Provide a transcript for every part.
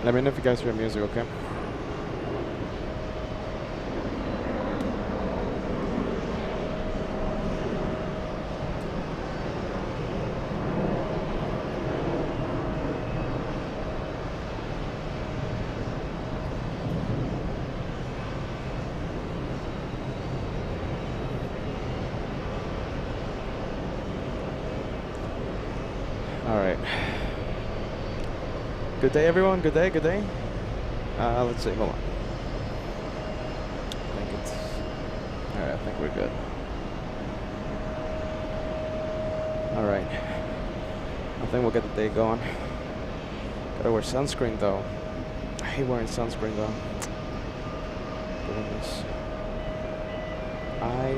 Let me know if you guys hear music, okay? Alright. Good day, everyone. Good day, good day. Let's see. Hold on. I think it's... Alright, I think we're good. Alright. I think we'll get the day going. Gotta wear sunscreen, though. I hate wearing sunscreen, though. Goodness. I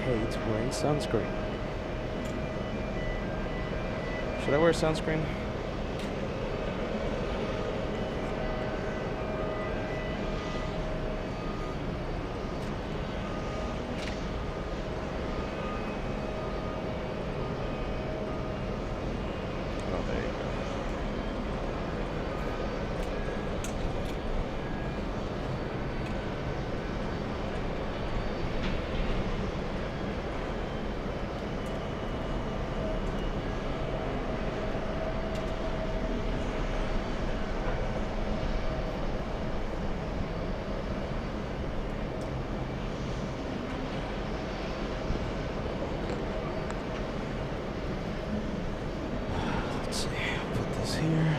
hate wearing sunscreen. Should I wear sunscreen? Oh, there you go. Let's see, put this here.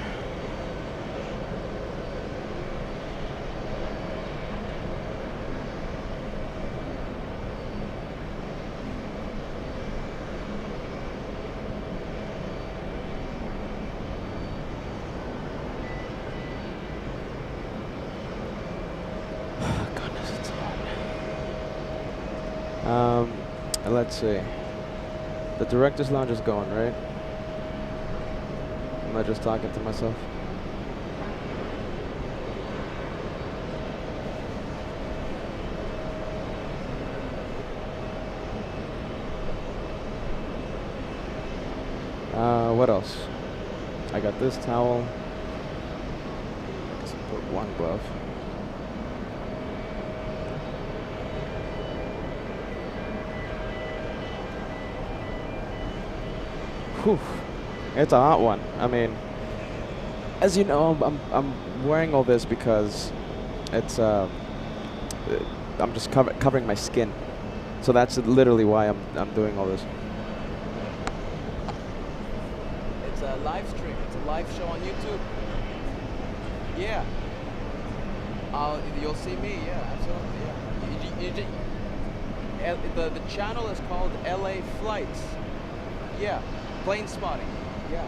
Goodness, it's hot. Let's see. The director's lounge is going, right? Am I just talking to myself? What else? I got this towel. I guess I'll put one glove. Whew. It's a hot one. I mean, as you know, I'm wearing all this because it's I'm just covering my skin. So that's literally why I'm doing all this. It's a live stream. It's a live show on YouTube. Yeah. You'll see me. Yeah, absolutely. Yeah. The channel is called LA Flights. Yeah. Plane spotting. Yeah.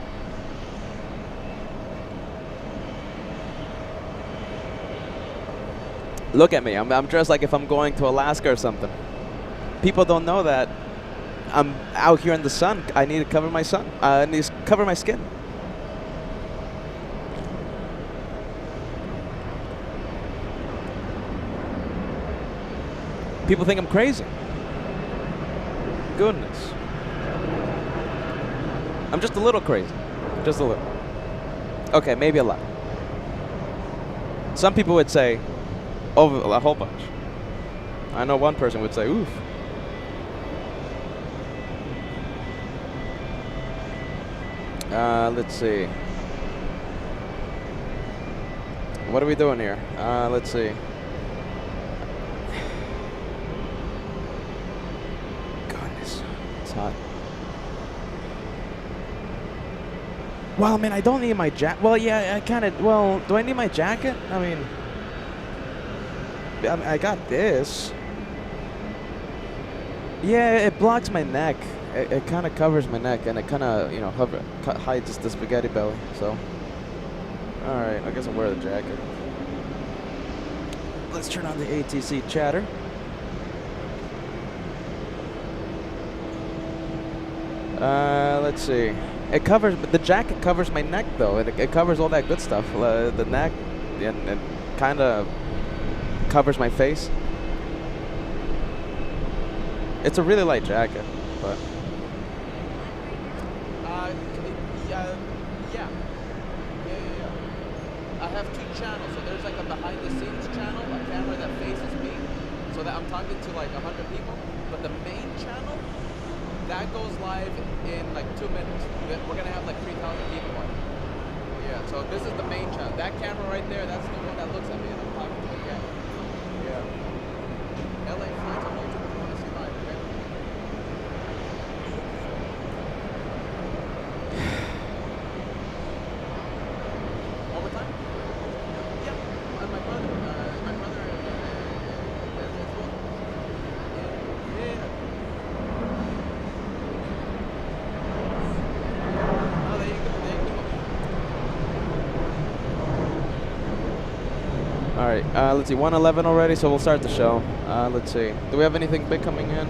Look at me. I'm dressed like if I'm going to Alaska or something. People don't know that I'm out here in the sun. I need to cover my sun. I need to cover my skin. People think I'm crazy. Goodness. I'm just a little crazy. Just a little. Okay, maybe a lot. Some people would say, oh, a whole bunch. I know one person would say, oof. Let's see. What are we doing here? Let's see. Goodness, it's hot. Well, I mean, I don't need my jacket. Well, yeah, I kind of. Well, do I need my jacket? I mean, I got this. Yeah, it blocks my neck. It kind of covers my neck, and it kind of, you know, hides the spaghetti belly. So, all right, I guess I'll wear the jacket. Let's turn on the ATC chatter. Let's see. It covers, but the jacket covers my neck though. It covers all that good stuff. The neck, and it kind of covers my face. It's a really light jacket, but. Yeah. I have two channels. So there's like a behind the scenes channel, a camera that faces me, so that I'm talking to like 100 people. But the main channel, that goes live in like 2 minutes. We're gonna have like 3,000 people on it. Yeah, so this is the main channel. That camera right there, that's the one that looks at me and I'm talking to the camera. Yeah. LA Flights on YouTube if you want to see live, okay? Overtime? Yeah. And my brother, as well. Yeah. Oh, there you go. There you go. All right, let's see, 1:11 already, so we'll start the show. Let's see, do we have anything big coming in?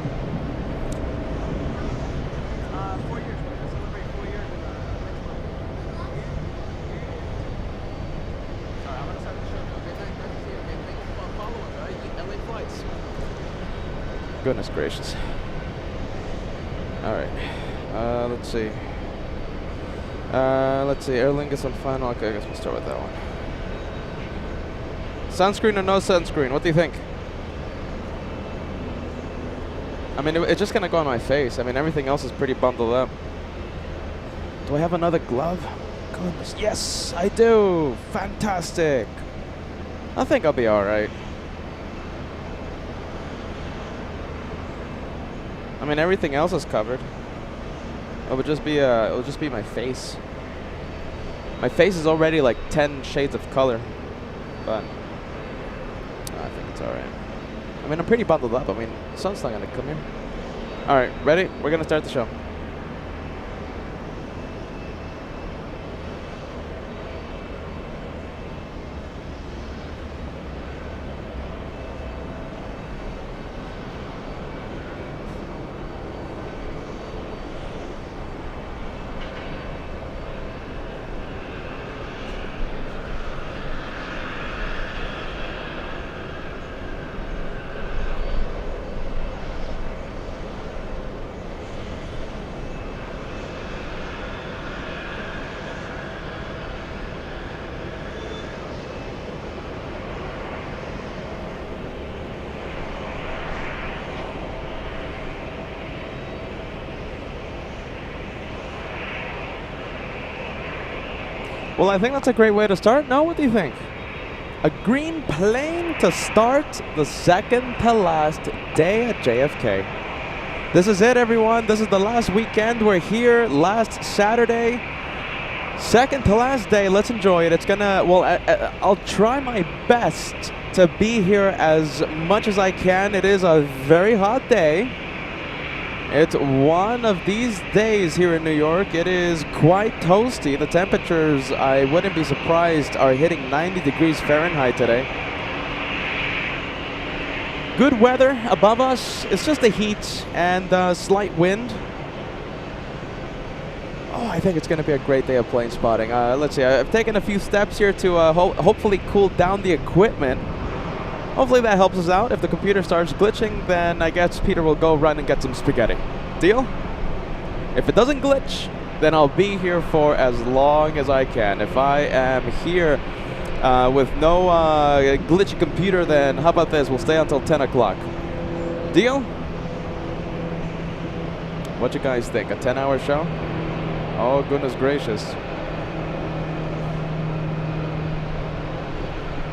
4 years. We're gonna celebrate 4 years in next month. Sorry, I'm gonna start the show now. Okay, nice to see you. Okay, thank you for following, right? LA Flights. Goodness gracious. All right, let's see. Aer Lingus on final. Okay, I guess we'll start with that one. Sunscreen or no sunscreen? What do you think? I mean, it's just gonna go on my face. I mean, everything else is pretty bundled up. Do I have another glove? Goodness, yes, I do. Fantastic. I think I'll be all right. I mean, everything else is covered. It would just be my face. My face is already like 10 shades of color, but I think it's all right. I mean, I'm pretty bundled up. I mean, the sun's not gonna come here. All right, ready? We're gonna start the show. Well, I think that's a great way to start. No, what do you think? A green plane to start the second to last day at JFK. This is it, everyone. This is the last weekend. We're here last Saturday. Second to last day. Let's enjoy it. It's gonna, well, I'll try my best to be here as much as I can. It is a very hot day. It's one of these days here in New York. It is quite toasty. The temperatures, I wouldn't be surprised, are hitting 90 degrees Fahrenheit today. Good weather above us. It's just the heat and slight wind. Oh, I think it's going to be a great day of plane spotting. Let's see. I've taken a few steps here to hopefully cool down the equipment. Hopefully that helps us out. If the computer starts glitching, then I guess Peter will go run and get some spaghetti. Deal? If it doesn't glitch, then I'll be here for as long as I can. If I am here with no glitchy computer, then how about this? We'll stay until 10 o'clock. Deal? What you guys think? A 10-hour show? Oh, goodness gracious.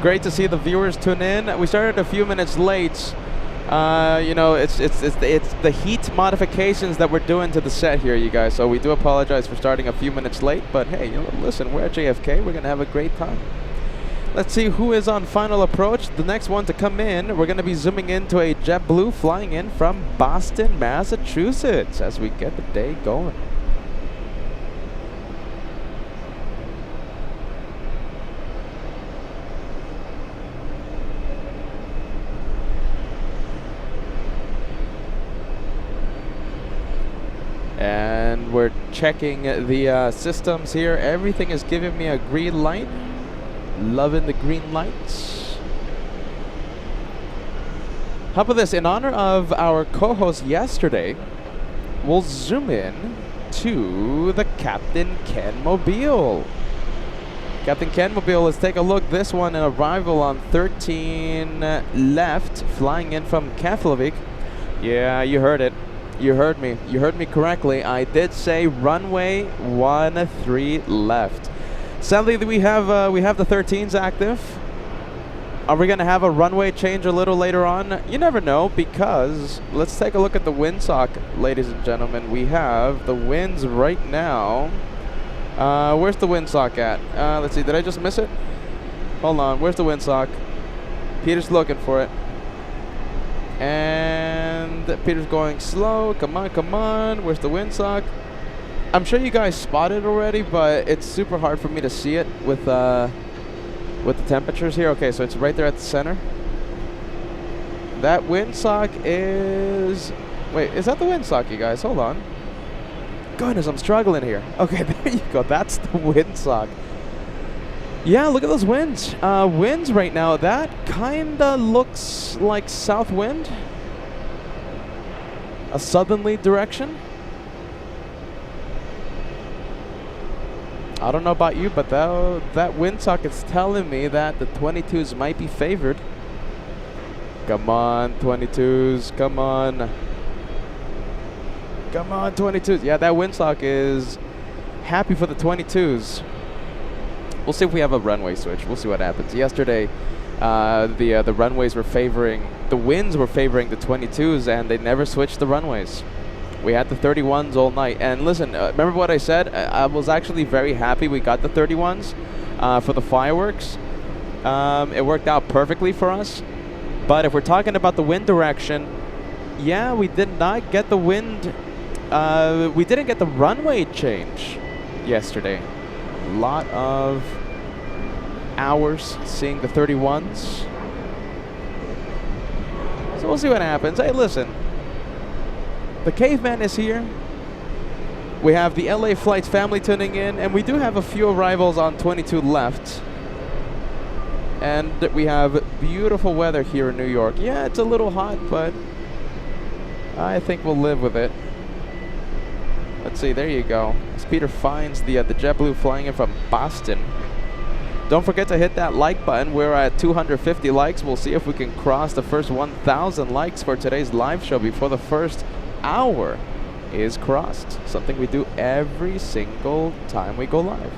Great to see the viewers tune in. We started a few minutes late. You know, it's the heat modifications that we're doing to the set here, you guys. So we do apologize for starting a few minutes late. But hey, you know, listen, we're at JFK. We're gonna have a great time. Let's see who is on final approach. The next one to come in, we're gonna be zooming into a JetBlue flying in from Boston, Massachusetts, as we get the day going. And we're checking the systems here. Everything is giving me a green light. Loving the green lights. How about this? In honor of our co-host yesterday, we'll zoom in to the Captain Ken Mobile. Captain Kenmobile, let's take a look. This one, an arrival on 13 left, flying in from Keflavik. Yeah, you heard it. You heard me. You heard me correctly. I did say runway 13 left. Sadly, we have the 13s active. Are we going to have a runway change a little later on? You never know, because let's take a look at the windsock, ladies and gentlemen. We have the winds right now. Where's the windsock at? Let's see, did I just miss it? Hold on, where's the windsock? Peter's looking for it. And Peter's going slow. Come on, come on. Where's the windsock? I'm sure you guys spotted it already, but it's super hard for me to see it with the temperatures here. Okay, so it's right there at the center. That windsock is... Wait, is that the windsock, you guys? Hold on. Goodness, I'm struggling here. Okay, there you go. That's the windsock. Yeah, look at those winds. Winds right now, that kind of looks like south wind. A southerly direction. I don't know about you, but that windsock is telling me that the 22s might be favored. Come on, 22s. Come on. Come on, 22s. Yeah, that windsock is happy for the 22s. We'll see if we have a runway switch. We'll see what happens. Yesterday, the runways were favoring, the winds were favoring the 22s, and they never switched the runways. We had the 31s all night. And listen, remember what I said? I was actually very happy we got the 31s for the fireworks. It worked out perfectly for us. But if we're talking about the wind direction, yeah, we did not get the wind. We didn't get the runway change yesterday. A lot of hours seeing the 31s. So we'll see what happens. Hey, listen. The caveman is here. We have the LA Flights family tuning in, and we do have a few arrivals on 22 left. And we have beautiful weather here in New York. Yeah, it's a little hot, but I think we'll live with it. Let's see, there you go. As Peter finds the JetBlue flying in from Boston. Don't forget to hit that like button. We're at 250 likes. We'll see if we can cross the first 1,000 likes for today's live show before the first hour is crossed. Something we do every single time we go live.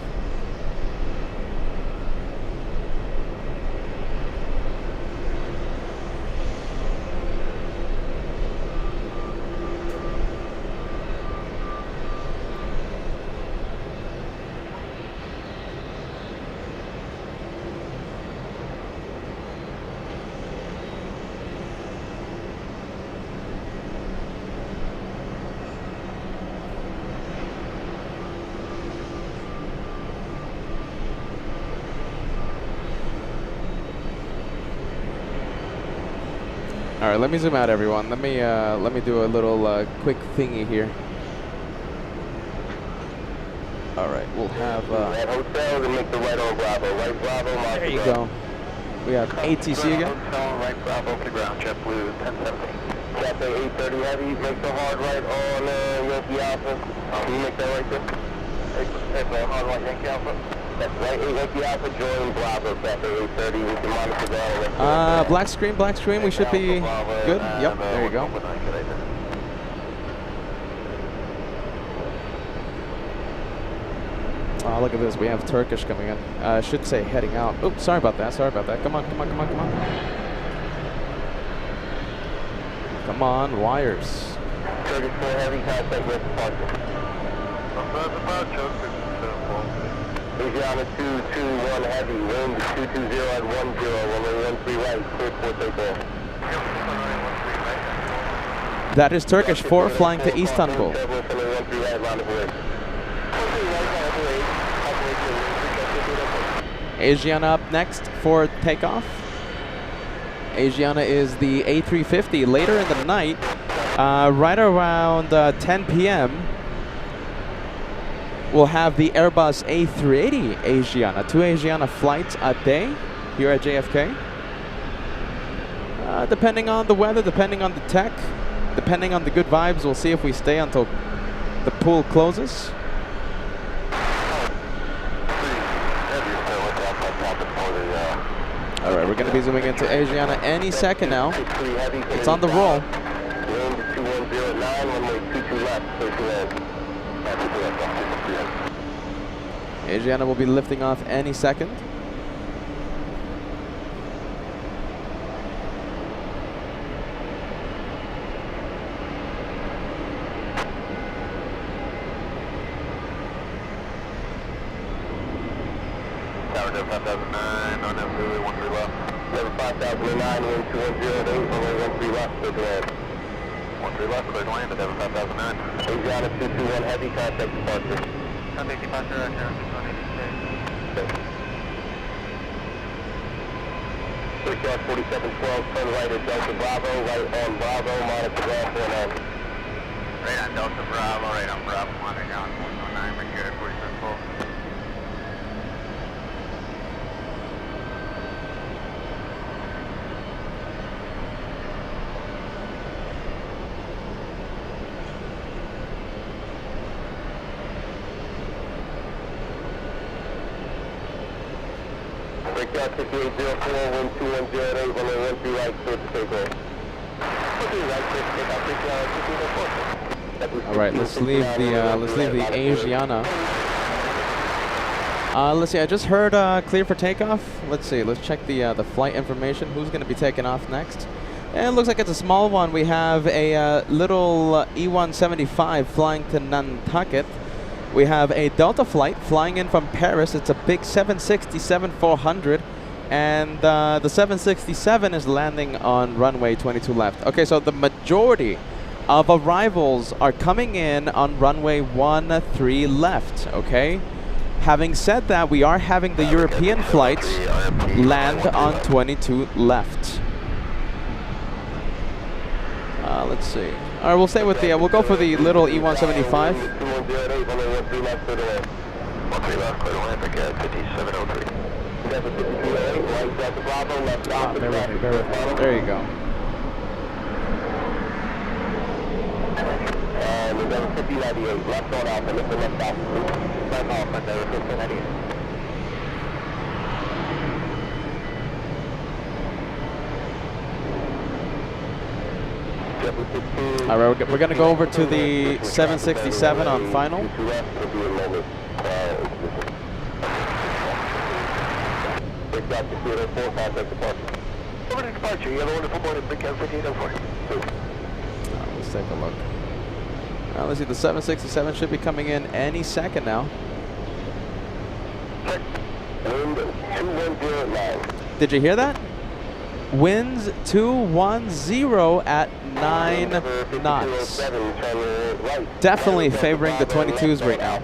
All right, let me zoom out, everyone. Let me do a little quick thingy here. All right, we'll have. At hotel, then make the right on Bravo. Right Bravo, mark There you go. We have ATC again. Hotel, right Bravo to ground. JetBlue 1017. Cathay 830 heavy. Make the hard right on Yankee Alpha. Can you make that right there? Hard right Yankee Alpha. That's right, Yankee Alpha, join Bravo, Cathay 830. We can monitor that. Black screen. We should be good. Yep, there you go. Oh, look at this. We have Turkish coming in. I should say heading out. Oops, sorry about that. Come on. Come on, wires. 34 heavy, contact with departure. Asiana 221 heavy, wind 220 at 10, runway 13 right, clear for takeoff. That is Turkish 4 flying to Istanbul. Asiana up next for takeoff. Asiana is the A350. Later in the night, right around 10 p.m., we'll have the Airbus A380 Asiana. 2 Asiana flights a day here at JFK. Depending on the weather, depending on the tech, depending on the good vibes, we'll see if we stay until the pool closes. All right, we're going to be zooming into Asiana any second now. It's on the roll. Wind 2109, runway 22 left, 32 Asiana will be lifting off any second. Tower Dev 5009, on that freeway 13 left. Level 5009, wind 2108, runway 13 left, clear to land. 13 left, clear to land at Dev 5009. Asiana 221 heavy, contact departure. Contact departure at Air 618. Brickyard 4712, turn right at Delta Bravo, right on Bravo, monitor ground 49. Right on Delta Bravo, right on Bravo, monitor ground 109, Brickyard 4712. Brickyard 5804, wind 2108, runway 13 right, clear to take off. 13 right, clear to take off, Brickyard 5804. All right, let's leave the Asiana. Let's see. I just heard clear for takeoff. Let's see. Let's check the flight information. Who's going to be taking off next? And it looks like it's a small one. We have a little E175 flying to Nantucket. We have a Delta flight flying in from Paris. It's a big 767-400, and the 767 is landing on runway 22 left. Okay, so the majority of arrivals are coming in on runway 13 left, okay? Having said that, we are having the European flights land on 22 left. Let's see. All right, we'll stay with the, we'll go for the little E175. Bear with me, bear with me. There you go. And we're going 5098, left on Alpha, lift the left out. Left Alpha, and 5098. All right, we're going to go over to the 767 on final. Let's take a look. Let's see, the 767 should be coming in any second now. Wind 2109. Did you hear that? Winds 210 at 9 knots. Definitely favoring the 22s right now.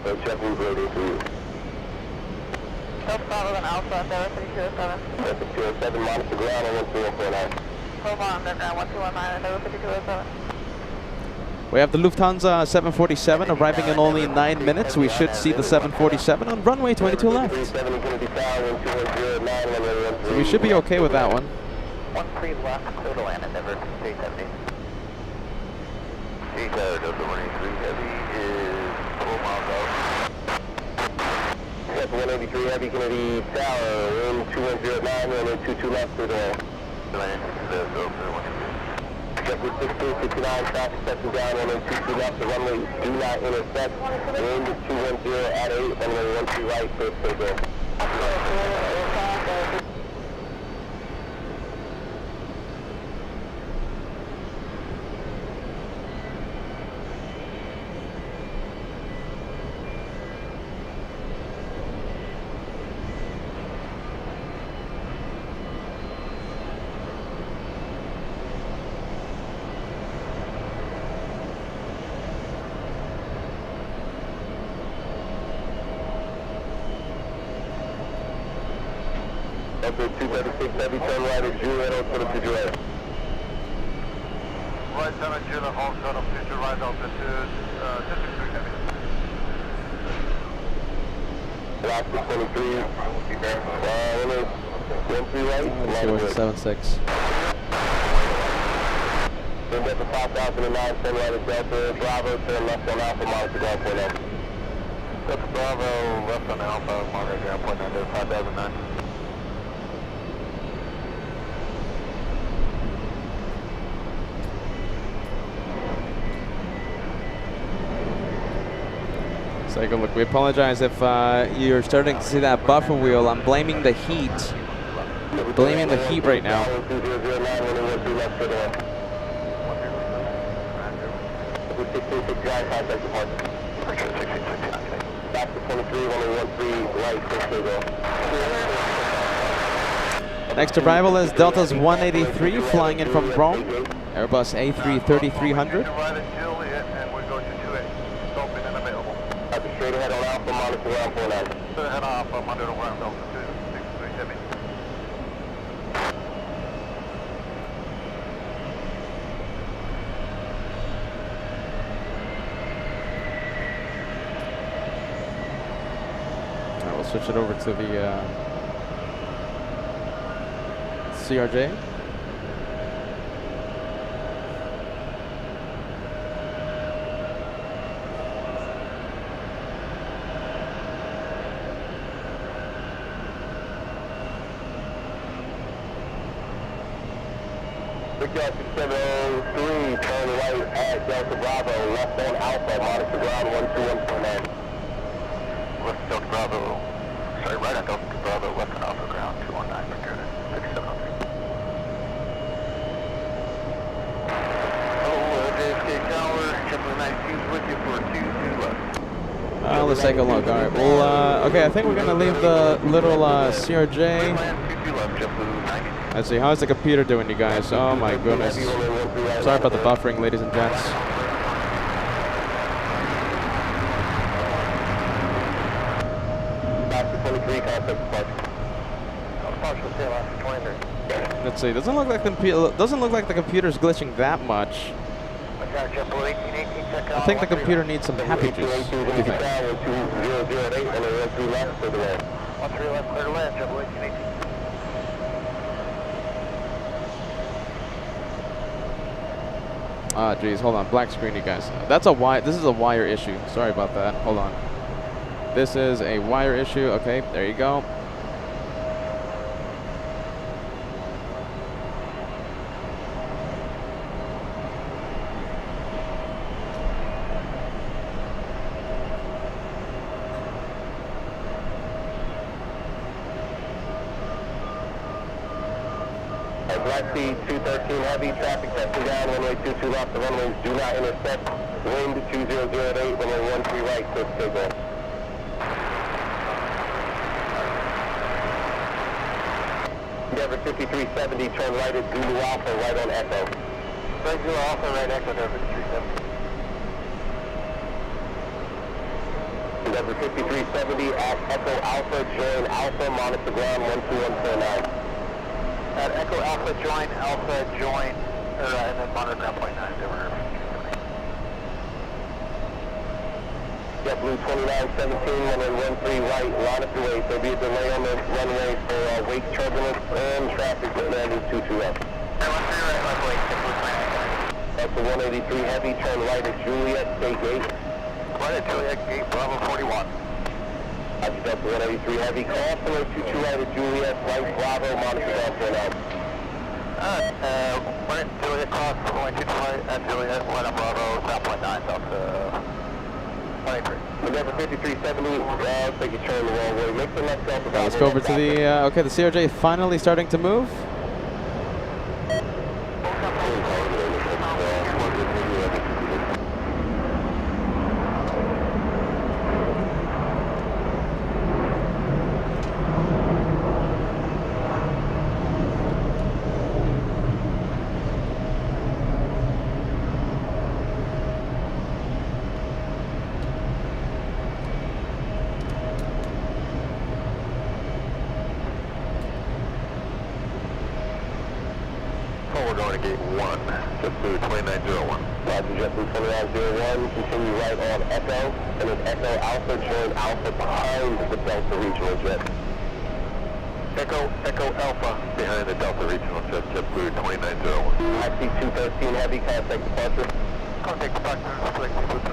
We have the Lufthansa 747 arriving in only 9 minutes. We should see the 747 on runway 22 left. So we should be okay with that one. 13 left, clear to land at Emirates A380. Tower Delta 183 Heavy is 4 miles out. Delta 183 Heavy, Kennedy Tower, wind 2109, runway 22 left, clear to land. Land to the Delta 183. Delta 1669, traffic setting down, runway 22 left, the runway do not intersect. Wind 210 at 8, runway 13 right, clear to take off. Delta 236 Heavy, turn right at Juliet, hold to the right. Right turn at Juliet, hold short of future right, altitude 263 Heavy. Last 23, limit 13 right. Let's see what's the 76. Wind Delta 5009, turn right at Delta Bravo, turn left on Alpha, monitor ground point out. Delta Bravo, left on Alpha, monitor ground point out, 5009. Let's take a look. We apologize if you're starting to see that buffer wheel. I'm blaming the heat. Blaming the heat right now. Next arrival is Delta's 183 flying in from Rome. Airbus A330-300. Straight ahead on Alpha, monitor ground 49. Straight ahead on Alpha, monitor ground Delta 267. Alright, we'll switch it over to the CRJ. Delta 703, turn right at Delta Bravo, left on Alpha, monitor ground 121.9. Left Delta Bravo, sorry, right at Delta Bravo, left on Alpha ground 219, good, 6703. Hello, JFK Tower, JetBlue 19's with you for 22 left. Let's take a look. Alright, well, okay, I think we're gonna leave the little CRJ. Let's see, how's the computer doing, you guys? Oh my goodness. Sorry about the buffering, ladies and gents. Let's see, doesn't look like the computer's glitching that much. I think the computer needs some happy juice. What do you think? 13 left, clear to land. 13 left, clear to land, JetBlue 1818. Ah, geez, hold on. Black screen, you guys. That's a wire. This is a wire issue. Sorry about that. Hold on. This is a wire issue. Okay, there you go. Black Sea 213 heavy, traffic testing down, runway 22 left, the runways do not intersect, wind 2008, runway 13 right, quick takeoff. Endeavor 5370, turn right at Zulu Alpha, right on Echo. Right Zulu Alpha, right Echo, Endeavor 5370. Endeavor 5370 at Echo Alpha, join Alpha, monitor ground 12149. At Echo Alpha, join, and then monitor ground point 9, JetBlue 2917, runway 13 right, line up your way. There'll be a delay on the runway for wake turbulence and traffic with landing 22 left. That's the 183 heavy, turn right at Juliet, stay gate. Right at Juliet, gate Bravo 41. That's the 183 heavy, call for 22 right at Juliet, right Bravo, monitor ground point out. Right at Juliet, cross, runway 22 right at Juliet, right on Bravo, ground point 9, Delta 23. Endeavor 5370, looks like you turned the wrong way. Make the left Delta Bravo. Let's go over to the, okay, the CRJ finally starting to move. We're going to gate 1, JetBlue 2901. Roger, JetBlue 2901, continue right on Echo, and then Echo Alpha, join Alpha behind the Delta Regional jet. Echo Alpha behind the Delta Regional jet, JetBlue 2901. I see 213 heavy, contact departure. Contact departure, select JetBlue.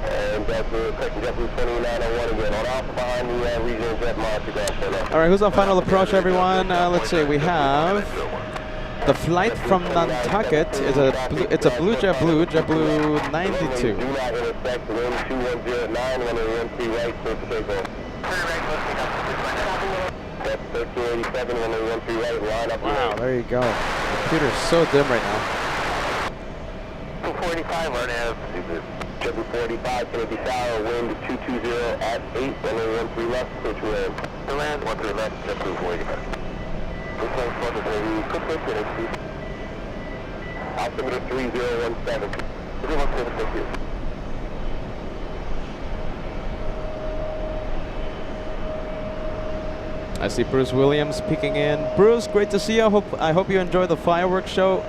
And JetBlue 2901 again, on Alpha behind the regional jet, monitor ground point out. All right, who's on final approach, everyone? Let's see, we have The flight from Nantucket is it's a JetBlue 92. Do not intersect wind 2109, runway 13 right, clear for takeoff. That's 1387, runway 13 right, line up. Wow, there you go. The computer's so dim right now. 245, right now. JetBlue 45, going to be sour, wind 220 at 8, runway 13 left, clear to land. To land, 13 left, JetBlue 45. This one's for the baby, quick finish. Altimeter 3017. Everyone clear to take you. I see Bruce Williams peeking in. Bruce, great to see you. I hope you enjoy the fireworks show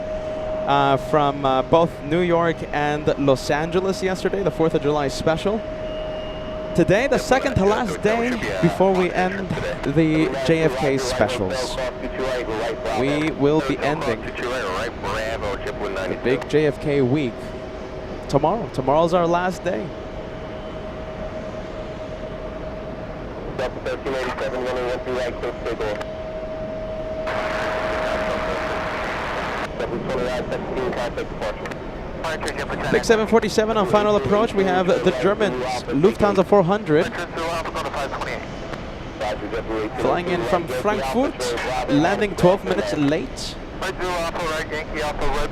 from both New York and Los Angeles yesterday, the 4th of July special. Today, the second to last day before we end the JFK specials. We will be ending the big JFK week tomorrow. Tomorrow's our last day. Delta 1387, runway 13 right, clear for takeoff. Delta 29, 17, contact departure. Big 747 on final approach. We have the Germans, Lufthansa 400, flying in from Frankfurt, landing 12 minutes late. Right, Yankee Alpha, red,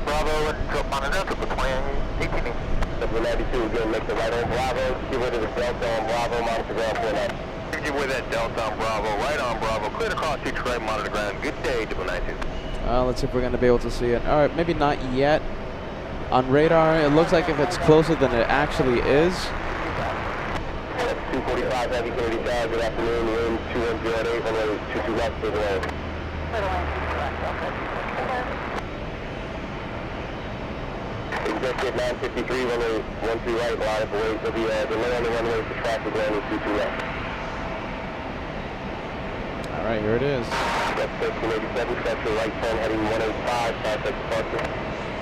Bravo, and drop on it out to the plane, 18. 792, we're going to make the right on Bravo, get rid of the Delta on Bravo, monitor ground 49. Get rid of that Delta on Bravo, right on Bravo, clear across each right, monitor ground. Good day, 292. Let's see if we're going to be able to see it. All right, maybe not yet. On radar, it looks like if it's closer than it actually is. 245, heavy 30 tower, good afternoon, wind 210 at 8, runway 22 left, clear to land. Executive 953, runway 13 right, line up away for the delay on the runway for traffic landing 22 left. All right, here it is. That's 1387, special right turn heading 185, contact departure.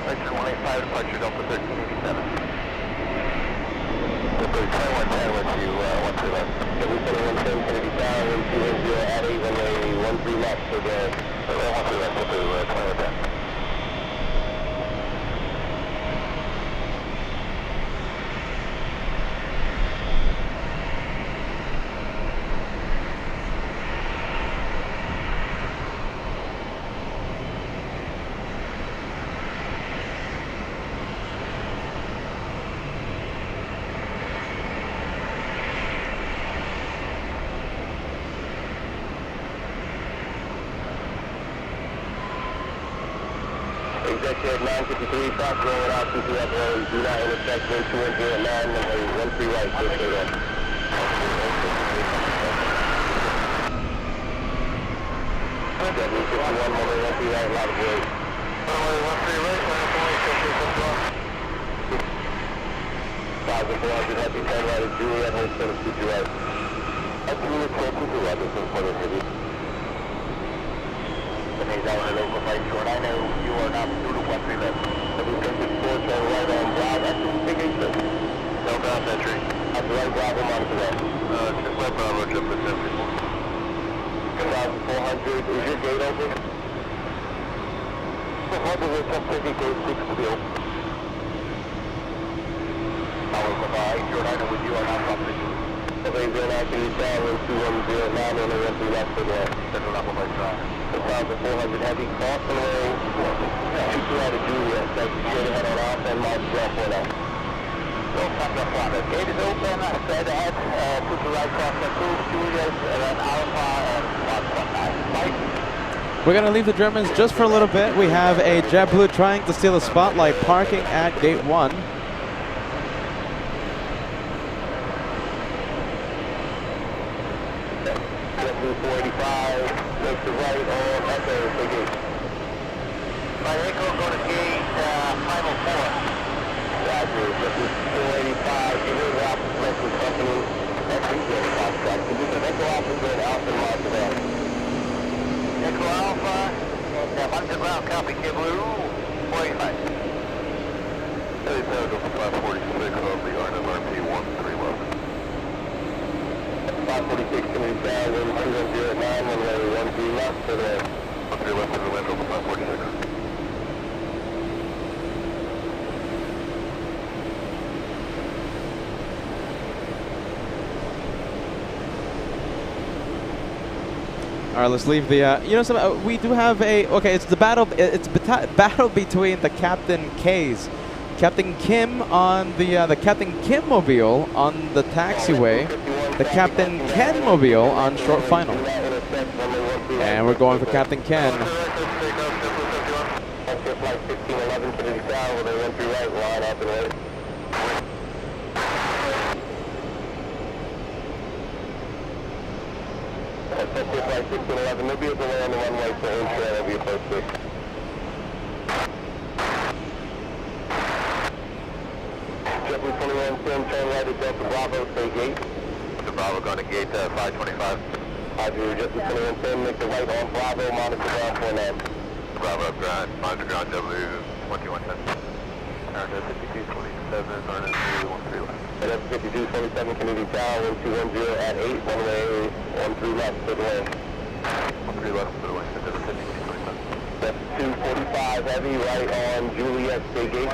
Right turn 185, departure Delta 1387. Delta 2110 with you, 13 left. W2110, Kennedy Tower, wind 210 at 8, runway 13 left, so the 13 left, Delta 2110. Executive 953, stop going out, 2 left road, do not intersect, wind 210 at 9, runway 13 right, clear straight up. W51, runway 13 right, light of road. Runway 13 right, line of way, clear straight up. 1400, happy 10 right, is Juliet, hold center, 2 right. Up to you, 12, 2 right, this is for the city. Local flight short. I know you are not through to 13 left. W54, turn right on Bravo. That's the big 8 left. Delta off entry. That's right, Bravo, monitor that. Just let Bravo jump to 74. 1400, is your gate open? The harbor will come taking gate 6 to be open. Tower provide, short. I know with you are not properly. Okay, then I can use down 2109 and then 3 left for the central upper right drive. 400 heavy cross the way, 22 out of Juliet, thank you, straight ahead on off and march ground 4 now. Gate is open, straight ahead, 2 to right cross the 2, Juliet, and then Alpha and march 19. We're going to leave the Germans just for a little bit. We have a JetBlue trying to steal the spotlight, parking at gate 1. JetBlue 485. Make the right on Echo, big 8. By Echo, go to gate 504. Roger, JetBlue 485, you hear the Alpha Collective Company, Echo Alpha, Echo Alpha is going Alpha and mark that. Echo Alpha, and underground copy, JetBlue 485. 37 to 546 on the RNMRP 13 left. 546 coming down, wind 210 at 9, runway 13 left for the 13 left to the wind over 546. All right, let's leave the. You know, some we do have a. Okay, it's the battle. It's battle between the Captain K's, Captain Kim on the Captain Kim mobile on the taxiway, the Captain Ken mobile on short final, and we're going for Captain Ken. Flight 1511 to the tower, they went through right, line up and right. Flight 1611, they'll be able to land the runway for intro, that'll be your first pick. JetBlue 2110, turn right at Delta Bravo, stay gate. Delta Bravo going to gate 525. Roger, JetBlue 2110, make the right on Bravo, monitor ground 49. Bravo ground, monitor ground W2110. Turn 5227, turn 13 left. 5227 Kennedy Tower, 1210 at 8, runway 13 left, to the way. 13 left, to the way, 5227. That's 245 heavy, right on Juliet, stay gate.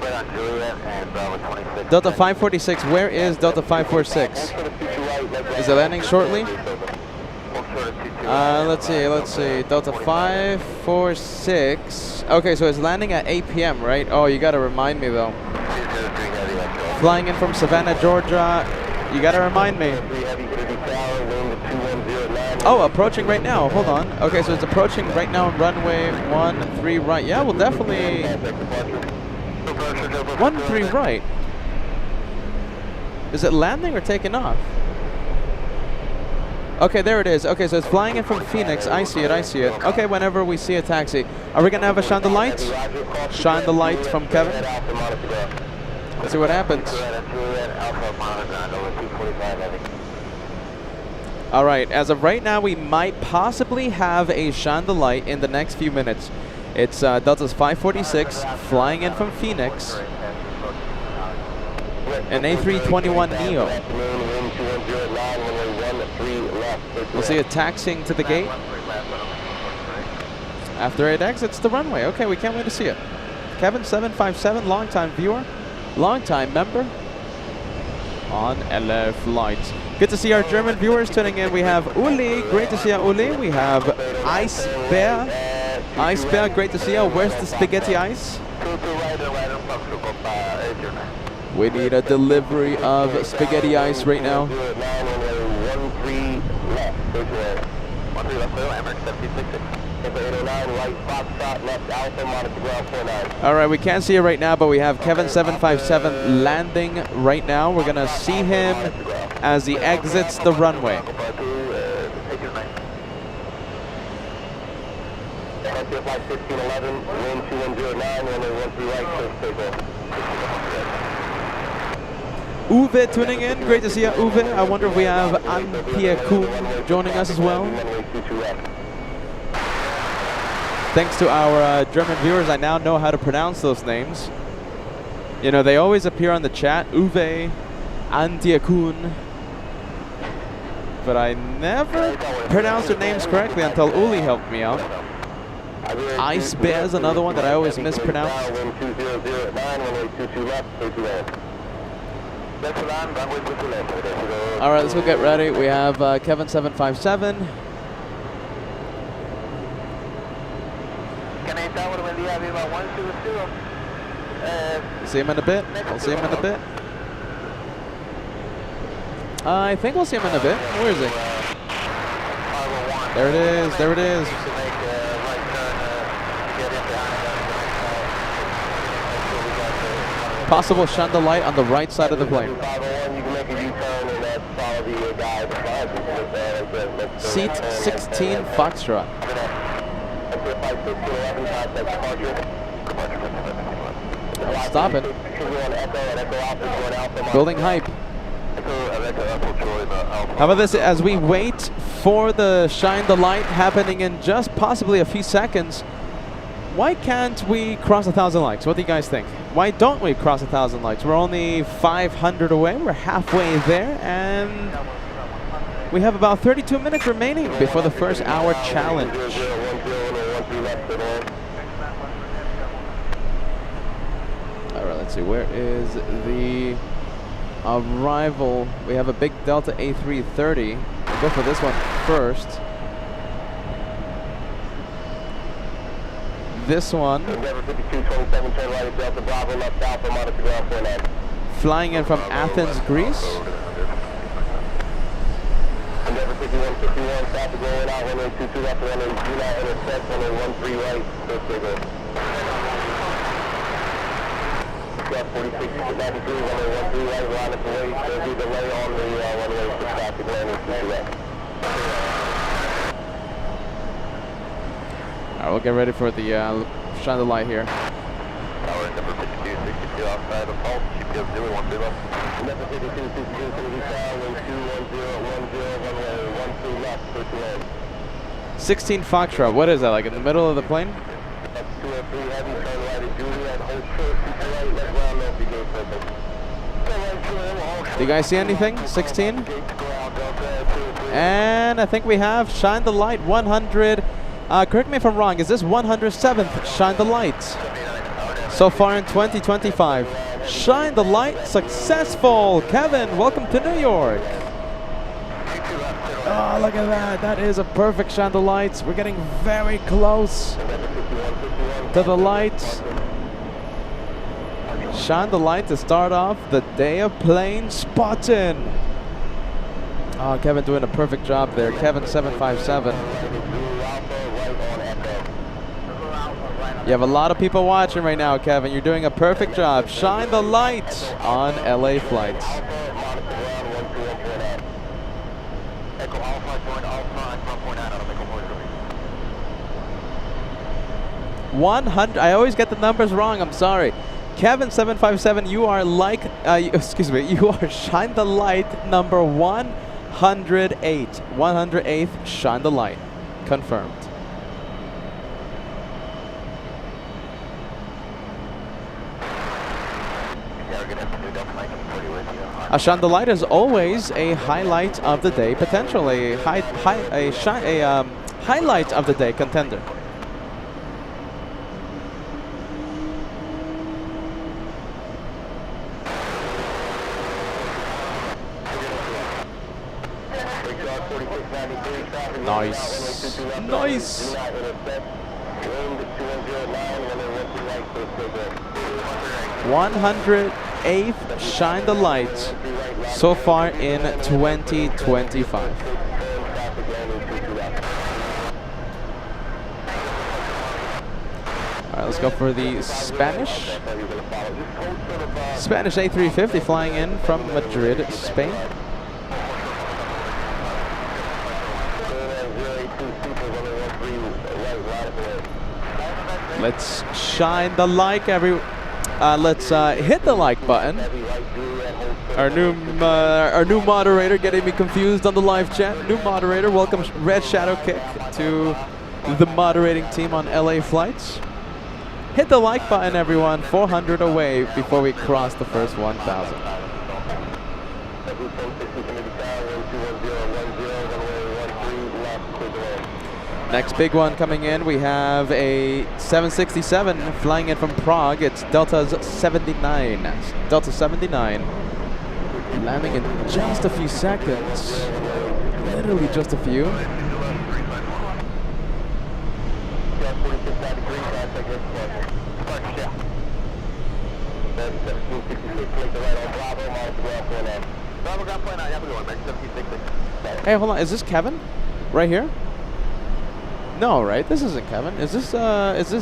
Right on Juliet and Bravo 26. Delta 546. Where is Delta 546? Is it landing shortly? Let's see. Delta 546. Okay, so it's landing at 8 p.m., right? Oh, you gotta remind me though. Flying in from Savannah, Georgia. You gotta remind me. Oh, approaching right now. Hold on. Okay, so it's approaching right now on runway 13 right. Yeah, we'll definitely 13 right. Is it landing or taking off? Okay, there it is. Okay, so it's flying in from Phoenix. I see it. Okay, whenever we see a taxi. Are we going to have a shine the light? Shine the light from Kevin. Let's see what happens. All right, as of right now, we might possibly have a shine the light in the next few minutes. It's Delta's 546 flying in from Phoenix. An A321neo. We'll see it taxiing to the gate. After it exits the runway. Okay, we can't wait to see it. Kevin 757, longtime viewer, longtime member on LA Flights. Good to see our German viewers tuning in. We have Uli, great to see you, Uli. We have Ice Bear, great to see you. Where's the spaghetti ice? We need a delivery of spaghetti ice right now. Alright, we can't see it right now, but we have Kevin 757 landing right now. We're going to see him as he exits the runway. Uwe tuning in. Great to see you, Uwe. I wonder if we have Antje Kuhn joining us as well. Thanks to our German viewers, I now know how to pronounce those names. You know, they always appear on the chat. Uwe, Antje Kuhn. But I never pronounced their names correctly until Uli helped me out. Ice Bear is another one that I always mispronounce. Alright, let's go get ready. We have Kevin 757. See him in a bit. We'll see him in a bit. I think we'll see him in a bit. Where is he? There it is. There it is. Possible chandelier on the right side of the plane. Seat 16 Foxtrot. Stop it. Building hype. How about this? As we wait for the shine the light happening in just possibly a few seconds, why can't we cross 1,000 likes? What do you guys think? Why don't we cross 1,000 likes? We're only 500 away. We're halfway there, and we have about 32 minutes remaining before the first hour challenge. All right, let's see. Where is the arrival? We have a big Delta A330. We'll go for this one first. this one. Endeavor 5227, turn right at Delta Bravo, left Alpha, monitor ground 49. Flying in from Athens, Greece. Endeavor 5151, traffic going out, runway 22 left, runway 29, intercept, runway 13 right, first signal. Got 46, 93, runway 13 right, line up away, there'll be delay on the runway for traffic landing 22 left. Alright, we'll get ready for the shine the light here. Tower number 5262 outside of Pulse, GPS 013 left. Number 5262, City Tower, wind 21010, runway 13 left, first land. 16 Foxtrot, what is that, like in the middle of the plane? That's 203 heavy, turn right at Juliet, hold short, keep your right, let ground know if you gate purple. Do you guys see anything? 16? And I think we have shine the light 100. Correct me if I'm wrong, is this 107th shine the light so far in 2025? Shine the light successful. Kevin, welcome to New York. Oh, look at that. That is a perfect shine the lights. We're getting very close to the light. Shine the light to start off the day of plane spotting. Oh, Kevin doing a perfect job there. Kevin 757. You have a lot of people watching right now, Kevin. You're doing a perfect job. Shine the light on LA flights. 100. I always get the numbers wrong. I'm sorry. Kevin 757. You are like. Excuse me. You are shine the light number 108. 108th shine the light. Confirmed. A shine the light is always a highlight of the day, potentially a highlight of the day contender. Nice. Nice. 108th shine the light so far in 2025. Alright, let's go for the Spanish A380 flying in from Madrid, Spain. Let's shine the like let's hit the like button. Our new moderator getting me confused on the live chat. New moderator, welcome Red Shadow Kick to the moderating team on LA flights. Hit the like button, everyone. 400 away before we cross the first 1,000. Next big one coming in, we have a 767 flying in from Prague. It's Delta's 79. Delta 79. Landing in just a few seconds. Literally just a few. Hey, hold on. Is this Kevin? Right here? No, right? This isn't Kevin. Is this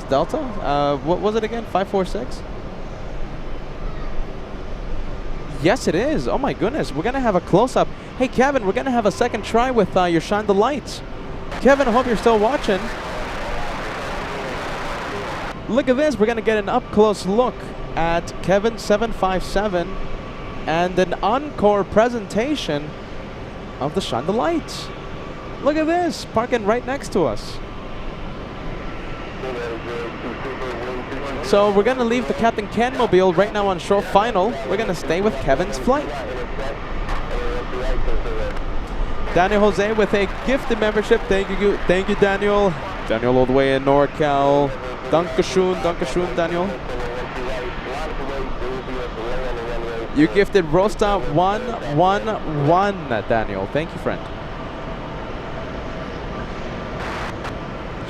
Delta? What was it again? 546? Yes, it is. Oh my goodness. We're gonna have a close-up. Hey, Kevin, we're gonna have a second try with your shine the lights. Kevin, I hope you're still watching. Look at this. We're gonna get an up-close look at Kevin 757 and an encore presentation of the shine the lights. Look at this, parking right next to us. So we're gonna leave the Captain Ken Mobile right now on show final. We're gonna stay with Kevin's flight. Daniel Jose with a gifted membership. Thank you, Daniel. Daniel all the way in NorCal. Dankeschön, Daniel. You gifted Rosta 111, Daniel. Thank you, friend.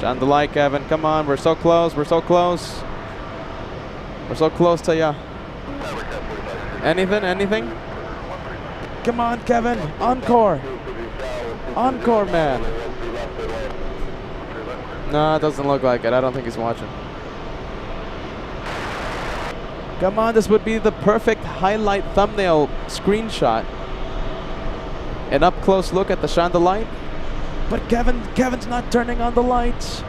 Shine the light, Kevin. Come on, we're so close. We're so close. We're so close to ya. Anything? Anything? Come on, Kevin. Encore. Encore, man. No, it doesn't look like it. I don't think he's watching. Come on, this would be the perfect highlight thumbnail screenshot. An up close look at the shine the light. But Kevin's not turning on the lights.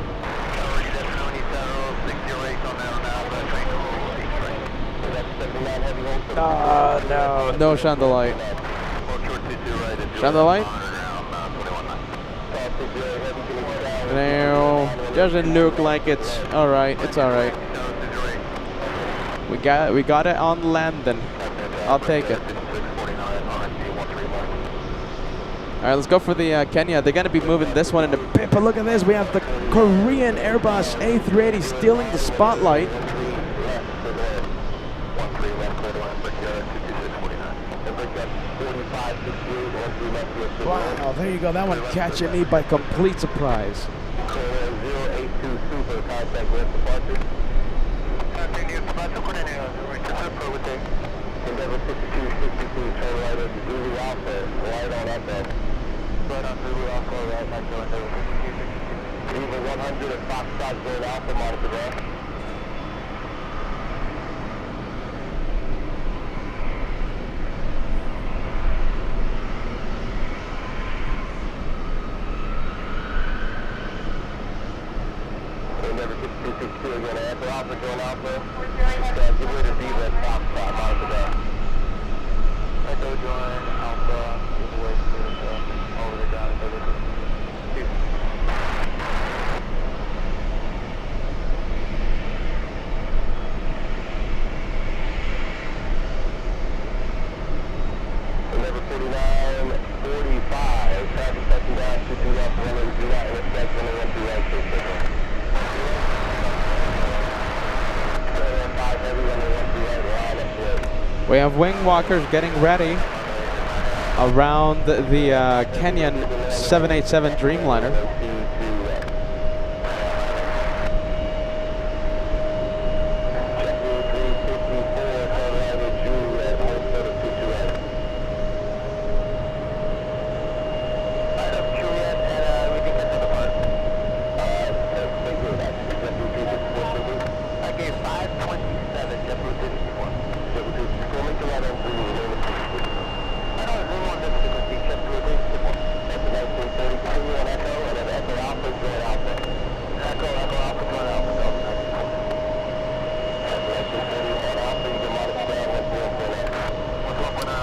No, no shine the light. Shine the light? No, doesn't look like it's alright. It's alright. We got it on land then. I'll take it. Alright, let's go for the Kenya. They're going to be moving this one into pit, but look at this. We have the Korean Airbus A380 stealing the spotlight. Wow, there you go. That one catching me by complete surprise. We have wing walkers getting ready around the Kenyan 787 Dreamliner.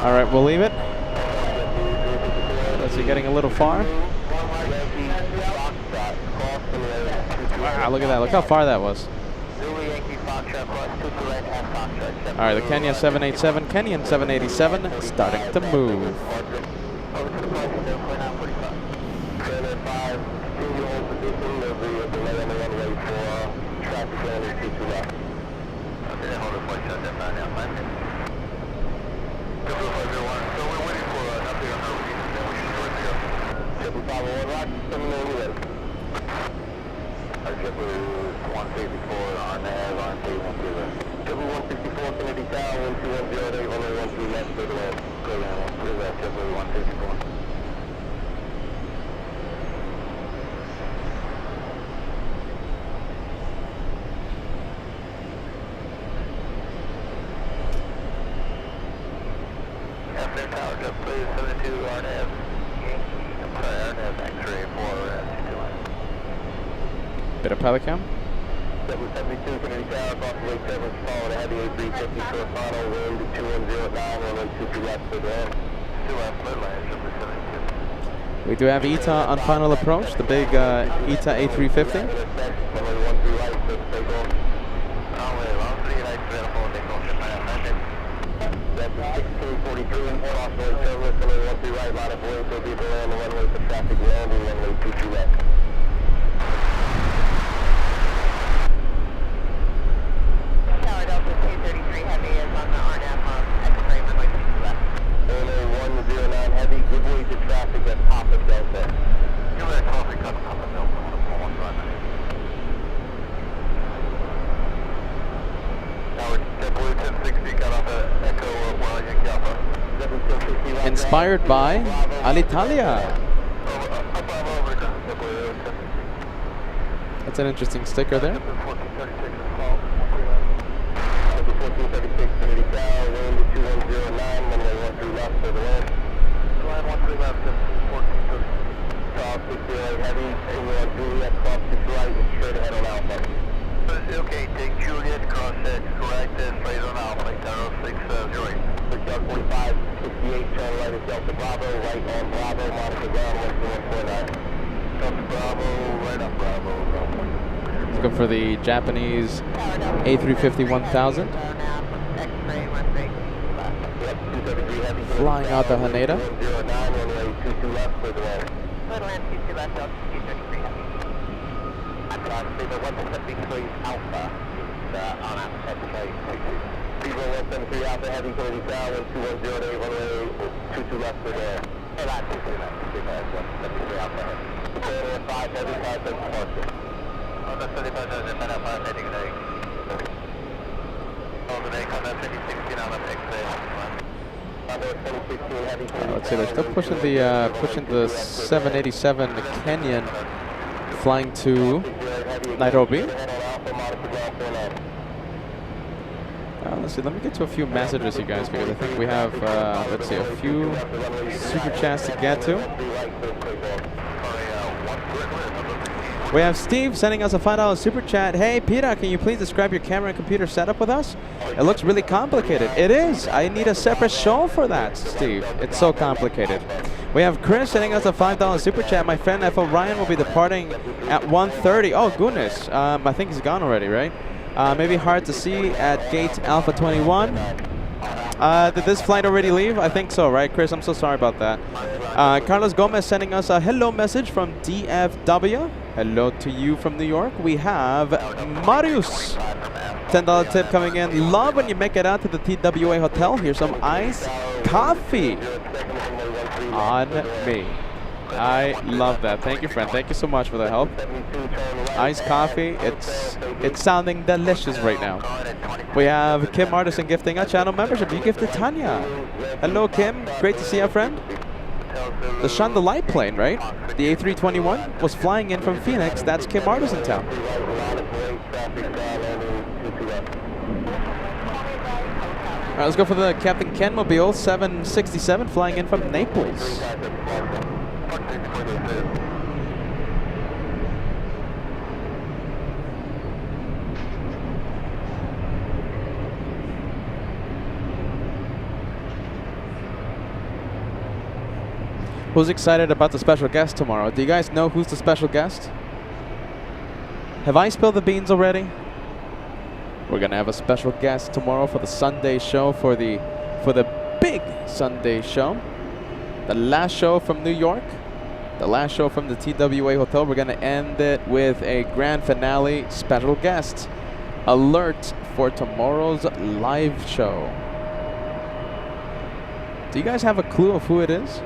All right, we'll leave it. Is he getting a little far? Wow, look at that. Look how far that was. All right, the Kenya 787, Kenyan 787 starting to move. Bit of pilot cam. 72 Kennedy Tower, across the lake 7, following a heavy A350 to a final wind 2109, runway 22 left for the end. 2 left, clear line, 72. We do have ETA on final approach, the big ETA A350. Inspired by Alitalia. That's an interesting sticker there. Okay, take Juliet, cross edge, correct, straight on Alpha, Tower 608. 45, 68, turn right at Delta Bravo, right on Bravo, monitor ground, 14149. Delta Bravo, right on Bravo. Let's go for the Japanese A350 1000. Flying out the Haneda. Alpha, on Zero 173 Alpha, heavy 30 down, 12108, runway 22 left for there. Hey, that's 22 left, 173 Alpha, heavy. 5 heavy, 5 departure. On the 35, heading today. On the make on the 2016 on the X-ray. Let's see, they're still pushing the 787 Kenyan, flying to Nairobi. Let's see, let me get to a few messages, you guys, because I think we have, let's see, a few super chats to get to. We have Steve sending us a $5 super chat. Hey, PETAH, can you please describe your camera and computer setup with us? It looks really complicated. It is. I need a separate show for that, Steve. It's so complicated. We have Chris sending us a $5 super chat. My friend F.O. Ryan will be departing at 1:30. Oh, goodness. I think he's gone already, right? Maybe hard to see at gate Alpha 21. Did this flight already leave? I think so, right, Chris? I'm so sorry about that. Carlos Gomez sending us a hello message from DFW. Hello to you from New York. We have Marius. $10 tip coming in. Love when you make it out to the TWA hotel. Here's some iced coffee on me. I love that. Thank you, friend. Thank you so much for the help. Iced coffee. It's sounding delicious right now. We have Kim Artisan gifting a channel membership. You gifted Tanya. Hello, Kim. Great to see you, friend. The Chandelier plane, right? The A321 was flying in from Phoenix. That's Kim Artisan town. All right, let's go for the Captain Ken Mobile 767 flying in from Naples. Who's excited about the special guest tomorrow? Do you guys know who's the special guest? Have I spilled the beans already? We're gonna have a special guest tomorrow for the Sunday show, for the big Sunday show. The last show from New York, the last show from the TWA hotel. We're gonna end it with a grand finale special guest. Alert for tomorrow's live show. Do you guys have a clue of who it is?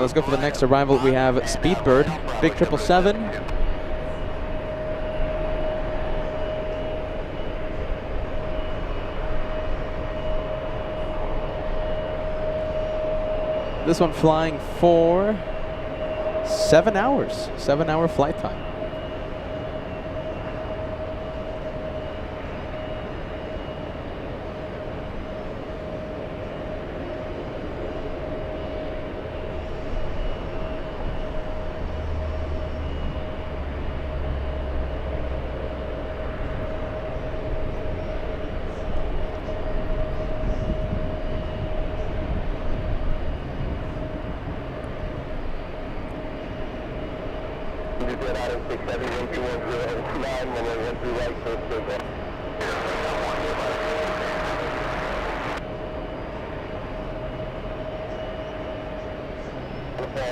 Let's go for the next arrival. We have Speedbird, big 777. This one flying for 7 hours, 7-hour flight time.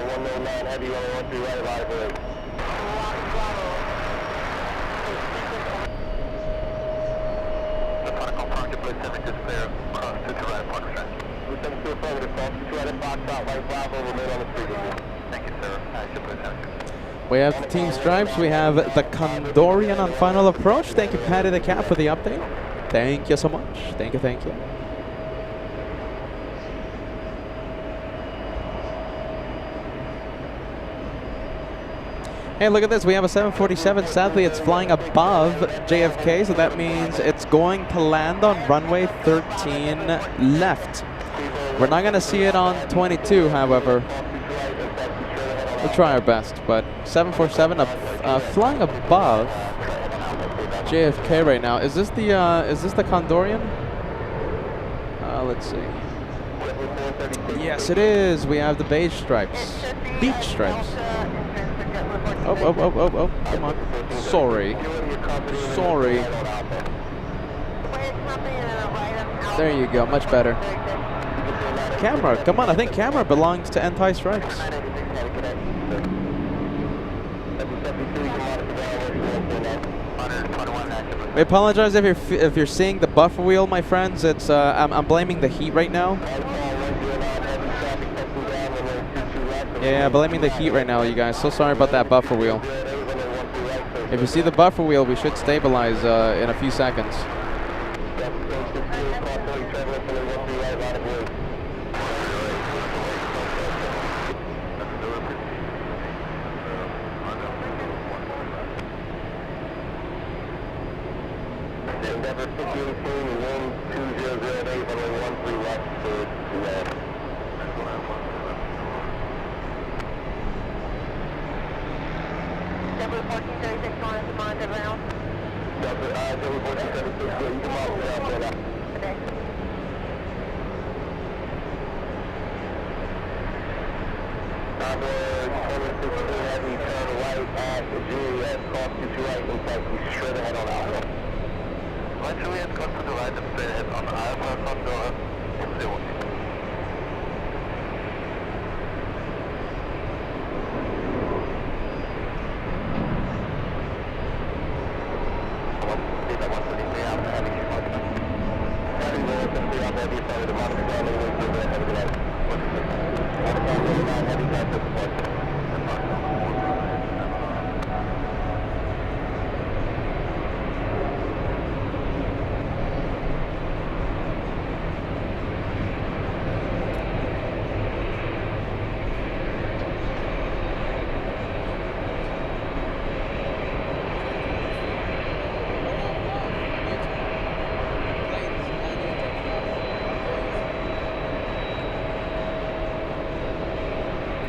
109 heavy, 113 right, live rate. Just want to confirm deploy 7 is clear, cross 22 right, Fox track. Blue 72 affirmative, cross 2 right at Fox out, right Bravo, remain on the frequency. Thank you, sir. Deploy 7. We have the team stripes. We have the Condorian on final approach. Thank you, Patty the Cat, for the update. Thank you so much. Thank you, thank you. Hey, look at this. We have a 747. Sadly, it's flying above JFK, so that means it's going to land on runway 13 left. We're not going to see it on 22, however. We'll try our best, but 747 flying above JFK right now. Is this the Condorian? Let's see. Yes, it is. We have the beige stripes, beach stripes. Oh! Come on. Sorry. There you go. Much better. Camera, come on. I think camera belongs to anti-stripes. We apologize if you're seeing the buffer wheel, my friends. It's I'm blaming the heat right now. Yeah, blaming the heat right now, you guys. So sorry about that buffer wheel. If you see the buffer wheel, we should stabilize in a few seconds.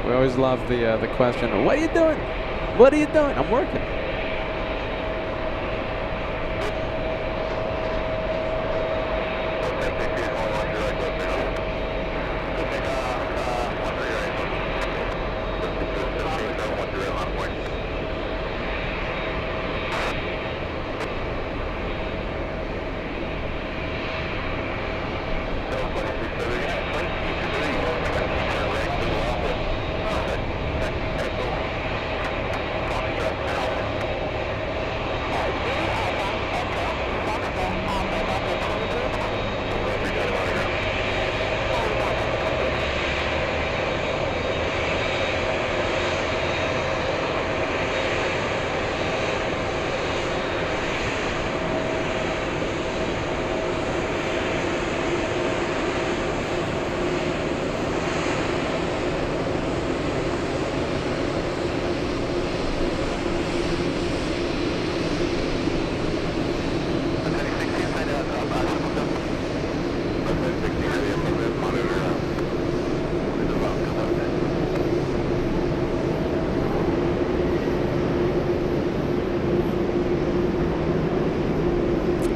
We always love the question, what are you doing? What are you doing? I'm working.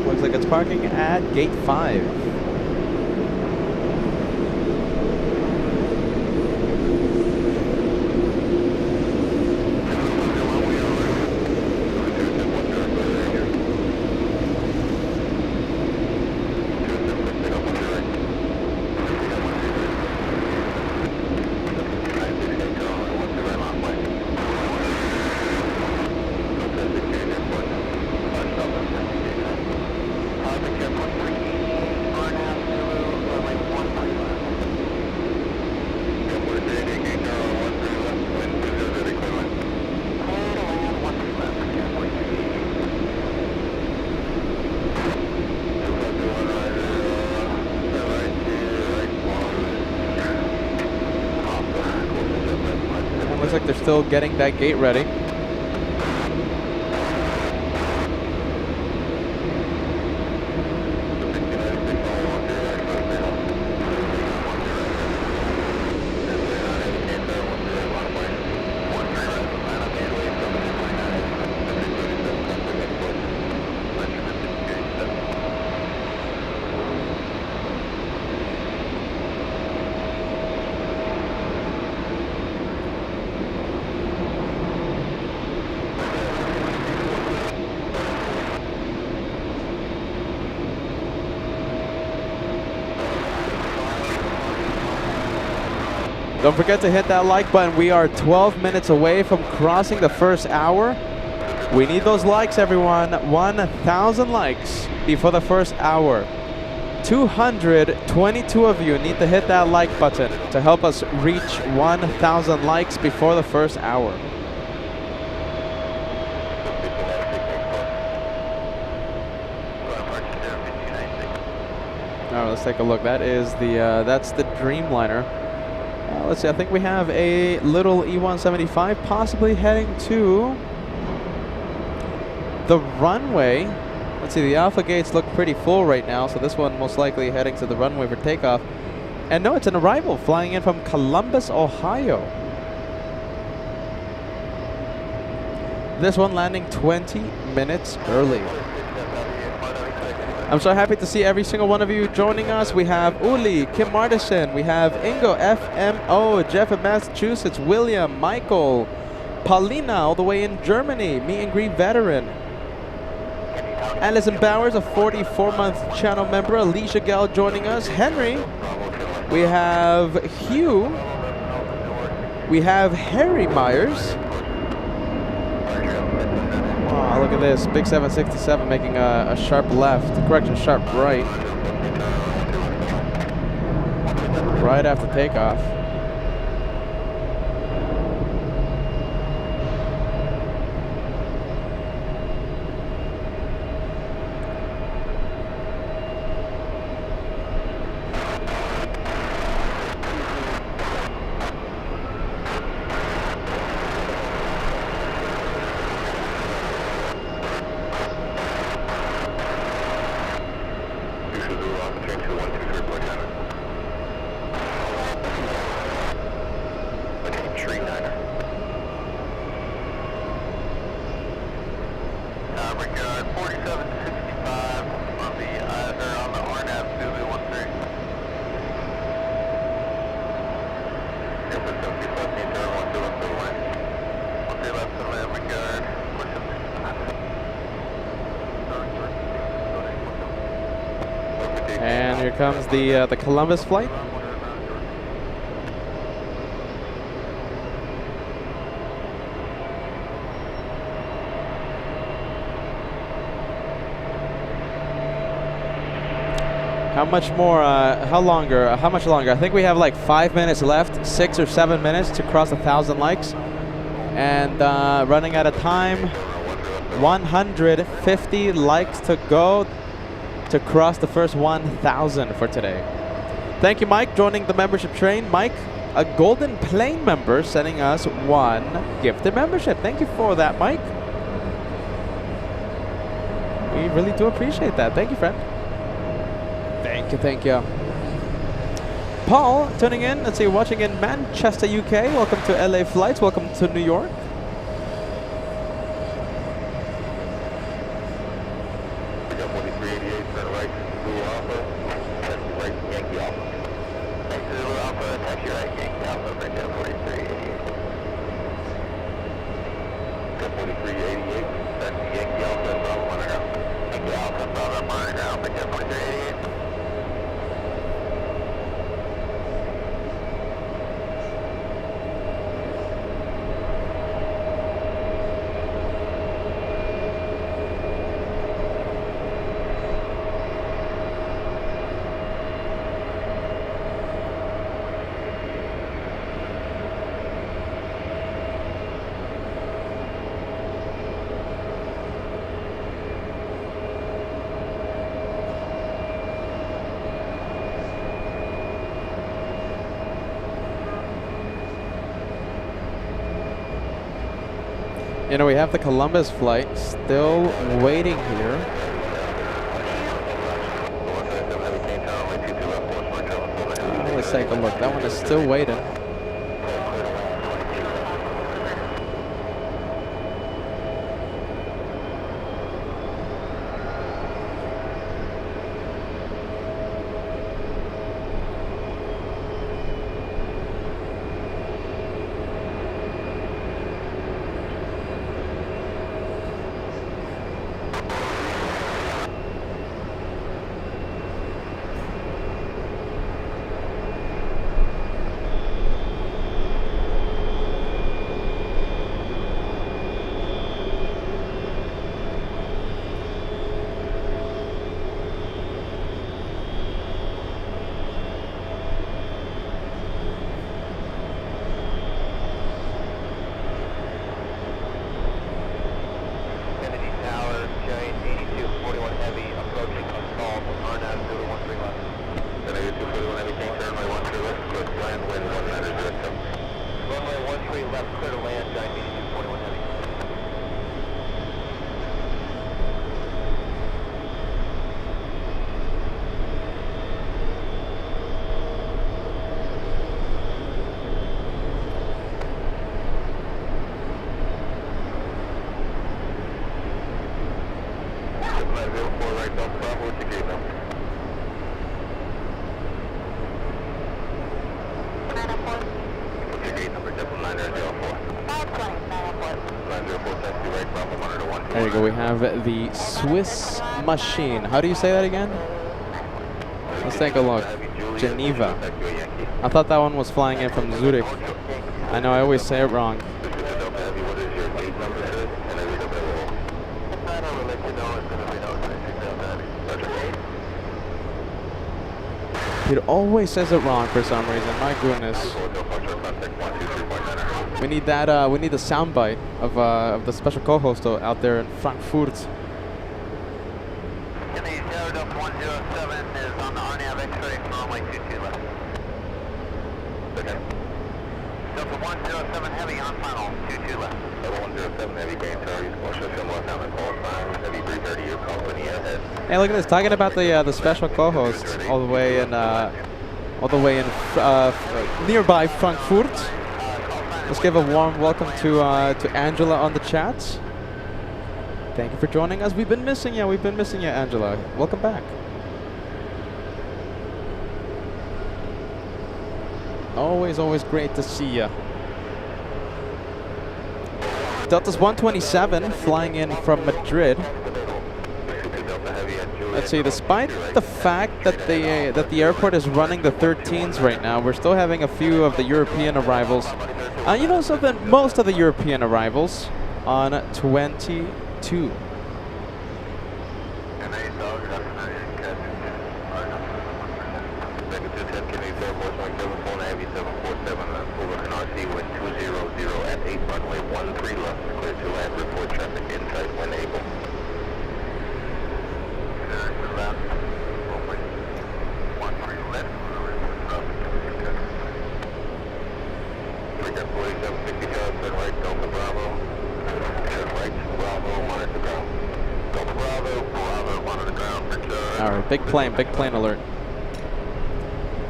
Looks like it's parking at gate 5. still getting that gate ready. Don't forget to hit that like button. We are 12 minutes away from crossing the first hour. We need those likes, everyone. 1,000 likes before the first hour. 222 of you need to hit that like button to help us reach 1,000 likes before the first hour. All right, let's take a look. That is the that's the Dreamliner. Let's see, I think we have a little E175 possibly heading to the runway. Let's see, the Alpha gates look pretty full right now, so this one most likely heading to the runway for takeoff. And no, it's an arrival flying in from Columbus, Ohio. This one landing 20 minutes early. I'm so happy to see every single one of you joining us. We have Uli, Kim Martison, we have Ingo, FMO, Jeff in Massachusetts, William, Michael, Paulina all the way in Germany, Meet and Greet veteran, Alison Bowers, a 44-month channel member, Alicia Gell joining us, Henry, we have Hugh, we have Harry Myers. Oh, look at this. Big 767 making a sharp left. Correction, sharp right. Right after takeoff. And here comes the Columbus flight. How much more, how much longer? I think we have like 5 minutes left, 6 or 7 minutes to cross 1,000 likes. And running out of time, 150 likes to go to cross the first 1,000 for today. Thank you, Mike, joining the membership train. Mike, a Golden Plane member, sending us 1 gifted membership. Thank you for that, Mike. We really do appreciate that. Thank you, friend. Thank you. Paul, tuning in. Let's see, watching in Manchester, UK. Welcome to LA Flights. Welcome to New York. You know, we have the Columbus flight still waiting here. Let's take a look. That one is still waiting. There you go, we have the Swiss machine. How do you say that again? Let's take a look. Geneva. I thought that one was flying in from Zurich. I know I always say it wrong. It always says it wrong for some reason. My goodness. We need that. We need the soundbite of the special co-host out there in Frankfurt. And the 107 is on the RNAV X-ray from runway 22 left. Okay. Delta 107 heavy on final 22 left. Delta 107 heavy gain Charlie. Squawk similar down at call sign. Heavy 330 your company ahead. Hey, look at this! Talking about the special co-host all the way in nearby Frankfurt. Let's give a warm welcome to Angela on the chat. Thank you for joining us. We've been missing you. We've been missing you, Angela. Welcome back. Always, always great to see you. Delta's 127 flying in from Madrid. Let's see. Despite the fact that the airport is running the 13s right now, we're still having a few of the European arrivals. You know something? Most of the European arrivals on 22. Alright, big plane alert.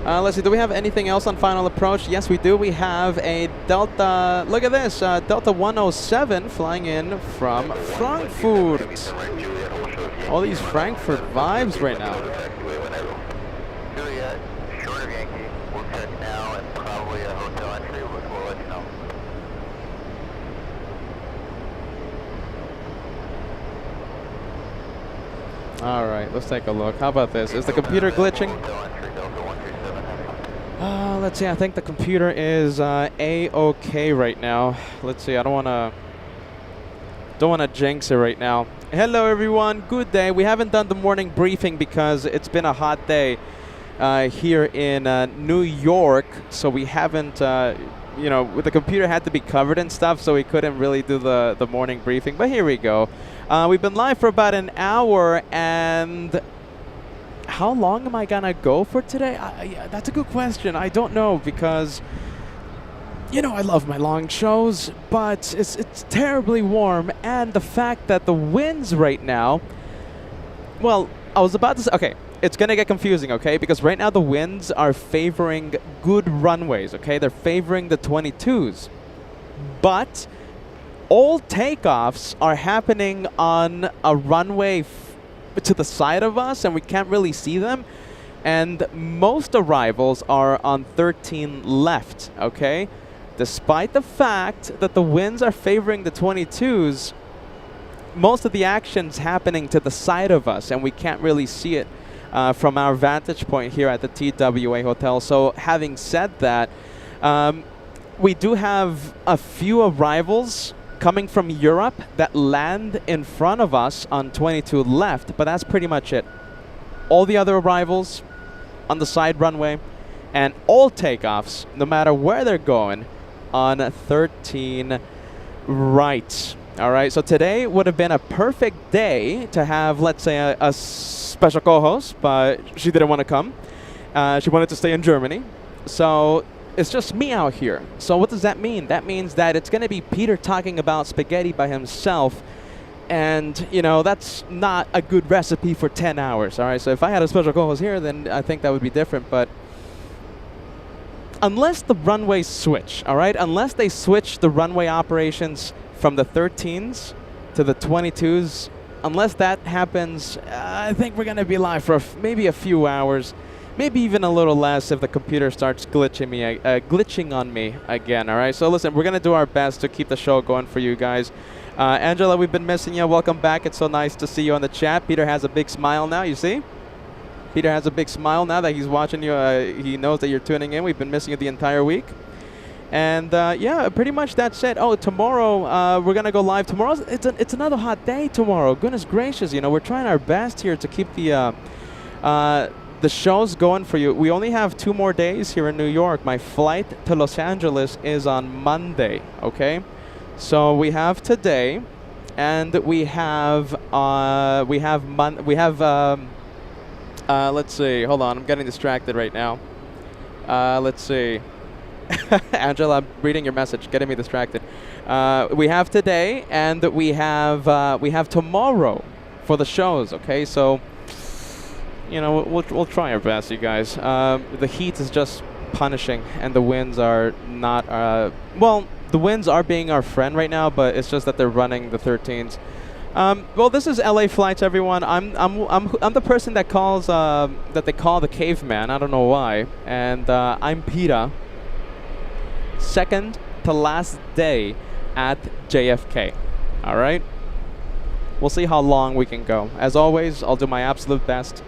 Let's see, do we have anything else on final approach? Yes, we do. We have a Delta, look at this, Delta 107 flying in from Frankfurt. All these Frankfurt vibes right now. Short of Yankee, we'll check now and probably a hotel entry, but we'll let you know. Alright, let's take a look. How about this? Is the computer glitching? Let's see, I think the computer is A-OK right now. Let's see, I don't wanna jinx it right now. Hello everyone, good day. We haven't done the morning briefing because it's been a hot day here in New York, so we haven't, you know, the computer had to be covered and stuff, so we couldn't really do the morning briefing, but here we go. We've been live for about an hour, and how long am I gonna go for today? That's a good question. I don't know, because you know I love my long shows, but it's terribly warm, and the fact that the winds right now, well, I was about to say, okay, it's going to get confusing, okay? Because right now the winds are favoring good runways, okay? They're favoring the 22s. But all takeoffs are happening on a runway to the side of us, and we can't really see them. And most arrivals are on 13 left, okay? Despite the fact that the winds are favoring the 22s, most of the action's happening to the side of us, and we can't really see it from our vantage point here at the TWA hotel. So having said that, we do have a few arrivals coming from Europe that land in front of us on 22 left, but that's pretty much it. All the other arrivals on the side runway, and all takeoffs, no matter where they're going, on 13 right. All right, so today would have been a perfect day to have, let's say, a special co-host, but she didn't want to come. She wanted to stay in Germany. So it's just me out here. So what does that mean? That means that it's going to be Peter talking about spaghetti by himself. And, you know, that's not a good recipe for 10 hours. All right, so if I had a special co-host here, then I think that would be different. But unless the runways switch, all right, unless they switch the runway operations from the 13s to the 22s, unless that happens, I think we're going to be live for maybe a few hours, maybe even a little less if the computer starts glitching on me again, all right? So listen, we're going to do our best to keep the show going for you guys. Angela, we've been missing you. Welcome back. It's so nice to see you on the chat. Peter has a big smile now, you see? Peter has a big smile now that he's watching you. He knows that you're tuning in. We've been missing you the entire week. And yeah, pretty much that's it. Oh, tomorrow we're gonna go live. Tomorrow it's another hot day tomorrow. Goodness gracious, you know, we're trying our best here to keep the shows going for you. We only have 2 more days here in New York. My flight to Los Angeles is on Monday. Okay, so we have today, and we have let's see. Hold on, I'm getting distracted right now. Let's see. Angela, I'm reading your message, getting me distracted. We have today, and we have tomorrow for the shows. Okay, so you know we'll try our best, you guys. The heat is just punishing, and the winds are not. Well, the winds are being our friend right now, but it's just that they're running the 13s. Well, this is LA Flights, everyone. I'm the person that calls that they call the caveman. I don't know why, and I'm PETAH. Second to last day at JFK. All right, we'll see how long we can go. As always, I'll do my absolute best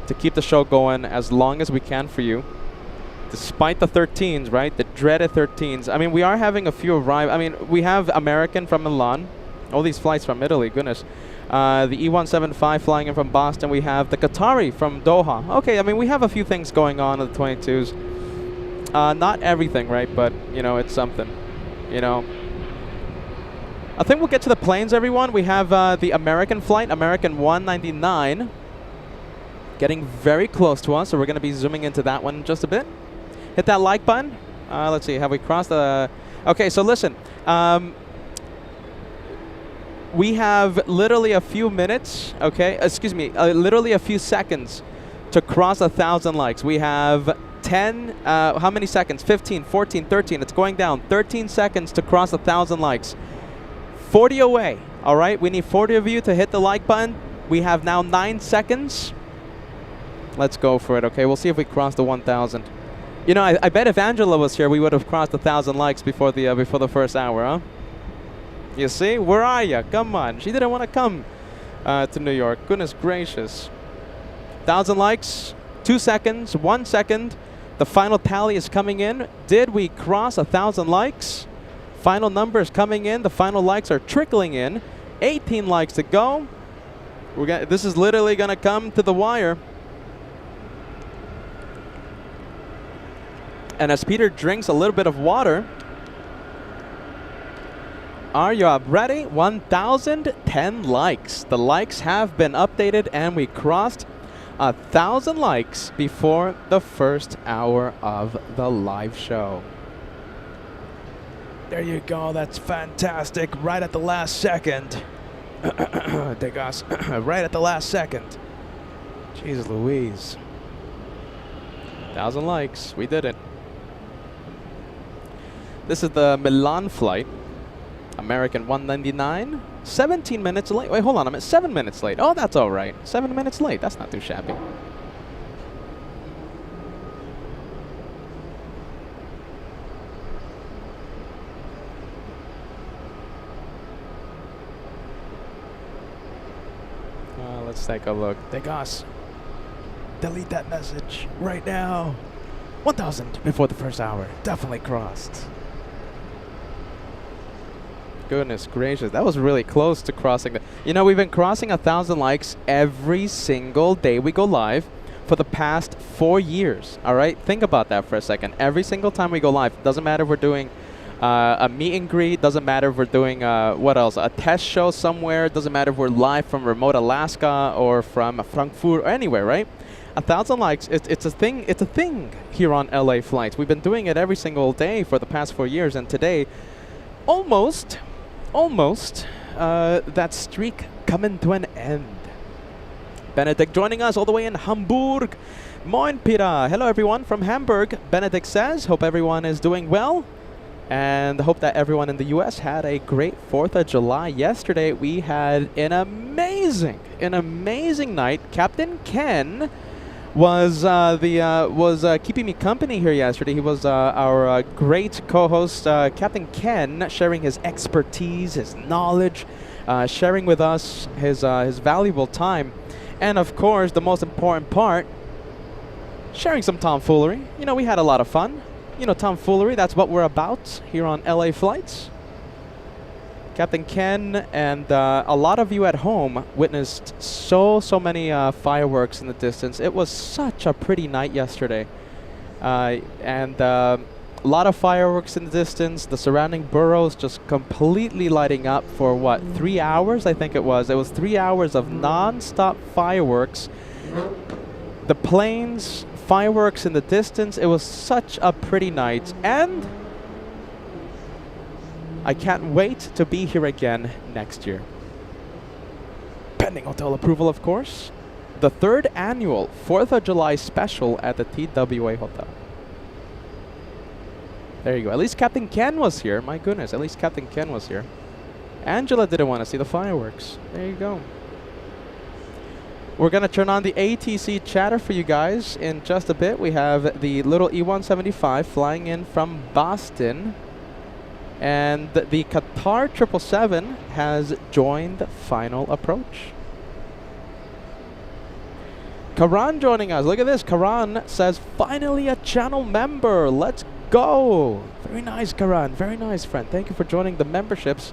to keep the show going as long as we can for you, despite the 13s, right? The dreaded 13s. I mean, we are having a few arrive. I mean, we have American from Milan, all these flights from Italy, goodness. The E175 flying in from Boston. We have the Qatari from Doha. Okay, I mean, we have a few things going on at the 22s. Not everything, right? But, you know, it's something, you know. I think we'll get to the planes, everyone. We have the American flight, American 199, getting very close to us. So we're going to be zooming into that one in just a bit. Hit that like button. Let's see, have we crossed the... Okay, so listen. We have literally a few minutes, okay? Excuse me, literally a few seconds to cross 1,000 likes. We have 10, how many seconds? 15, 14, 13. It's going down. 13 seconds to cross 1,000 likes. 40 away, all right? We need 40 of you to hit the like button. We have now 9 seconds. Let's go for it, okay? We'll see if we cross the 1,000. You know, I bet if Angela was here, we would have crossed 1,000 likes before the first hour, huh? You see? Where are you? Come on. She didn't want to come to New York. Goodness gracious. 1,000 likes, 2 seconds, 1 second. The final tally is coming in. Did we cross 1,000 likes? Final numbers coming in. The final likes are trickling in. 18 likes to go. This is literally going to come to the wire. And as Peter drinks a little bit of water, are you ready? 1,010 likes. The likes have been updated, and we crossed 1,000 likes before the first hour of the live show. There you go. That's fantastic. Right at the last second. Degas. Right at the last second. Jeez Louise. 1,000 likes. We did it. This is the Milan flight. American 199. 17 minutes late. Wait, hold on a minute. 7 minutes late. Oh, that's all right. 7 minutes late. That's not too shabby. Let's take a look. Degas. Delete that message right now. 1,000 before the first hour. Definitely crossed. Goodness gracious, that was really close to crossing the... You know, we've been crossing 1,000 likes every single day we go live for the past 4 years. All right, think about that for a second. Every single time we go live, doesn't matter if we're doing a meet and greet, doesn't matter if we're doing what else, a test show somewhere, doesn't matter if we're live from remote Alaska or from Frankfurt or anywhere, right? 1,000 likes, it's a thing. It's a thing here on LA Flights. We've been doing it every single day for the past 4 years, and today, almost that streak coming to an end. Benedict joining us all the way in Hamburg. Moin PETAH. Hello everyone from Hamburg. Benedict says, hope everyone is doing well, and hope that everyone in the US had a great 4th of July. Yesterday we had an amazing night. Captain Ken was keeping me company here yesterday. He was our great co-host, Captain Ken, sharing his expertise, his knowledge, sharing with us his valuable time, and of course, the most important part, sharing some tomfoolery. You know, we had a lot of fun. You know, tomfoolery, that's what we're about here on LA Flights. Captain Ken and a lot of you at home witnessed so many fireworks in the distance. It was such a pretty night yesterday. And a lot of fireworks in the distance. The surrounding boroughs just completely lighting up for what, 3 hours? I think it was. It was 3 hours of non-stop fireworks. The planes, fireworks in the distance. It was such a pretty night. And I can't wait to be here again next year. Pending hotel approval, of course. The 3rd annual 4th of July special at the TWA hotel. There you go. At least Captain Ken was here. My goodness, at least Captain Ken was here. Angela didn't want to see the fireworks. There you go. We're going to turn on the ATC chatter for you guys in just a bit. We have the little E175 flying in from Boston. And the Qatar 777 has joined final approach. Karan joining us. Look at this. Karan says, finally a channel member. Let's go. Very nice, Karan. Very nice, friend. Thank you for joining the memberships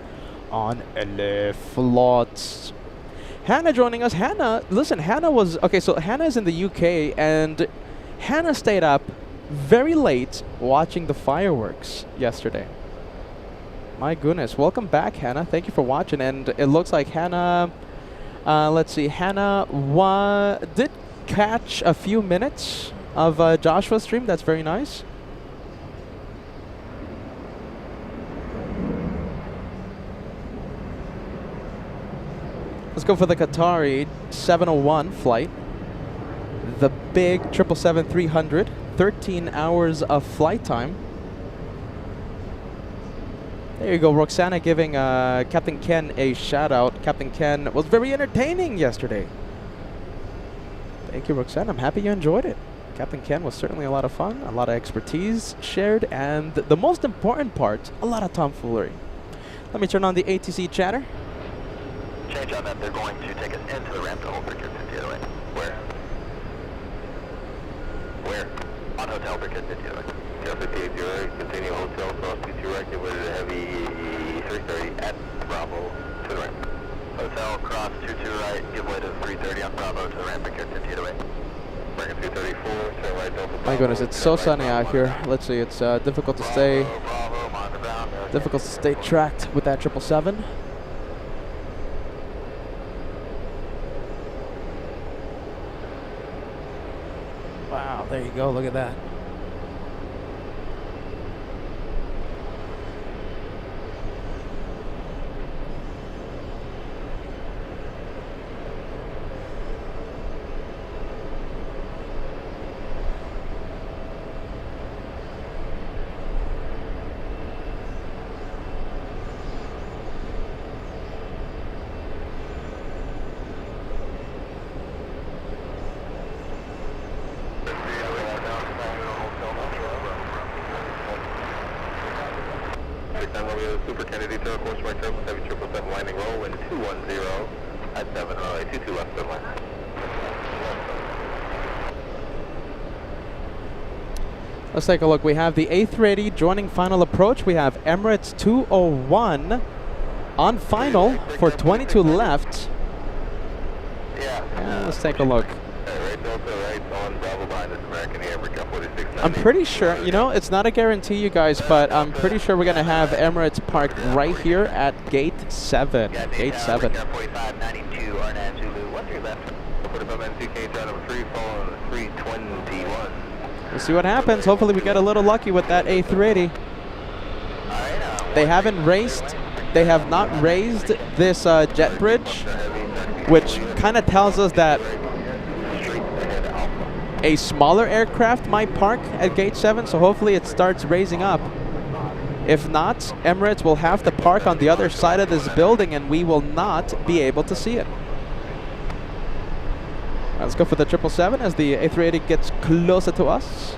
on LA Flights. Hannah joining us. Hannah, listen, Hannah was... Okay, so Hannah is in the UK, and Hannah stayed up very late watching the fireworks yesterday. My goodness. Welcome back, Hannah. Thank you for watching. And it looks like Hannah, let's see, Hannah did catch a few minutes of Joshua's stream. That's very nice. Let's go for the Qatari 701 flight. The big 777-300. 13 hours of flight time. There you go, Roxana giving Captain Ken a shout out. Captain Ken was very entertaining yesterday. Thank you, Roxana. I'm happy you enjoyed it. Captain Ken was certainly a lot of fun, a lot of expertise shared, and the most important part, a lot of tomfoolery. Let me turn on the ATC chatter. Change on that. They're going to take us into the ramp to hold for 5808. Where? On hotel for 5808. 5808, continue hotel cross P2 right, get with a heavy 330 at Bravo to the ramp. Hotel cross 22 right, give way to 330 on Bravo to the ramp and 5808. Breaking 234, turn right Delta Bravo. My goodness, it's so sunny out here. Let's see, it's difficult to stay tracked with that 777. Wow, there you go, look at that. Romeo Super Kennedy to course right turn with heavy 777 landing roll, wind 210 at 7 runway 22 left turn line. Let's take a look. We have the A380 joining final approach. We have Emirates 201 on final for 22 left. Yeah, let's take a look. I'm pretty sure, you know, it's not a guarantee, you guys, but I'm pretty sure we're going to have Emirates parked right here at gate 7. Gate 7. We'll see what happens. Hopefully we get a little lucky with that A380. They haven't raised, they have not raised this jet bridge, which kind of tells us that a smaller aircraft might park at gate 7, so hopefully it starts raising up. If not, Emirates will have to park on the other side of this building and we will not be able to see it. Let's go for the 777 as the A380 gets closer to us.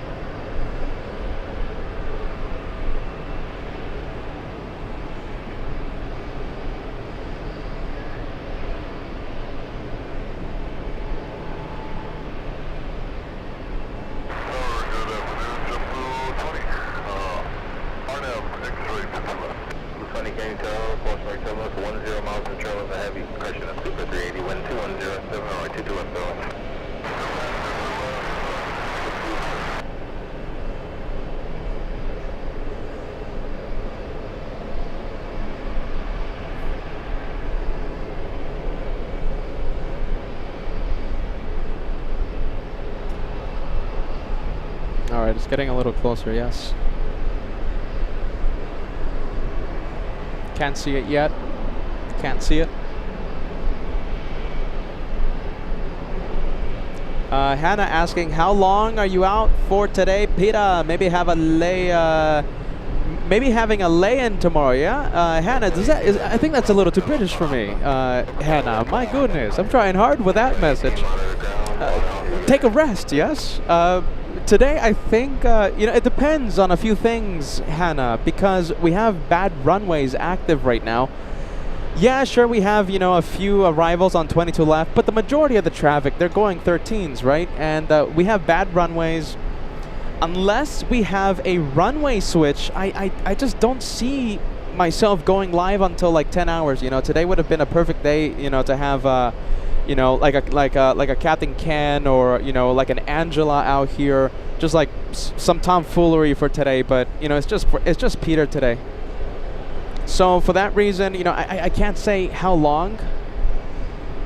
Alright, it's getting a little closer, yes. Can't see it yet. Can't see it. Hannah asking, how long are you out for today, PETAH? Maybe have a lay, maybe having a lay-in tomorrow, yeah? Hannah, I think that's a little too British for me. Hannah, my goodness, I'm trying hard with that message. Take a rest, yes? Today, I think, you know, it depends on a few things, Hannah, because we have bad runways active right now. Yeah, sure, we have, you know, a few arrivals on 22 left, but the majority of the traffic, they're going 13s, right? And we have bad runways. Unless we have a runway switch, I just don't see myself going live until like 10 hours. You know, today would have been a perfect day, you know, to have, you know, like a Captain Ken or, you know, like an Angela out here, just like some tomfoolery for today. But you know, it's just Peter today. So for that reason, you know, I can't say how long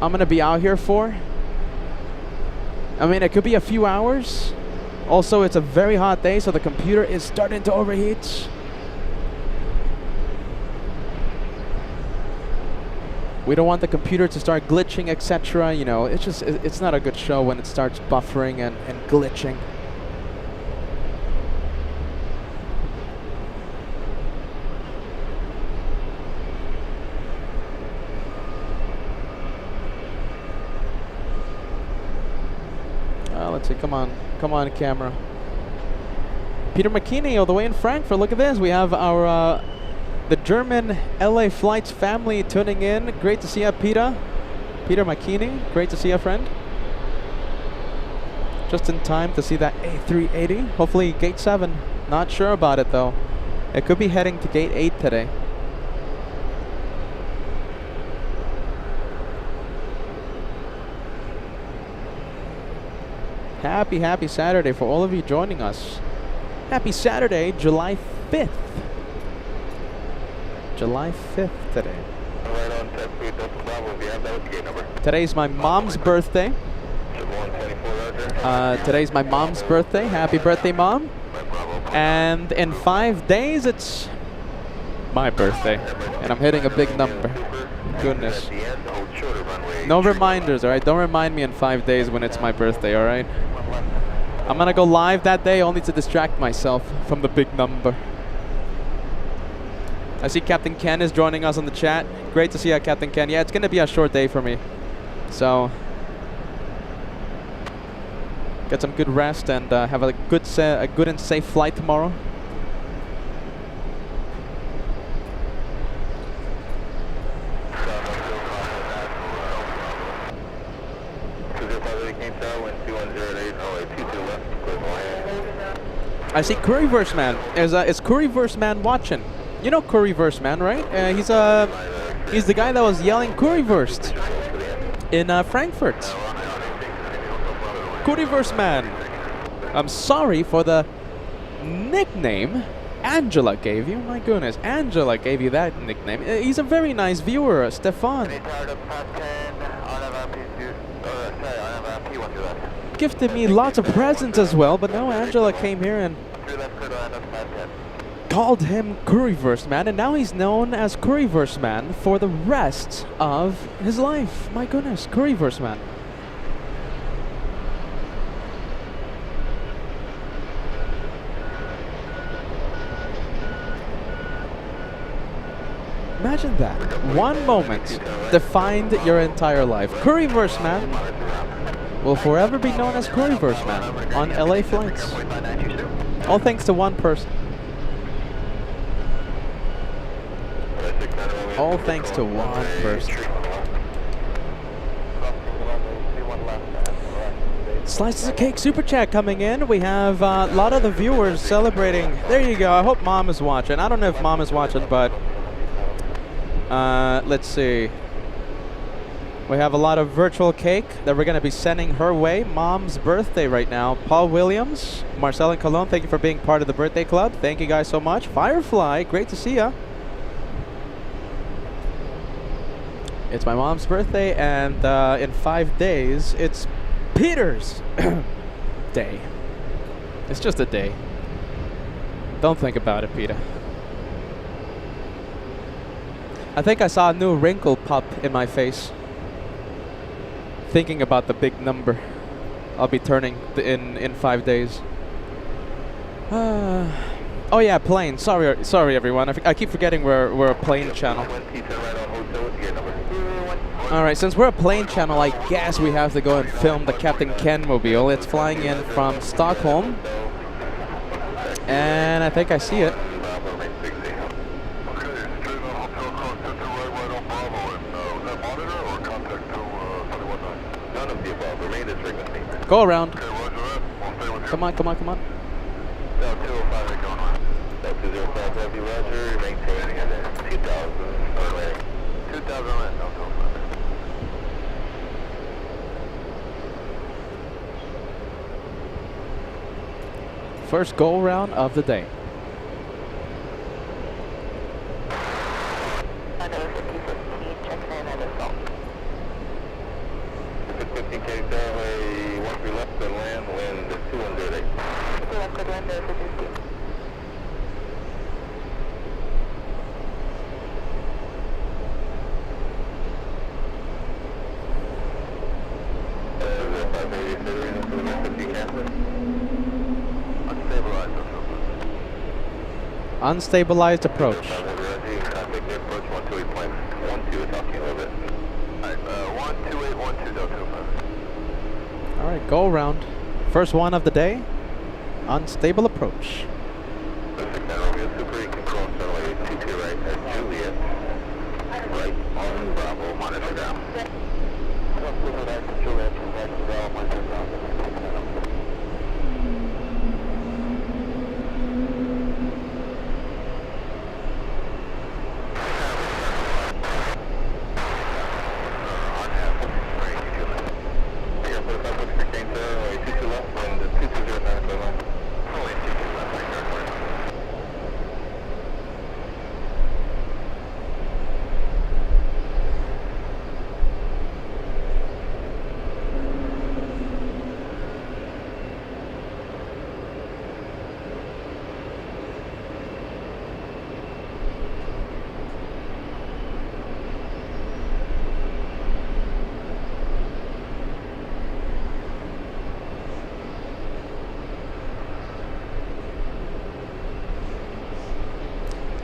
I'm gonna be out here for. I mean, it could be a few hours. Also, it's a very hot day, so the computer is starting to overheat. We don't want the computer to start glitching, etc. You know, it's not a good show when it starts buffering and glitching. Let's see, come on camera. Peter McKinney all the way in Frankfurt. Look at this, we have our the German LA Flights family tuning in. Great to see you, Peter McKinney. Great to see you, friend. Just in time to see that A380. Hopefully gate 7. Not sure about it though. It could be heading to gate 8 today. Happy Saturday for all of you joining us. Happy Saturday, July 5th. July 5th today. Today's my mom's birthday. Today's my mom's birthday. Happy birthday, Mom. And in 5 days, it's my birthday. And I'm hitting a big number. Goodness. No reminders, alright? Don't remind me in 5 days when it's my birthday, alright? I'm gonna go live that day only to distract myself from the big number. I see Captain Ken is joining us on the chat. Great to see you, Captain Ken. Yeah, it's gonna be a short day for me. So, get some good rest and have a good and safe flight tomorrow. Came Tower, wind 2108, runway 22 left, clear for land. I see Curryverse Man. Is Curryverse Man watching? You know Curryverse Man, right? He's the guy that was yelling Curryverse in Frankfurt. Curryverse Man. I'm sorry for the nickname Angela gave you. My goodness, Angela gave you that nickname. He's a very nice viewer, Stefan. Gifted me lots of presents as well, but now Angela came here and called him Curryverse Man, and now he's known as Curryverse Man for the rest of his life. My goodness, Curryverse Man. Imagine that. One moment defined your entire life. Curryverse Man will forever be known as Curryverse Man on LA flights. All thanks to one person. All thanks to one person. Slices of Cake Super Chat coming in. We have a lot of the viewers celebrating. There you go. I hope Mom is watching. I don't know if Mom is watching, but let's see. We have a lot of virtual cake that we're going to be sending her way. Mom's birthday right now. Paul Williams, Marcel and Cologne, thank you for being part of the birthday club. Thank you guys so much. Firefly, great to see ya. It's my mom's birthday, and in 5 days, it's Peter's day. It's just a day. Don't think about it, Peter. I think I saw a new wrinkle pop in my face. Thinking about the big number I'll be turning in 5 days. Oh yeah, plane. Sorry everyone. I keep forgetting we're a plane channel. All right, since we're a plane channel, I guess we have to go and film the Captain Ken mobile. It's flying in from Stockholm, and I think I see it. Go around. Come on, come on, come on. First go around of the day. Unstabilized approach. Alright, go around. First one of the day. Unstable approach.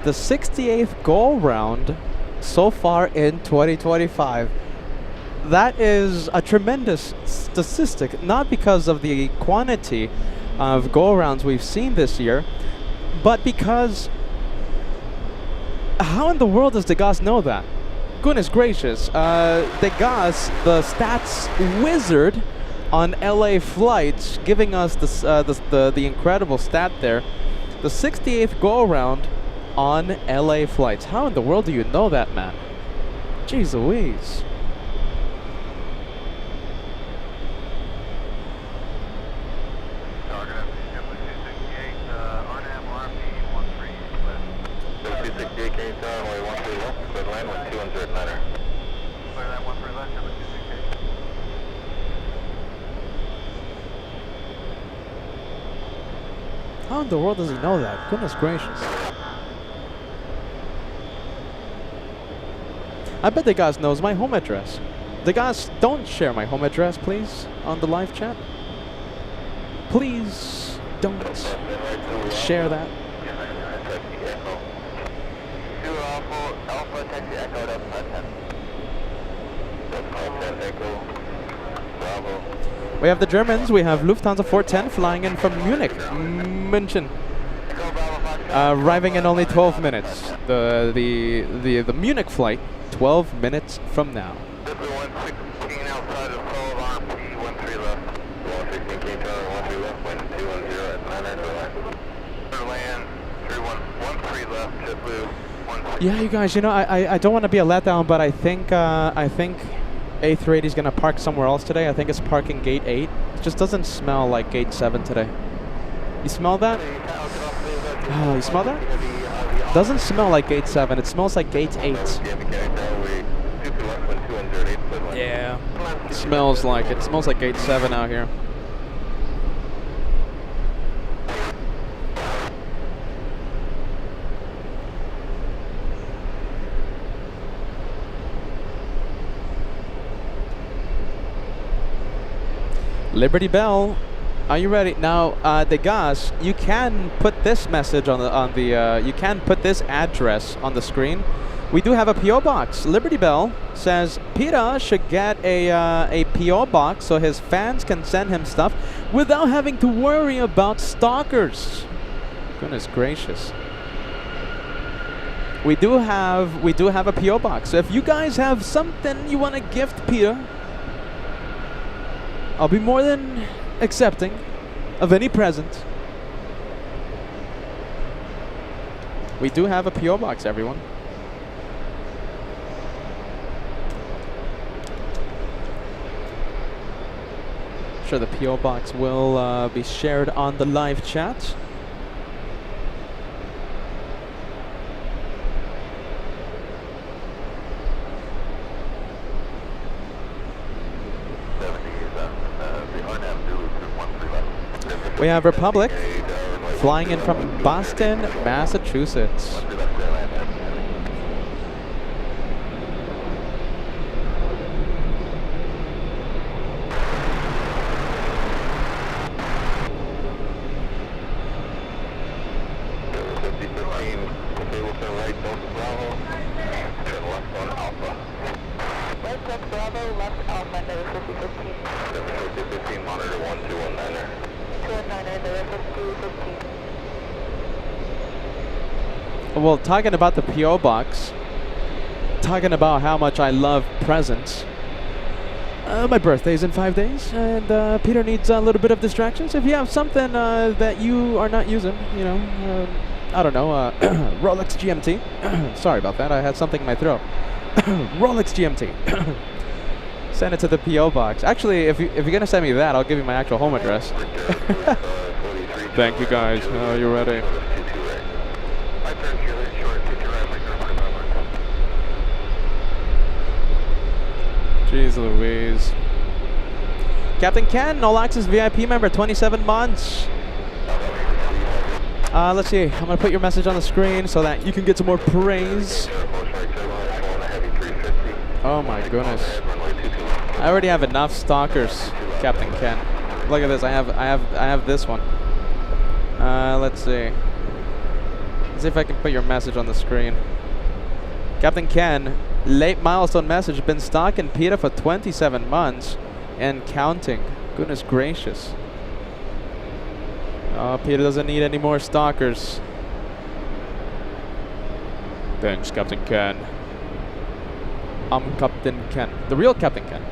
The 68th goal round so far in 2025. That is a tremendous statistic, not because of the quantity of goal rounds we've seen this year, but because how in the world does Degas know that? Goodness gracious. Degas, the stats wizard, on LA flights, giving us this, the incredible stat there. The 68th go-around on LA flights. How in the world do you know that, man? Jeez Louise. Target up 268, RNAV RMP 13 left. 268 K turn, runway 13 left, clear to land with 210 niner. Clear that 13 left, have a 268. How in the world does he know that? Goodness gracious. I bet the guys knows my home address. The guys, don't share my home address, please, on the live chat. Please don't share that. 2 Alpha, taxi echoed up 10. That's 10 Echo, Bravo. We have the Germans. We have Lufthansa 410 flying in from Munich, München, arriving in only 12 minutes. The Munich flight, 12 minutes from now. This is 116 outside of Seoul, RP 13 left. 116 K turn, 13 left, wind 210 at 99 to land. Clear land, 13 left, JetBlue 16. Yeah, you guys. You know, I don't want to be a letdown, but I think A380 is gonna park somewhere else today. I think it's parking gate 8. It just doesn't smell like gate 7 today. You smell that? Oh, you smell that? Doesn't smell like gate 7. It smells like gate 8. Yeah. It smells like gate 7 out here. Liberty Bell, are you ready? Now, the guys, you can put this message on the you can put this address on the screen. We do have a PO box. Liberty Bell says PETAH should get a PO box so his fans can send him stuff without having to worry about stalkers. Goodness gracious. We do have a PO box. So if you guys have something you want to gift PETAH, I'll be more than accepting of any present. We do have a PO box, everyone. Sure, the PO box will be shared on the live chat. We have Republic flying in from Boston, Massachusetts. Bravo, left Alpha, Nova 5015. 5015, monitor 1219er. 219er, Nova 5015. Well, talking about the PO box, talking about how much I love presents. My birthday's in 5 days, and Peter needs a little bit of distractions. If you have something that you are not using, you know, I don't know, Rolex GMT. Sorry about that, I had something in my throat. Rolex GMT. Send it to the PO box. Actually, if you're gonna send me that, I'll give you my actual home address. Thank you guys. Oh, you ready? Jeez Louise. Captain Ken, All Access VIP member, 27 months. Let's see. I'm gonna put your message on the screen so that you can get some more praise. Oh my goodness. I already have enough stalkers, Captain Ken. Look at this. I have this one. Let's see. Let's see if I can put your message on the screen. Captain Ken, late milestone message. Been stalking PETAH for 27 months and counting. Goodness gracious. Oh, PETAH doesn't need any more stalkers. Thanks, Captain Ken. I'm Captain Ken, the real Captain Ken.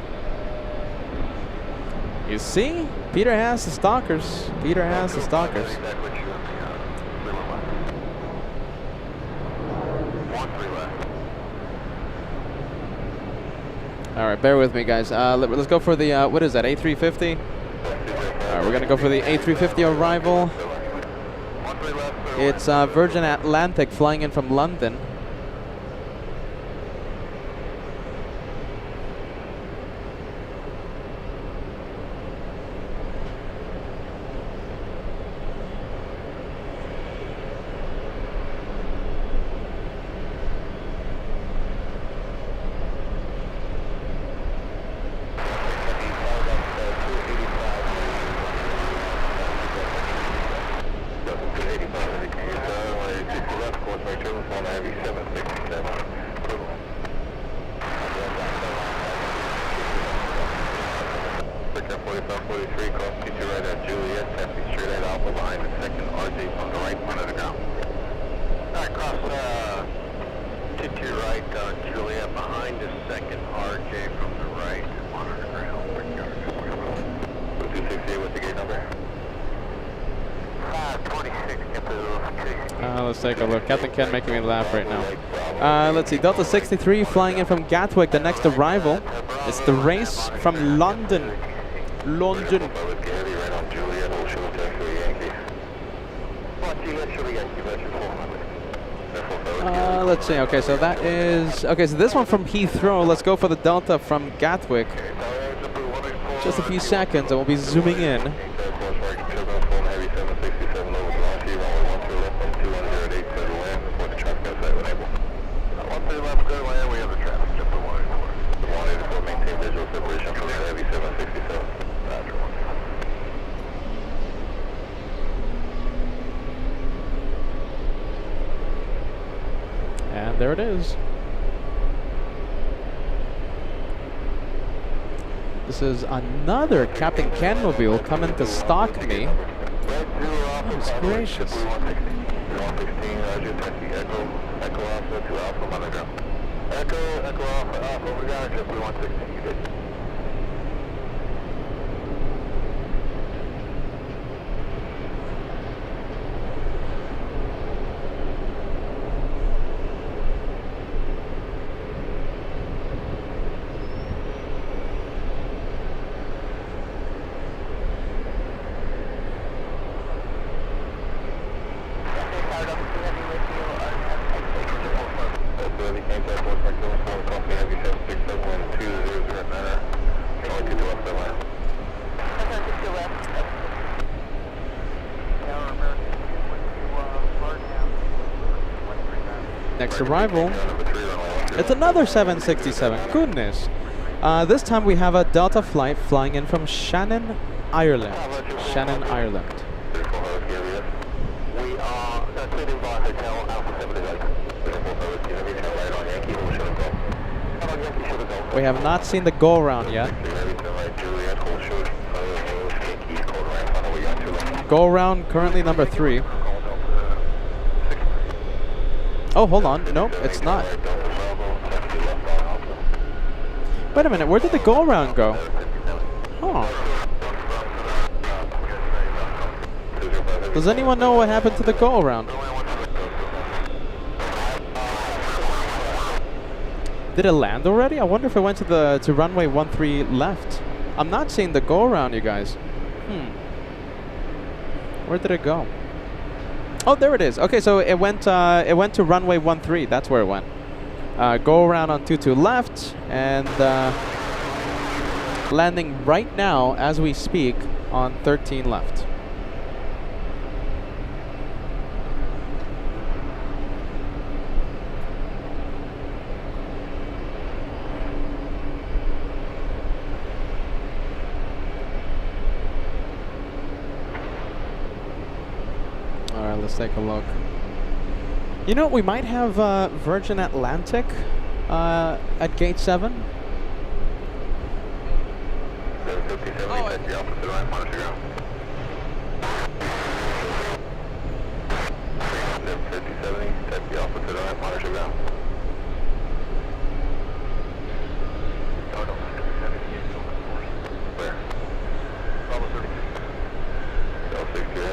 You see? Peter has the stalkers. Peter has the stalkers. All right, bear with me, guys. Let's go for the, what is that, A350? All right, we're going to go for the A350 arrival. It's Virgin Atlantic flying in from London. Let's take a look. Captain Ken making me laugh right now. Let's see. Delta 63 flying in from Gatwick, the next arrival. It's the race from London. London. Let's see. Okay, so that is... Okay, so this one from Heathrow. Let's go for the Delta from Gatwick. Just a few seconds and we'll be zooming in. And there it is. This is another Captain Ken mobile coming to stalk me. Goodness gracious. Next arrival, it's another 767. Goodness. This time we have a Delta flight flying in from Shannon, Ireland. Shannon, Ireland. We are clearing by Hotel Alpha 78. We have not seen the go around yet. Go around currently number 3. Oh, hold on. Nope, it's not. Wait a minute, where did the go around go? Huh. Does anyone know what happened to the go around? Did it land already? I wonder if it went to runway 13 left. I'm not seeing the go around, you guys. Where did it go? Oh, there it is. Okay, so it went to runway 13. That's where it went. Go around on 22 left and landing right now as we speak on 13 left. Let's take a look. You know, we might have Virgin Atlantic at gate 7.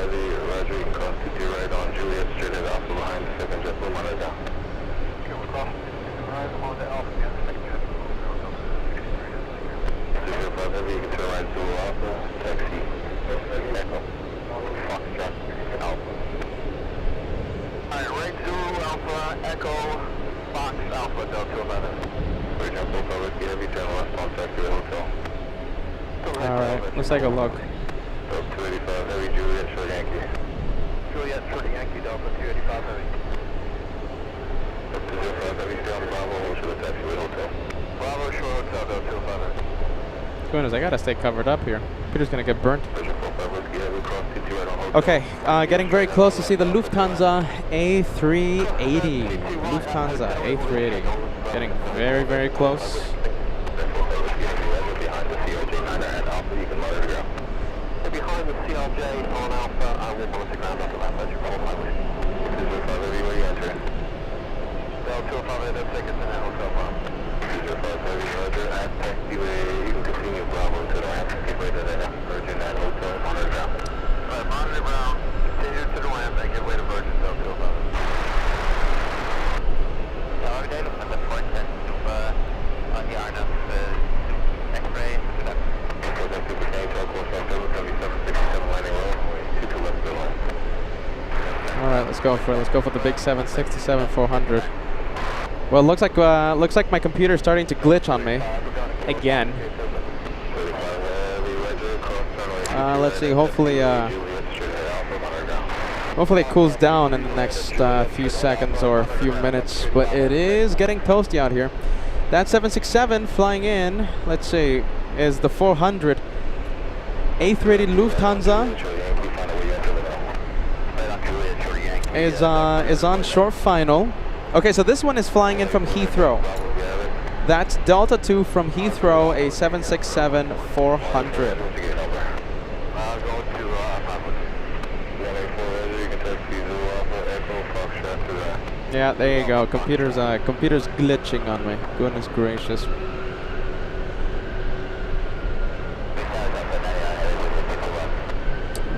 heavy, Roger, you can cross 22 right on Juliet, straight at Alpha behind the second JetBlue, monitor down. Okay, we'll cross 22 right on the Alpha again, second JetBlue, 205 heavy, you can turn right Zulu Alpha, taxi, Echo, Foxtrot, Alpha. Alright, right Zulu Alpha, Echo, Fox Alpha, Delta 11. Bridge up, Alpha, Whiskey Heavy, turn left on Factory Hotel. Alright, let's take a look. Delta 285 heavy, Juliet, short Yankee. Juliet, short Yankee, Delta 285 heavy. Delta 205 heavy, stay on Bravo, hold to the taxiway hotel. Bravo, short hotel, Delta 205 heavy. Goodness, I gotta stay covered up here. Peter's gonna get burnt. Bridge up, Alpha, Whiskey Heavy, cross 22 right on hotel. Okay, getting very close to see the Lufthansa A380. Lufthansa A380. Getting very, very close. Behind the CLJ-9 and Alpha, you can monitor the ground. Behind the CLJ on Alpha, I will monitor ground off the left edge of the highway. 205 heavy, where you entering? Delta 205 heavy, take us in that hotel bar. 205 heavy, Roger, at taxiway, you can continue Bravo to the ramp, get ready to the Virgin and hotel, monitor ground. Alright, monitor ground, continue to the ramp and get way to Virgin, Delta 205. Tower data from the 410 on the RNF X-ray. So that 2% talk course off there, 767 landing runway, 22 left of the line. Alright, let's go for it. Let's go for the big 767-400. Well, it looks like my computer's starting to glitch on me again. Let's see. Hopefully it cools down in the next few seconds or few minutes. But it is getting toasty out here. That 767 flying in, let's see, is the 400 A380 Lufthansa. Is on short final. Okay, so this one is flying in from Heathrow. That's Delta 2 from Heathrow, a 767-400. Yeah, there you go. Computer's glitching on me. Goodness gracious.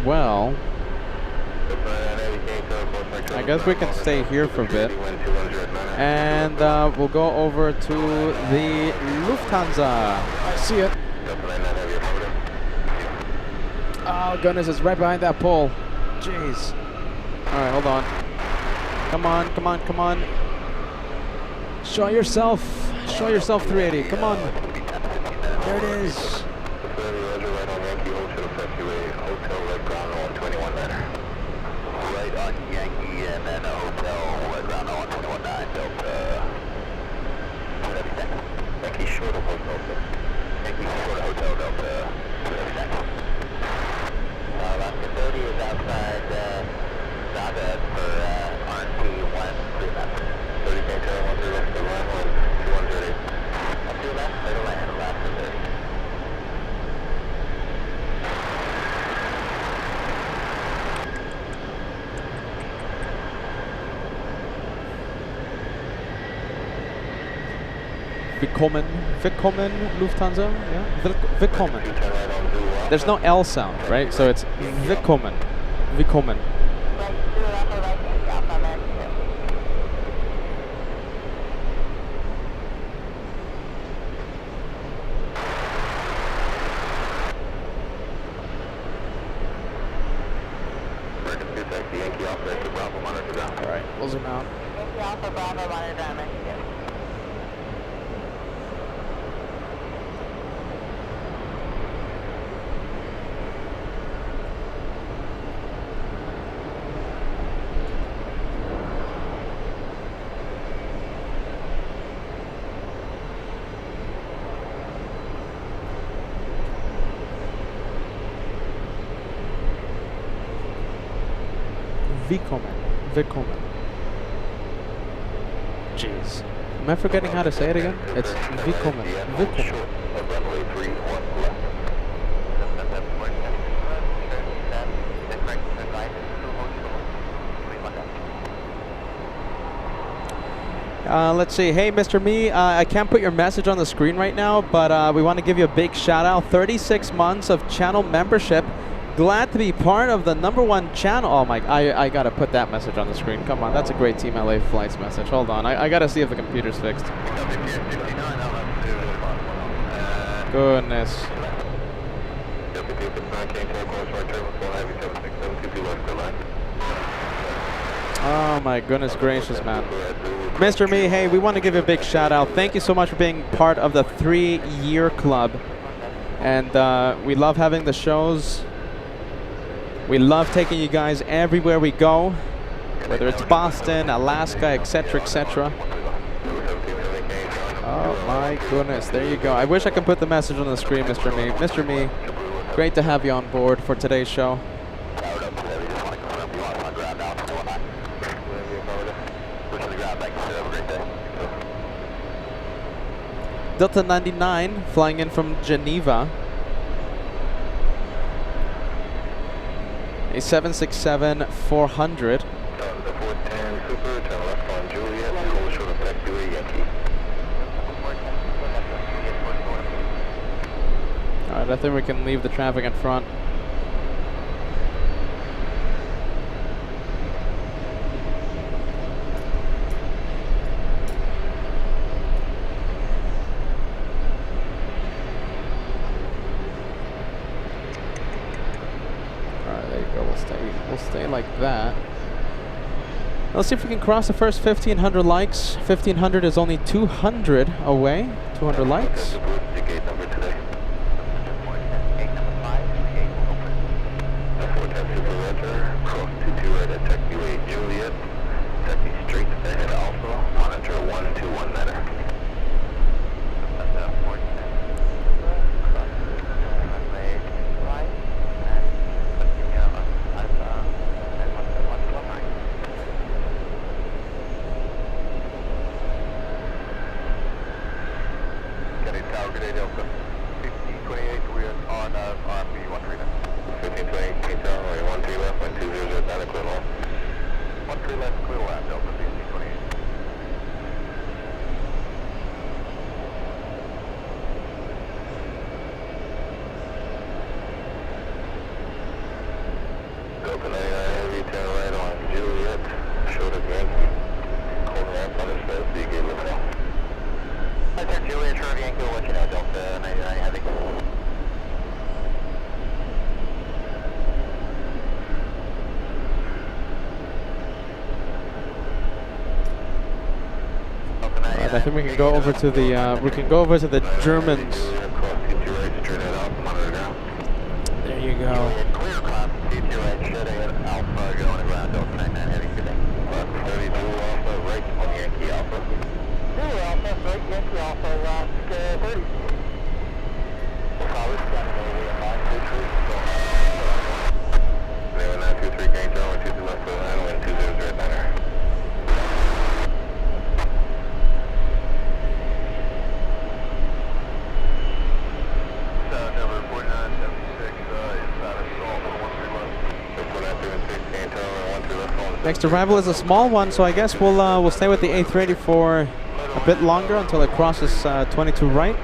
Well, I guess we can stay here for a bit. And we'll go over to the Lufthansa. I see it. Oh goodness, it's right behind that pole. Jeez. Alright, hold on. Come on, come on, come on. Show yourself. Show yourself, 380. Come on. There it is. Right on Yankee and then a hotel right around on 21.9 Delta. Yankee short of hotel, Yankee short of hotel Delta. Alaska 30 is outside Zaga for RT 139. 30 maintain 1 left to line 238. 2 left, clear to land, Alaska 30. Willkommen, Lufthansa. Yeah, willkommen. There's no L sound, right? So it's willkommen. Right, Willkommen. Zulu Alpha, right, Yankee Alpha, American. Yankee Alpha, Bravo, monitor down. All right, we'll zoom out. Yankee Alpha, Bravo, monitor down, American. Willkommen. Jeez. Am I forgetting how to say it again? It's willkommen. Willkommen. Let's see. Hey, Mr. Me, I can't put your message on the screen right now, but we want to give you a big shout out. 36 months of channel membership Glad to be part of the #1 channel. Oh my, I gotta put that message on the screen. Come on, that's a great Team LA Flights message. Hold on, I gotta see if the computer's fixed. Goodness. Oh my goodness gracious, man. Mr. Me, hey, we want to give you a big shout out. Thank you so much for being part of the 3-year club. And we love having the shows. We love taking you guys everywhere we go, whether it's Boston, Alaska, etc., etc. Oh my goodness, there you go. I wish I could put the message on the screen, Mr. Me. Mr. Me, great to have you on board for today's show. Delta 99 flying in from Geneva. A 767-400. Alright, I think we can leave the traffic in front. We'll stay like that. Let's see if we can cross the first 1,500 likes. 1,500 is only 200 away. 200 likes. I think we can go over to the Germans. There you go. Next arrival is a small one, so I guess we'll stay with the A380 for a bit longer until it crosses 22 right.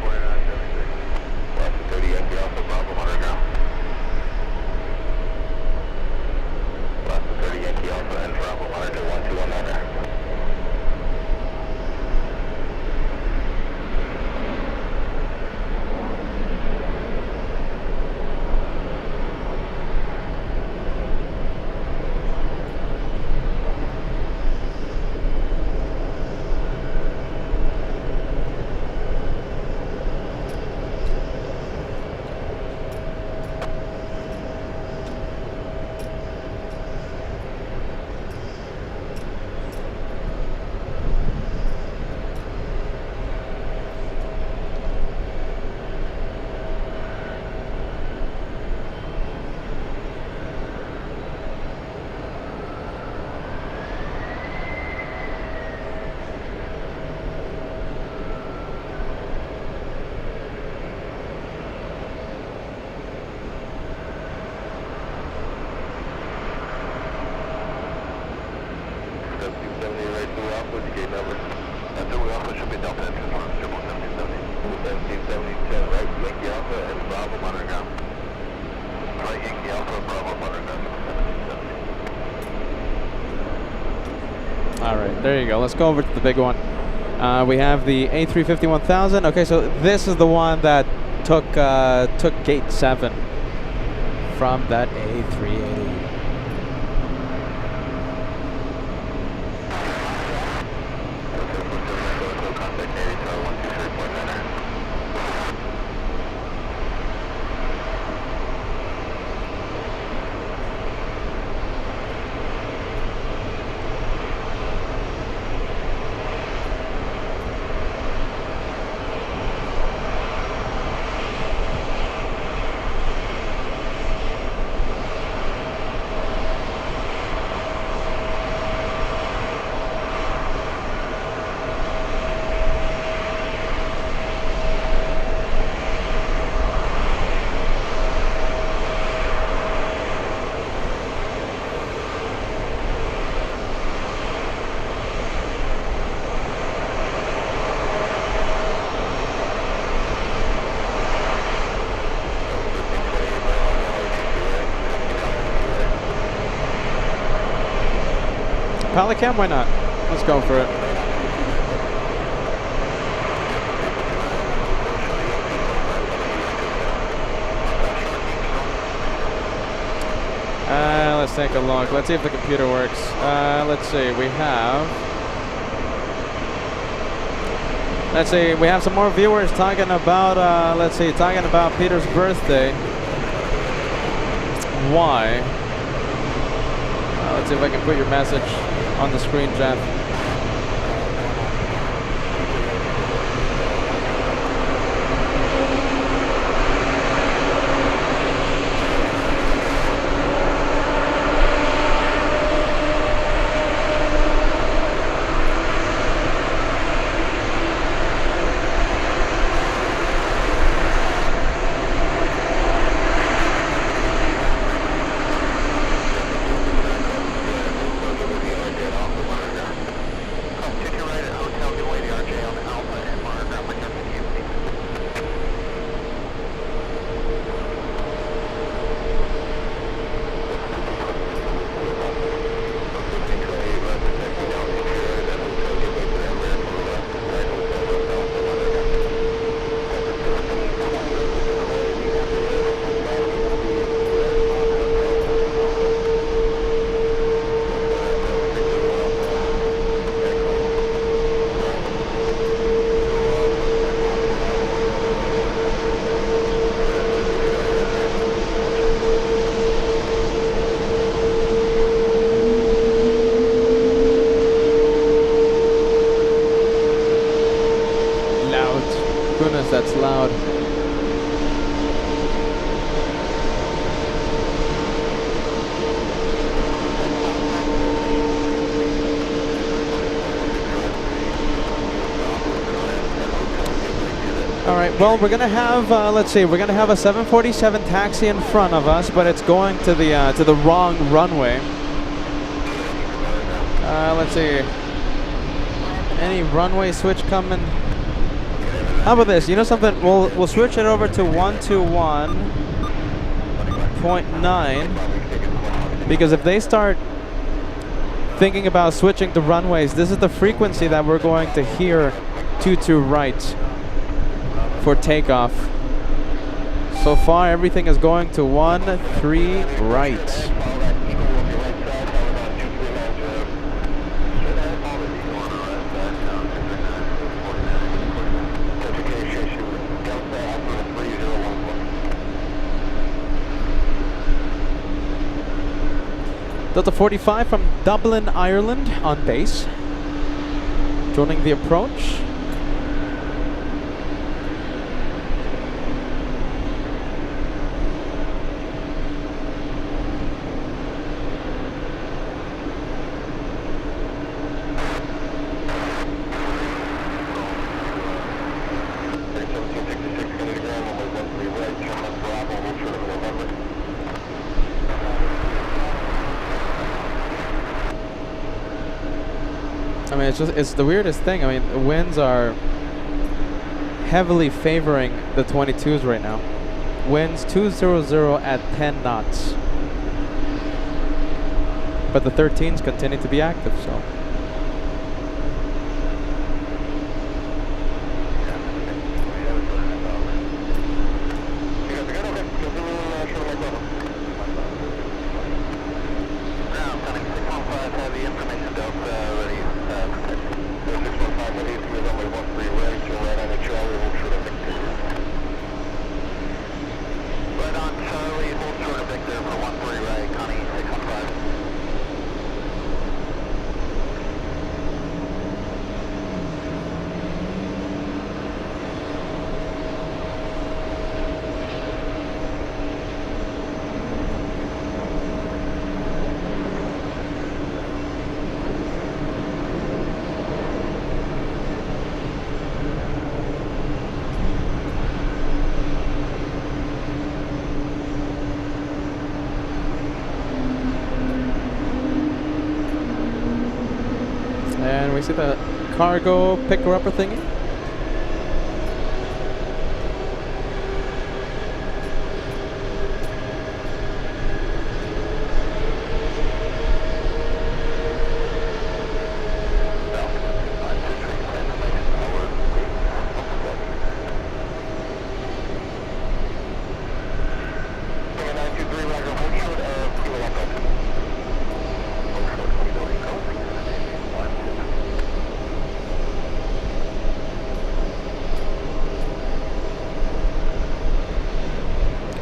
Yankee Alpha, Bravo, Modern All right, there you go. Let's go over to the big one. We have the A350 1000. Okay, so this is the one that took gate 7 from that A380. Polycam, why not? Let's go for it. Let's take a look. Let's see if the computer works. Let's see. We have some more viewers talking about. Talking about Peter's birthday. Why? Let's see if I can put your message on the screen, Jeff. That's loud. All right, well, we're gonna have we're gonna have a 747 taxi in front of us, but it's going to the wrong runway. Let's see. Any runway switch coming? How about this? You know something? We'll switch it over to 121.9 because if they start thinking about switching to runways, this is the frequency that we're going to hear 22 right for takeoff. So far, everything is going to 13 right. Delta 45 from Dublin, Ireland on base. Joining the approach. I mean, it's the weirdest thing. I mean, the winds are heavily favoring the 22s right now. Winds 200 at 10 knots. But the 13s continue to be active, so. And we see the cargo picker-upper thingy.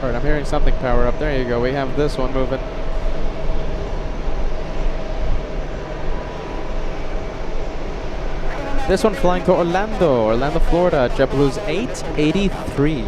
Alright, I'm hearing something power up. There you go. We have this one moving. This one flying to Orlando, Florida. JetBlue's 883.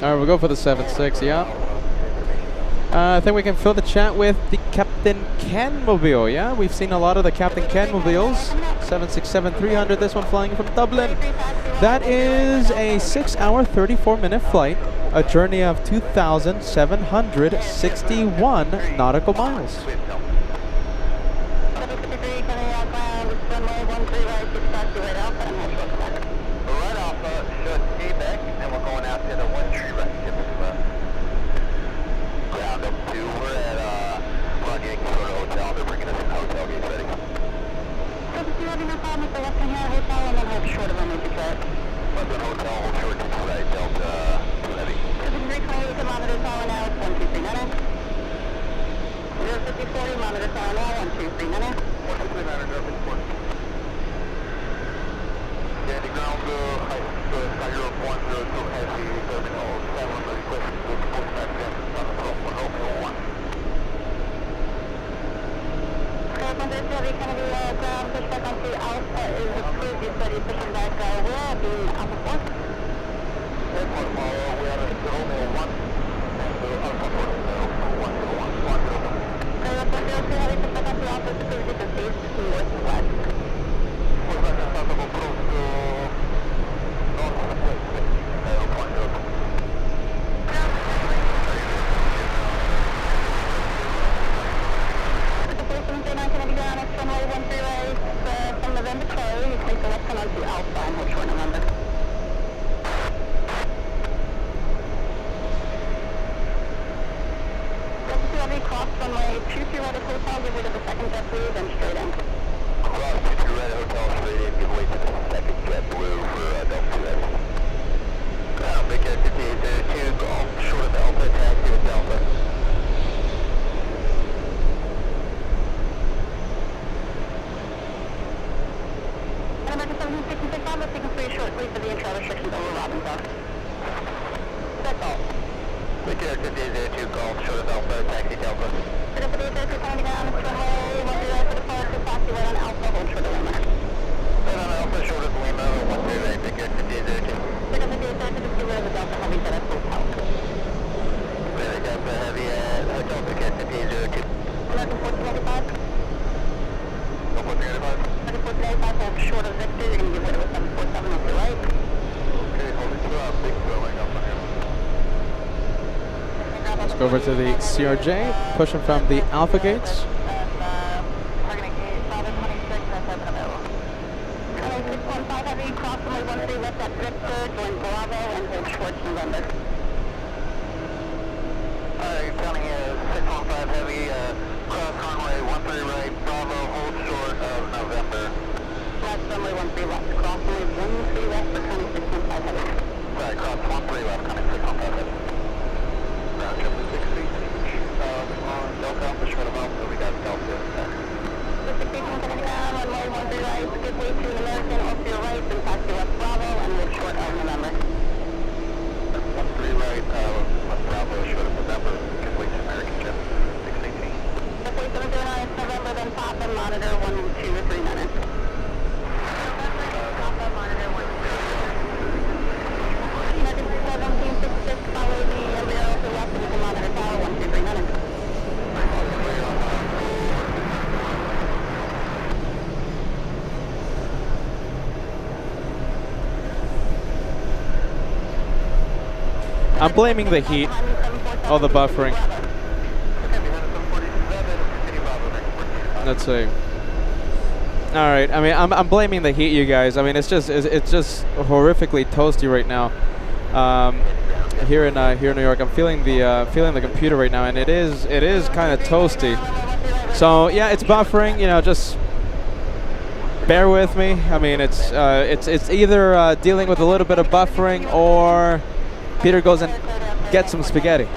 Alright, we'll go for the 7-6, yeah. I think we can fill the chat with the Captain Ken mobile, yeah? We've seen a lot of the Captain Ken mobiles. 767-300, this one flying from Dublin. That is a 6-hour, 34-minute flight. A journey of 2,761 nautical miles. Victor 5802 Golf, short of Alpha, taxi Delta. Victor 5802 coming down, runway 10 for departure, taxi right on Alpha, hold short of Lima. Right on Alpha, short of Lima, 138, Victor 5802. Victor 5802 to see where the Delta Heavy set at hotel. Right, Delta Heavy at Hotel Victor 5802. American 1485. 1485. American 1485, hold short of Victor, you're going to give way to a 747 off your right. Okay, holding 2 out, big throwing up on here. Let's go over to the CRJ, pushing from the Alpha gates. Targeting gate, Bravo 26, that's open available. 2615 Heavy, cross runway 13 left at Victor, join Bravo, and hold short November. Alright, counting 615 Heavy, cross runway 13 right, Bravo, hold short of November. Left runway 13 left, cross runway 13 left for counting 615 Heavy. Right, cross 13 left, counting 615 Heavy. Ground trip is 618, on Delta Alpha, short of Alpha, we got Delta. 618 coming down, runway 13 right, give way to an American off your right, then taxi left Bravo, and hold short of November. 13 right, left Bravo, short of November, give way to American jet, 618. Give way 709, November, then pop and monitor 1, 2, or 3 minutes. Pop and monitor 1, 2, or 3 minutes. American 1766, follow the Emirates to the left, and you can monitor tower 1, 2, 3 minutes. I'm blaming the heat. All the buffering. Let's see. All right. I mean, I'm blaming the heat, you guys. I mean, it's just horrifically toasty right now. Here in New York, I'm feeling the computer right now, and it is kind of toasty. So yeah, it's buffering. You know, just bear with me. I mean, it's either dealing with a little bit of buffering or Peter goes and gets some spaghetti.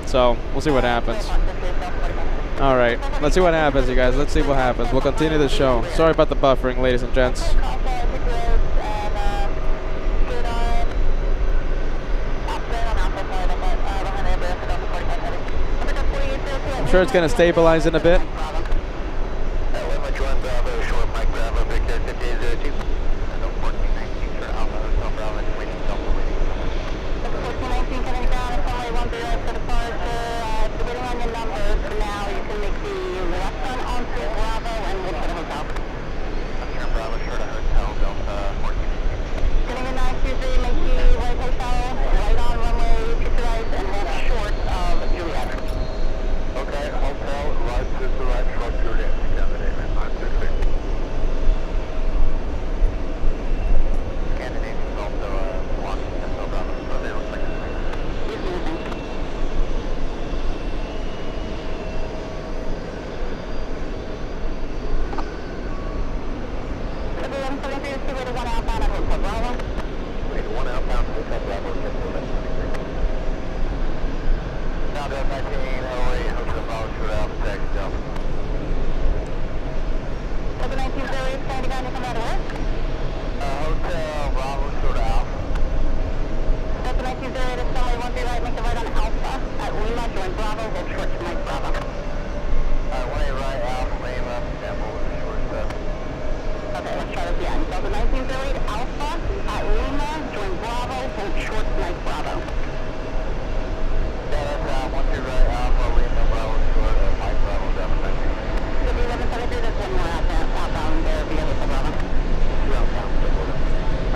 So we'll see what happens. All right, let's see what happens, you guys. Let's see what happens. We'll continue the show. Sorry about the buffering, ladies and gents. I'm sure it's going to stabilize in a bit.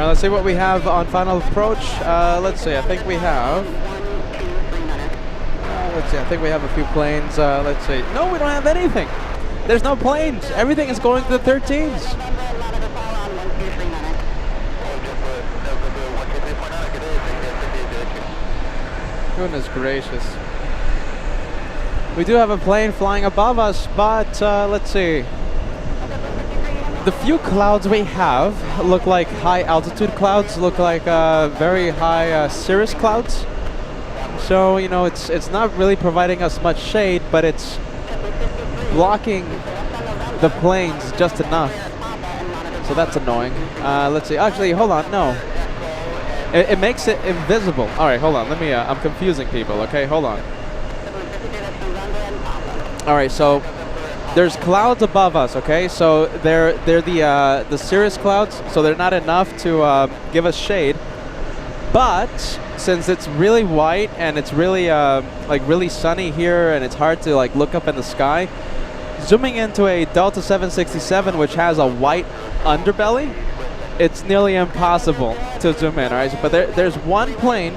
Let's see what we have on final approach. Let's see. I think we have. Let's see. I think we have a few planes. Let's see. No, we don't have anything. There's no planes. Everything is going to the 13s. Goodness gracious. We do have a plane flying above us, but let's see. The few clouds we have look like high altitude clouds, look like very high cirrus clouds. So, you know, it's not really providing us much shade, but it's blocking the planes just enough. So that's annoying. Let's see. Actually, hold on. No. It makes it invisible. All right, hold on. Let me. I'm confusing people. Okay, hold on. All right, so there's clouds above us. Okay, so they're the cirrus clouds, so they're not enough to give us shade. But since it's really white and it's really like really sunny here, and it's hard to like look up in the sky, zooming into a Delta 767 which has a white underbelly, it's nearly impossible to zoom in. All right, but there's one plane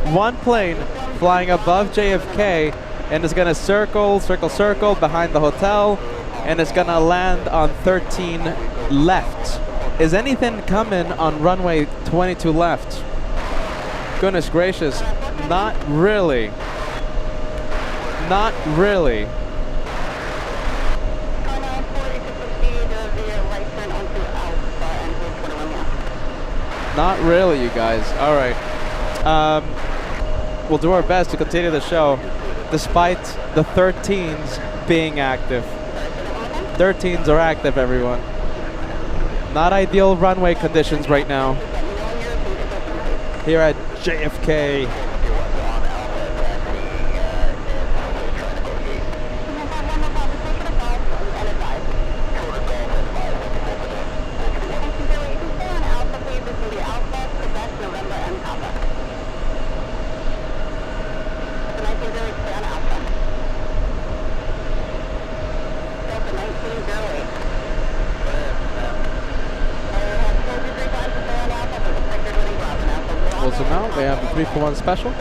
flying above JFK, and it's gonna circle behind the hotel, and it's gonna land on 13 left. Is anything coming on runway 22 left? Goodness gracious, not really. Not really. Not really, you guys. All right. We'll do our best to continue the show, despite the 13s being active. 13s are active, everyone. Not ideal runway conditions right now here at JFK. We'll zoom out. We have the 341 special.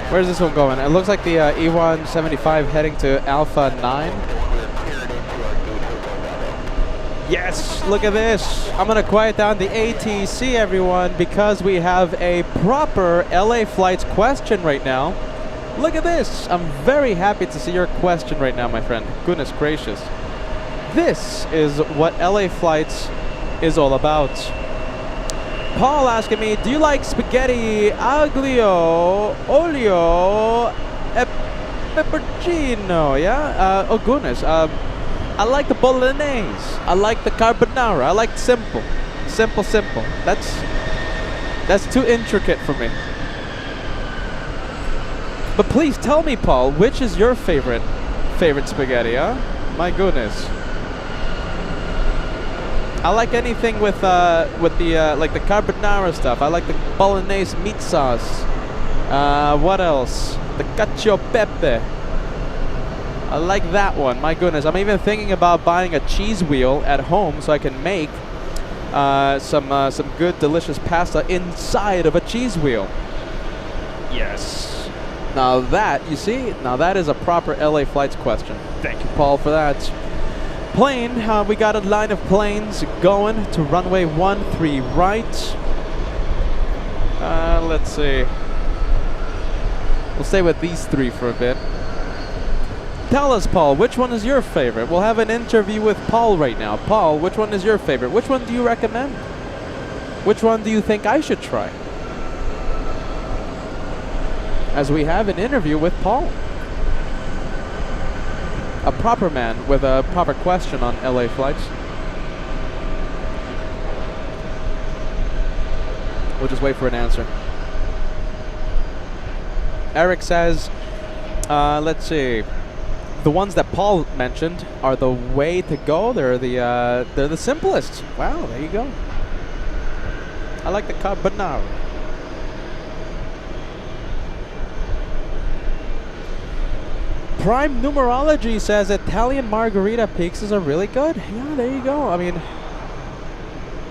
Where's this one going? It looks like the E175 heading to Alpha 9. Yes, look at this. I'm going to quiet down the ATC, everyone, because we have a proper LA Flights question right now. Look at this. I'm very happy to see your question right now, my friend. Goodness gracious. This is what LA Flights is all about. Paul asking me, do you like spaghetti aglio, olio, e peppercino? Yeah? Oh goodness. I like the bolognese. I like the carbonara. I like simple. Simple. That's too intricate for me. But please tell me, Paul, which is your favorite spaghetti, huh? My goodness. I like anything with the like the carbonara stuff. I like the bolognese meat sauce. What else? The cacio e pepe. I like that one. My goodness, I'm even thinking about buying a cheese wheel at home so I can make some good, delicious pasta inside of a cheese wheel. Yes. Now that, you see, now that is a proper LA Flights question. Thank you, Paul, for that. Plane, we got a line of planes going to runway 13 right. Let's see. We'll stay with these three for a bit. Tell us, Paul, which one is your favorite? We'll have an interview with Paul right now. Paul, which one is your favorite? Which one do you recommend? Which one do you think I should try? As we have an interview with Paul. A proper man with a proper question on LA Flights. We'll just wait for an answer. Eric says, let's see. The ones that Paul mentioned are the way to go. They're the simplest. Wow, there you go. I like the carbonara. Prime Numerology says Italian margarita pizzas are really good. Yeah, there you go. I mean,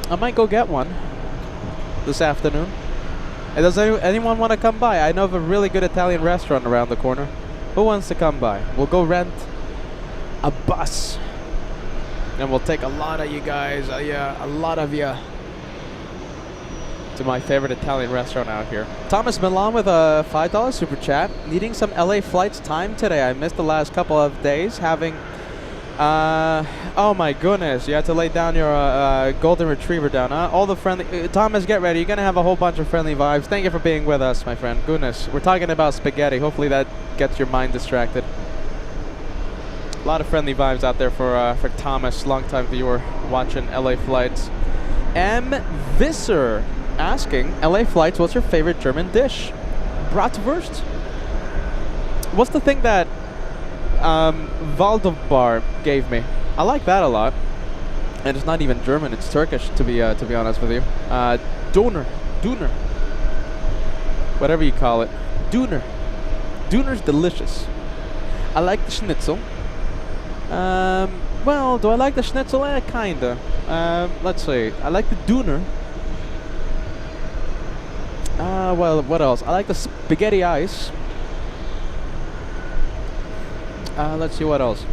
I might go get one this afternoon. And does anyone want to come by? I know of a really good Italian restaurant around the corner. Who wants to come by? We'll go rent a bus. And we'll take a lot of you guys. Yeah, a lot of you. to my favorite Italian restaurant out here. Thomas Milan with a $5 super chat. Needing some LA flights time today. I missed the last couple of days having... oh my goodness, you had to lay down your golden retriever down, huh? All the friendly... Thomas, get ready. You're going to have a whole bunch of friendly vibes. Thank you for being with us, my friend. Goodness, we're talking about spaghetti. Hopefully that gets your mind distracted. A lot of friendly vibes out there for Thomas, longtime viewer, watching LA flights. M. Visser asking, LA flights, what's your favorite German dish? Bratwurst? What's the thing that Waldorf gave me? I like that a lot. And it's not even German, it's Turkish, to be honest with you. Döner. Whatever you call it. Döner. Döner's delicious. I like the schnitzel. Well, do I like the schnitzel? Kinda. Let's see. I like the Döner. Well, what else? I like the spaghetti ice. Let's see what else.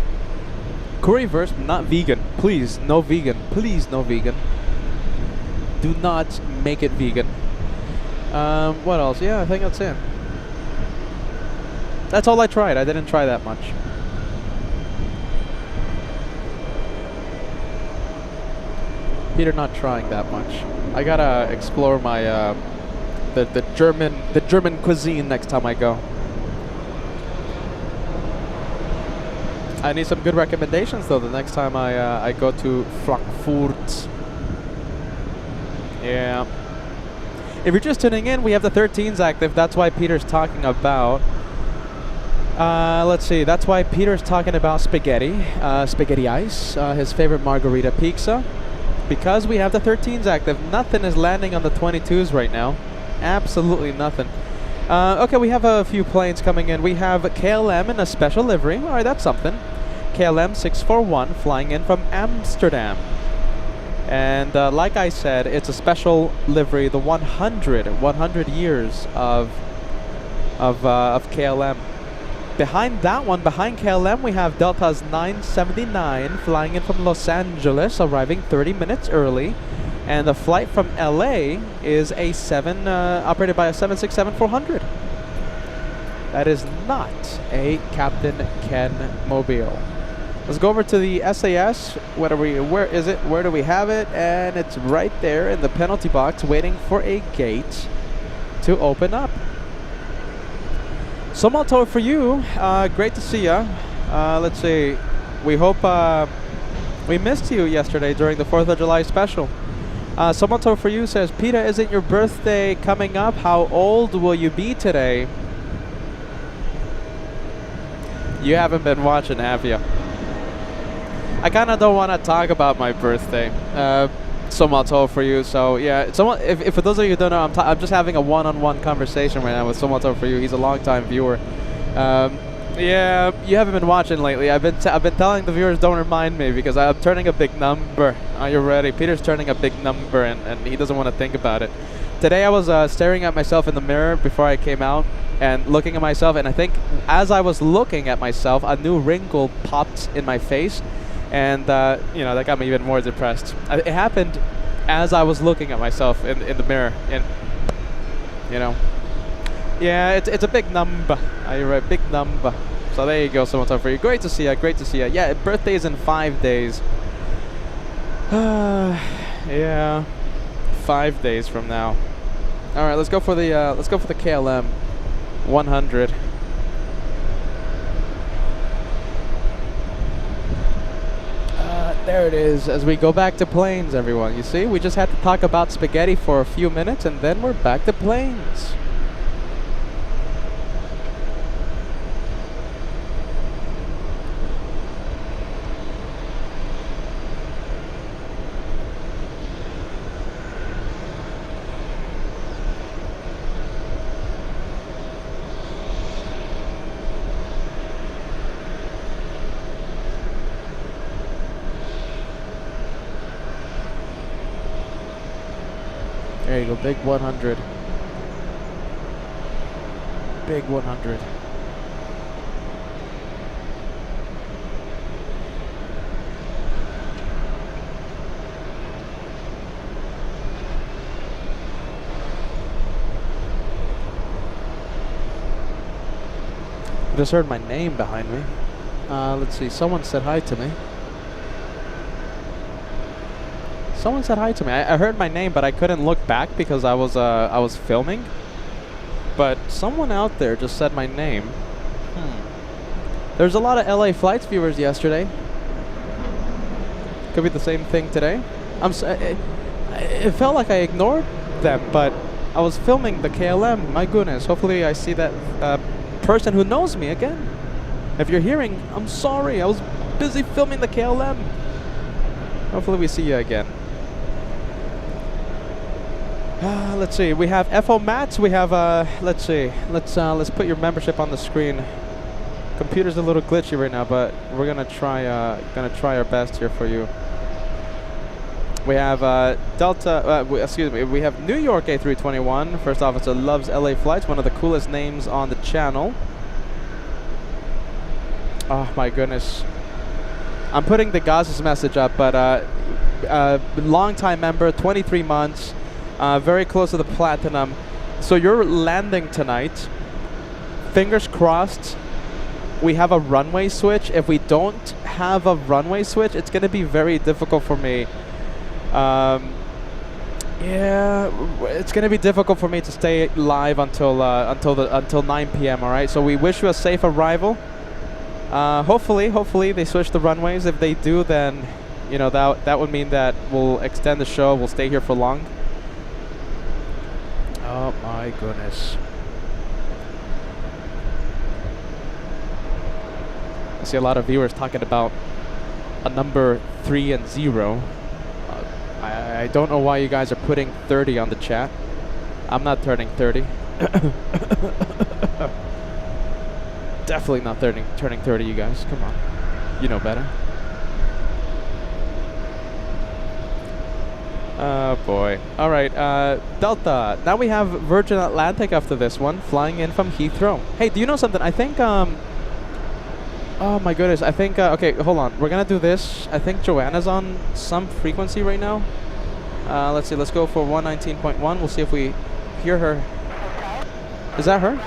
Currywurst, not vegan. Please, no vegan. Please, no vegan. Do not make it vegan. What else? Yeah, I think that's it. That's all I tried. I didn't try that much. Peter not trying that much. I gotta explore my the German cuisine next time I go. I need some good recommendations though the next time I go to Frankfurt. Yeah. If you're just tuning in, we have the 13s active. That's why Peter's talking about. Let's see. That's why Peter's talking about spaghetti, spaghetti ice, his favorite margarita pizza. Because we have the 13s active, nothing is landing on the 22s right now. Absolutely nothing. Okay, we have a few planes coming in. We have KLM in a special livery. All right, that's something. KLM 641 flying in from Amsterdam. And like I said, it's a special livery, the 100 years of KLM. Behind that one, behind KLM, we have Delta's 979 flying in from Los Angeles, arriving 30 minutes early. And the flight from LA is a operated by a 767-400. That is not a Captain Ken Mobile. Let's go over to the SAS. Where is it? Where do we have it? And it's right there in the penalty box, waiting for a gate to open up. So Malto for you. Great to see ya. Let's see. We hope we missed you yesterday during the 4th of July special. Somato for you says, PETAH, isn't your birthday coming up? How old will you be today? You haven't been watching, have you? I kind of don't want to talk about my birthday. Somato for you. So yeah, if for those of you who don't know, I'm just having a one-on-one conversation right now with Somato for you. He's a long-time viewer. Yeah, you haven't been watching lately. I've been telling the viewers, don't remind me, because I'm turning a big number. Are you ready? Peter's turning a big number, and he doesn't want to think about it. Today I was staring at myself in the mirror before I came out and looking at myself, and I think as I was looking at myself, a new wrinkle popped in my face, and you know, that got me even more depressed. It happened as I was looking at myself in the mirror, and you know. Yeah, it's a big number. You're right, big number. So there you go, so much for you. Great to see you. Great to see you. Yeah, birthday is in 5 days. Yeah, 5 days from now. All right, let's go for the KLM 100. There it is. As we go back to planes, everyone. You see, we just had to talk about spaghetti for a few minutes, and then we're back to planes. There you go, big 100. Big 100. I just heard my name behind me. Let's see. Someone said hi to me. Someone said hi to me. I heard my name, but I couldn't look back because I was filming. But someone out there just said my name. There's a lot of LA Flights viewers yesterday. Could be the same thing today. It felt like I ignored them, but I was filming the KLM. My goodness. Hopefully I see that person who knows me again. If you're hearing, I'm sorry. I was busy filming the KLM. Hopefully we see you again. Let's see. We have FO Mats. We have let's see. Let's put your membership on the screen. Computer's a little glitchy right now, but we're gonna try our best here for you. We have Delta. Excuse me. We have New York A321. First officer loves LA Flights. One of the coolest names on the channel. Oh my goodness. I'm putting the Gaz's message up, but long-time member, 23 months. Very close to the platinum. So you're landing tonight. Fingers crossed. We have a runway switch. If we don't have a runway switch, it's going to be very difficult for me. Yeah, it's going to be difficult for me to stay live until 9 p.m. All right. So we wish you a safe arrival. Hopefully they switch the runways. If they do, then you know that would mean that we'll extend the show. We'll stay here for long. Oh my goodness. I see a lot of viewers talking about a number 3 and 0. I don't know why you guys are putting 30 on the chat. I'm not turning 30. Definitely not turning 30, you guys. Come on. You know better. Oh boy. Alright, Delta. Now we have Virgin Atlantic after this one, flying in from Heathrow. Hey, do you know something? I think, oh my goodness. I think, okay, hold on. We're gonna do this. I think Joanna's on some frequency right now. Let's see. Let's go for 119.1. We'll see if we hear her. Is that her?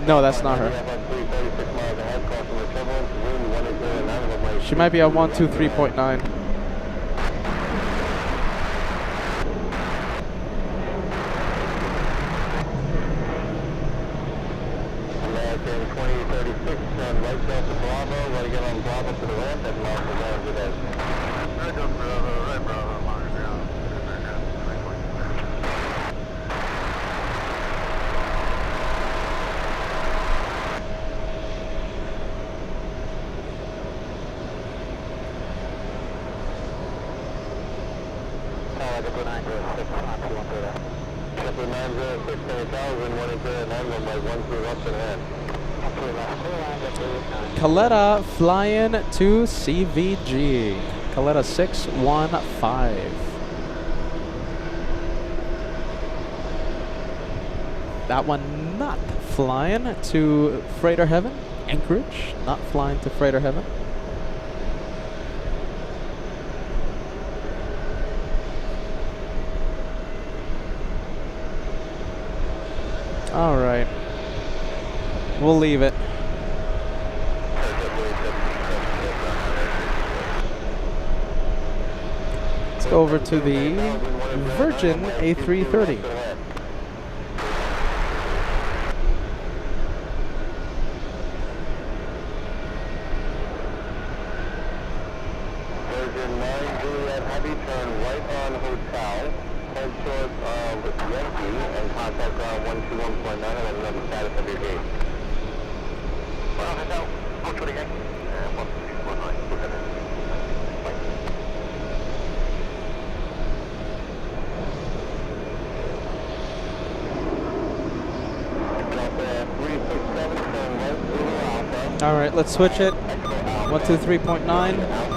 No, that's not her. She might be at 123.9. Kaleta flying to CVG. Kaleta 615. That one not flying to Freighter Heaven. Anchorage, not flying to Freighter Heaven. All right. We'll leave it. Let's go over to the Virgin A330. Virgin 9 Juliet Heavy, turn right on hotel. Hold short with Yankee and contact ground 121.9 and let me know the status of your gate. Well, hotel, hold short again. 121.9. All right, let's switch it. 123.9.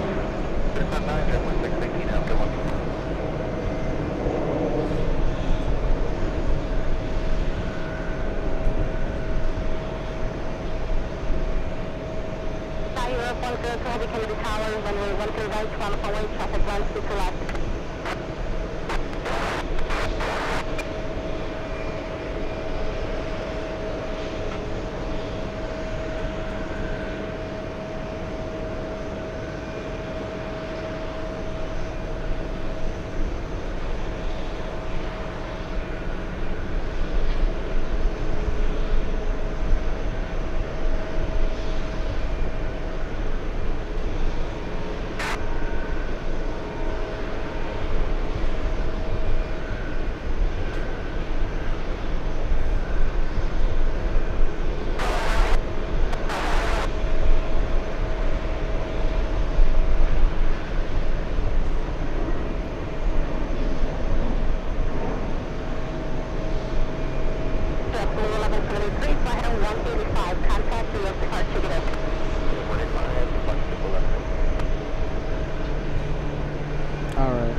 All right.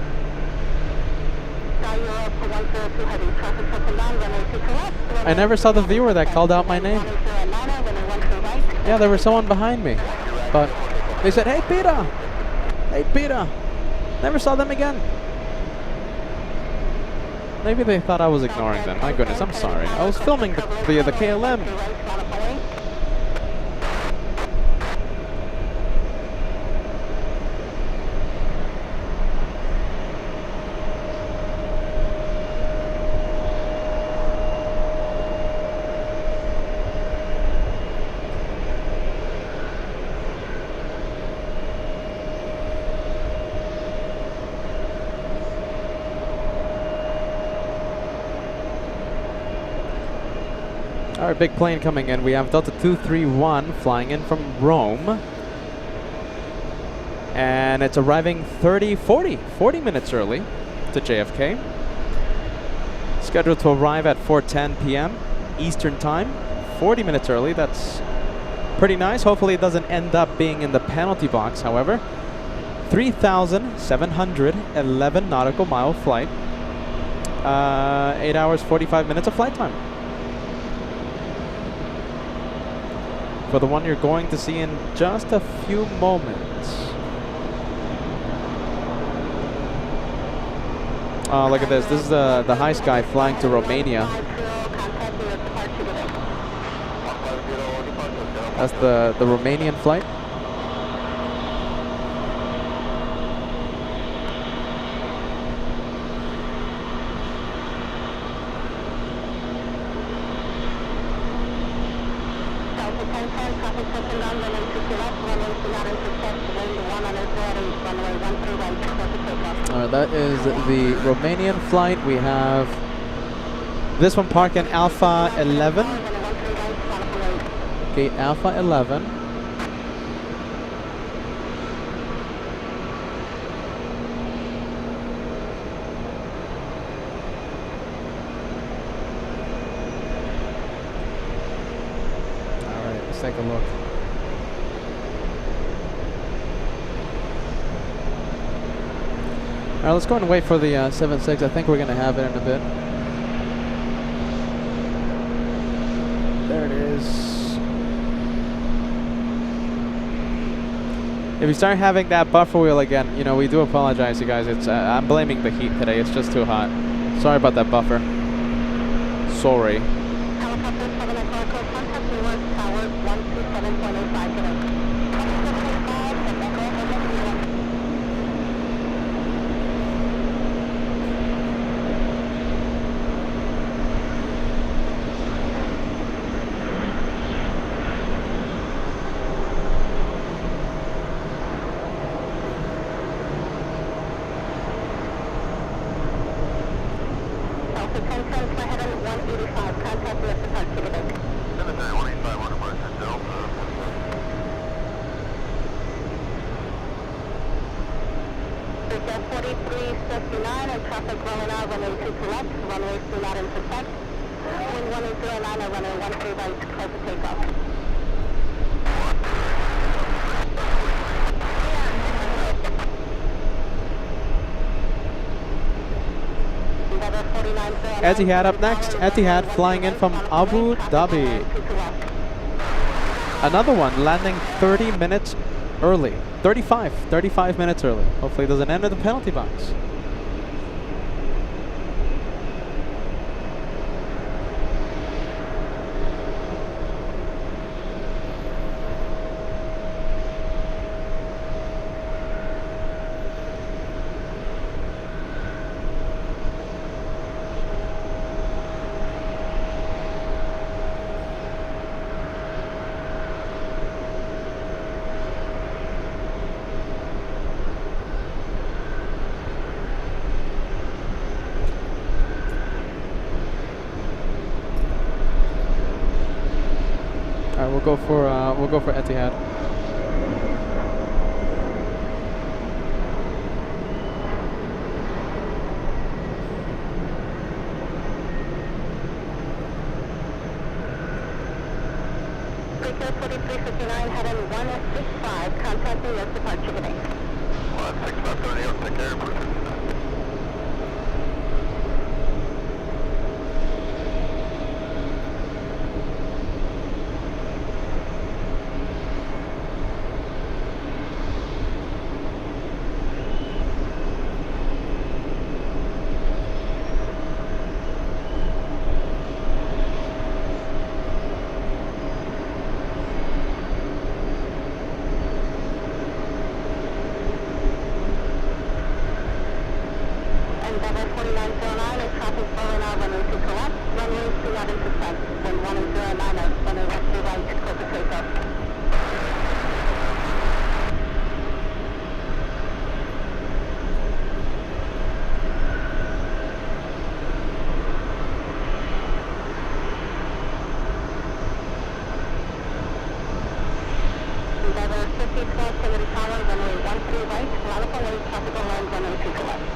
I never saw the viewer that called out my name. Yeah, there was someone behind me. But they said, hey, PETAH! Hey, PETAH! Never saw them again. Maybe they thought I was ignoring them. My goodness, I'm sorry. I was filming the KLM. All right, big plane coming in. We have Delta 231 flying in from Rome. And it's arriving 40 minutes early to JFK. Scheduled to arrive at 4:10 p.m. Eastern Time. 40 minutes early. That's pretty nice. Hopefully it doesn't end up being in the penalty box, however. 3,711 nautical mile flight. 8 hours, 45 minutes of flight time. For the one you're going to see in just a few moments. Oh, look at this. This is the High Sky flying to Romania. That's the Romanian flight. That is the Romanian flight. We have this one parked in Alpha 11. Okay, Alpha 11. All right, let's take a look. All right, let's go and wait for the 7.6. I think we're going to have it in a bit. There it is. If you start having that buffer wheel again, you know, we do apologize, you guys. It's I'm blaming the heat today. It's just too hot. Sorry about that buffer. Sorry. Etihad up next. Etihad flying in from Abu Dhabi. Another one landing 30 minutes early. 35 minutes early. Hopefully it doesn't enter the penalty box. We'll go for Etihad. Frequency 4359, heading 165, contacting US departure today. 165, take care. is traffic flowing out runway 2 left, runway 2 out into front. Wind 1090, runway 13 right, clear for takeoff. Endeavour 5012, Kennedy Tower, runway 13 right, Lollipop Way, tropical land, runway 2 left.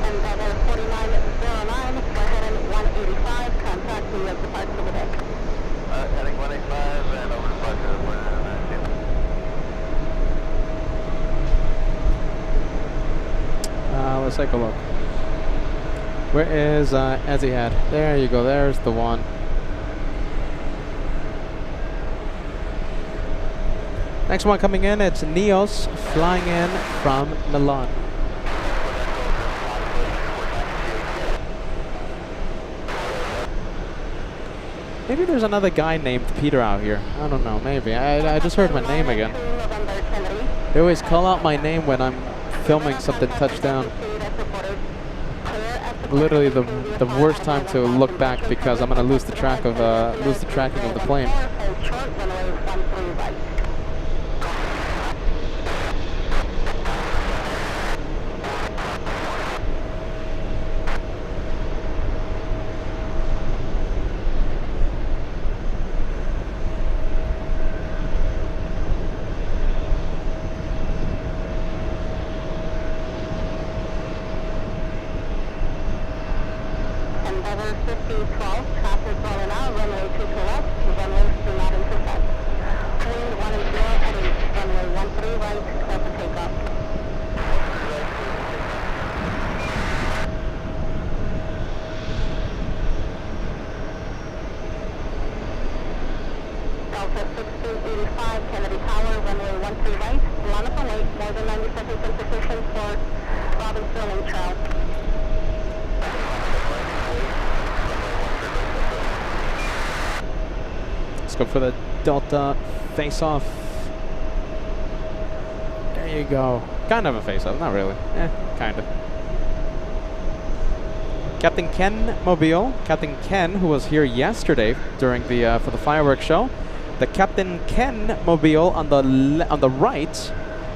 Endeavour 4909, go ahead and 185, contact New York departure for the deck. Heading 185 and over departure 190. Let's take a look. Where is Etihad? There you go. There's the one. Next one coming in, it's Neos flying in from Milan. Maybe there's another guy named Peter out here. I don't know, maybe. I just heard my name again. They always call out my name when I'm filming something touchdown. Literally the worst time to look back because I'm gonna lose the tracking of the plane. Endeavour 5012, traffic rolling out, runway 2 left, runway 2 not into front. Wind 10 heading, runway 13 right, clear for takeoff. Delta 1685, Kennedy Tower, runway 13 right, Lollipop Way, more than 90 seconds in position for Robin Sterling Trail. Let's go for the Delta face-off. There you go. Kind of a face-off, not really. Kind of. Captain Ken Mobile, Captain Ken, who was here yesterday during the for the fireworks show. The Captain Ken Mobile on the right,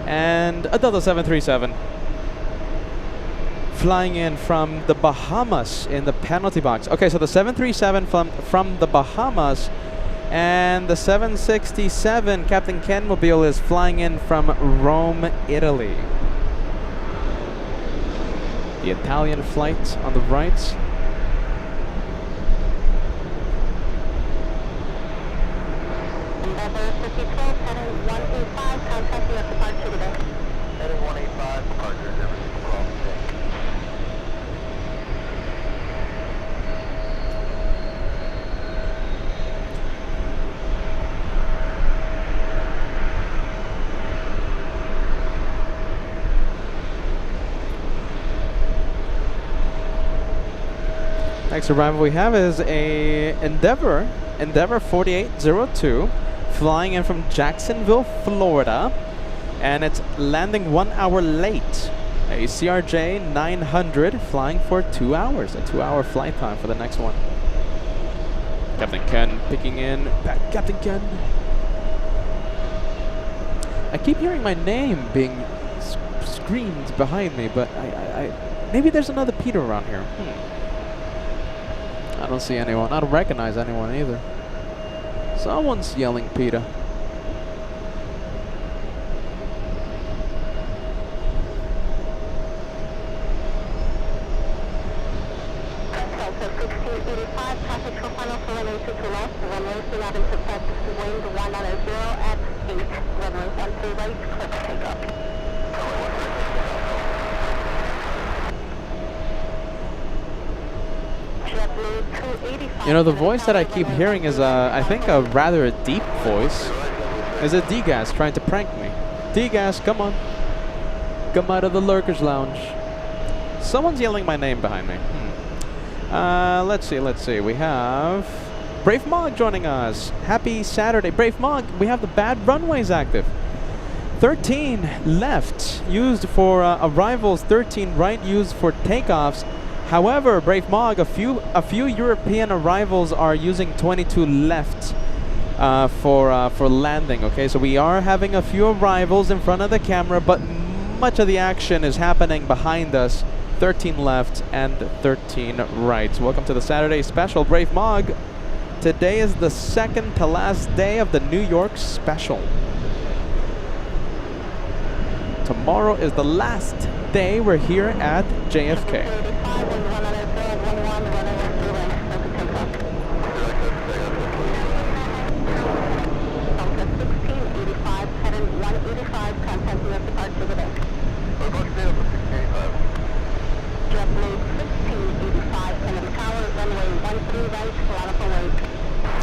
and a Delta 737 flying in from the Bahamas in the penalty box. Okay, so the 737 from the Bahamas. And the 767 Captain Ken Mobile is flying in from Rome, Italy. The Italian flight on the right. Endeavour 5012, heading 185, contact New York departure today. Heading 185, departure, everything's wrong today. Next arrival we have is a Endeavour 4802 flying in from Jacksonville, Florida, and it's landing 1 hour late. A CRJ 900 flying for 2 hours, a 2-hour flight time for the next one. Captain Ken picking in. Captain Ken. I keep hearing my name being screamed behind me, but I maybe there's another Peter around here. I don't see anyone. I don't recognize anyone either. Someone's yelling PETAH. Delta 1685, traffic for final for runway 22 left, runway do not intercept, wind 190 at 8, runway 13 right, clear for takeoff. You know, the voice that I keep hearing is, I think, a rather deep voice. Is it D-Gas trying to prank me? D-Gas, come on. Come out of the Lurkers Lounge. Someone's yelling my name behind me. Let's see. We have Brave Mog joining us. Happy Saturday. Brave Mog, we have the bad runways active. 13 left used for arrivals, 13 right used for takeoffs. However, Brave Mog, a few European arrivals are using 22 left for landing. Okay, so we are having a few arrivals in front of the camera, but much of the action is happening behind us. 13 left and 13 right. Welcome to the Saturday special, Brave Mog. Today is the second to last day of the New York special. Tomorrow is the last day we're here at JFK.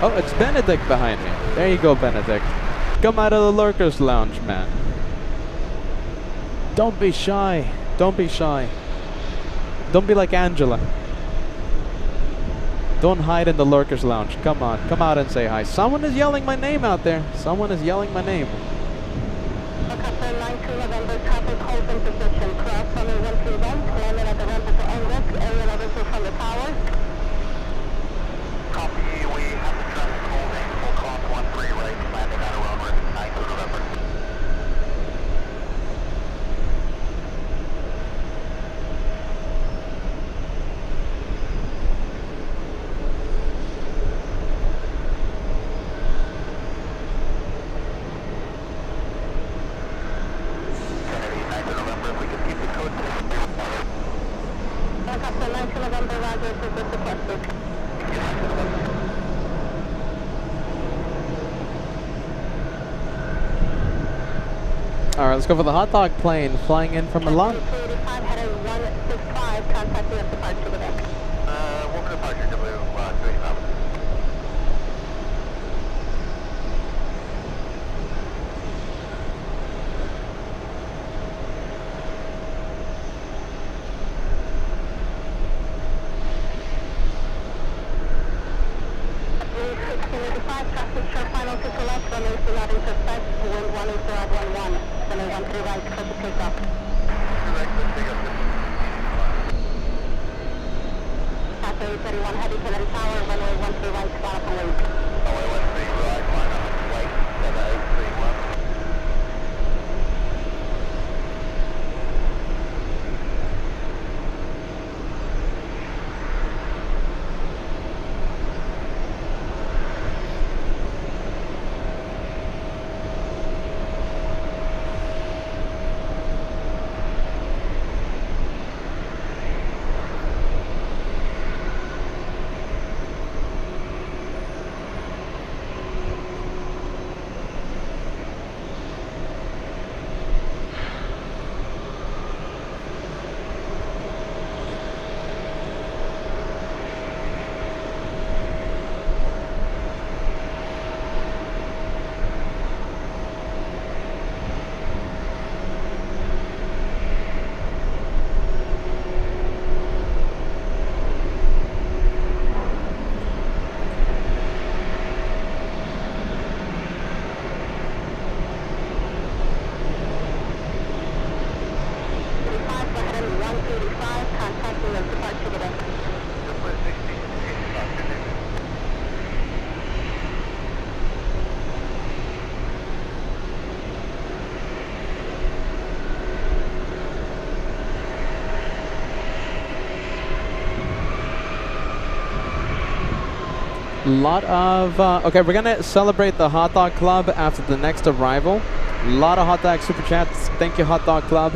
Oh, it's Benedict behind me. There you go, Benedict. Come out of the Lurkers Lounge, man. Don't be shy. Don't be shy. Don't be like Angela. Don't hide in the Lurkers Lounge. Come on. Come out and say hi. Someone is yelling my name out there. Someone is yelling my name. Helicopter 92 November, traffic holds in position. Cross runway 13 right, landed at the ramp at the end, area level 2 from the tower. Copy, we have the traffic holding, full clock 13 right, landing at around 92 November. Helicopter 92 November, Roger, service requested. Alright, let's go for the hot dog plane flying in from Milan. 285 heading 165, contacting us departure with X. Warm departure, W285. Traffic show final to left, runway do not intercept, wind 180 at 11, runway 13 right, clear for takeoff. Pathway 31 heavy Kennedy Tower, runway 13 right, stop and wait. Runway 13 right, line up, flight 7831. Lot of okay, we're gonna celebrate the Hot Dog Club after the next arrival. A lot of hot dog super chats. Thank you, Hot Dog Club.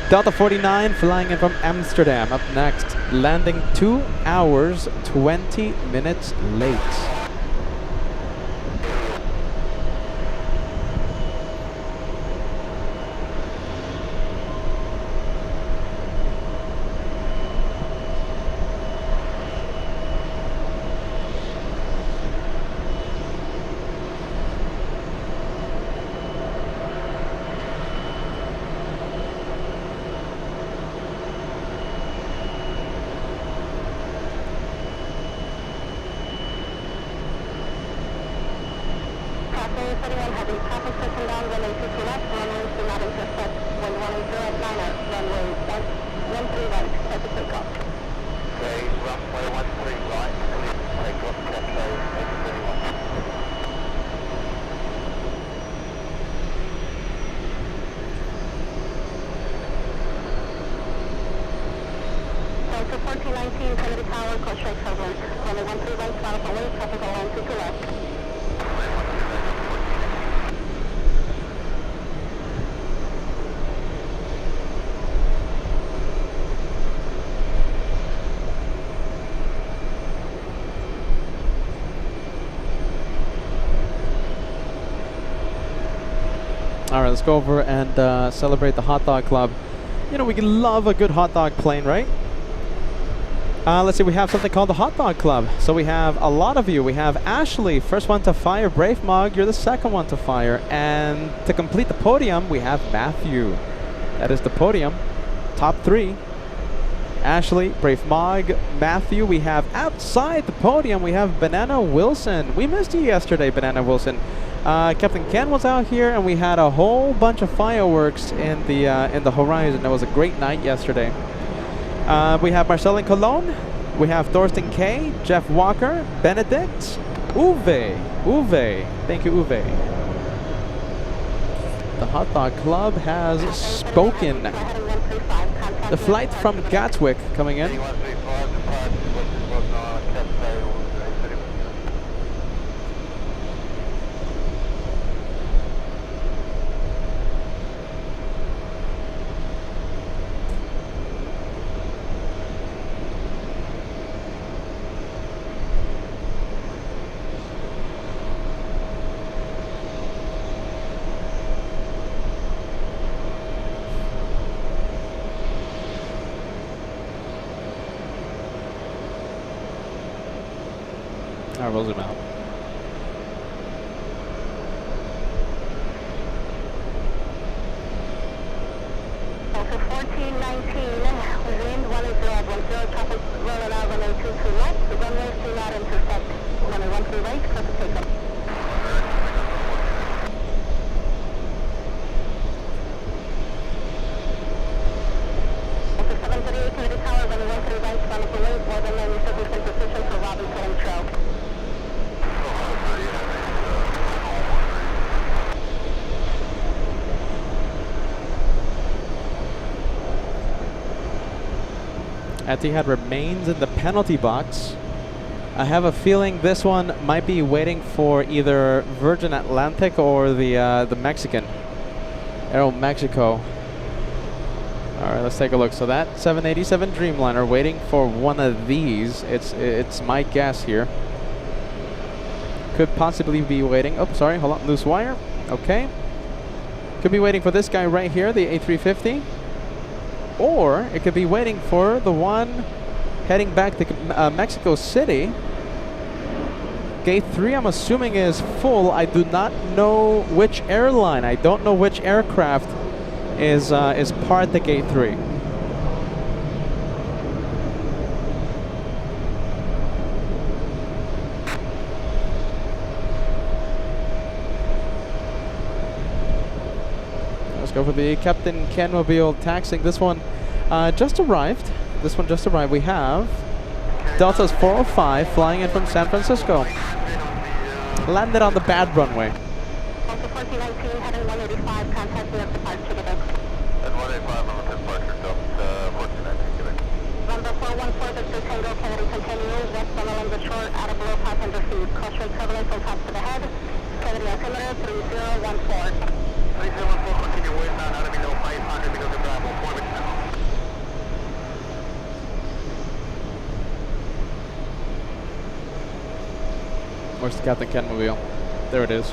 Delta 49 flying in from Amsterdam up next. landing 2 hours 20 minutes late. All right, let's go over and celebrate the Hot Dog Club. You know, we can love a good hot dog plane, right? Let's see, we have something called the Hot Dog Club. So we have a lot of you. We have Ashley, first one to fire. Brave Mug, you're the second one to fire. And to complete the podium, we have Matthew. That is the podium. Top 3. Ashley, Brave Mug, Matthew. We have outside the podium, we have Banana Wilson. We missed you yesterday, Banana Wilson. Captain Ken was out here, and we had a whole bunch of fireworks in the horizon. It was a great night yesterday. We have Marcelin Cologne, we have Thorsten K, Jeff Walker, Benedict, Uwe. Thank you, Uwe. The Hot Dog Club has spoken. The flight from Gatwick coming in. Alright, we'll zoom out. Also 1419, wind 1010, traffic rolling out runway 22 left, the runway do not intersect, runway 13 right, close to takeoff. Also 738 Kennedy Tower, runway 13 right, final late, more than 90 seconds in position for Robinson and Trail. Etihad remains in the penalty box. I have a feeling this one might be waiting for either Virgin Atlantic or the Mexican. Aero Mexico. Alright, let's take a look. So that 787 Dreamliner waiting for one of these. It's my guess here. Could possibly be waiting. Oh, sorry, hold on, loose wire. Okay. Could be waiting for this guy right here, the A350. Or it could be waiting for the one heading back to Mexico City. Gate 3, I'm assuming, is full. I do not know which airline. I don't know which aircraft is part the Gate 3. Let's go for the Captain Ken Mobile taxiing. This one just arrived. We have Delta's 405 flying in from San Francisco. Landed on the bad runway. Also 1419, heading 185, contact with departure Quebec. At 185 on the departure, Delta 1419 Quebec. Number 414, Victor Tango, Kennedy continue, west on along the shore, out of below 500 feet. Coast rate turbulence from top to the head. Kennedy altimeter 3014. 3014, continue westbound, out of below 500 because of Bravo, 4 minutes now. Where's the Captain Ken mobile? There it is.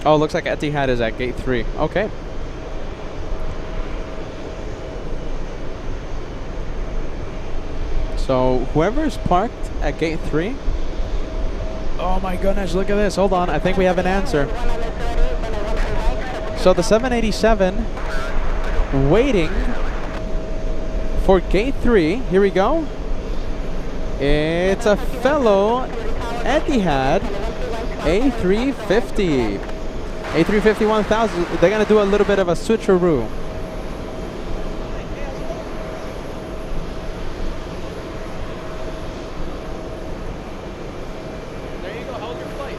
Oh, looks like Etihad is at gate 3. Okay. So whoever's parked at gate 3. Oh my goodness, look at this. Hold on, I think we have an answer. So the 787 waiting for gate 3. Here we go. It's a fellow Etihad A350. A350 1000. They're going to do a little bit of a switcheroo. There you go. How was your flight?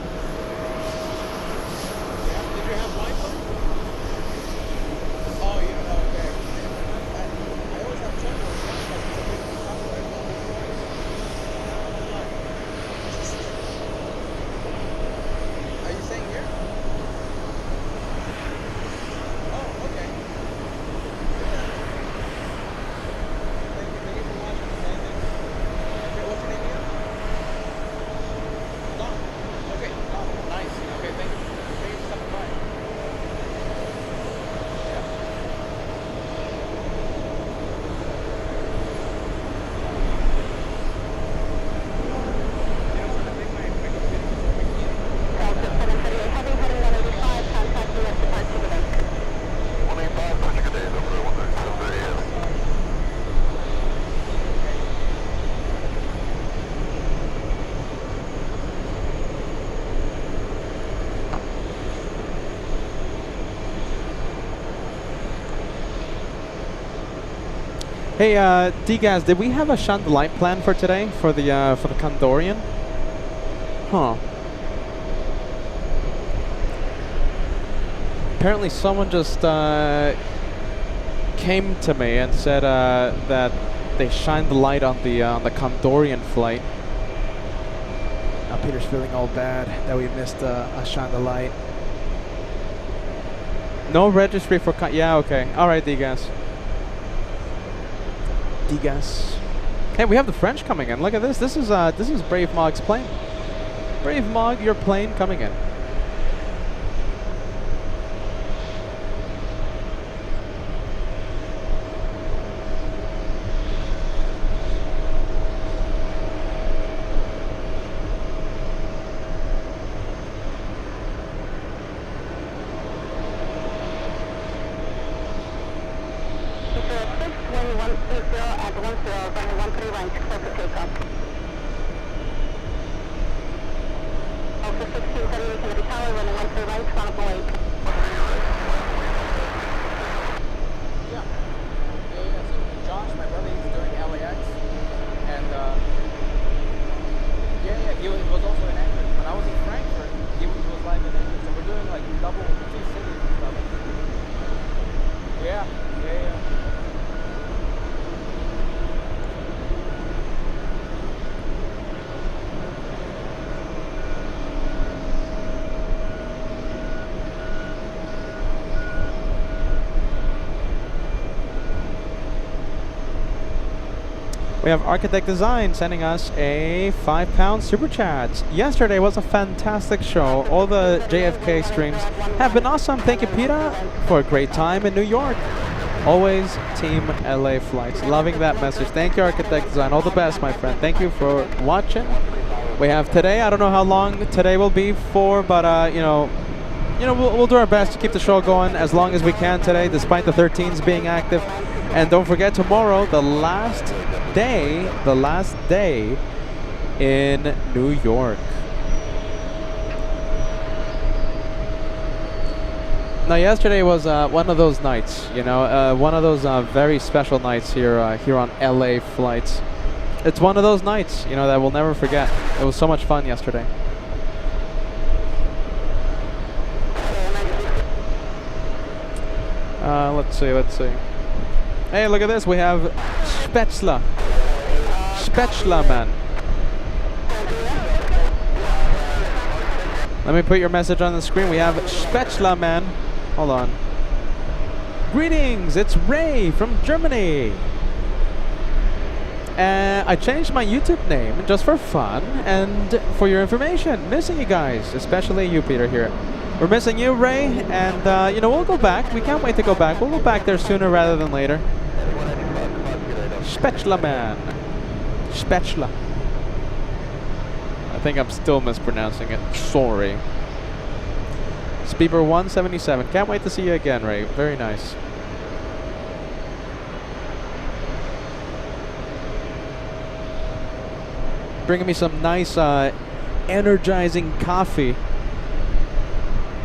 Yeah. Did you have Wi-Fi? Oh, you don't know. Okay. I always have trouble with Wi-Fi because I think it's copyright all the noise. Are you staying here? Oh, okay. Thank you for watching. Okay, what's your name again? Don. Okay, Don. Nice. Okay, thank you. Thank you for stopping by. Yeah. Delta 738 Heavy, heading 185, contacting us departure today. 185, such a good day, number 137. Hey, D-Gas, did we have a shunt light plan for today for the Condorian? Huh. Apparently someone just came to me and said that they shined the light on the Condorian flight. Now Peter's feeling all bad that we missed a shine the light. No registry for yeah, okay. Alright, D-Gas. D-Gas. Hey, we have the French coming in. Look at this. This is Brave Mog's plane. Brave Mog, your plane coming in. At 10, runway 13 right, clear for takeoff. Alpha 1638 Kennedy Tower, runway 13 right, chronicle 8. Yeah. So Josh, my brother, he's doing LAX, and he was also in Anchorage. When I was in Frankfurt, he was live in Anchorage. So we're doing like double 2 cities and stuff. Yeah. We have Architect Design sending us a £5 super chat. Yesterday was a fantastic show. All the JFK streams have been awesome. Thank you, PETAH, for a great time in New York. Always Team LA Flights. Loving that message. Thank you, Architect Design. All the best, my friend. Thank you for watching. We have today. I don't know how long today will be for, but we'll do our best to keep the show going as long as we can today, despite the 13s being active. And don't forget, tomorrow, the last day in New York. Now, yesterday was one of those nights, one of those very special nights here on LA Flights. It's one of those nights, that we'll never forget. It was so much fun yesterday. Let's see. Hey, look at this. We have Spätzle, man. Let me put your message on the screen. We have Spätzle, man. Hold on. Greetings. It's Ray from Germany. I changed my YouTube name just for fun and for your information. Missing you guys, especially you, Peter, here. We're missing you, Ray, and you know, we'll go back. We can't wait to go back. We'll go back there sooner rather than later. Spatula man. Spatula. I think I'm still mispronouncing it. Sorry. Speaker 177. Can't wait to see you again, Ray. Very nice. Bringing me some nice energizing coffee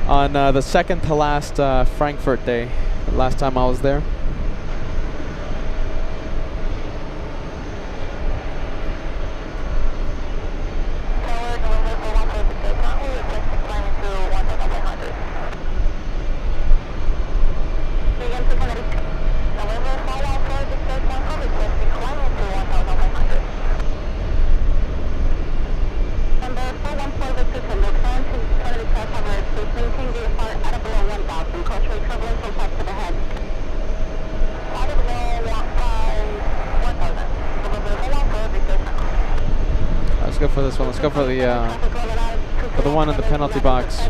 on the second to last Frankfurt day. Last time I was there. Let's go for this one. Let's go for the one in the penalty box.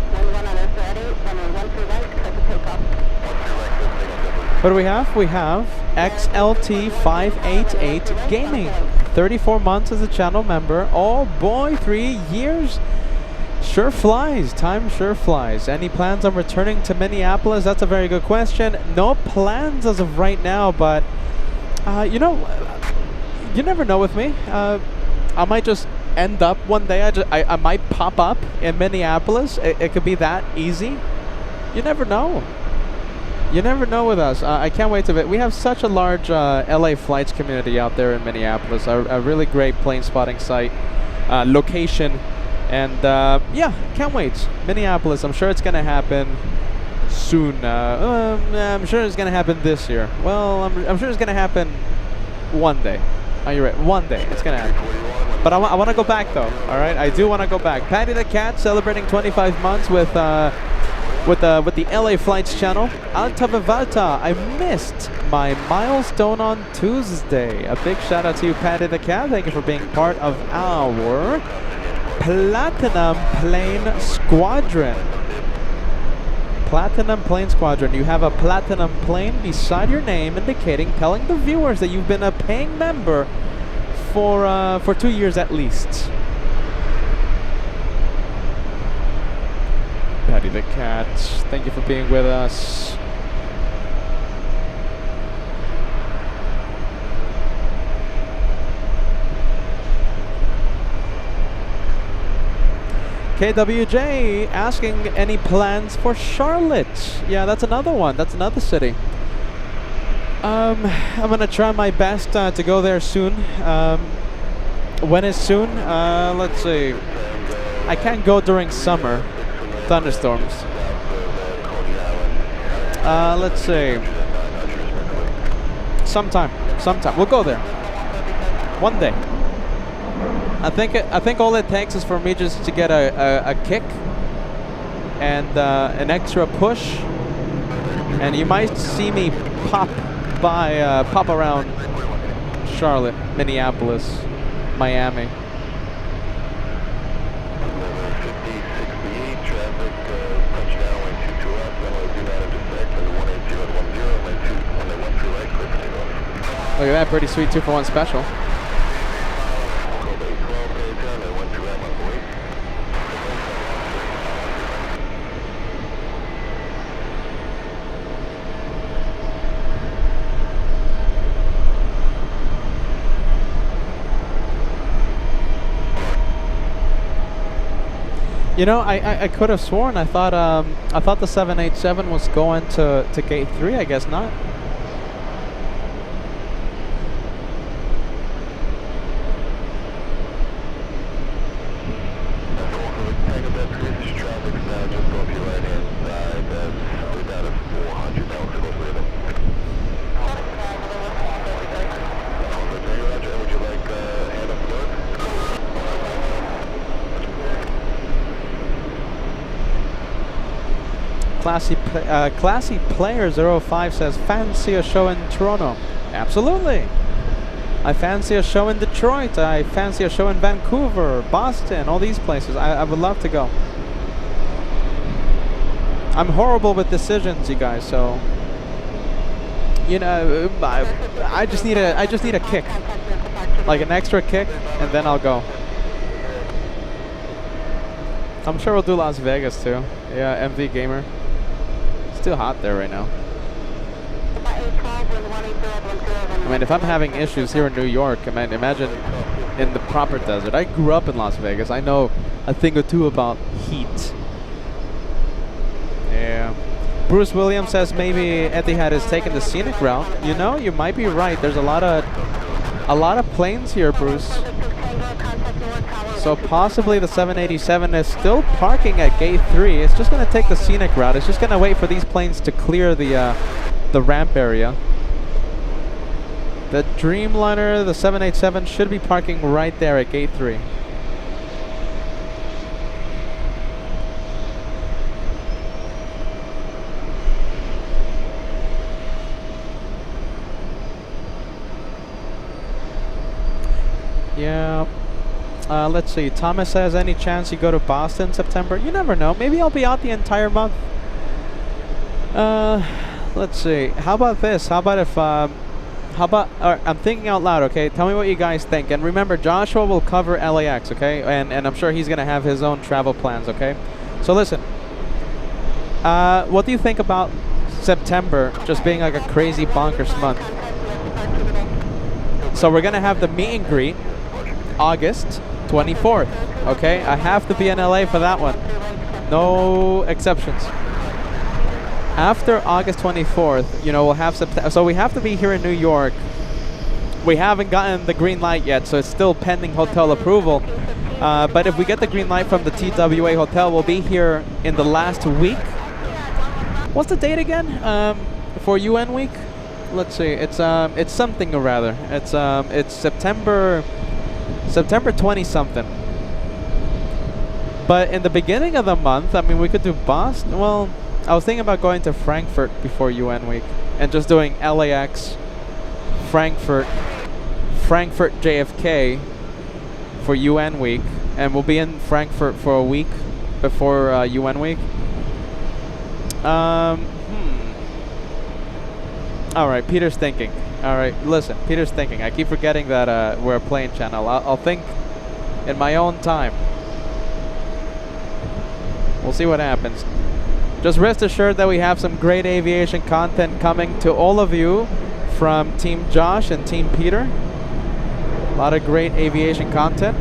What do we have? We have XLT588 Gaming. 34 months as a channel member. Oh boy, 3 years. Sure flies. Time sure flies. Any plans on returning to Minneapolis? That's a very good question. No plans as of right now, but you know, you never know with me. I might just end up one day. I might pop up in Minneapolis. It could be that easy. You never know. You never know with us. I can't wait to. We have such a large LA flights community out there in Minneapolis. A really great plane spotting site, location, and yeah, can't wait. Minneapolis. I'm sure it's gonna happen soon. I'm sure it's gonna happen this year. Well, I'm sure it's gonna happen one day. Are you right? One day it's gonna happen. But I want to go back though. All right, I do want to go back. Patty the Cat celebrating 25 months with the LA Flights channel. Alta Vivalta, I missed my milestone on Tuesday. A big shout out to you, Patty the Cat. Thank you for being part of our Platinum Plane Squadron. Platinum Plane Squadron. You have a platinum plane beside your name, indicating, telling the viewers that you've been a paying member for 2 years at least. Patty the Cat, thank you for being with us. KWJ asking any plans for Charlotte. Yeah, that's another one. That's another city. I'm gonna try my best to go there soon. When is soon? Let's see. I can't go during summer. Thunderstorms. Let's see. Sometime. We'll go there. One day. I think all it takes is for me just to get a kick and an extra push, and you might see me pop around Charlotte, Minneapolis, Miami. Look at that, pretty sweet 2-for-1 special. You know, I could have sworn I thought the 787 was going to gate 3. I guess not. Classy Player 05 says, fancy a show in Toronto. Absolutely. I fancy a show in Detroit. I fancy a show in Vancouver, Boston, all these places. I would love to go. I'm horrible with decisions, you guys. So, you know, I just need a kick, like an extra kick, and then I'll go. I'm sure we'll do Las Vegas too. Yeah, MV Gamer. It's too hot there right now. I mean, if I'm having issues here in New York, I mean, imagine in the proper desert. I grew up in Las Vegas. I know a thing or two about heat. Yeah. Bruce Williams says maybe Etihad has taken the scenic route. You know, you might be right. There's a lot of planes here, Bruce. So possibly the 787 is still parking at gate 3. It's just going to take the scenic route. It's just going to wait for these planes to clear the ramp area. The Dreamliner, the 787, should be parking right there at gate 3. Yeah. Let's see. Thomas says, any chance you go to Boston in September? You never know. Maybe I'll be out the entire month. Let's see. How about this? How about if... I'm thinking out loud, okay? Tell me what you guys think. And remember, Joshua will cover LAX, okay? And I'm sure he's going to have his own travel plans, okay? So listen. What do you think about September just being like a crazy bonkers month? So we're going to have the meet and greet August 24th, okay? I have to be in LA for that one. No exceptions. After August 24th, you know, we'll have September. So we have to be here in New York. We haven't gotten the green light yet, so it's still pending hotel approval. But if we get the green light from the TWA hotel, we'll be here in the last week. What's the date again? For UN week? Let's see. It's something or rather. It's September 20 something. But in the beginning of the month, I mean, we could do Boston. Well, I was thinking about going to Frankfurt before UN week and just doing LAX, Frankfurt, JFK for UN week, and we'll be in Frankfurt for a week before UN week. All right, Peter's thinking. All right, listen, Peter's thinking. I keep forgetting that we're a plane channel. I'll think in my own time. We'll see what happens. Just rest assured that we have some great aviation content coming to all of you from Team Josh and Team Peter. A lot of great aviation content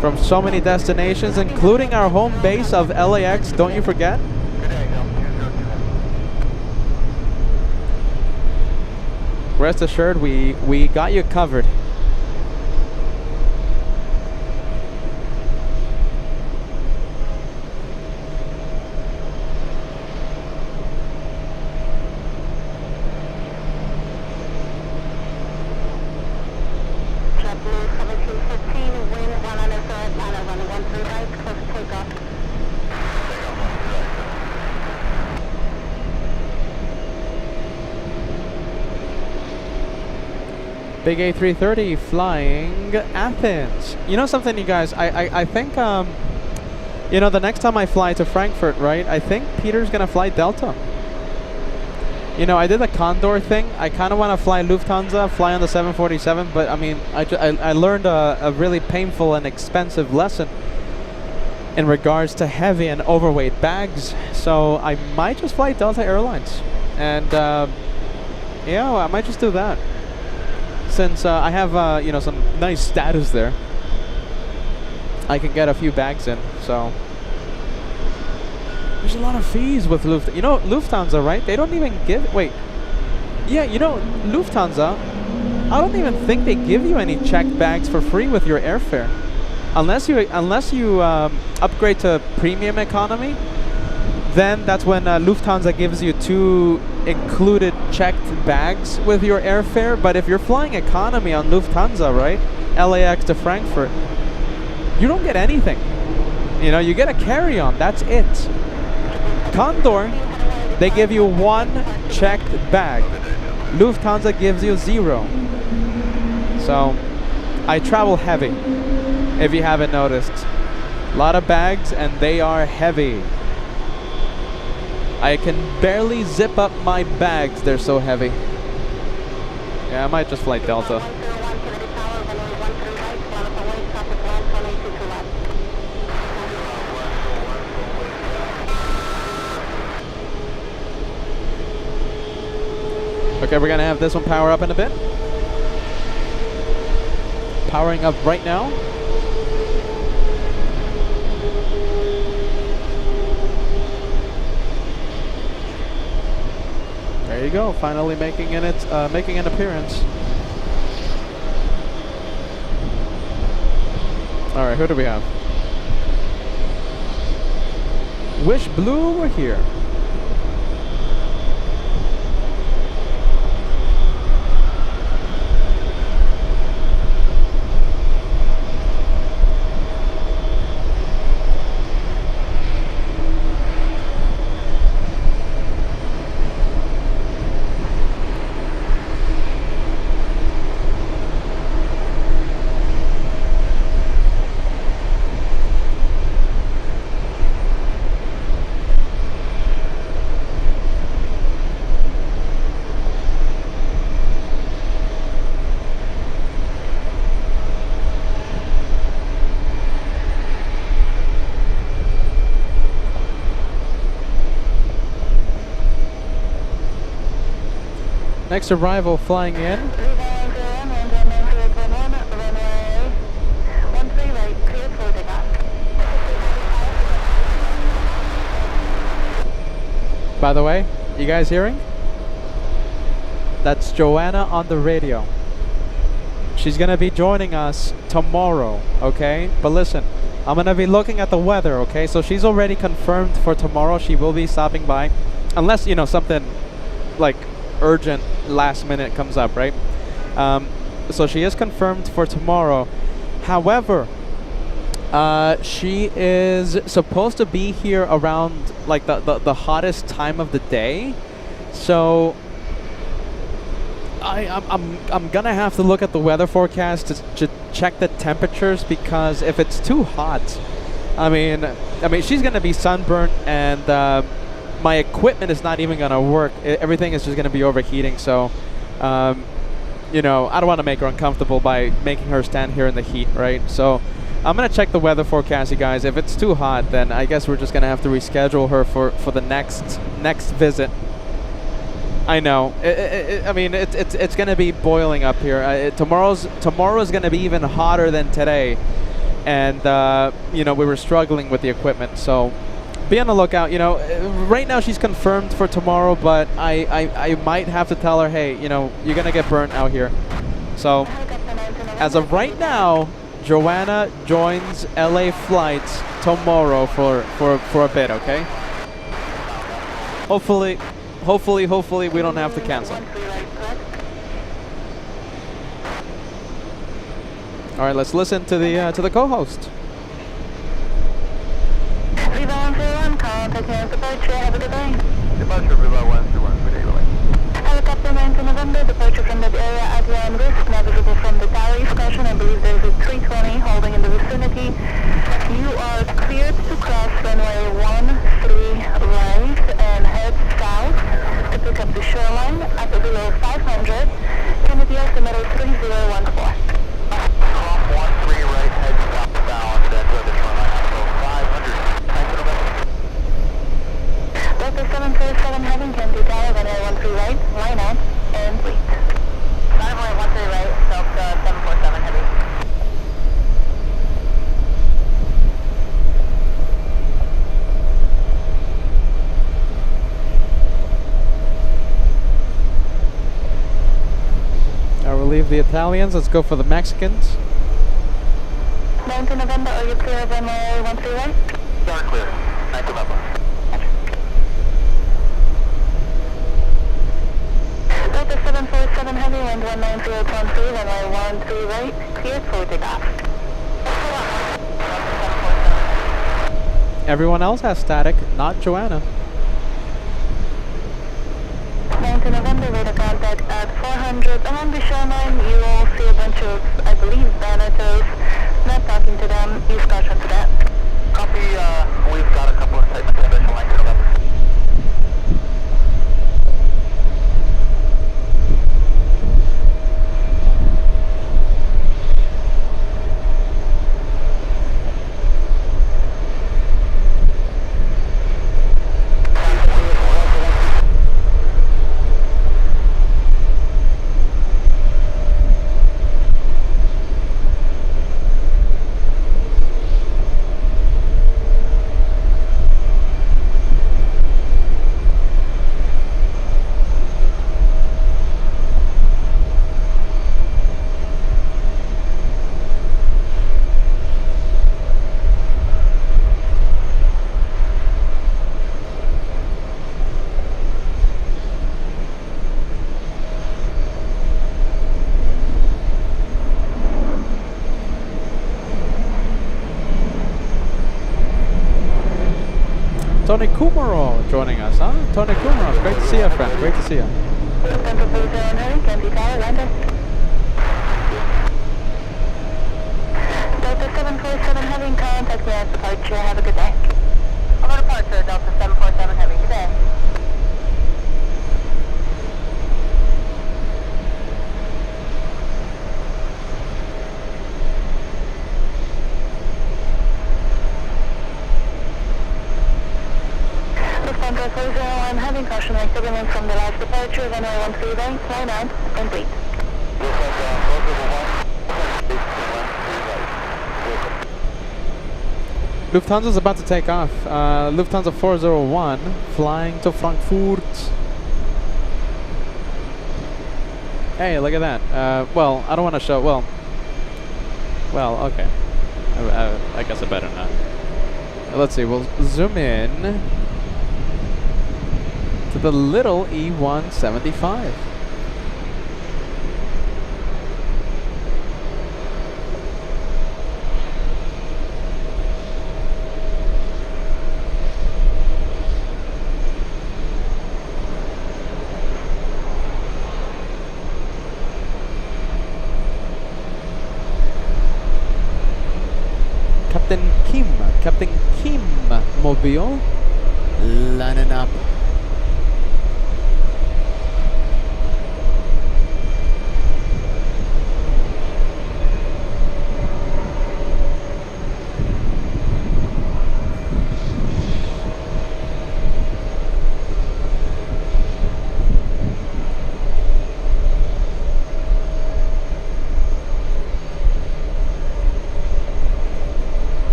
from so many destinations, including our home base of LAX, don't you forget. Rest assured, we got you covered. Big A330 flying Athens. You know something, you guys? I think, you know, the next time I fly to Frankfurt, right, I think Peter's going to fly Delta. You know, I did the Condor thing. I kind of want to fly Lufthansa, fly on the 747, but I mean, I learned a really painful and expensive lesson in regards to heavy and overweight bags. So I might just fly Delta Airlines. And, yeah, I might just do that. Since I have, you know, some nice status there, I can get a few bags in. So there's a lot of fees with Lufthansa. You know, Lufthansa, right? They don't even give. Wait, yeah, you know, Lufthansa. I don't even think they give you any checked bags for free with your airfare, unless you upgrade to premium economy. Then that's when Lufthansa gives you 2 included checked bags with your airfare. But if you're flying economy on Lufthansa, right, LAX to Frankfurt, you don't get anything. You know, you get a carry-on. That's it. Condor, they give you 1 checked bag. Lufthansa gives you 0. So I travel heavy, if you haven't noticed. A lot of bags, and they are heavy. I can barely zip up my bags, they're so heavy. Yeah, I might just fly Delta. Okay, we're gonna have this one power up in a bit. Powering up right now. There you go, finally making an appearance. All right, who do we have? Wish Blue over here. Next arrival flying in. By the way, you guys hearing? That's Joanna on the radio. She's gonna be joining us tomorrow, okay? But listen, I'm gonna be looking at the weather, okay? So she's already confirmed for tomorrow. She will be stopping by, unless, you know, something like urgent last minute comes up, right? So she is confirmed for tomorrow. However, she is supposed to be here around like the hottest time of the day. So I'm gonna have to look at the weather forecast to check the temperatures, because if it's too hot, I mean she's gonna be sunburnt, and my equipment is not even gonna work. Everything is just gonna be overheating. So, you know, I don't want to make her uncomfortable by making her stand here in the heat, right? So, I'm gonna check the weather forecast, you guys. If it's too hot, then I guess we're just gonna have to reschedule her for the next visit. I know. I mean, it's gonna be boiling up here. Tomorrow's gonna be even hotter than today, and you know, we were struggling with the equipment. So, be on the lookout. You know, right now she's confirmed for tomorrow, but I might have to tell her, hey, you know, you're gonna get burnt out here. So, as of right now, Joanna joins LA flights tomorrow for a bit, okay? Hopefully we don't have to cancel. All right, let's listen to the co-host. Have a good day. Departure Viva 121, good evening. Helicopter 9 to November, departure from that area at your own risk, now visible from the tower excursion. I believe there's a 320 holding in the vicinity. You are cleared to cross runway 13 right and head south to pick up the shoreline at below 500. Kennedy estimator 3014. 13 right, head southbound, and go to shoreline at 500. Thanks for the Delta 747 heading Kennedy Tower, runway 13 right, line out, and wait. Runway 13 right, Delta 747 heading. I will leave the Italians. Let's go for the Mexicans. 9 to November, are you clear of runway 13 right? Start clear. 9 to November. Delta 747 heavy, wind 190.3, runway 13 right, cleared for takeoff. Everyone else has static, not Joanna. 9 to November, radar contact at 400. Along the shoreline, you will see a bunch of believe Banaters. Not talking to them. Use caution for that. Copy, we've got a couple of segments of visual line to November. Tony Kumaro joining us, huh? Tony Kumaro, great to see you, friend. Great to see you. Central Blue Zone, Harry, Kennedy Tower, London. Delta 747 having contact me at departure. Have a good day. I'm on departure, Delta 747, having a good day. Lufthansa 401 having caution like turbulence from the last departure. Runway 13 right, line out, complete. Lufthansa's about to take off. Lufthansa 401 flying to Frankfurt. Hey, look at that. Well, I don't want to show. Well, okay. I guess I better not. Let's see. We'll zoom in to the little E175. Captain Kim Mobile lining up.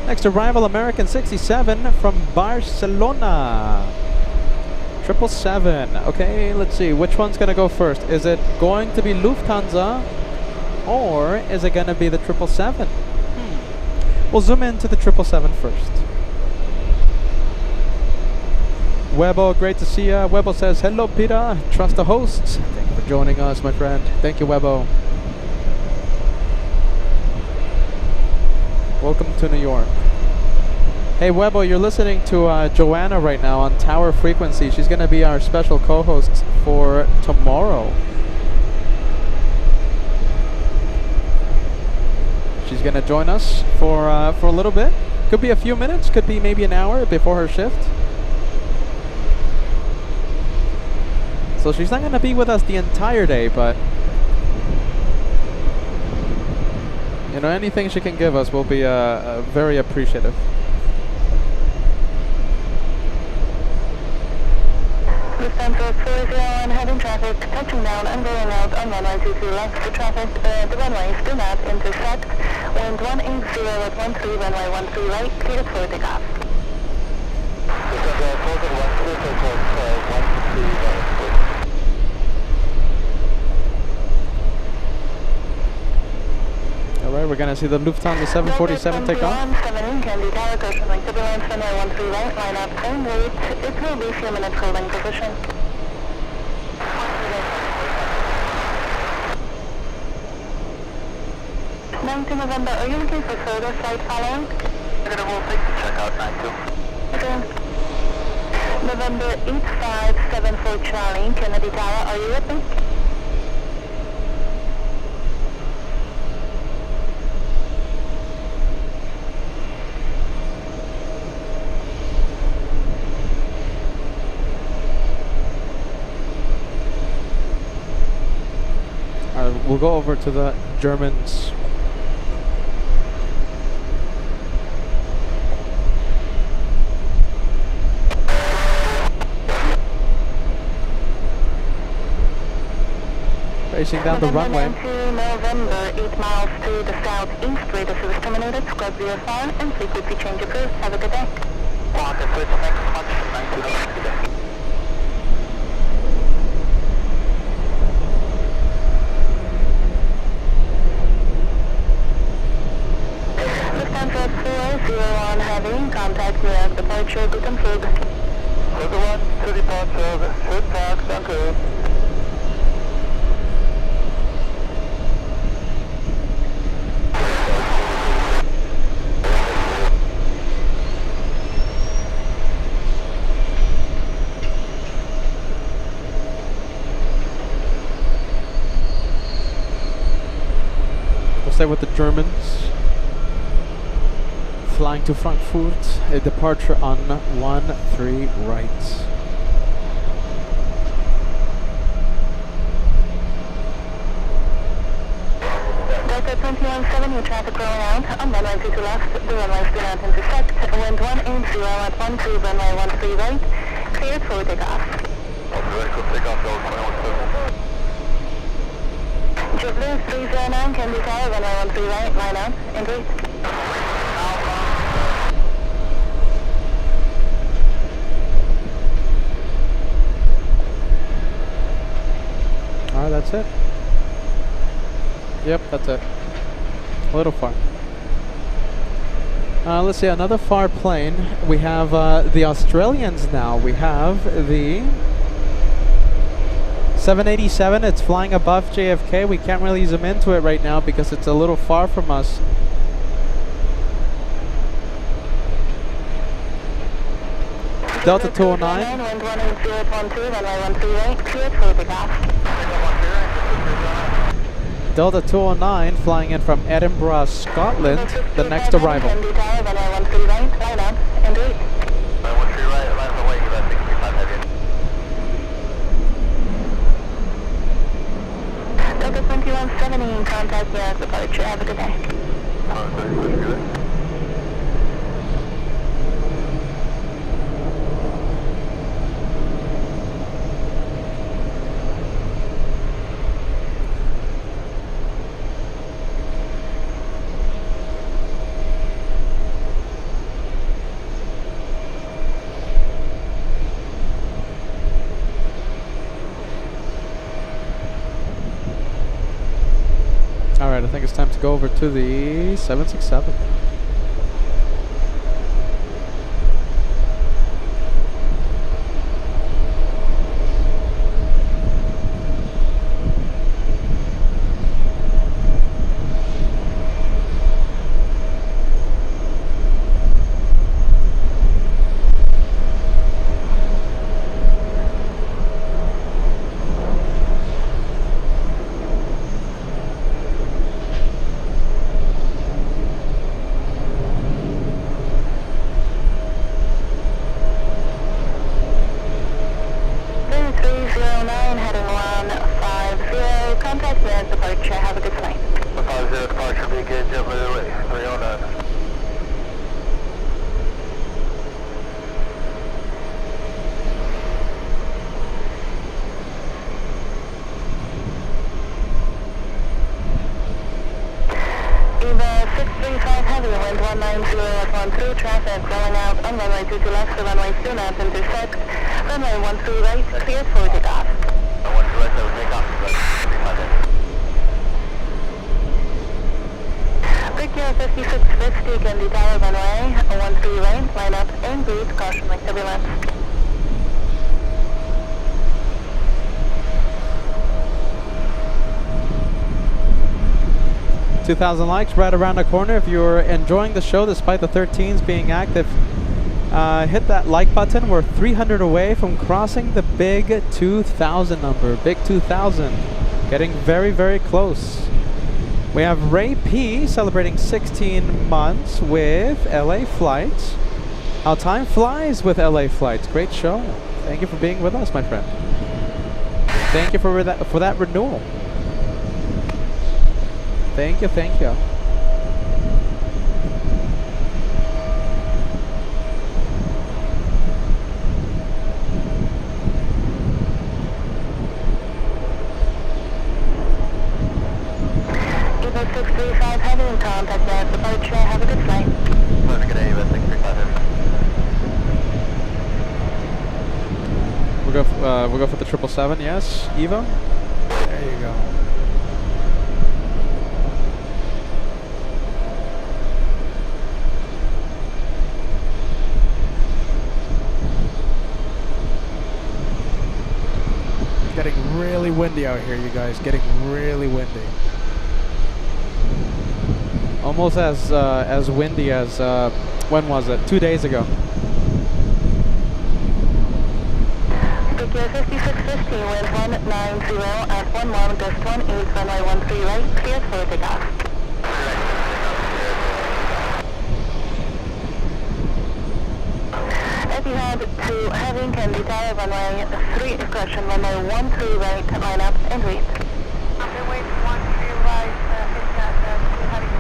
Next arrival, American 67 from Barcelona. 777. Okay, let's see. Which one's going to go first? Is it going to be Lufthansa or is it going to be the 777? We'll zoom into the 777 first. Webo, great to see ya. Webo says, hello, Peter. Trust the hosts. Thank you for joining us, my friend. Thank you, Webo. Welcome to New York. Hey Webo, you're listening to Joanna right now on Tower Frequency. She's going to be our special co-host for tomorrow. She's going to join us for a little bit. Could be a few minutes, could be maybe an hour before her shift. So she's not going to be with us the entire day, but you know, anything she can give us will be very appreciative. Lufthansa 401 heading traffic, touching down and going out on runway 22 left. The traffic, the runways do not intersect. Wind 180 at 13, runway 13 right, cleared for takeoff. Lufthansa 401, 12 right. Alright, we're gonna see the Lufthansa 747 take off. 7 Kennedy Tower, caution like turbulence, runway 13 right, line up and wait. It will be a few minutes holding position. 19 November, are you looking for further flight following? We'll take the checkout 92. Okay. November 8574 Charlie, Kennedy Tower, are you with me? We'll go over to the Germans. Racing down the runway. November 8 miles to the southeast, radar service terminated, squad 05, and frequency change approved. Have a good day. Market switch, thanks so much. 92 today. Lufthansa 401 heavy, contact me at departure, Guten Flug. 1 to departure, schönen Tag, danke. We'll stay with the Germans. Flying to Frankfurt, a departure on 13 right. Delta 217, your traffic rolling out on runway 22 left, the runways do not intersect, wind 180 at 12, runway 13 right, cleared for takeoff. Vertical takeoff, Delta 217. JetBlue 309, Kennedy Tower, runway 13 right, line out, and wait. Alright, that's it. Yep, that's it. A little far. Let's see, another far plane. We have the Australians now. We have the 787. It's flying above JFK. We can't really zoom into it right now because it's a little far from us. Delta 209. Wind 180 at 12, runway 13 right, cleared for takeoff. Delta 209 flying in from Edinburgh, Scotland, the next arrival. Kennedy Tower, runway 13 right, line up, and wait. 13 right, lines away, give that 65 heavy. Delta 2170, contact me at departure. Have a good day. Good. Alright, I think it's time to go over to the 767. traffic rolling out on runway 22 left, the runways do not intersect. Runway 13 right, cleared for takeoff. 13 right, that would take off. Brickyard 5650, Kennedy Tower, runway 13 right, line up and breathe, caution like turbulence. 2,000 likes right around the corner. If you're enjoying the show despite the 13s being active, hit that like button. We're 300 away from crossing the big 2,000 number. Big 2,000. Getting very, very close. We have Ray P celebrating 16 months with LA Flights. How time flies with LA Flights. Great show. Thank you for being with us, my friend. Thank you for that renewal. Thank you, thank you. Evo 635 heavy in contact with departure. Have a good flight. Have a good day, Evo 635 Heavy. We'll go for the 777, yes. Evo? There you go. Getting really windy out here, you guys. Getting really windy. Almost as windy as when was it? 2 days ago. Victor 5650 with 190 at 11 gust 18 runway 13 right, cleared for takeoff. Etihad to heading can detail runway 3 correction, runway 13 right, line up and wait. Runway 13 right, Etihad to heading.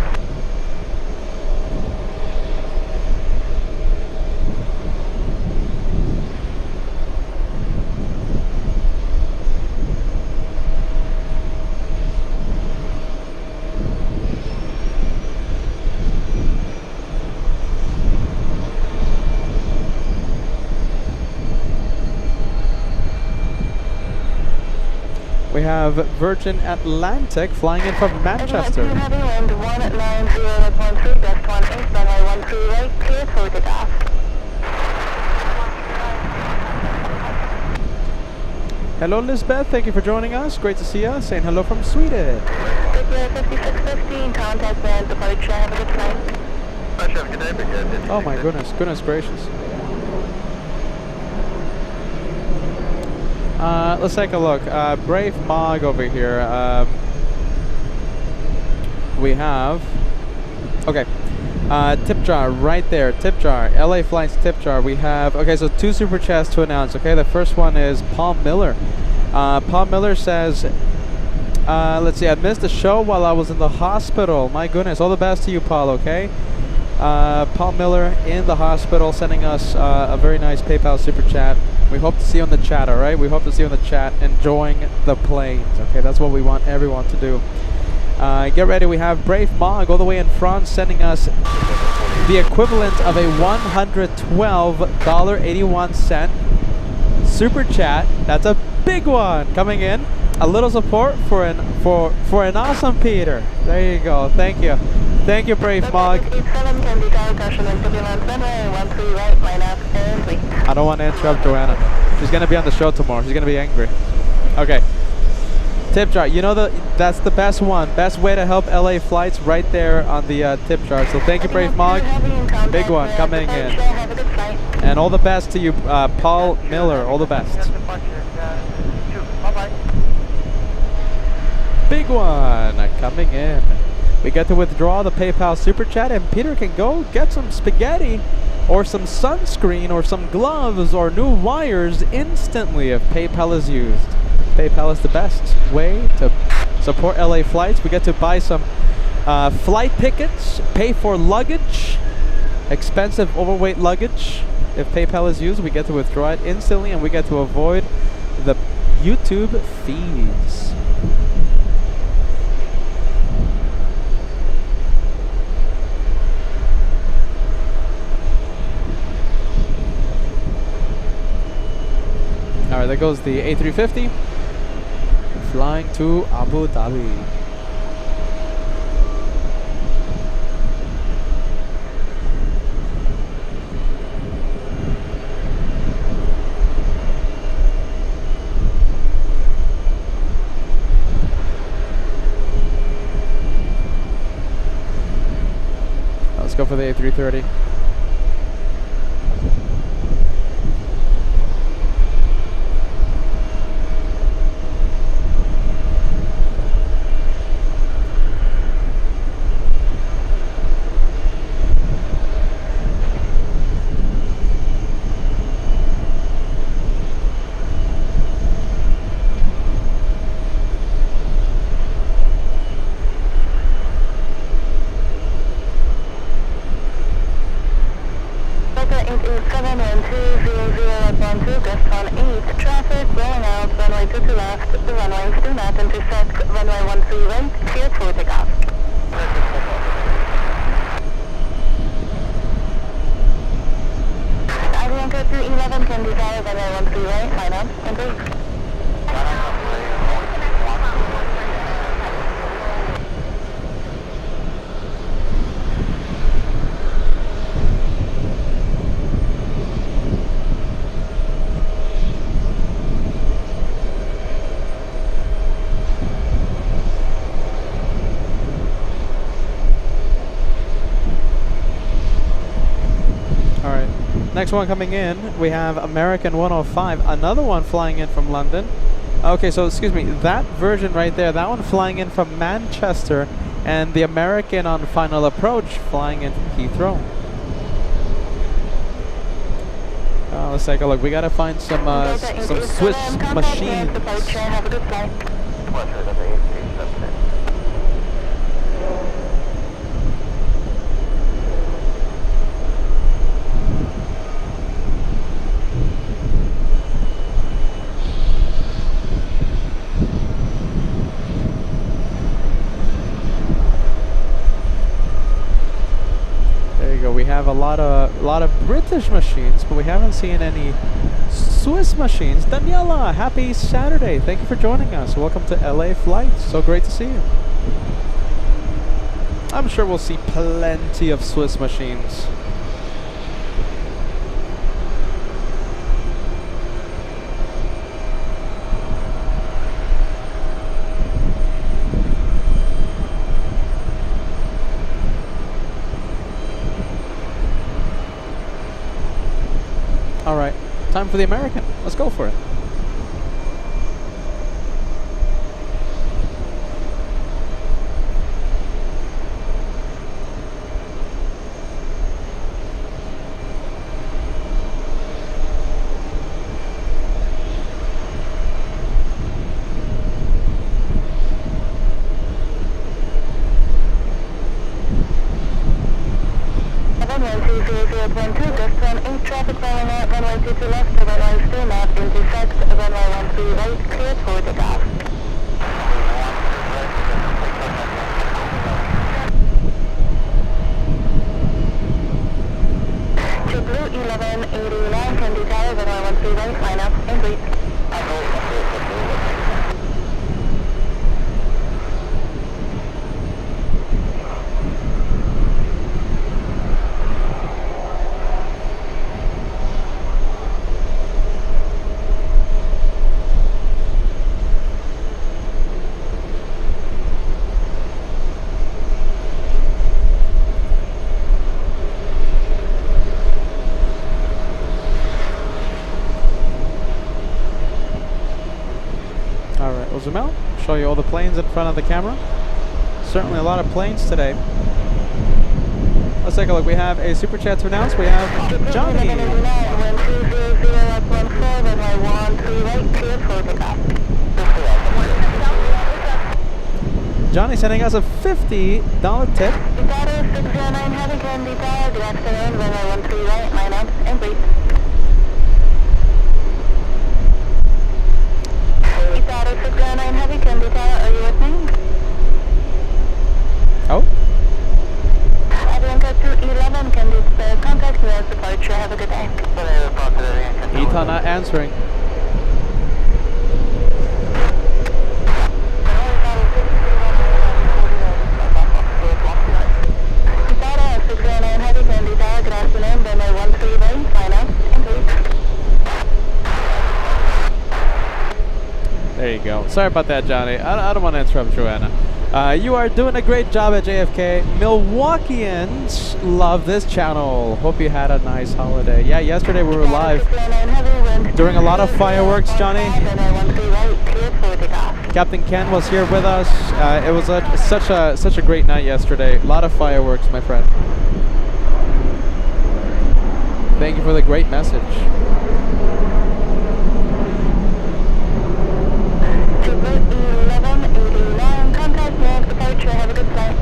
We have Virgin Atlantic flying in from Manchester. Heavy wind 190 at 13 gust 18 runway 13 right, cleared for takeoff. Hello, Lisbeth. Thank you for joining us. Great to see you. Saying hello from Sweden. Victor 5615, contact with departure. Have a good flight. Have a good day, Victor. Oh my goodness. Goodness gracious. Let's take a look. Brave Mog over here. We have... Okay. Tip jar right there. Tip jar. LA Flights tip jar. We have... Okay, so 2 super chats to announce. Okay, the first one is Paul Miller. Paul Miller says... let's see. I missed the show while I was in the hospital. My goodness. All the best to you, Paul, okay? Paul Miller in the hospital sending us a very nice PayPal super chat. We hope to see you in the chat, alright? We hope to see you in the chat enjoying the planes, okay? That's what we want everyone to do. Get ready, we have Brave Mog all the way in France sending us the equivalent of a $112.81 super chat. That's a big one coming in. A little support for an awesome Peter. There you go. Thank you. Thank you, Brave Mog. I don't want to interrupt Joanna. She's going to be on the show tomorrow. She's going to be angry. Okay. Tip jar. You know that's the best one. Best way to help LA Flights right there on the tip jar. So thank you, Brave Mog. Big one coming in. And all the best to you, Paul Miller. All the best. Big one coming in. We get to withdraw the PayPal super chat, and Peter can go get some spaghetti or some sunscreen or some gloves or new wires instantly if PayPal is used. PayPal is the best way to support LA Flights. We get to buy some flight tickets, pay for luggage, expensive overweight luggage. If PayPal is used, we get to withdraw it instantly, and we get to avoid the YouTube fees. Alright, there goes the A350 flying to Abu Dhabi. for the A330. Traffic rolling out, runway 22 left. The runways do not intersect. Runway 13 right, cleared for takeoff. Avianca 211 can desire runway 13 right, line up, and breathe. Next one coming in, we have American 105, another one flying in from London. Okay, so excuse me, that version right there, that one flying in from Manchester, and the American on final approach flying in from Heathrow. Let's take a look. We gotta find some Swiss machines. Have a good flight. We have a lot of British machines, but we haven't seen any Swiss machines. Daniela, happy Saturday. Thank you for joining us. Welcome to LA Flights. So great to see you. I'm sure we'll see plenty of Swiss machines. All right, time for the American. Let's go for it. Traffic rolling out, runway 22 left, the runways do not intersect. Runway 13 right, cleared for takeoff. JetBlue 1189 can detire, runway 13 right, line up and breathe. We'll zoom out, show you all the planes in front of the camera. Certainly a lot of planes today. Let's take a look. We have a super chat to announce. We have Johnny. Johnny sending us a $50 tip. PETAH 609 Heavy can detire, good afternoon, runway 13 right, line up and breathe. PETAH 609 Heavy can detire, are you with me? Oh. Avianca 211 can detire, contact me as departure, have a good day. PETAH not answering. PETAH 609 Heavy can detire, good afternoon, runway 13 right, line up and breathe. There you go. Sorry about that, Johnny. I don't want to interrupt Joanna. You are doing a great job at JFK. Milwaukeeans love this channel. Hope you had a nice holiday. Yeah, yesterday we were live during a lot of fireworks, Johnny. Captain Ken was here with us. It was such a great night yesterday. A lot of fireworks, my friend. Thank you for the great message. Contact next departure. Have a good flight.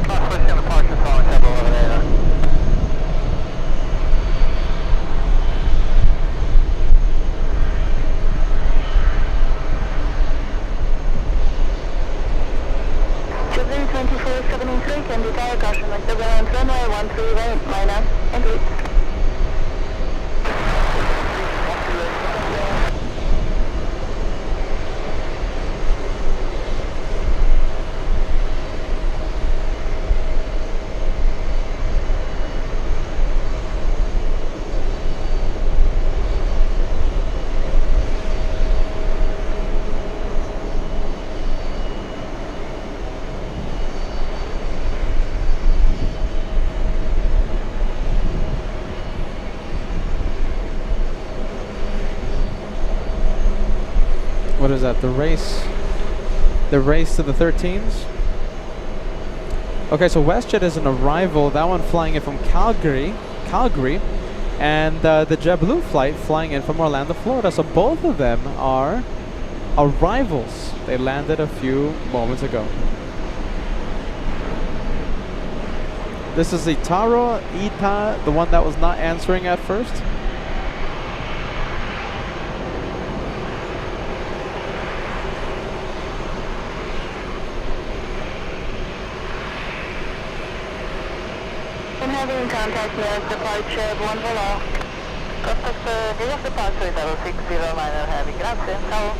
Children 2473 can be tower caution with turbulence runway 13 right, minor, and What is that? The race to the 13s? Okay, so WestJet is an arrival. That one flying in from Calgary, and the JetBlue flight flying in from Orlando, Florida. So both of them are arrivals. They landed a few moments ago. This is the Taro Ita, the one that was not answering at first. Having contact next departure 1 below. Contact direct departure 060 minor heavy. Grazie. Ciao.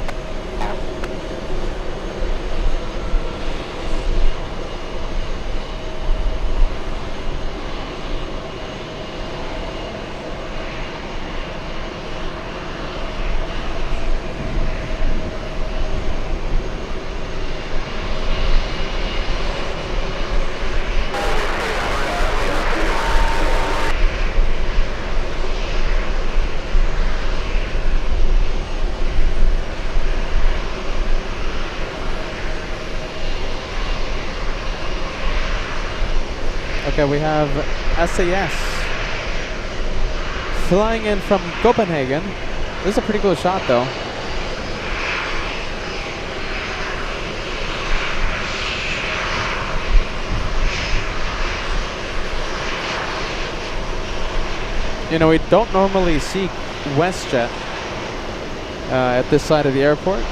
Okay, we have SAS flying in from Copenhagen. This is a pretty cool shot, though. You know, we don't normally see WestJet at this side of the airport.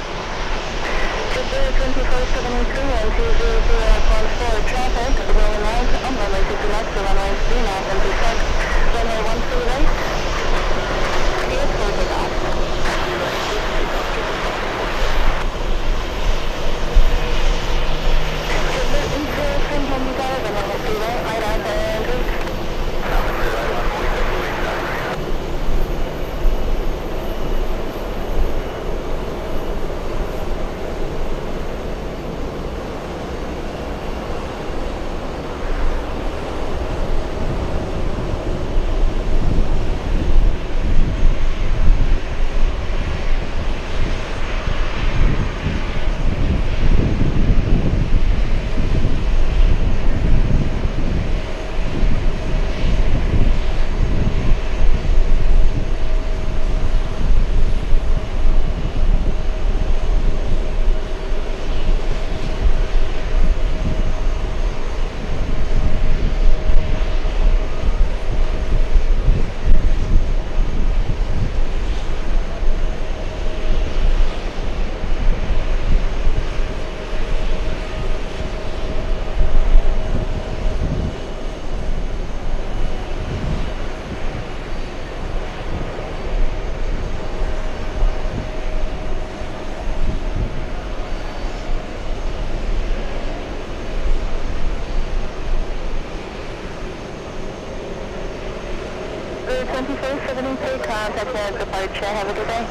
Contact next departure. Have a good day.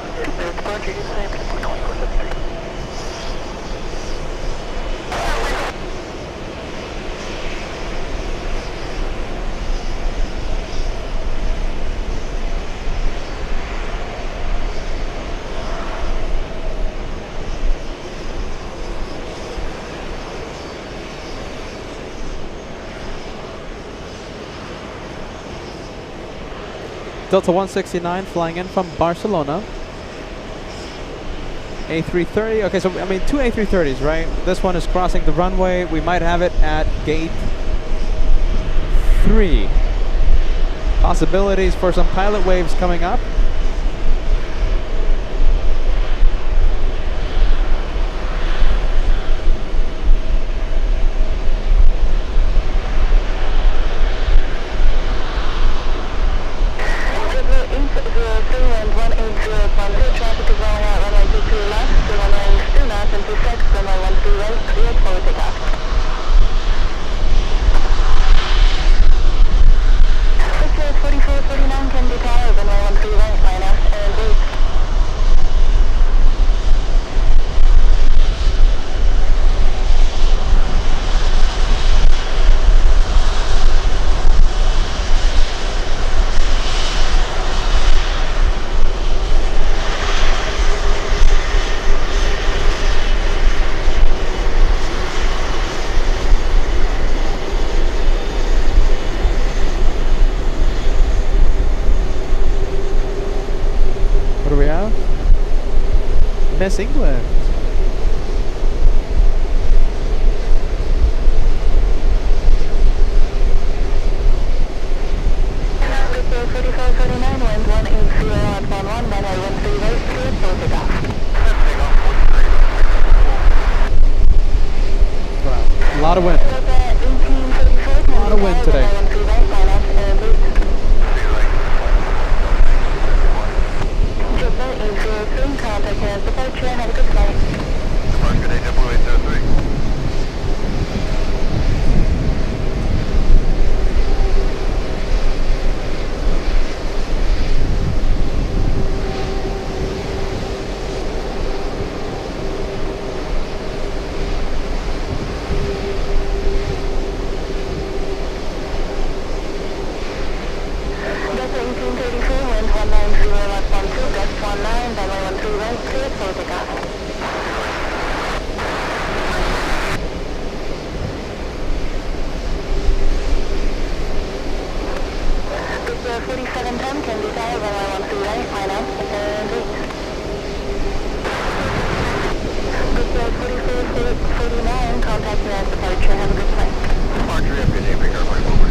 Departure is same. Delta 169 flying in from Barcelona. A330. Okay, so I mean 2 A330s, right? This one is crossing the runway. We might have it at gate 3. Possibilities for some pilot waves coming up. Traffic is rolling out runway 22 left, to runway 2 north and 26, runway 13 right, cleared for takeoff. Picture 4449 can be tower, runway 13 right, line up and wait. What do we have? Miss England. Picture 4549, wind 180 at 11, runway 13 right, cleared for takeoff. Wow. A lot of wind. Delta 1834, A lot of wind today. runway 13 right, line up and wait. Delta 803, contact your departure, have a good flight. Departure day TWA 03. Delta 1834, wind 190 left 12, gust 19, runway 13 right, cleared for takeoff. Picture 4710, can be tower, runway 13 right, line up and wait. Picture 4449, contact your departure, have a good flight. Departure after day, big airplane over.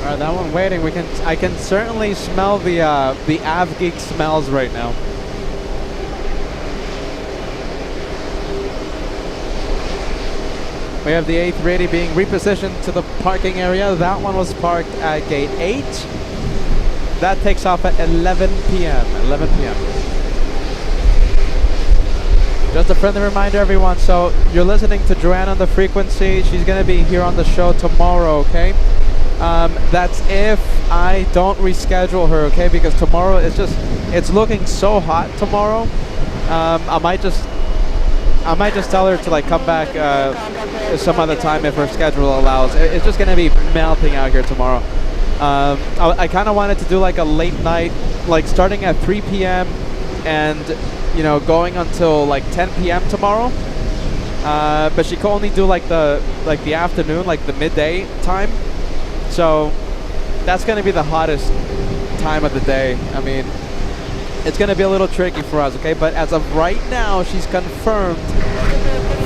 Alright, that one waiting. I can certainly smell the AvGeek smells right now. We have the A380 being repositioned to the parking area. That one was parked at gate 8. That takes off at 11 p.m. 11 p.m. Just a friendly reminder, everyone. So you're listening to Joanne on the frequency. She's going to be here on the show tomorrow, okay? That's if I don't reschedule her, okay? Because tomorrow it's looking so hot tomorrow. I might just tell her to like come back some other time if her schedule allows. It's just gonna be melting out here tomorrow. I kind of wanted to do like a late night, like starting at 3 p.m. and going until like 10 p.m. tomorrow. But she can only do like the afternoon, like the midday time. So that's gonna be the hottest time of the day. I mean, it's gonna be a little tricky for us, okay? But as of right now, she's confirmed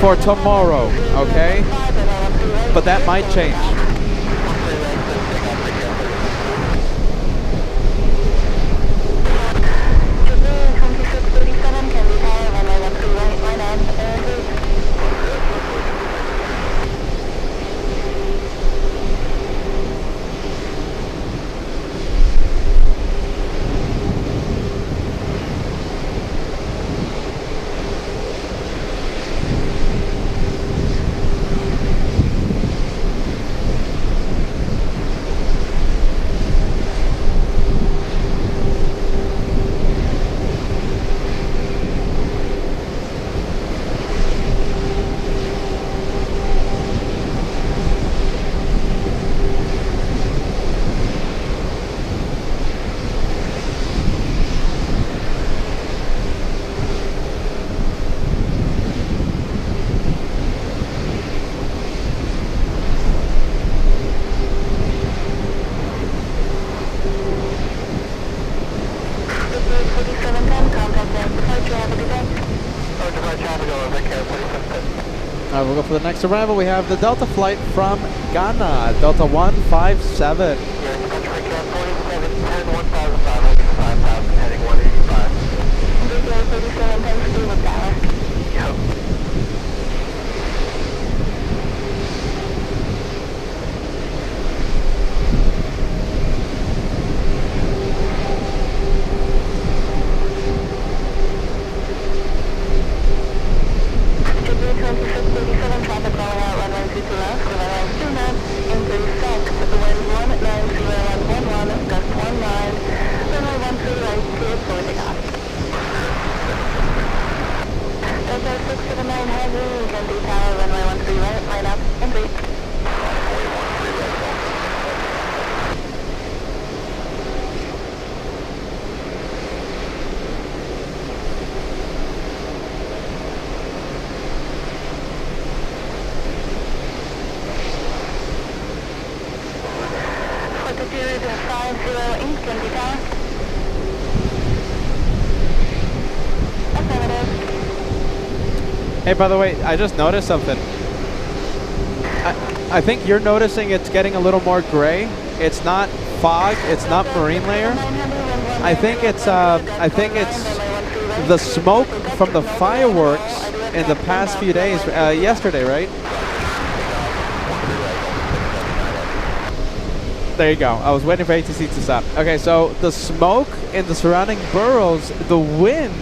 for tomorrow, okay? But that might change. Departure, have a good day. Alright, we'll go for the next arrival. We have the Delta flight from Ghana, Delta 157. Brickyard 37, thanks for the tower. TWA 2637, traffic calling out runway 22 left, runway 29, intersect the wind 19011, gust 19, runway 13 right, cleared for takeoff. Delta 679 heavy, Kennedy Tower, runway 13 right, line up, and 3. Altitude 508, Kennedy Tower. Affirmative. Hey, by the way, I just noticed something. I think you're noticing it's getting a little more gray. It's not fog. It's not marine layer. I think it's the smoke from the fireworks in the past few days. Yesterday, right? There you go. I was waiting for ATC to stop. Okay, so the smoke in the surrounding boroughs, the wind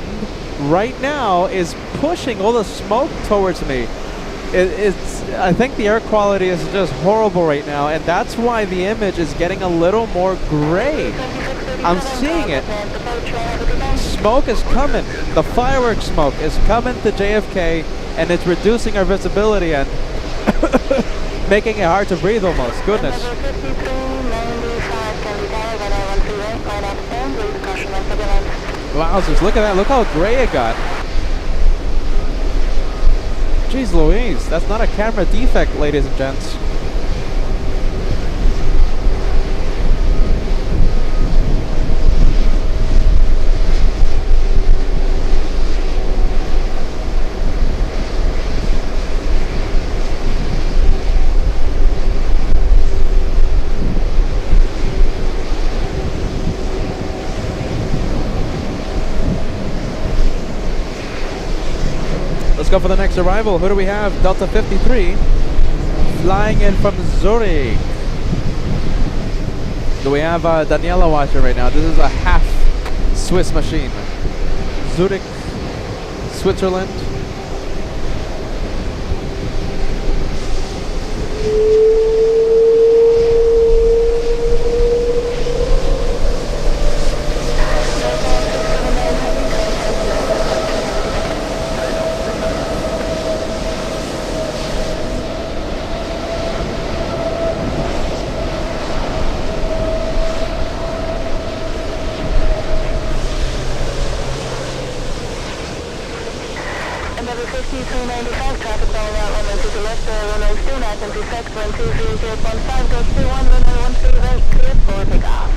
right now is pushing all the smoke towards me. I think the air quality is just horrible right now, and that's why the image is getting a little more gray. I'm seeing it. Smoke is coming. The fireworks smoke is coming to JFK, and it's reducing our visibility and making it hard to breathe almost. Goodness. Wowzers, look at that. Look how gray it got. Jeez Louise, that's not a camera defect, ladies and gents. Let's go for the next arrival. Who do we have? Delta 53 flying in from Zurich. Do we have Daniela watching right now? This is a half Swiss machine. Zurich, Switzerland. Number 5395, traffic calling out runway 2 to left, runway 29, intersect 120.15, goes 21, runway 13 right, cleared for takeoff.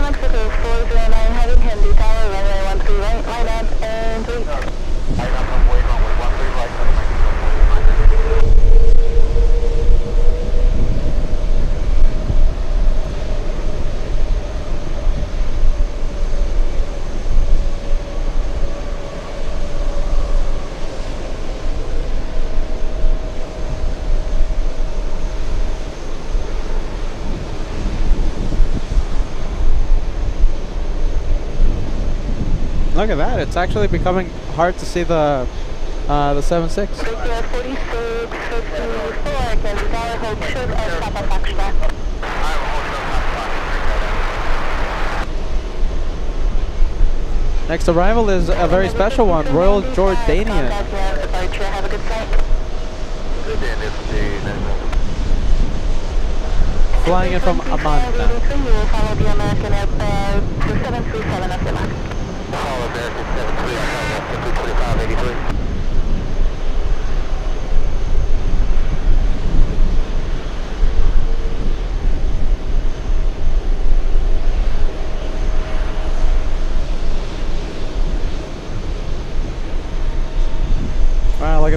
Mexico 409, heading Kennedy Tower, runway 13 right, line up, and 3. Look at that. It's actually becoming hard to see the 7.6. Brickyard 4654, Kennedy Tower, hold should as Papa Foxtrot. Next arrival is a very special one, Royal Jordanian. Departure, have a good flight. Flying in from Amman. You will follow the American Air, the 737 of the line. Follow American 735, 2583.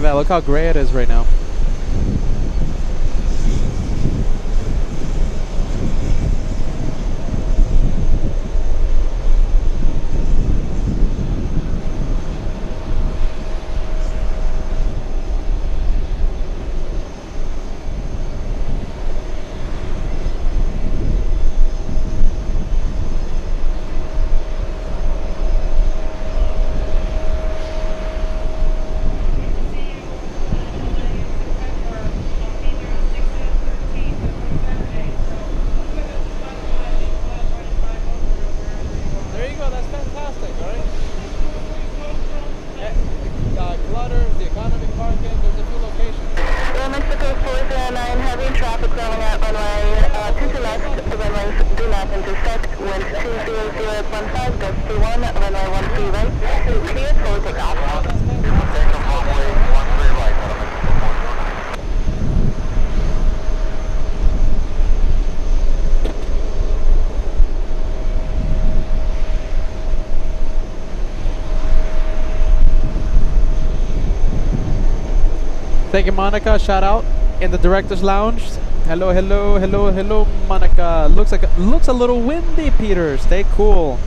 that. Look how gray it is right now. There you go, that's fantastic, alright? Clutter, the economy parking, there's a few locations. Mexico 409, heavy traffic running at runway 2 to left. The runways do not intersect. Wind 200.15, gust 21, runway 13 right. Clear for takeoff. Take a runway 13 right, out of Mexico 409. Thank you, Monica. Shout out in the director's lounge. Hello, hello, hello, hello, Monica. Looks a little windy, Peter. Stay cool.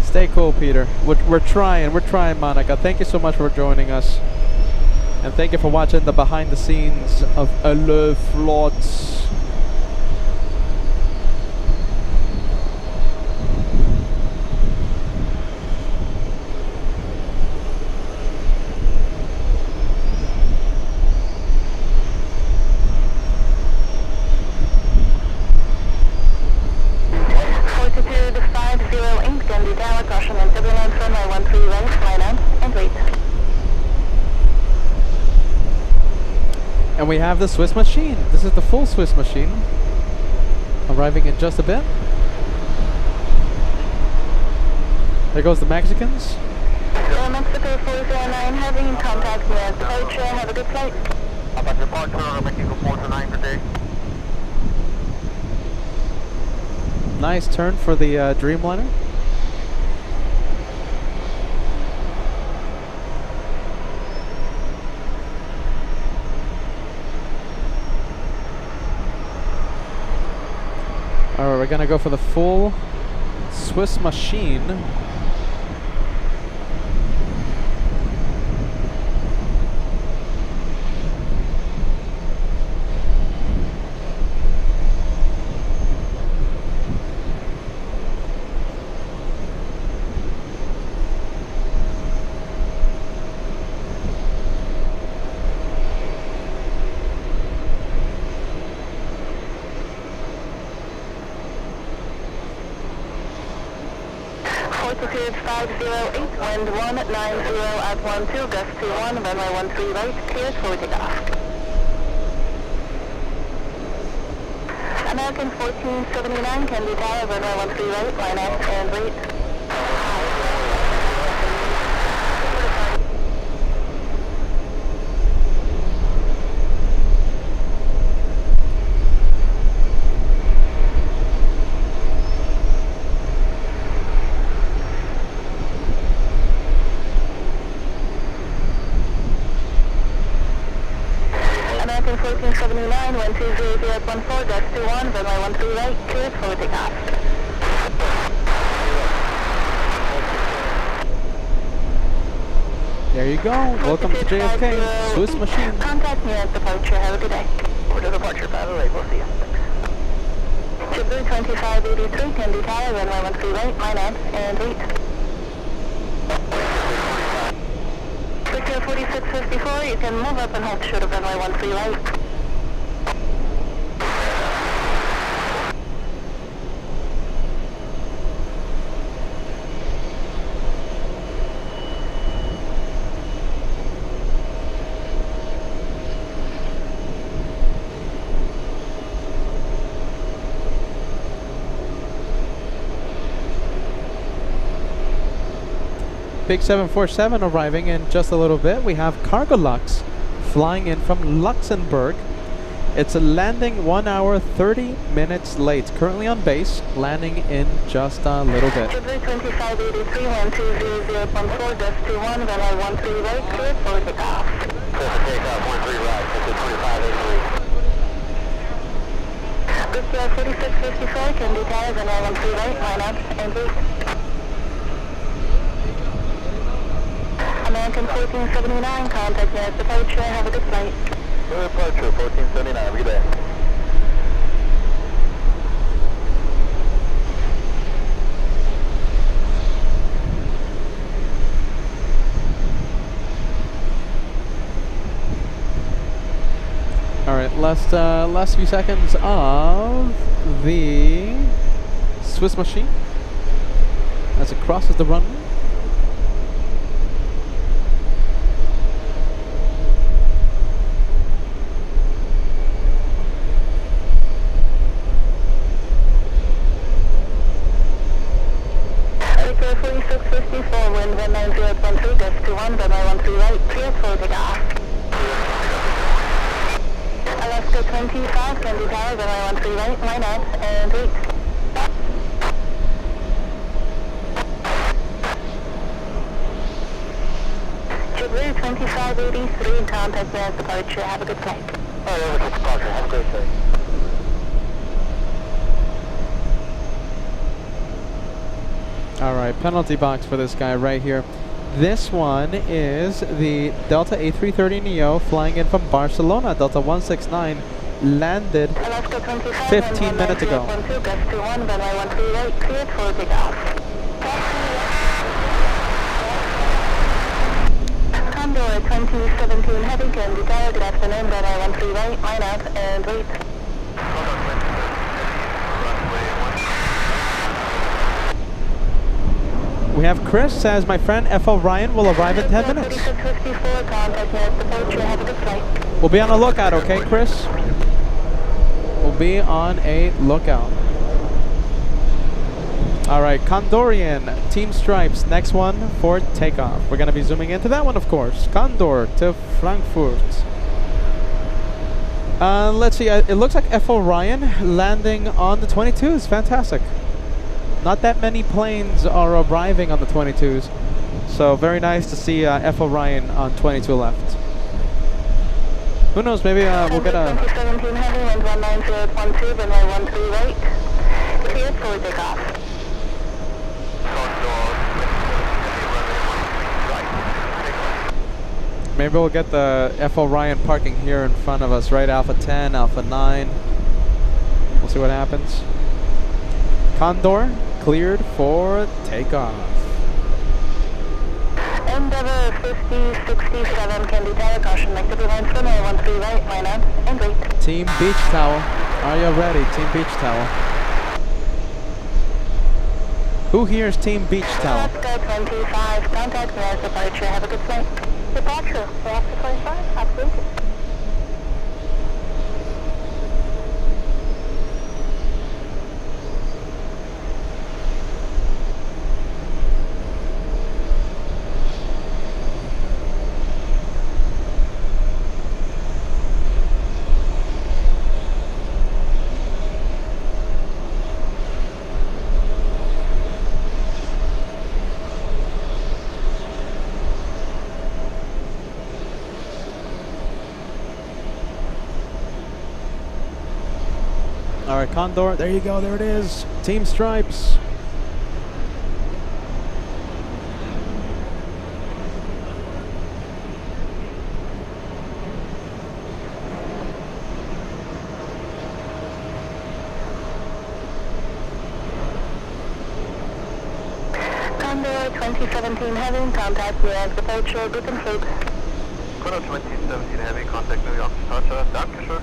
Stay cool, Peter. We're trying, Monica. Thank you so much for joining us. And thank you for watching the behind the scenes of LA Flights. And we have the Swiss machine. This is the full Swiss machine. Arriving in just a bit. There goes the Mexicans. Mexico 409, having contact with departure. Have a good flight. About departure, Mexico 409 per day. Nice turn for the Dreamliner. Alright, we're gonna go for the full Swiss machine. Altitude 508, wind 190 at 12, gust 21, runway 13 right, cleared for takeoff. American 1479, can be tower, runway 13 right, line up and wait. American 1479, wind 200 at 14, gust 21, runway 13 right, cleared for takeoff. There you go. Welcome to JFK, Swiss machine. Contact me at departure. Have a good day. Order departure, 508, we'll see you. JetBlue 2583, can be tower, runway 13 right, line up and wait. Secure 4654, you can move up and hold short of runway 13 right. Big 747 arriving in just a little bit. We have Cargo Lux flying in from Luxembourg. It's a landing 1 hour 30 minutes late. Currently on base, landing in just a little bit. JetBlue 2583, 1200.4, gust 21, runway 13 right, cleared for takeoff. clear for takeoff, 13 right, into 2583. Bristol 4654, can do tires and 13 right, line up, and please. American 1479, contact nearest departure, have a good flight. Good departure, 1479, have a good day. All right, last few seconds of the Swiss machine as it crosses the runway. Victor 4654, wind 190.3, gust to 1, runway 13 right, cleared for takeoff. Alaska 25, can do tires, runway 13 right, line up, and wait. JetBlue 2583, contact nearest departure, have a good flight. Alright, over to departure, have a great day. All right, penalty box for this guy right here. This one is the Delta A330 Neo flying in from Barcelona. Delta 169 landed Alaska 25, 15 minutes ago. 12, gust to 1, runway 13 right, cleared for takeoff. Condor 2017 Heavy, can do tire, good afternoon, runway 13 right, line up, and wait. We have Chris says, my friend FL Ryan will arrive in 10 minutes. 3654, contact nearest departure, have a good flight. We'll be on a lookout, okay, Chris? We'll be on a lookout. All right, Condorian, Team Stripes, next one for takeoff. We're going to be zooming into that one, of course. Condor to Frankfurt. Let's see, it looks like FL Ryan landing on the 22s. Fantastic. Not that many planes are arriving on the 22s. So very nice to see FL Ryan on 22 left. Who knows, maybe we'll get a... 2017 Heavy, wind 190.2, runway 13 right, cleared for takeoff. Maybe we'll get the FL Ryan parking here in front of us, right? Alpha 10, Alpha 9. We'll see what happens. Condor cleared for takeoff. Endeavour 5067, can do tire, caution, like the line, runway 13 right, line up, and wait. Team Beach Towel, are you ready? Team Beach Towel. Who here is Team Beach Towel? Alaska 25, contact nearest departure, have a good flight. Departure, Alaska 25, absolutely. All right, Condor, there you go, there it is. Team Stripes. Condor 2017 Heavy, contact nearest departure, guten Flug. Condor 2017 Heavy, contact New York departure, Dankeschön.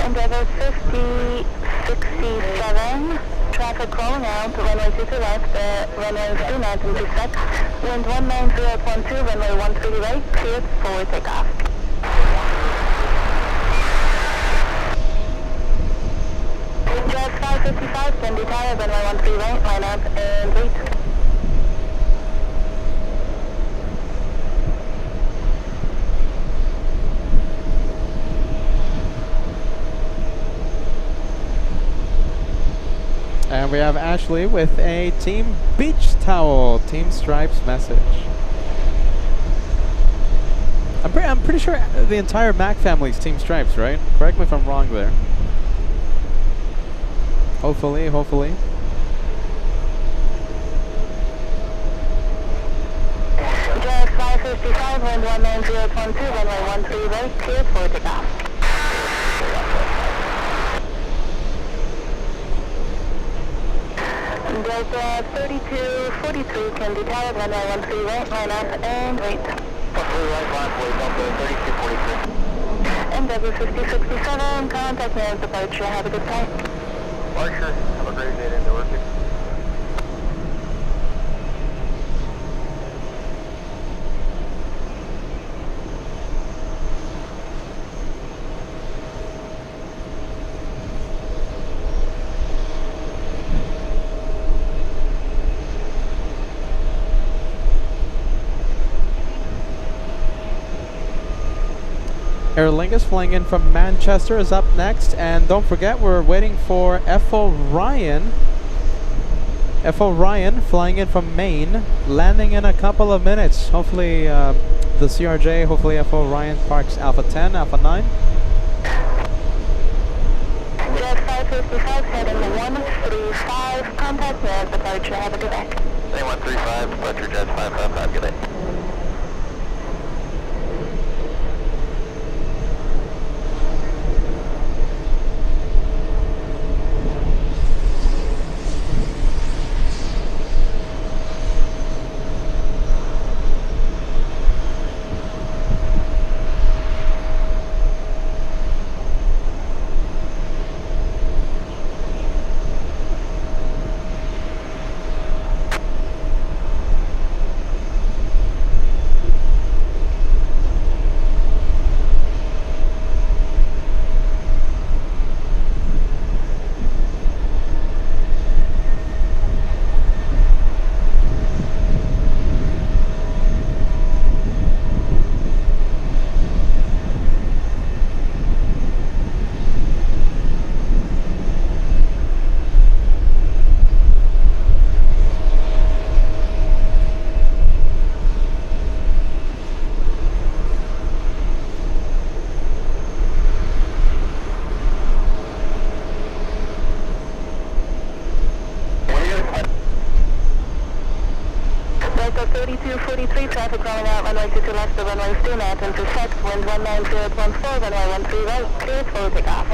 Endeavour 5067, traffic rolling out, runway 22 left, runway 29 to set, wind 190.2, runway 13 right, cleared for takeoff. Jet 555, can do tire, runway 13 right, line up, and wait. And we have Ashley with a Team Beach Towel, Team Stripes message. I'm pretty sure the entire Mac family is Team Stripes, right? Correct me if I'm wrong there. Hopefully. Jet 555, wind 190.2, runway 13 right, cleared for takeoff. Delta 3243 can be towered, runway 13 right, line up and wait. 13 right, line way, Delta 3243. MW 5067, contact me as departure, have a good time. Departure, have a great day, into working. Aer Lingus flying in from Manchester is up next, and don't forget we're waiting for FO Ryan. FO Ryan flying in from Maine, landing in a couple of minutes. Hopefully the CRJ, hopefully FO Ryan parks Alpha 10, Alpha 9. Jet 555, heading 135, contact me as departure, have a good day. 135, departure Jet 555, good day. Delta 3243, traffic rolling out, runway 22 left, the runway is 2 knots, intersect, wind 190.14, runway 13 right, cleared for takeoff.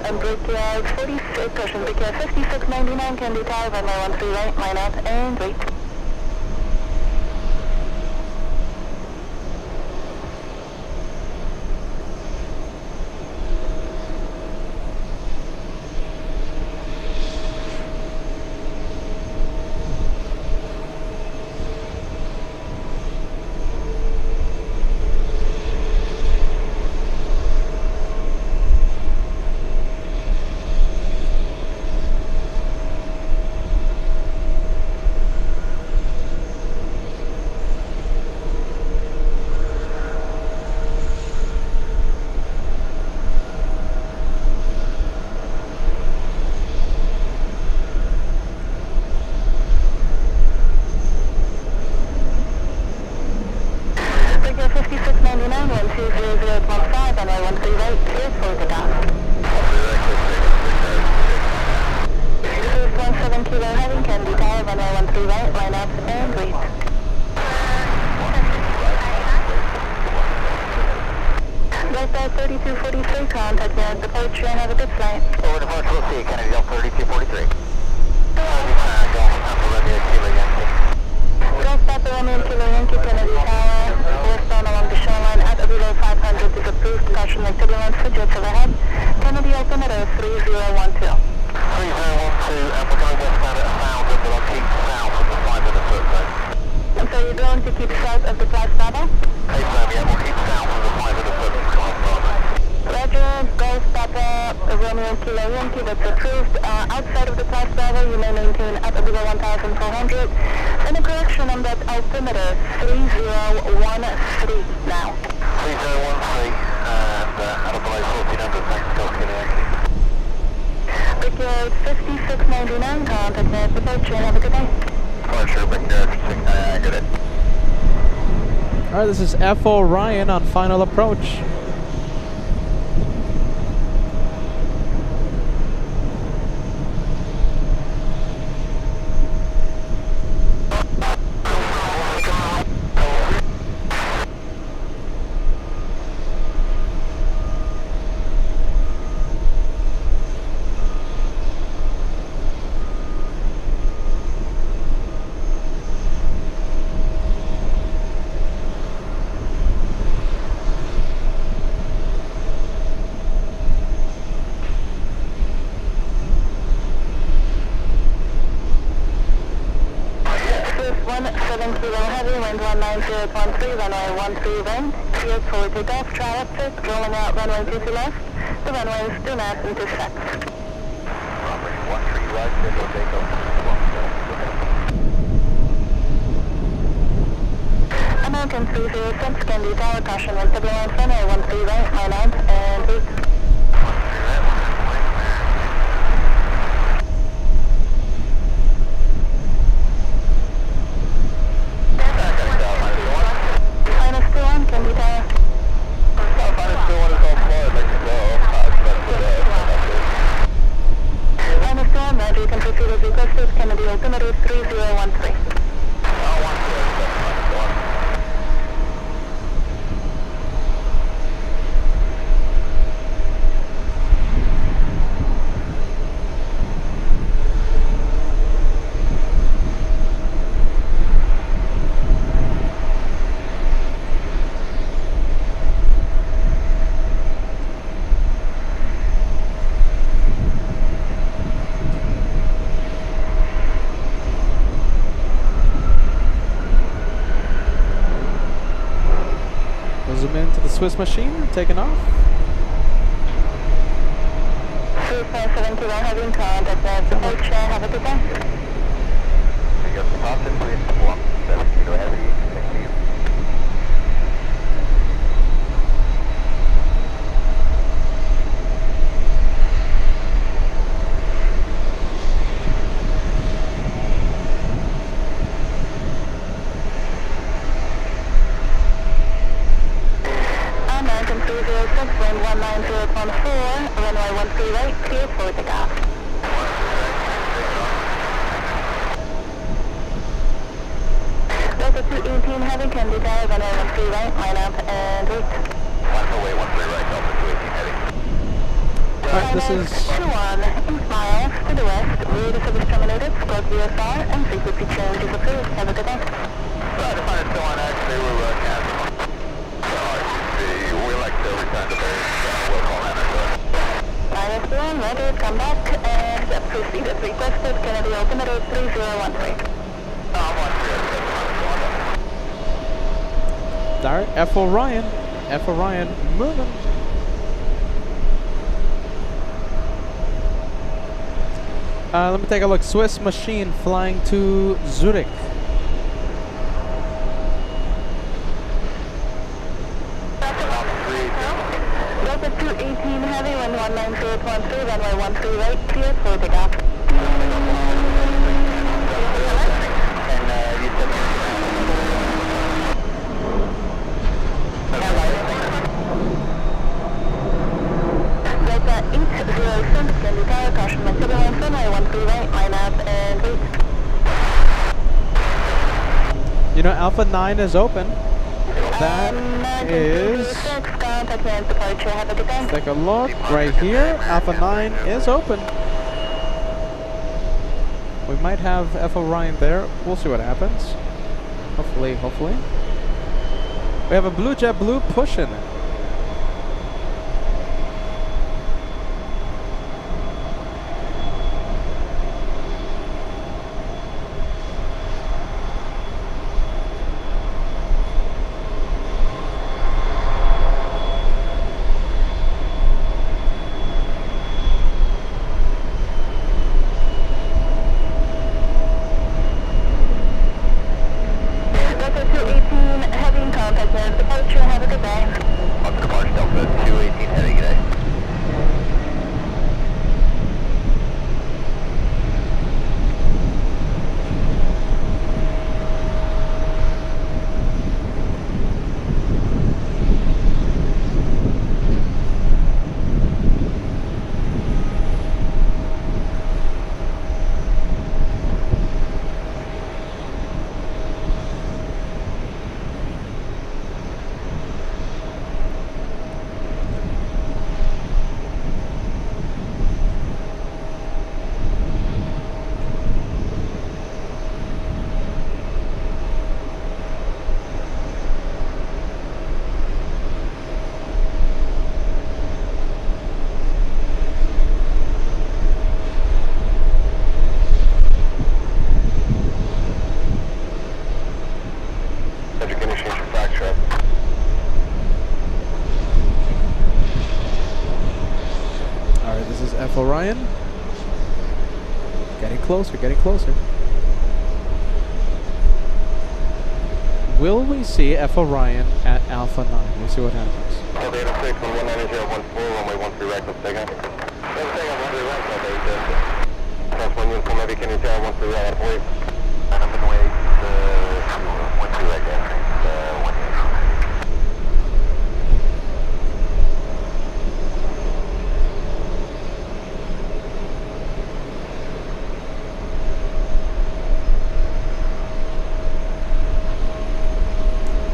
And Brickyard 46, caution, Brickyard 5699 can be towered, runway 13 right, line up and wait. Delta 3243, contact me at departure and have a good flight. Over departure, we'll see you, Kennedy, Delta 3243. Golf Papa Romeo Kilo Yankee, Kennedy Tower, westbound along the shoreline at a below 500 is approved, caution like turbulence for jets overhead. Kennedy altimeter 3012. 3012, and we're going westbound at 1,000, but I'll keep south of the 500 foot zone. And so you're going to keep south of the Flights Bravo? Hey Sam, yeah, we'll keep south of the 500 foot from Flights Bravo. Roger, Golf Papa Romeo Kilo Yankee, that's approved. Outside of the Flights Bravo, you may maintain at a below 1,400. And a correction on that altimeter, 3013 now. 3013, and at a below 1400 99, contact at departure. Have a good day. Departure, bring your 69, I get it. All right, this is FO Ryan on final approach. Runway 13 for takeoff, traffic, rolling out runway 22 left. The runways do not intersect. Runway 13 right, schedule takeoff. American 306, Candy Tower, caution when turbulence, runway 13 right, line out, and route. Swiss machine taking off. 3571 having contact at departure. Have a good day. You got the top 10, please. 1, 7 heavy. Thank you. Runway 13 right, clear for takeoff. Delta 218 heavy, Candy Tower, runway 13 right, line up and route. Runway 13 right, Delta 218 heavy. Alright, this is 21 miles to the west, route service terminated, squad VSR, and frequency change is approved. Have a good day. Defiant still on X, they were canceled. We like to return to base, we'll call Enter. Minus 1, ready, come back, and proceed as requested, Kennedy altimeter 3013. Alright, F Orion. F Orion moving. Let me take a look. Swiss machine flying to Zurich. Delta 218 heavy, 119.13, runway 13 right, clear for takeoff. Delta 806, Candy Tower, caution when turbulence, runway 13 right, line up and route. You know, Alpha 9 is open. That is... Let's take a look right here. Alpha 9 is open. We might have F Orion there. We'll see what happens. Hopefully. We have a Blue Jet Blue pushing. F Orion. Getting closer, getting closer. Will we see F Orion at Alpha 9? We'll see what happens. Delta 6 on 190.14, runway 13 right, let's take on. Let's take on 13 right, Delta 8. That's 1 uniform heavy, can you tell 13 right, out of way? I'm on the way to 1 2 right there. 1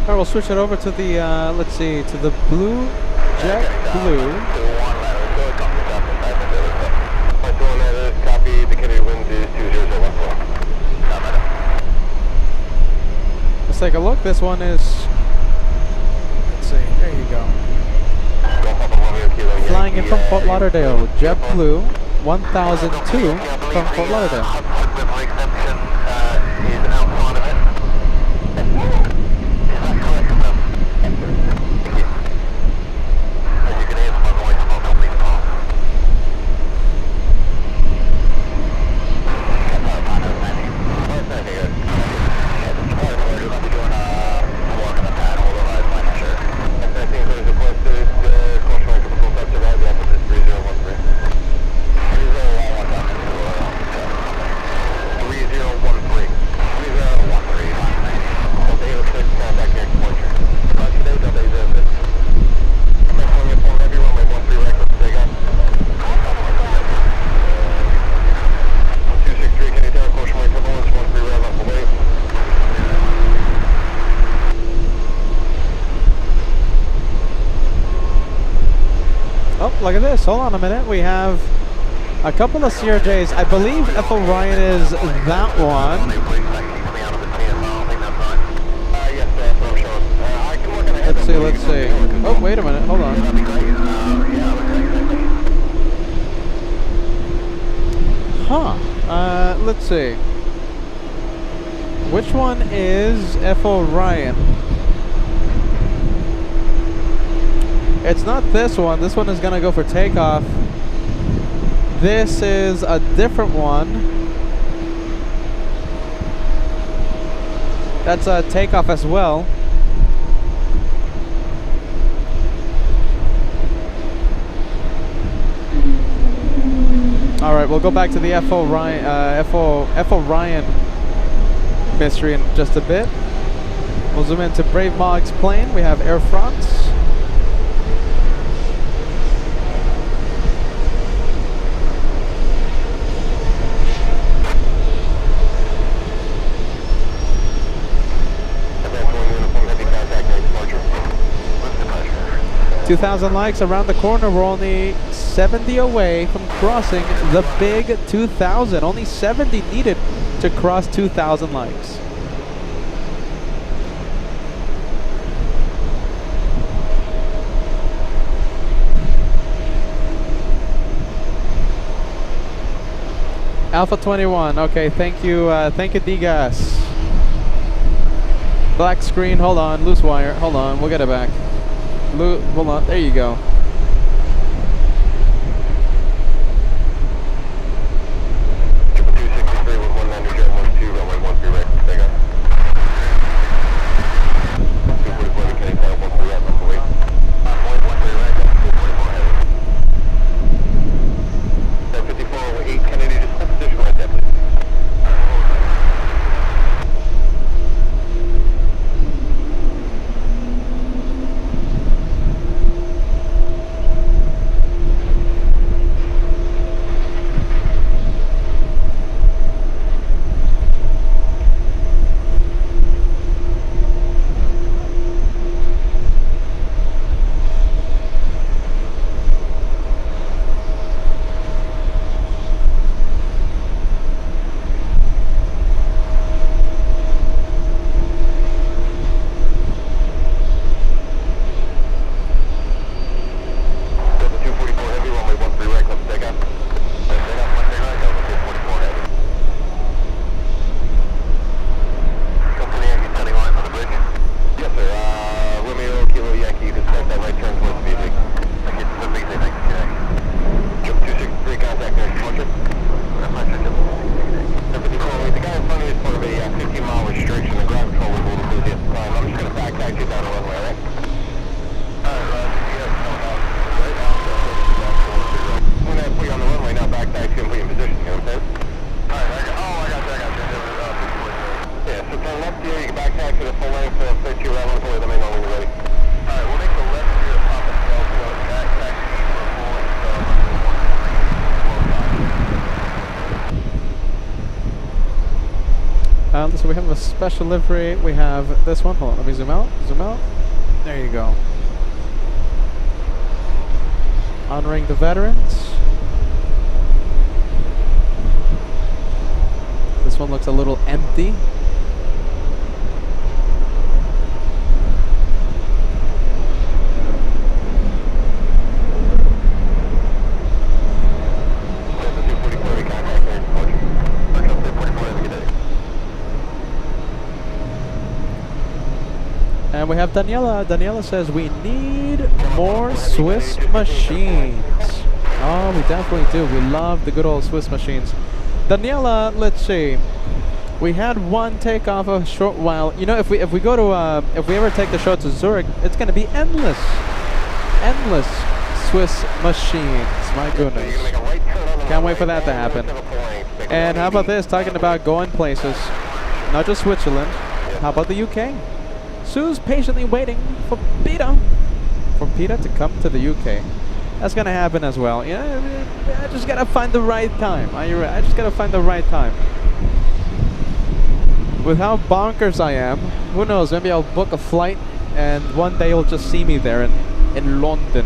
Alright, we'll switch it over to the, let's see, to the blue, jet blue. Copy, the Kennedy wind is 2014. Let's take a look. This one is, let's see, there you go. Flying in from Fort Lauderdale, jet blue, 1002 from Fort Lauderdale. Look at this. Hold on a minute. We have a couple of CRJs. I believe F Orion is that one. Let's see, let's see. Oh, wait a minute. Hold on. Huh. Let's see. Which one is F Orion? It's not this one. This one is going to go for takeoff. This is a different one. That's a takeoff as well. All right, we'll go back to the F Orion mystery in just a bit. We'll zoom into Brave Mog's plane. We have Air France. Departure. 2,000 likes around the corner. We're only 70 away from crossing the big 2,000. Only 70 needed to cross 2,000 likes. Alpha 21. Okay, thank you, Digas. Black screen. Hold on, loose wire. Hold on, we'll get it back. Hold on. There you go. We have a special livery. We have this one. Hold on, let me zoom out. Zoom out. There you go. Honoring the veterans. This one looks a little empty. And we have Daniela. Daniela says we need more Swiss machines. Oh, we definitely do. We love the good old Swiss machines. Daniela, let's see. We had one takeoff a short while. You know, if we go to if we ever take the show to Zurich, it's gonna be endless Swiss machines. My goodness. Can't wait for that to happen. And how about this? Talking about going places, not just Switzerland. How about the UK? Sue's patiently waiting for PETAH to come to the UK. That's gonna happen as well. You know, I just gotta find the right time. I just gotta find the right time. With how bonkers I am, who knows? Maybe I'll book a flight, and one day you'll just see me there in London.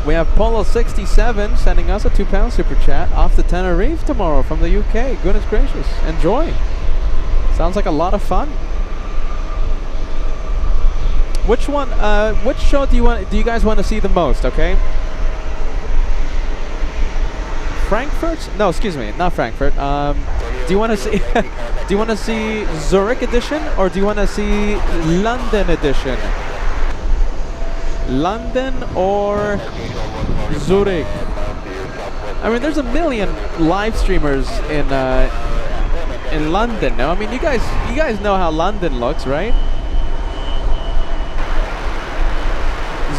We have Polo67 sending us a £2 super chat off to Tenerife tomorrow from the UK. Goodness gracious, enjoy. Sounds like a lot of fun. Which one? Which show do you guys want to see the most? Okay. Frankfurt? No, excuse me, not Frankfurt. Do you want to see? Do you want to see Zurich edition or do you want to see London edition? London or Zurich? I mean, there's a million live streamers in London. No, I mean, you guys know how London looks, right?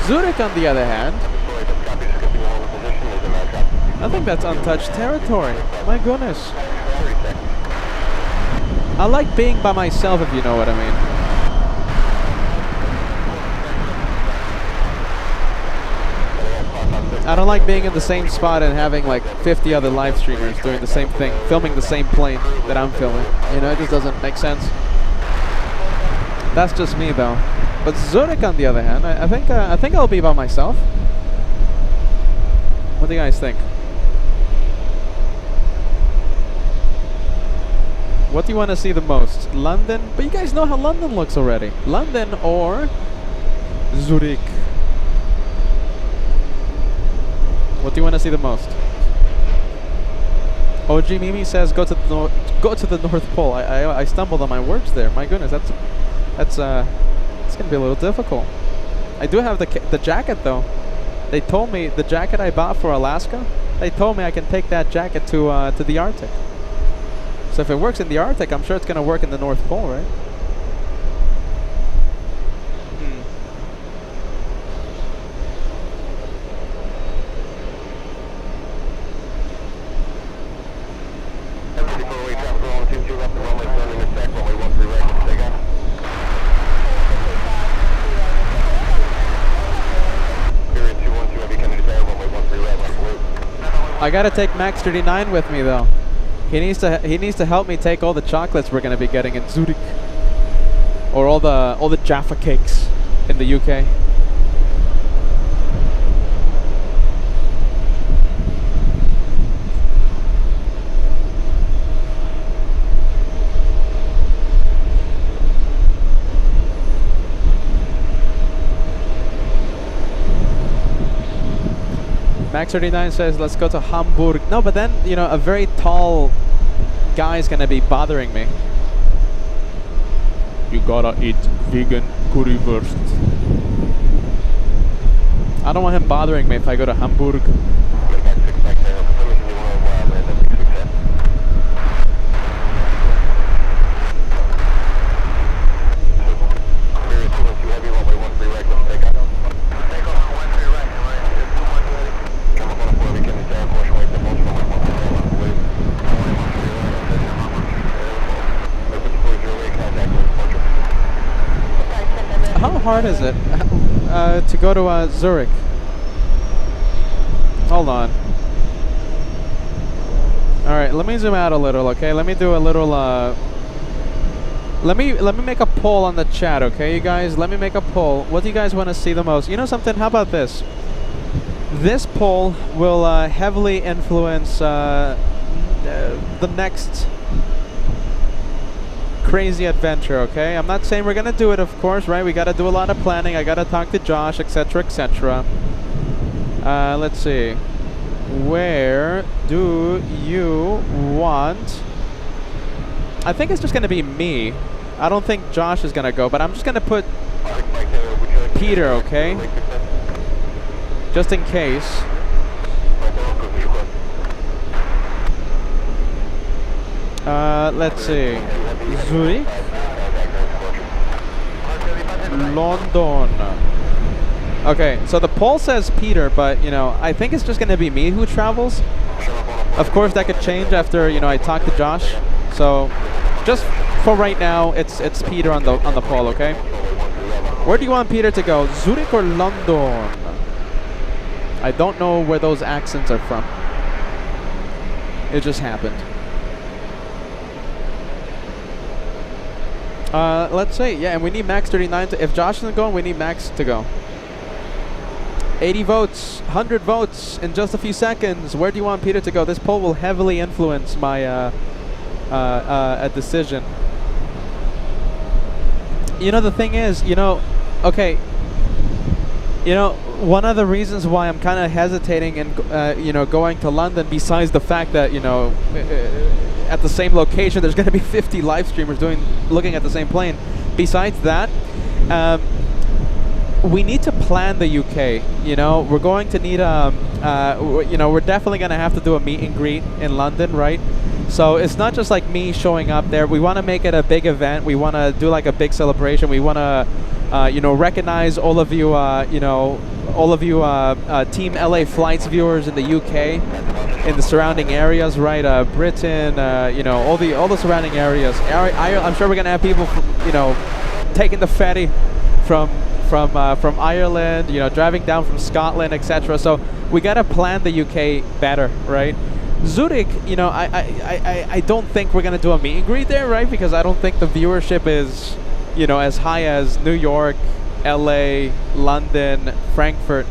Zurich, on the other hand, I think that's untouched territory. My goodness. I like being by myself, if you know what I mean. I don't like being in the same spot and having like 50 other live streamers doing the same thing, filming the same plane that I'm filming. You know, it just doesn't make sense. That's just me, though. But Zurich, on the other hand, I think I'll be by myself. What do you guys think? What do you want to see the most? London? But you guys know how London looks already. London or Zurich? What do you want to see the most? OG Mimi says go to the North Pole. I stumbled on my words there. My goodness, it's gonna be a little difficult. I do have the jacket though. They told me the jacket I bought for Alaska. They told me I can take that jacket to the Arctic. So if it works in the Arctic, I'm sure it's gonna work in the North Pole, right? I gotta take Max 39 with me though. He needs to help me take all the chocolates we're gonna be getting in Zurich, or all the Jaffa cakes in the UK. Max39 says, let's go to Hamburg. No, but then, you know, a very tall guy is going to be bothering me. You gotta eat vegan currywurst. I don't want him bothering me if I go to Hamburg. How hard is it to go to Zurich? Hold on. All right, let me zoom out a little, okay? Let me do a little. Let me make a poll on the chat, okay, you guys? Let me make a poll. What do you guys want to see the most? You know something? How about this? This poll will heavily influence the next crazy adventure, okay? I'm not saying we're gonna do it, of course, right? We gotta do a lot of planning. I gotta talk to Josh, etc., etc. Let's see. Where do you want? I think it's just gonna be me. I don't think Josh is gonna go, but I'm just gonna put Peter, okay? Just in case. Let's see. Zurich, London. Okay, so the poll says Peter, but you know, I think it's just gonna be me who travels. Of course, that could change after I talk to Josh. So, just for right now, it's Peter on the poll, okay? Where do you want Peter to go, Zurich or London? I don't know where those accents are from. It just happened. Let's say, yeah, and we need Max 39 to, if Josh isn't going, we need Max to go. 80 votes, 100 votes in just a few seconds. Where do you want Peter to go? This poll will heavily influence my a decision. You know, the thing is, okay, one of the reasons why I'm kind of hesitating and going to London, besides the fact that at the same location there's going to be 50 live streamers looking at the same plane. Besides that, we need to plan the UK. We're going to need we're definitely going to have to do a meet and greet in London, right? So it's not just like me showing up there. We want to make it a big event. We want to do like a big celebration. We want to recognize all of you Team LA Flights viewers in the UK, in the surrounding areas, right? Britain, all the surrounding areas. I'm sure we're gonna have people, taking the ferry from Ireland, driving down from Scotland, etc. So we gotta plan the UK better, right? Zurich, I don't think we're gonna do a meet and greet there, right? Because I don't think the viewership is, as high as New York, LA, London, Frankfurt.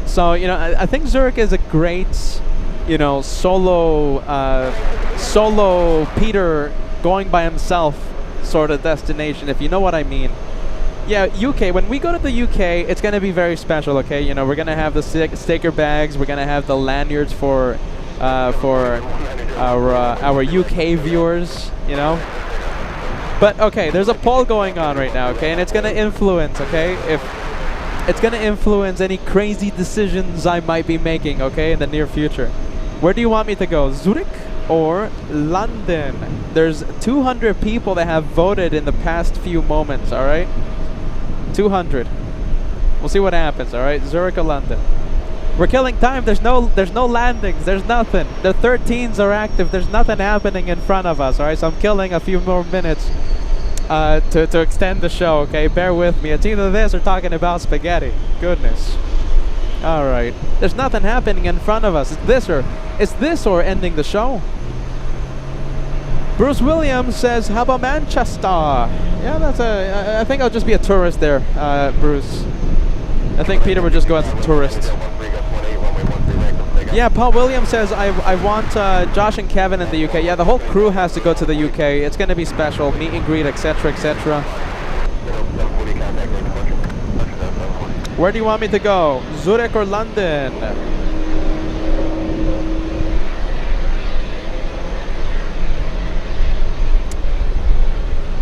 So, I think Zurich is a great, solo Peter going by himself sort of destination, if you know what I mean. Yeah, UK. When we go to the UK, it's going to be very special, okay? We're going to have the sticker bags. We're going to have the lanyards for our UK viewers, But okay, there's a poll going on right now, okay, and it's gonna influence, okay, if it's gonna influence any crazy decisions I might be making, okay, in the near future. Where do you want me to go, Zurich or London? There's 200 people that have voted in the past few moments, all right? 200. We'll see what happens, all right? Zurich or London? We're killing time. There's no landings. There's nothing. The 13s are active. There's nothing happening in front of us. All right, so I'm killing a few more minutes to extend the show. Okay, bear with me. It's either this or talking about spaghetti. Goodness. All right. There's nothing happening in front of us. It's this or ending the show. Bruce Williams says, "How about Manchester?" Yeah, I think I'll just be a tourist there, Bruce. I think Peter would just go as a tourist. Yeah, Paul Williams says, I want Josh and Kevin in the UK. Yeah, the whole crew has to go to the UK. It's going to be special. Meet and greet, etc., etc. Where do you want me to go? Zurich or London?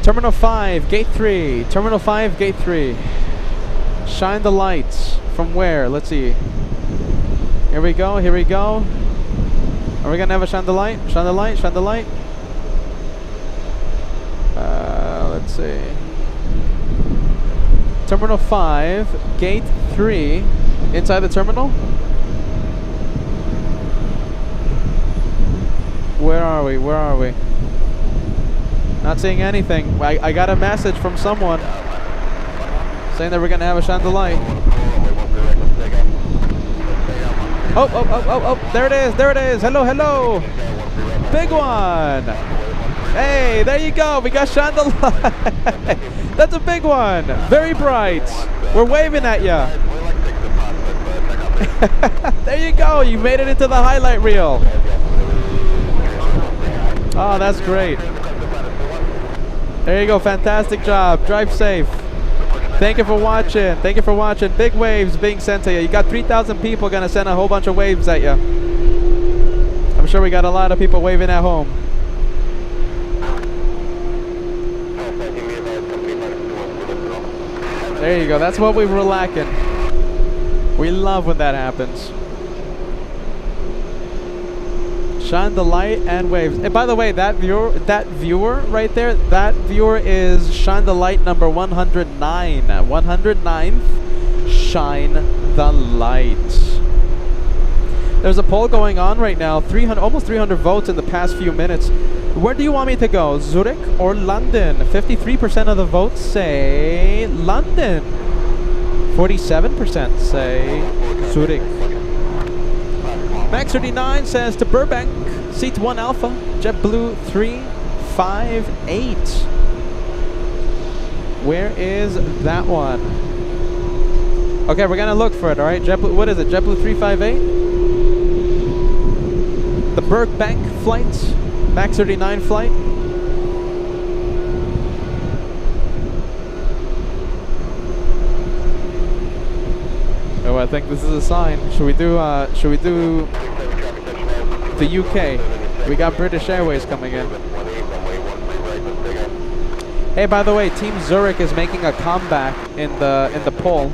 Terminal 5, Gate 3. Terminal 5, Gate 3. Shine the lights. From where? Let's see. Here we go, here we go. Are we gonna have a shine the light? Shine the light, shine the light. Let's see. Terminal 5, Gate 3. Inside the terminal? Where are we? Where are we? Not seeing anything. I got a message from someone saying that we're gonna have a shine the light. Oh, there it is, there it is. Hello, hello. Big one. Hey, there you go. We got shine the light. That's a big one. Very bright. We're waving at ya. There you go. You made it into the highlight reel. Oh, that's great. There you go. Fantastic job. Drive safe. Thank you for watching. Thank you for watching. Big waves being sent to you. You got 3,000 people gonna send a whole bunch of waves at you. I'm sure we got a lot of people waving at home. There you go. That's what we were lacking. We love when that happens. Shine the light and waves. And by the way, that viewer right there, that viewer is Shine the Light number 109. 109th Shine the Light. There's a poll going on right now. 300, almost 300 votes in the past few minutes. Where do you want me to go? Zurich or London? 53% of the votes say London. 47% say Zurich. Max39 says to Burbank, seat 1 Alpha, JetBlue 358. Where is that one? Okay, we're gonna look for it, alright? JetBlue, what is it? JetBlue 358? The Burbank flight, Max39 flight. Oh, I think this is a sign. Should we do the UK? We got British Airways coming in. Hey, by the way, Team Zurich is making a comeback in the poll.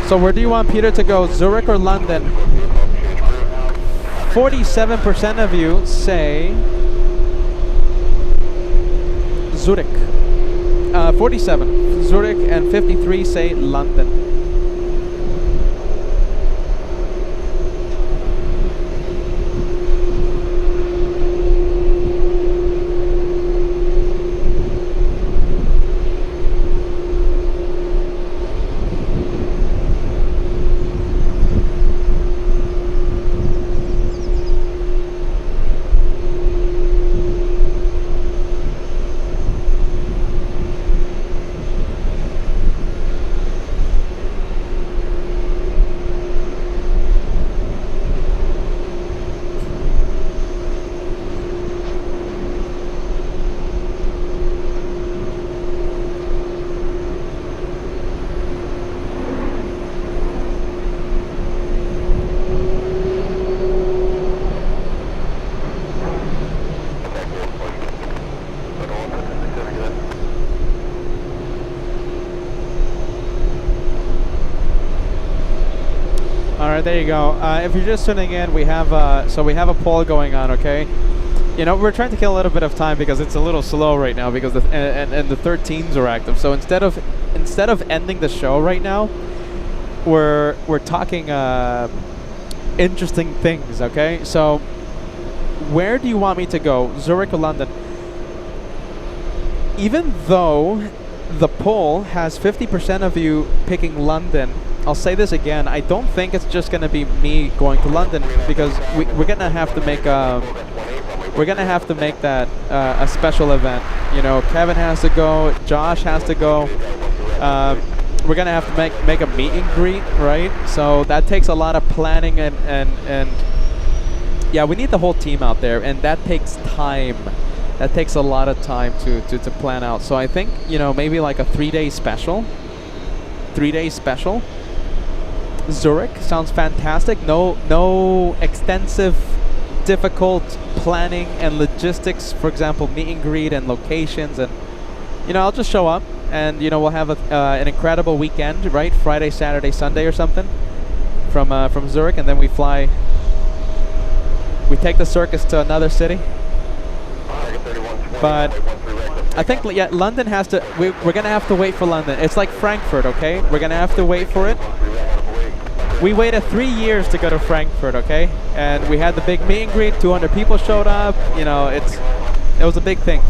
So where do you want Peter to go, Zurich or London? 47% of you say Zurich. 47 Zurich and 53 say London. There you go. If you're just tuning in, we have a poll going on. Okay, you know, we're trying to kill a little bit of time because it's a little slow right now because the 13s are active. So instead of ending the show right now, we're talking interesting things. Okay, so where do you want me to go, Zurich or London? Even though the poll has 50% of you picking London, I'll say this again, I don't think it's just going to be me going to London because we're going to have to make that a special event. You know, Kevin has to go, Josh has to go. We're going to have to make a meet and greet, right? So that takes a lot of planning and yeah, we need the whole team out there, and that takes time. That takes a lot of time to plan out. So I think, you know, maybe like a 3-day special. 3-day special. Zurich sounds fantastic. No extensive, difficult planning and logistics. For example, meet and greet and locations, and you know, I'll just show up, and you know, we'll have an incredible weekend, right? Friday, Saturday, Sunday, or something from Zurich, and then we fly. We take the circus to another city. But I think, yeah, London has to. We're gonna have to wait for London. It's like Frankfurt, okay? We're gonna have to wait for it. We waited 3 years to go to Frankfurt, okay? And we had the big meet and greet. 200 people showed up. You know, it was a big thing.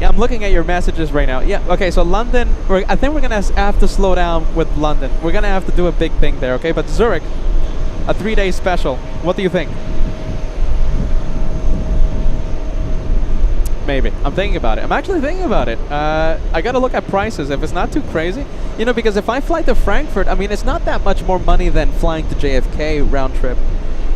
Yeah, I'm looking at your messages right now. Yeah, okay, so London, I think we're going to have to slow down with London. We're going to have to do a big thing there, okay? But Zurich, a 3-day special. What do you think? Maybe. I'm thinking about it. I'm actually thinking about it. I got to look at prices if it's not too crazy. You know, because if I fly to Frankfurt, I mean, it's not that much more money than flying to JFK round trip.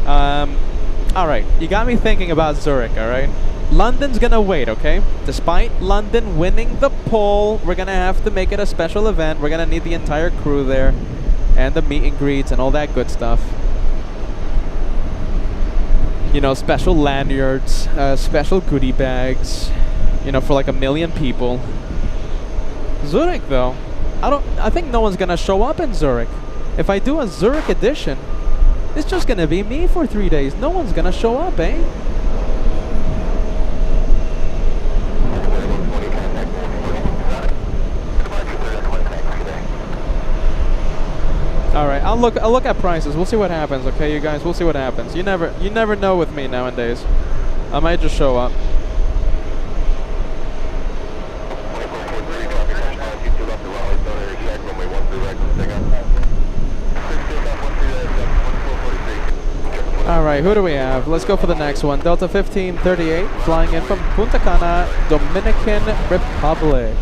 All right, you got me thinking about Zurich, all right? London's gonna wait, okay? Despite London winning the poll, we're gonna have to make it a special event. We're gonna need the entire crew there, and the meet and greets and all that good stuff. You know, special lanyards, special goodie bags, you know, for like 1 million people. Zurich, though, I think no one's gonna show up in Zurich. If I do a Zurich edition, it's just gonna be me for 3 days. No one's gonna show up, eh? All right, I'll look at prices. We'll see what happens, okay, you guys. We'll see what happens. You never know with me nowadays. I might just show up. All right, who do we have? Let's go for the next one. Delta 1538, flying in from Punta Cana, Dominican Republic.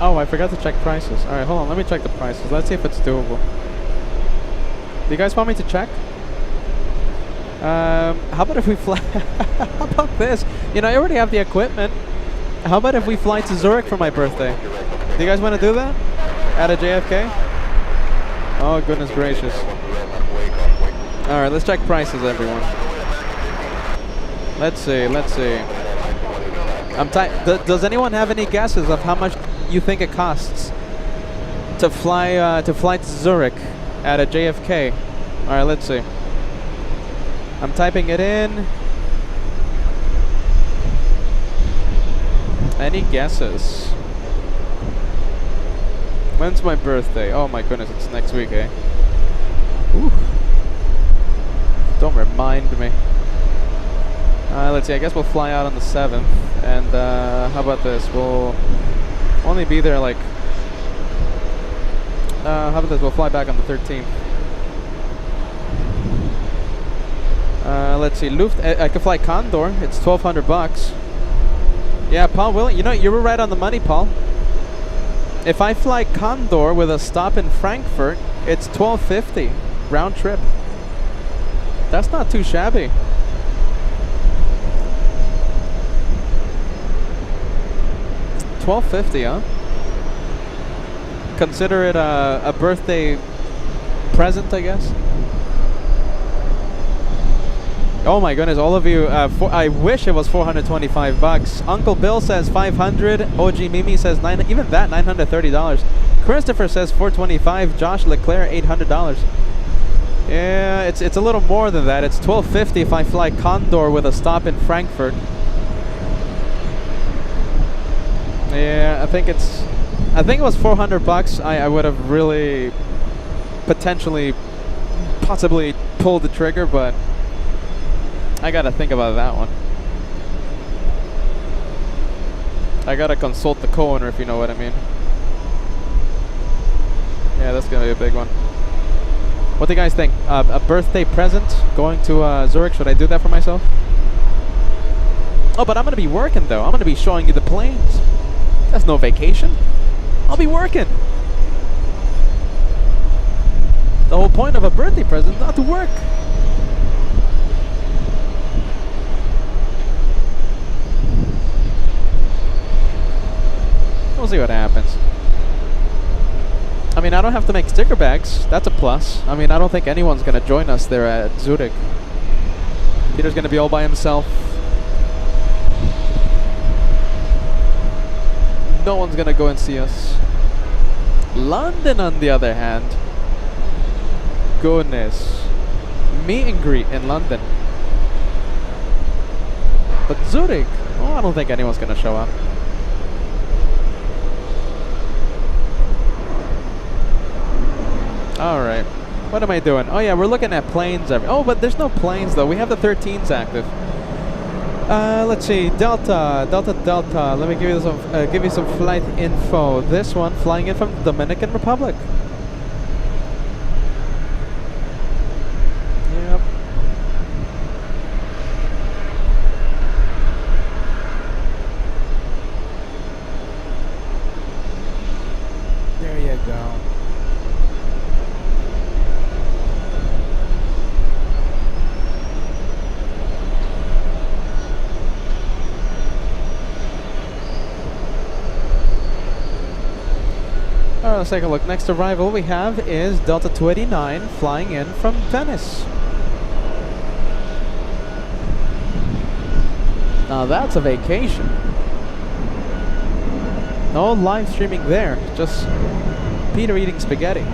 Oh, I forgot to check prices. All right, hold on. Let me check the prices. Let's see if it's doable. Do you guys want me to check? How about if we fly? How about this? You know, I already have the equipment. How about if we fly to Zurich for my birthday? Do you guys want to do that? At a JFK? Oh, goodness gracious. All right, let's check prices, everyone. Let's see. Let's see. Does anyone have any guesses of how much you think it costs to fly to Zurich at a JFK? All right, let's see. I'm typing it in. Any guesses? When's my birthday? Oh my goodness, it's next week, eh? Ooh. Don't remind me. Let's see, I guess we'll fly out on the 7th. And how about this? We'll only be there like... how about this? We'll fly back on the 13th. Let's see, I could fly Condor. It's $1,200. Yeah, Paul, you know, you were right on the money, Paul. If I fly Condor with a stop in Frankfurt, it's $1,250 round trip. That's not too shabby. $1,250, huh? Consider it a birthday present, I guess. Oh my goodness, all of you, I wish it was $425. Uncle Bill says $500. OG Mimi says even that, $930. Christopher says $425. Josh Leclerc, $800. Yeah, it's a little more than that. It's $1,250 if I fly Condor with a stop in Frankfurt. Yeah, I think it was 400 bucks. I would have really potentially possibly pulled the trigger, but I gotta think about that one. I gotta consult the co-owner, if you know what I mean. Yeah, that's gonna be a big one. What do you guys think? A birthday present going to Zurich? Should I do that for myself? Oh, but I'm gonna be working though. I'm gonna be showing you the planes. That's no vacation. I'll be working. The whole point of a birthday present is not to work. We'll see what happens. I mean, I don't have to make sticker bags. That's a plus. I mean, I don't think anyone's gonna join us there at Zurich. Peter's gonna be all by himself. No one's gonna go and see us. London, on the other hand, goodness, meet and greet in London. But Zurich, oh, I don't think anyone's gonna show up. All right, what am I doing? Oh yeah, we're looking at planes. Oh, but there's no planes though. We have the 13s active. Let's see, Delta. Let me give you some flight info. This one flying in from the Dominican Republic. Yep. There you go. Alright, let's take a look. Next arrival we have is Delta 289 flying in from Venice. Now that's a vacation. No live streaming there, just Peter eating spaghetti.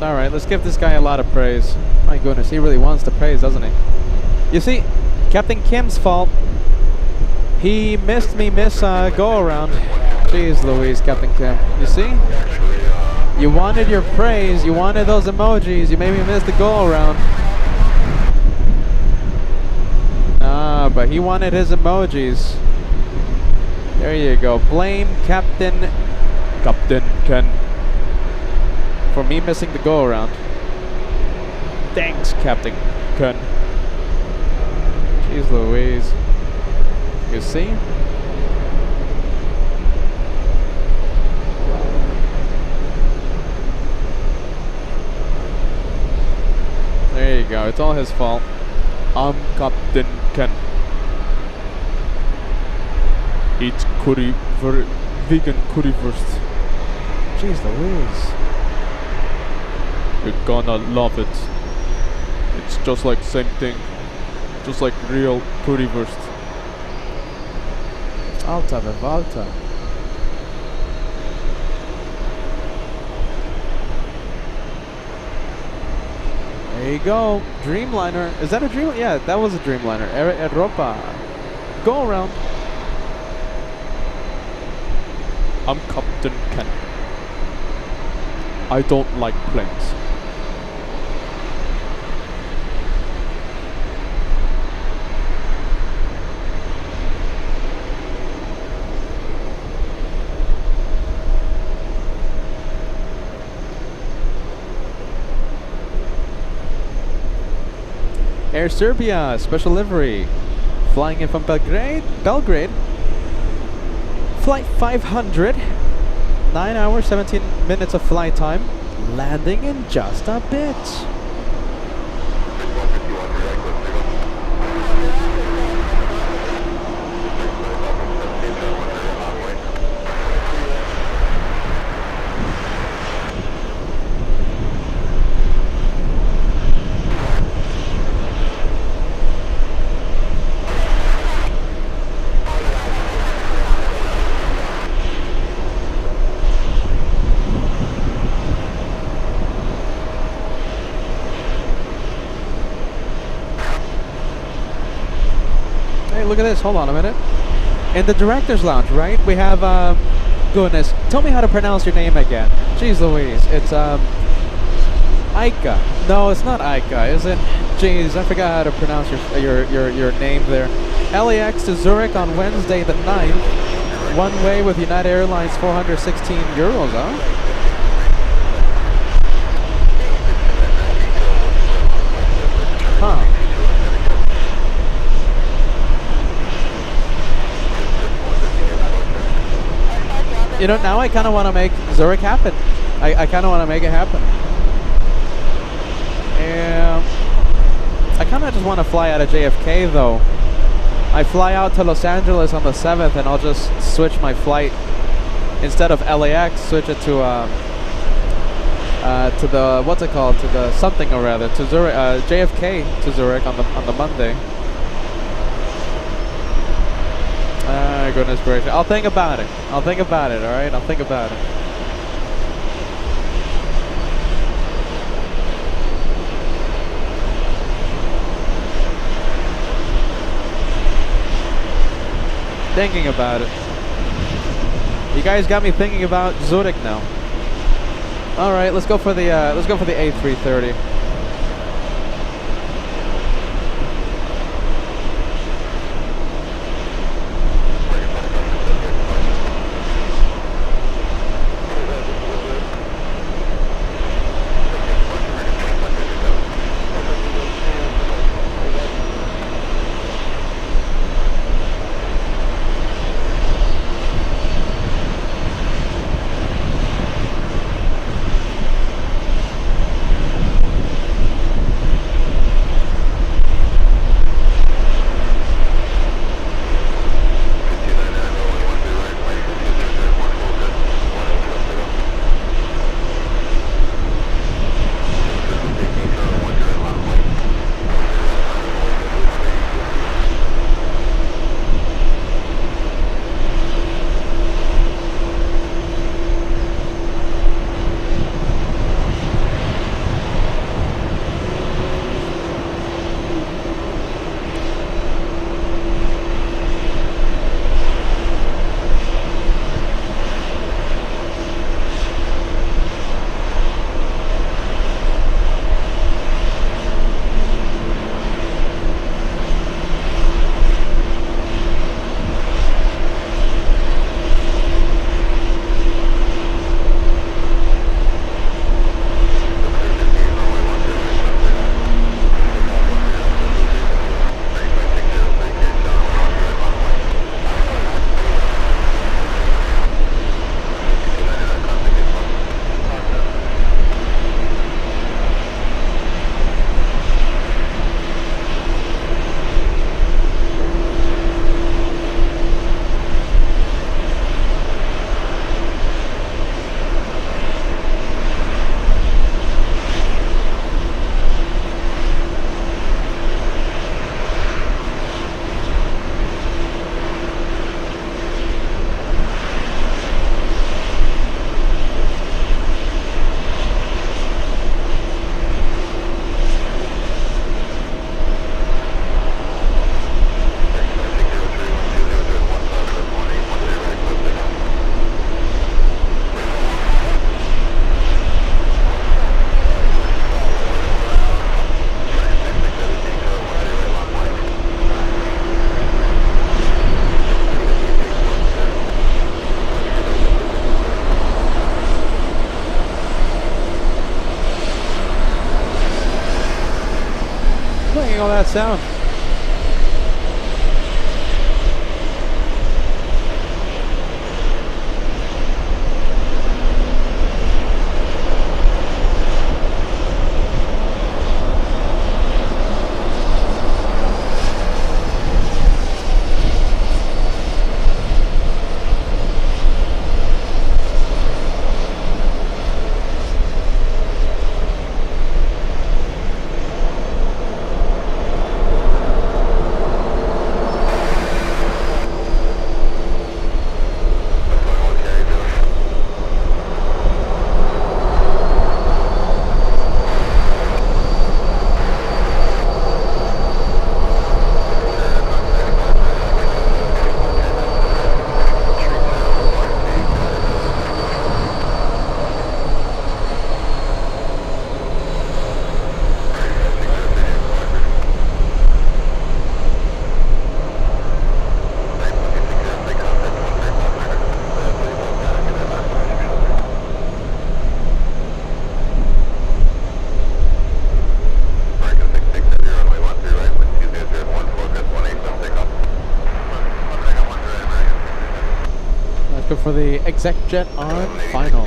goodness. All right, let's give this guy a lot of praise. My goodness, he really wants the praise, doesn't he? You see, Captain Kim's fault. He missed go around. Jeez Louise, Captain Kim. You see? You wanted your praise. You wanted those emojis. You made me miss the go around. Ah, but he wanted his emojis. There you go. Blame Captain Ken for me missing the go around. Thanks, Captain Ken. Jeez Louise. You see? There you go. It's all his fault. I'm Captain Ken. Eat curry, vegan currywurst. Jeez Louise. You're gonna love it. It's just like same thing. Just like real currywurst. Alta Vivalta. There you go. Dreamliner. Is that a Dreamliner? Yeah, that was a Dreamliner. Air Europa. Go around. I'm Captain Ken. I don't like planes. Air Serbia, special livery. Flying in from Belgrade. Flight 500. 9 hours, 17 minutes of flight time. Landing in just a bit. Look at this. Hold on a minute. In the director's lounge, right? We have, goodness. Tell me how to pronounce your name again. Jeez Louise. It's, Aika. No, it's not Aika, is it? Jeez, I forgot how to pronounce your name there. LAX to Zurich on Wednesday the 9th. One way with United Airlines, 416 euros, huh? You know, now I kind of want to make Zurich happen. I kind of want to make it happen. And I kind of just want to fly out of JFK, though. I fly out to Los Angeles on the 7th, and I'll just switch my flight. Instead of LAX, switch it to the, what's it called? To the something or rather. To Zurich, JFK to Zurich on the Monday. Goodness gracious. I'll think about it. Alright? I'll think about it. Thinking about it. You guys got me thinking about Zurich now. Alright, let's go for the A330. making all that sound? For the exec jet on final.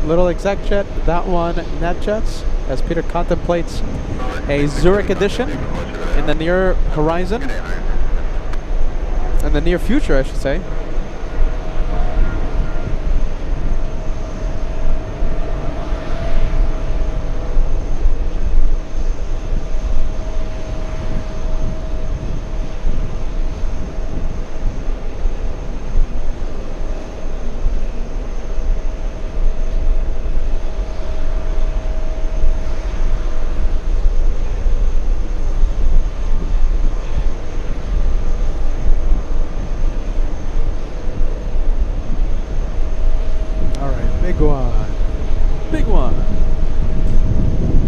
Little exec jet, that one net jets, as Peter contemplates a Zurich edition in the near horizon, in the near future, I should say. Big one.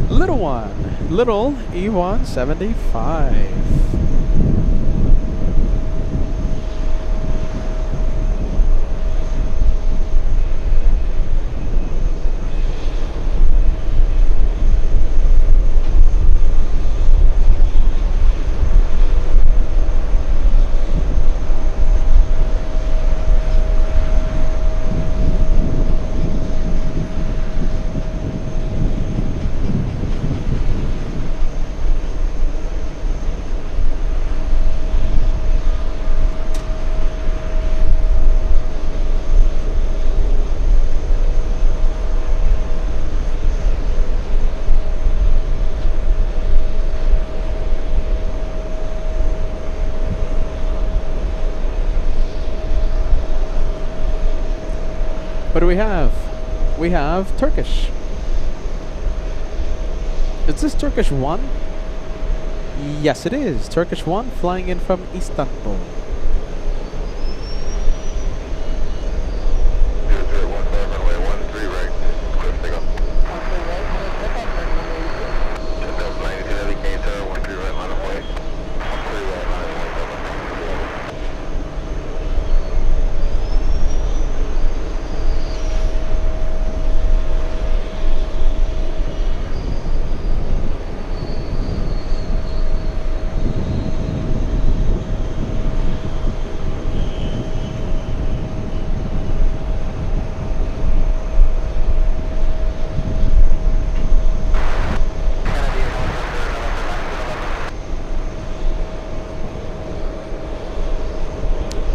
Little one. Little E175. What do we have? We have Turkish. Is this Turkish 1? Yes, it is. Turkish 1 flying in from Istanbul.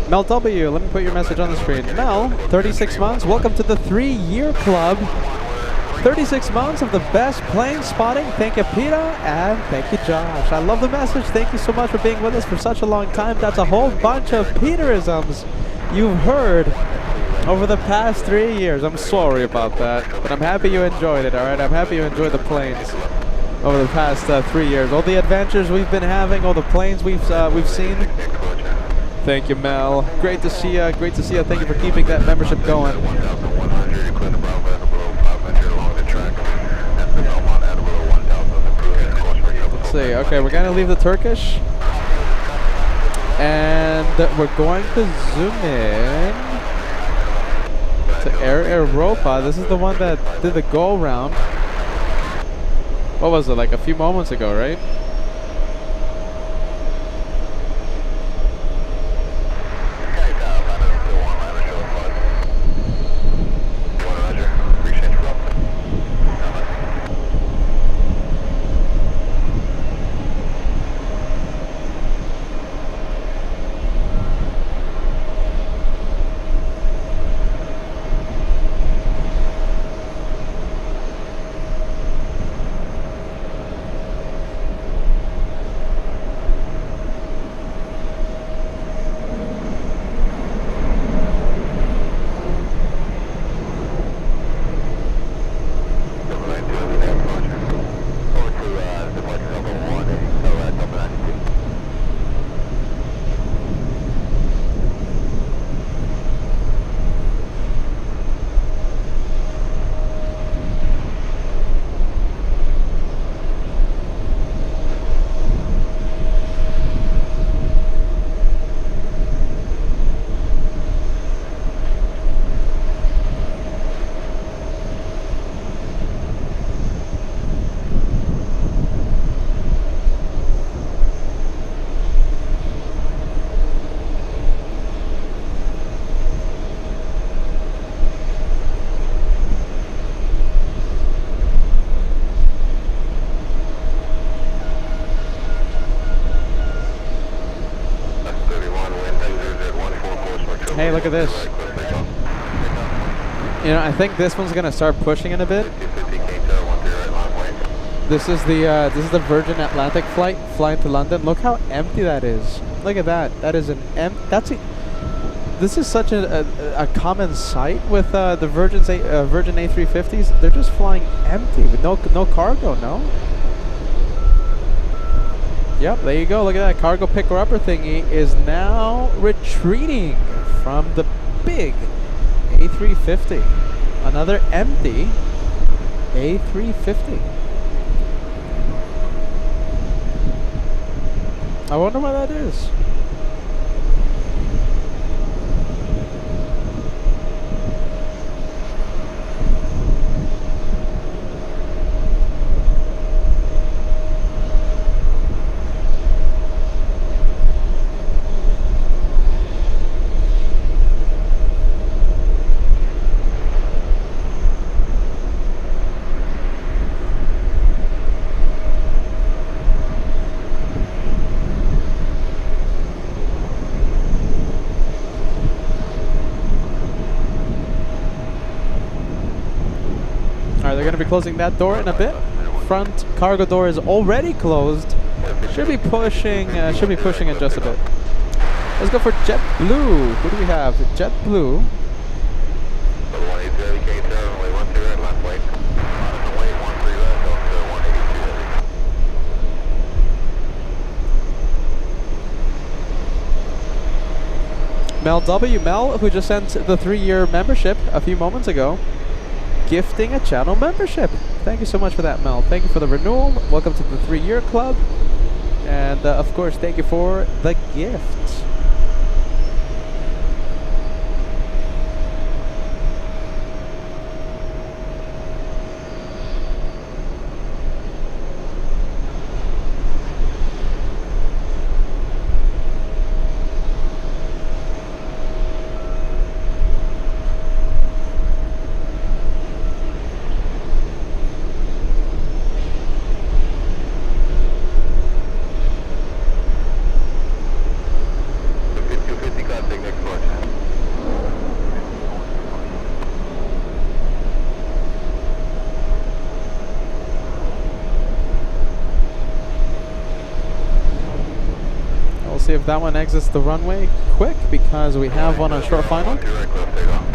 Mel W, let me put your message on the screen. Mel, 36 months, welcome to the 3-year club. 36 months of the best plane spotting. Thank you, PETAH, and thank you, Josh. I love the message. Thank you so much for being with us for such a long time. That's a whole bunch of Peterisms you've heard over the past 3 years. I'm sorry about that, but I'm happy you enjoyed it, all right? I'm happy you enjoyed the planes over the past 3 years. All the adventures we've been having, all the planes we've seen. Thank you, Mel. Great to see you. Great to see you. Thank you for keeping that membership going. Let's see. Okay, we're gonna leave the Turkish, and we're going to zoom in to Air Europa. This is the one that did the go round. What was it, like a few moments ago, right? Hey, look at this. You know, I think this one's gonna start pushing in a bit. This is the Virgin Atlantic flight flying to London. Look how empty that is. Look at that. That is an this is such a common sight with the Virgin A350s. They're just flying empty with no cargo. No. Yep, there you go. Look at that. Cargo picker-upper thingy is now retreating from the big A350. Another empty A350. I wonder why that is. They're going to be closing that door in a bit. Front cargo door is already closed. Should be pushing in just a bit. Let's go for JetBlue. Who do we have? JetBlue. Mel W. Mel, who just sent the 3-year membership a few moments ago, gifting a channel membership. Thank you so much for that, Mel. Thank you for the renewal. Welcome to the 3-year club. And of course, thank you for the gift. if that one exits the runway quick because we have one on short final. 1-2 right, close takeoff.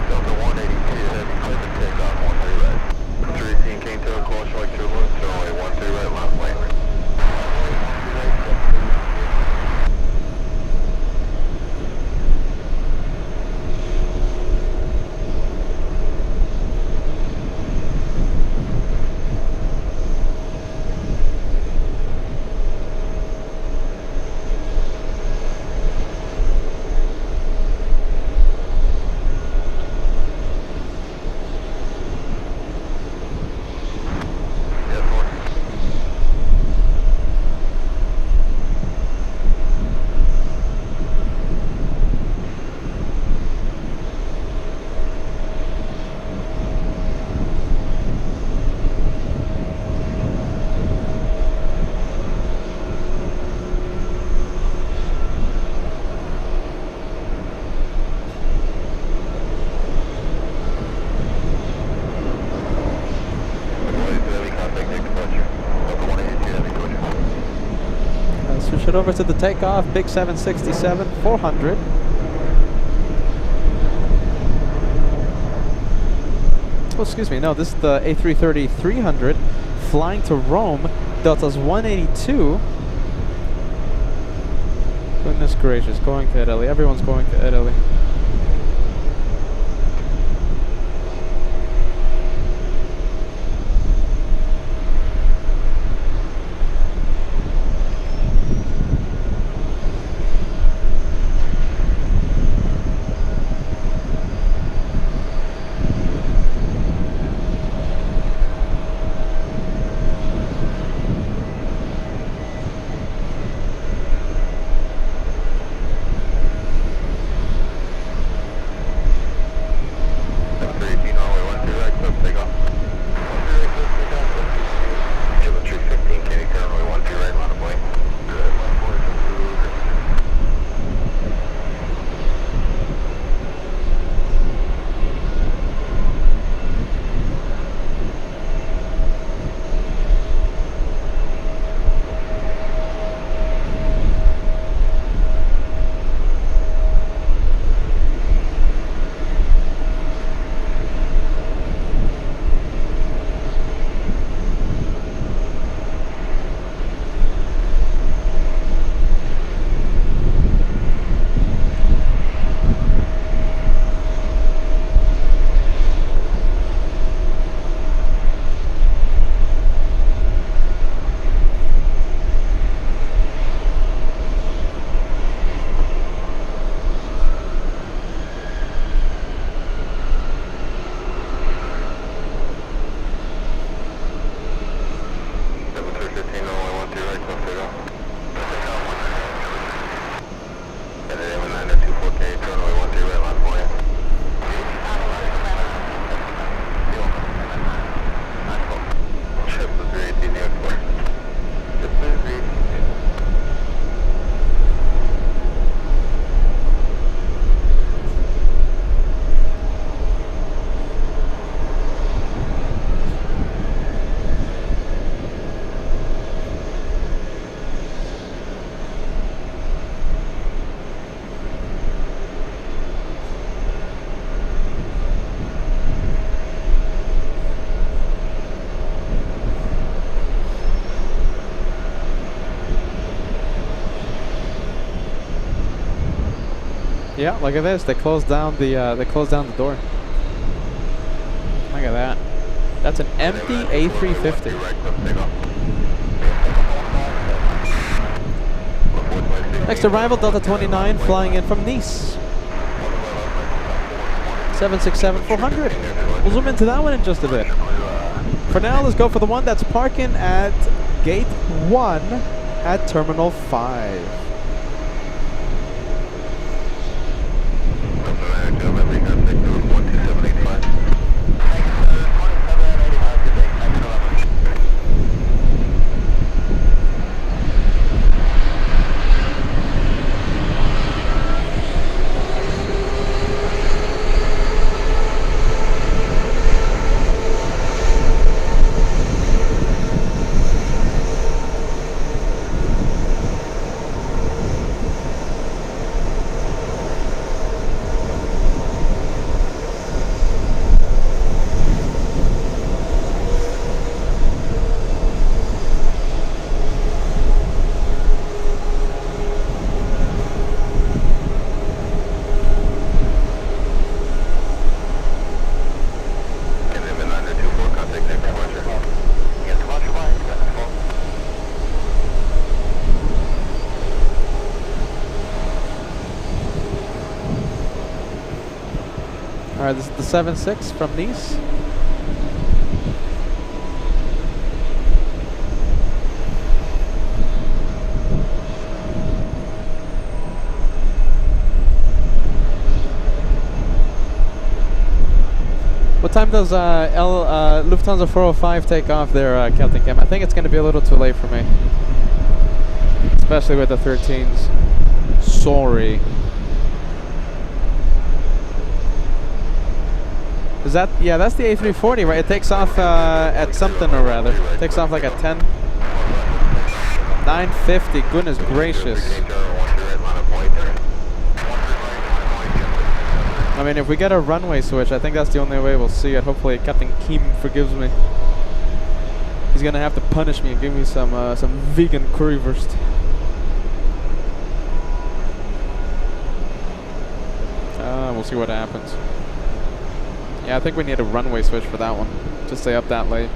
Delta 182, heavy, clear to takeoff, 1-3 right. 318 came to a close right turbulence, runway 1-3 right, left lane. Switch it over to the takeoff, big 767, 400. Oh, excuse me, no, this is the A330 300 flying to Rome, Delta's 182. Goodness gracious, going to Italy. Everyone's going to Italy. Yeah, look at this. They closed down the door. Look at that. That's an empty A350. Next arrival, Delta 29, flying in from Nice. 767-400. We'll zoom into that one in just a bit. For now, let's go for the one that's parking at Gate 1 at Terminal 5. Alright, this is the 76 from Nice. What time does Lufthansa 405 take off there, Captain Kim? I think it's going to be a little too late for me. Especially with the 13s. Sorry. Is that, yeah, that's the A340, right? It takes off at something or rather. It takes off like at 10. 9:50, goodness gracious. I mean, if we get a runway switch, I think that's the only way we'll see it. Hopefully Captain Kim forgives me. He's gonna have to punish me and give me some vegan currywurst. We'll see what happens. Yeah, I think we need a runway switch for that one, to stay up that late.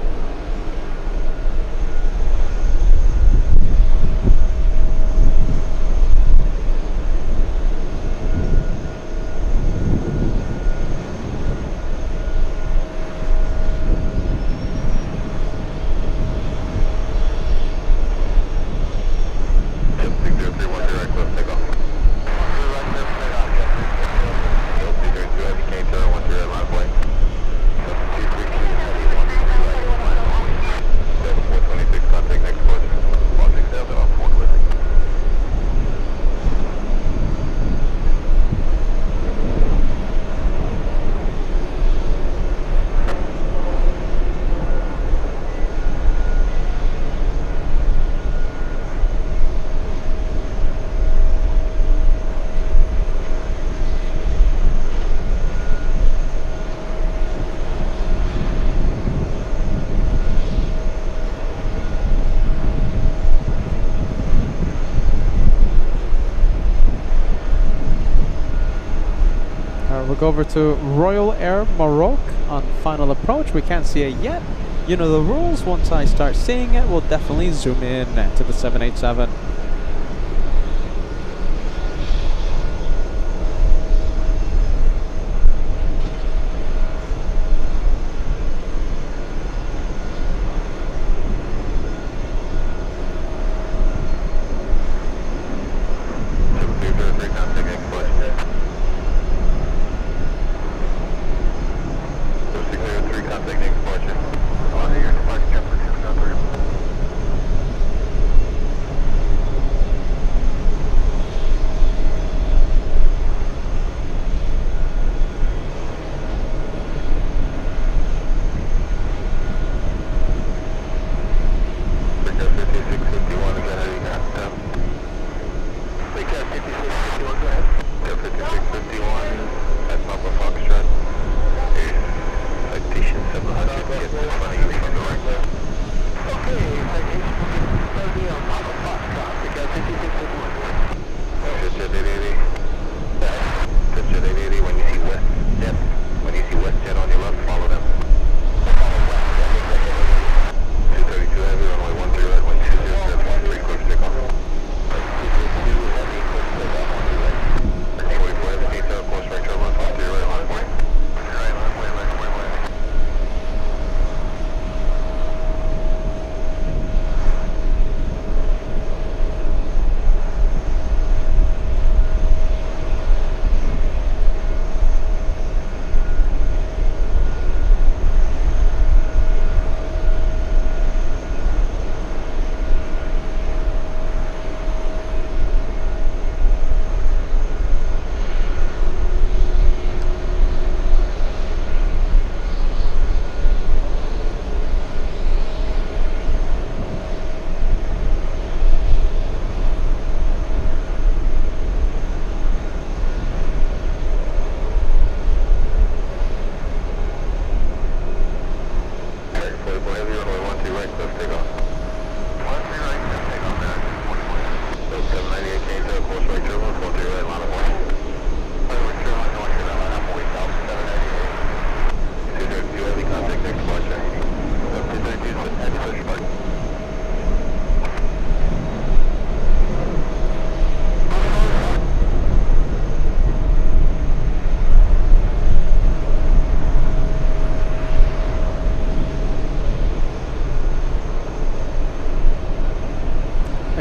We'll go over to Royal Air Maroc on final approach. We can't see it yet. You know the rules. Once I start seeing it, we'll definitely zoom in to the 787.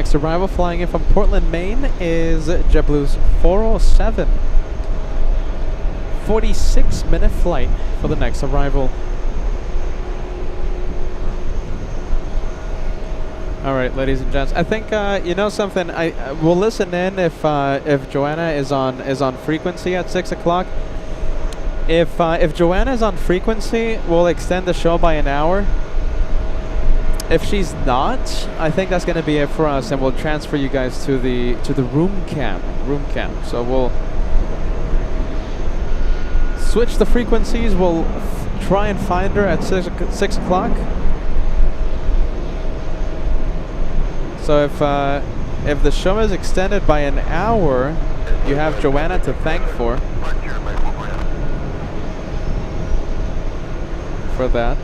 Next arrival flying in from Portland, Maine is JetBlue's 407. 46-minute flight for the next arrival. All right, ladies and gents. I think you know something. We'll listen in if Joanna is on frequency at 6 o'clock. If Joanna is on frequency, we'll extend the show by an hour. If she's not, I think that's going to be it for us, and we'll transfer you guys to the room cam. So we'll switch the frequencies. We'll try and find her at 6 o'clock. So if the show is extended by an hour, you have Joanna to thank for that.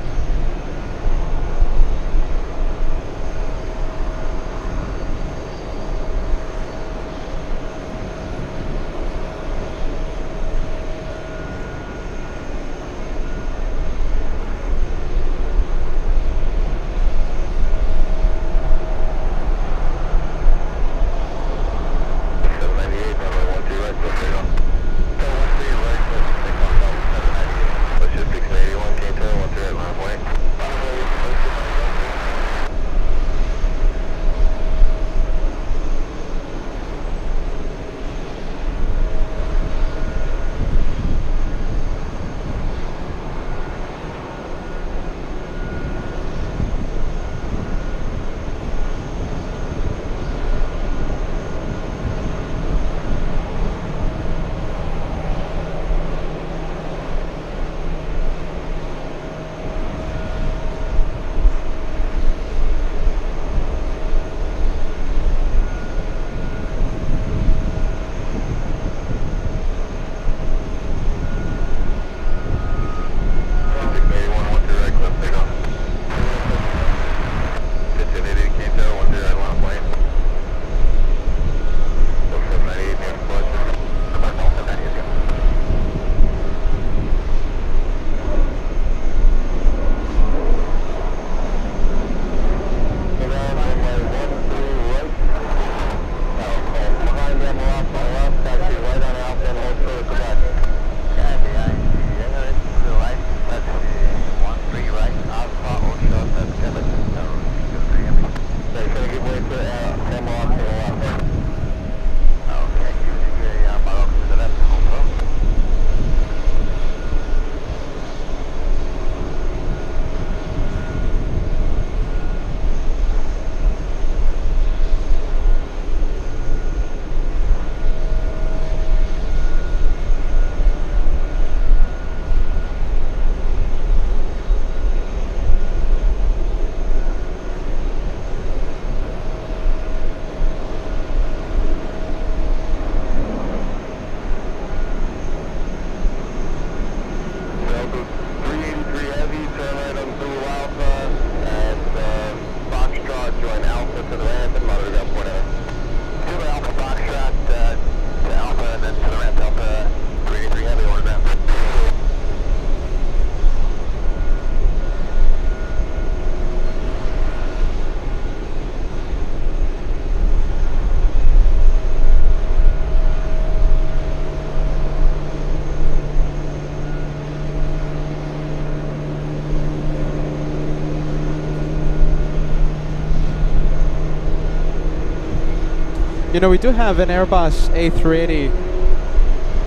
You know, we do have an Airbus A380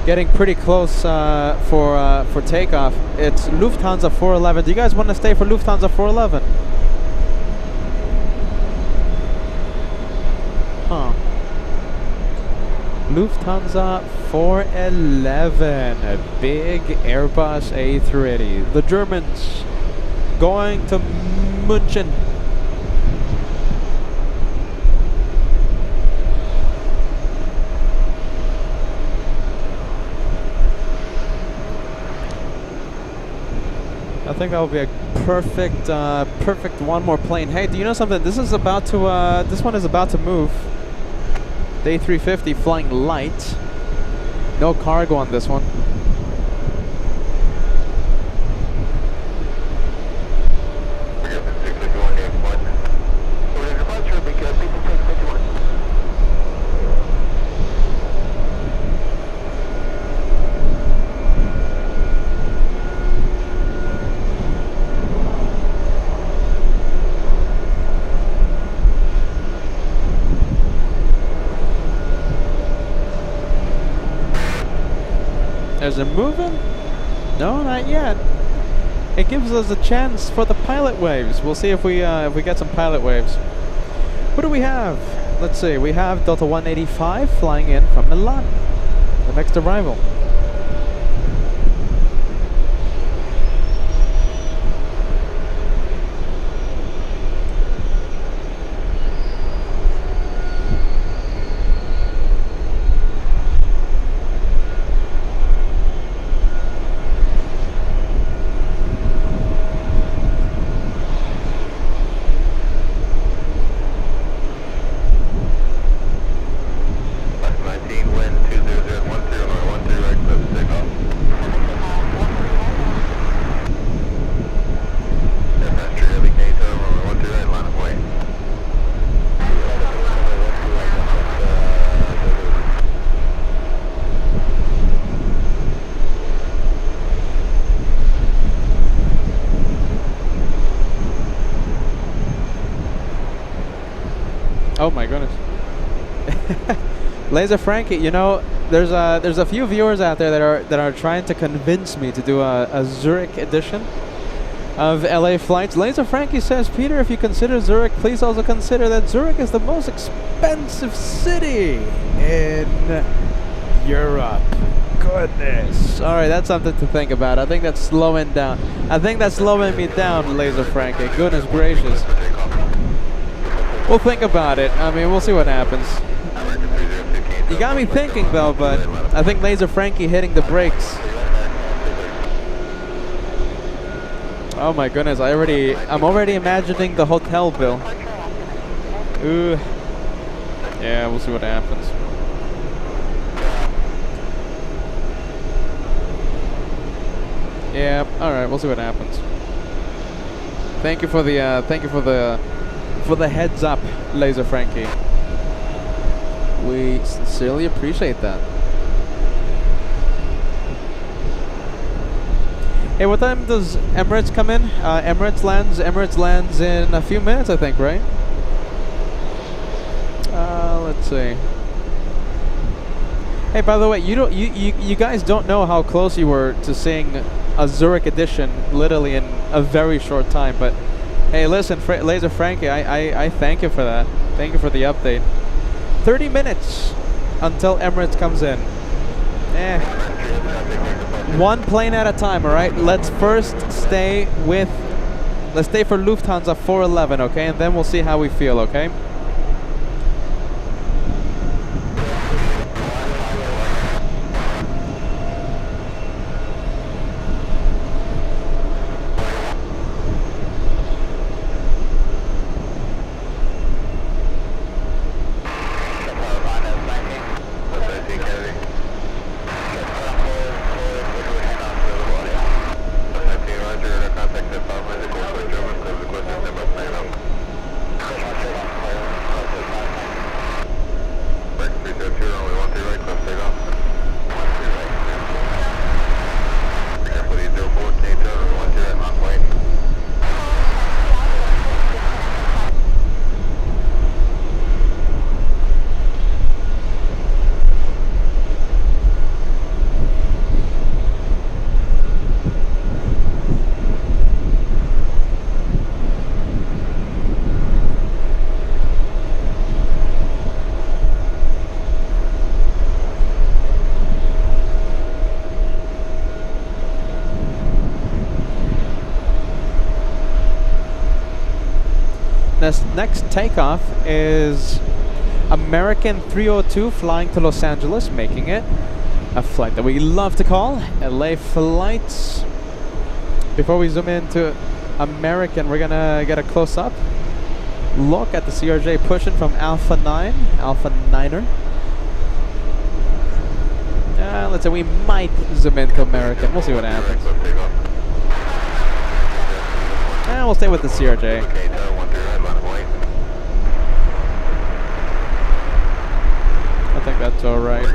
getting pretty close for takeoff. It's Lufthansa 411. Do you guys want to stay for Lufthansa 411? Huh. Lufthansa 411, a big Airbus A380. The Germans going to München. I think that would be a perfect, perfect one more plane. Hey, do you know something? This is about to, this one is about to move. The A350 flying light. No cargo on this one. We're departure because people take 51. Is it moving? No, not yet. It gives us a chance for the pilot waves. We'll see if we get some pilot waves. What do we have? Let's see. We have Delta 185 flying in from Milan, the next arrival. Oh my goodness. Laser Frankie, you know, there's a few viewers out there that are trying to convince me to do a Zurich edition of LA flights. Laser Frankie says, Peter, if you consider Zurich, please also consider that Zurich is the most expensive city in Europe. Goodness. All right, that's something to think about. I think that's slowing down. I think that's slowing me down, Laser Frankie. Goodness gracious. We'll think about it. I mean, we'll see what happens. You got me thinking though, but I think Laser Frankie hitting the brakes. Oh my goodness, I'm already imagining the hotel bill. Ooh. Yeah, we'll see what happens. Yeah, all right, we'll see what happens. Thank you for the heads up, Laser Frankie. We sincerely appreciate that. Hey, what time does Emirates come in? Emirates lands in a few minutes, I think, right? Let's see. Hey, by the way, you guys don't know how close you were to seeing a Zurich edition literally in a very short time, but hey, listen, Laser Frankie, I thank you for that. Thank you for the update. 30 minutes until Emirates comes in. One plane at a time, alright? Let's first stay for Lufthansa 411, okay? And then we'll see how we feel, okay? Next takeoff is American 302 flying to Los Angeles, making it a flight that we love to call LA Flights. Before we zoom into American, we're gonna get a close-up look at the CRJ pushing from Alpha 9er. Let's say we might zoom into American. We'll see what happens. We'll stay with the CRJ. I think that's all right.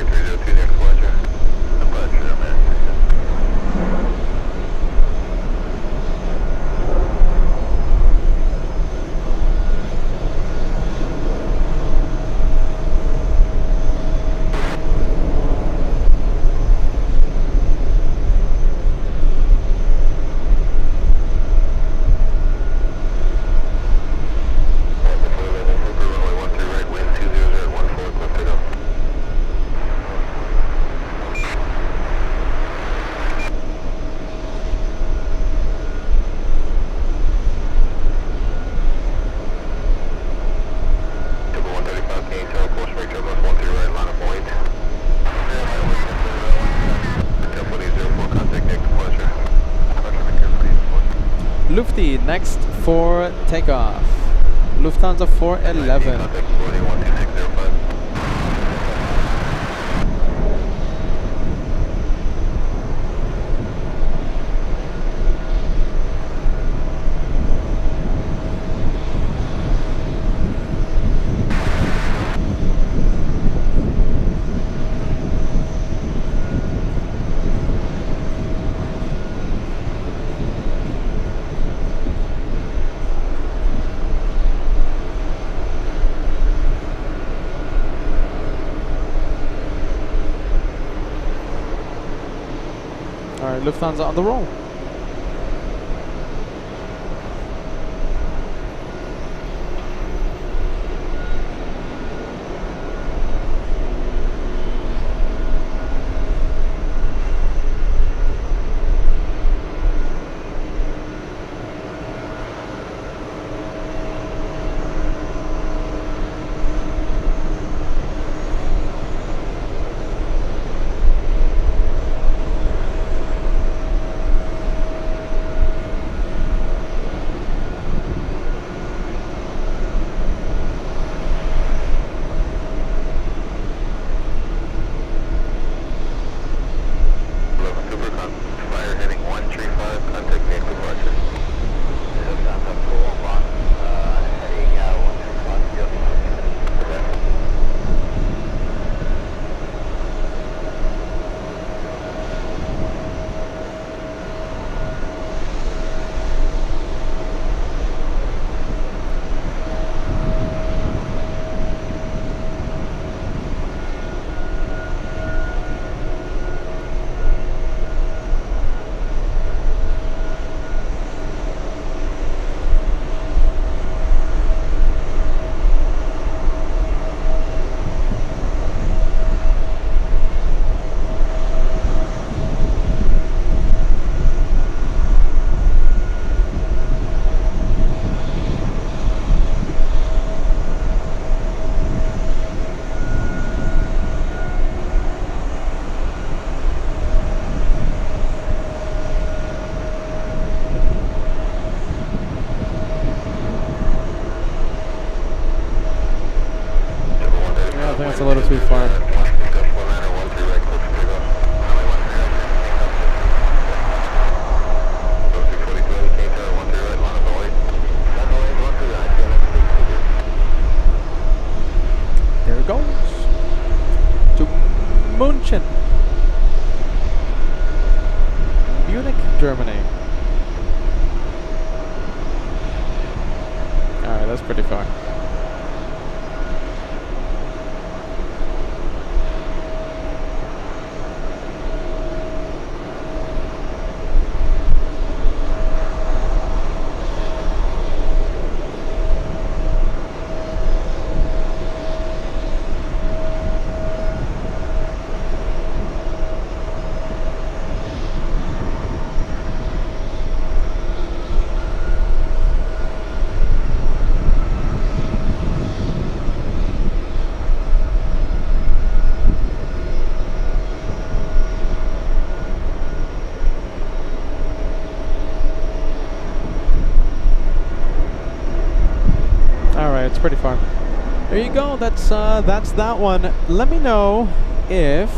50, next for takeoff. Lufthansa 411. Contact 412605. Alright, Lufthansa on the roll. Fire heading 135, contact gate departure. Lufthansa 411, heading 135. Yeah, I think it's a little too far. There it goes. To München. Munich, Germany. Alright, that's pretty far. It's pretty far. There you go. That's that one. Let me know if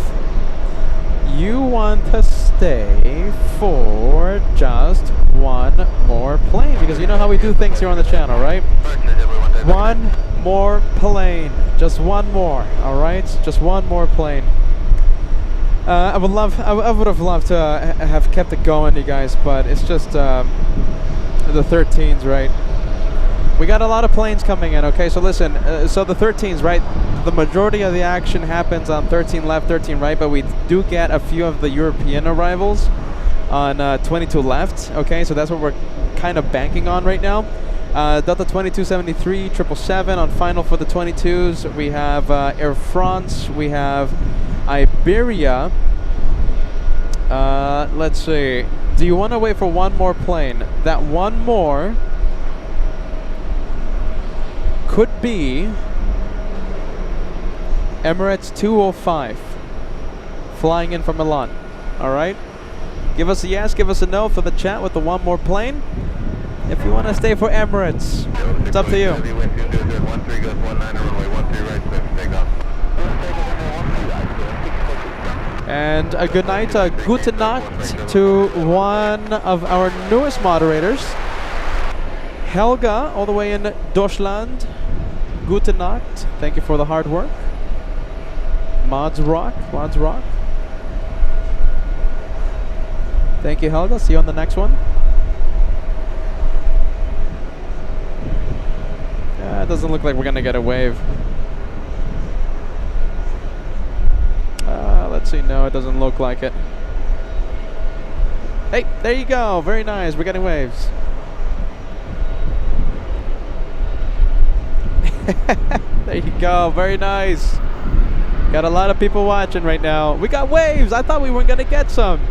you want to stay for just one more plane, because you know how we do things here on the channel, right? One more plane, just one more. All right, just one more plane. I would have loved to have kept it going, you guys, but it's just the 13s, right? We got a lot of planes coming in, okay? So listen, so the 13s, right? The majority of the action happens on 13 left, 13 right, but we do get a few of the European arrivals on 22 left, okay? So that's what we're kind of banking on right now. Delta 2273, 777 on final for the 22s. We have Air France, we have Iberia. Let's see. Do you want to wait for one more plane? That one more could be Emirates 205 flying in from Milan. All right, give us a yes, give us a no for the chat with the one more plane. if you want to stay for Emirates. It's up to you. Heavy wind 200, 13 goes 19 runway 13 right, clear for takeoff. And a good night, gute Nacht to one of our newest moderators, Helga, all the way in Deutschland. Gute Nacht. Thank you for the hard work. Mods rock, mods rock. Thank you, Helga. See you on the next one. It doesn't look like we're gonna get a wave. Let's see. No, it doesn't look like it. Hey, there you go. Very nice. We're getting waves. There you go. Very nice. Got a lot of people watching right now. We got waves. I thought we weren't gonna get some.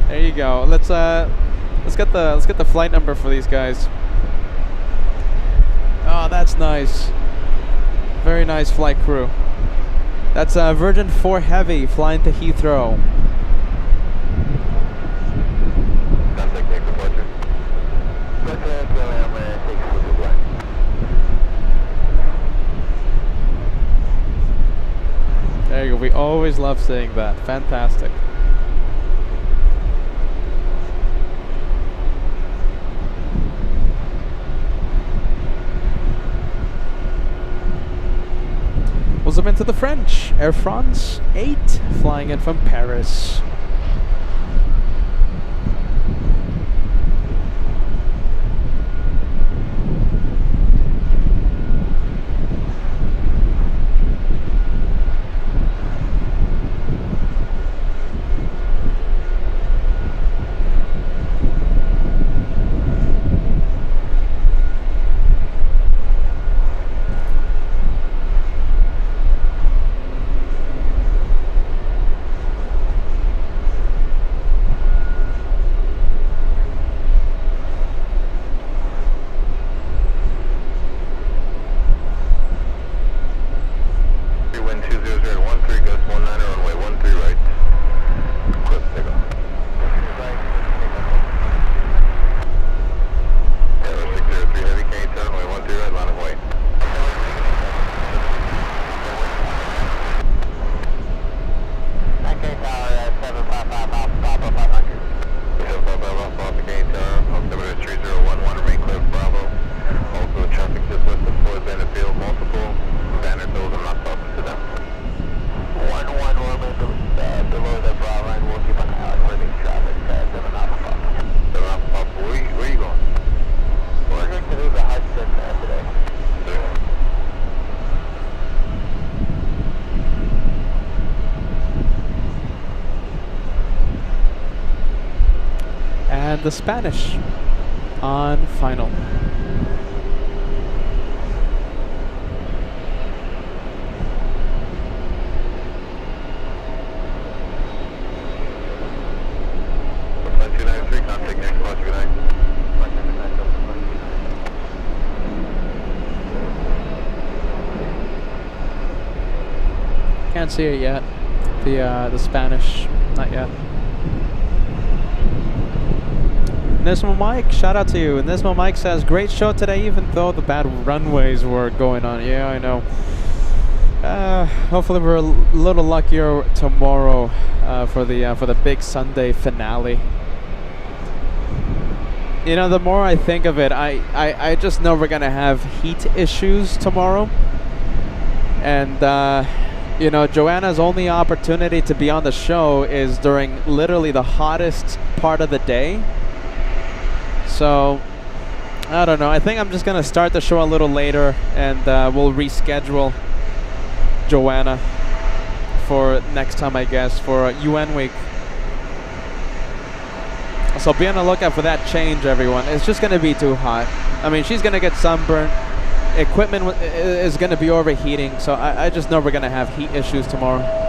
There you go. Let's get the flight number for these guys. Oh, that's nice. Very nice flight crew. That's Virgin 4 Heavy flying to Heathrow. There you go. We always love seeing that. Fantastic. We'll zoom into the French. Air France 8 flying in from Paris. The Spanish on final. Can't see it yet. The Spanish, not yet. Nismo Mike, shout out to you. And Nismo Mike says, great show today, even though the bad runways were going on. Yeah, I know. Hopefully we're a little luckier tomorrow for the big Sunday finale. You know, the more I think of it, I just know we're gonna have heat issues tomorrow. And you know, Joanna's only opportunity to be on the show is during literally the hottest part of the day. So, I don't know. I think I'm just going to start the show a little later, and we'll reschedule Joanna for next time, I guess, for UN week. So be on the lookout for that change, everyone. It's just going to be too hot. I mean, she's going to get sunburned. Equipment is going to be overheating, so I just know we're going to have heat issues tomorrow.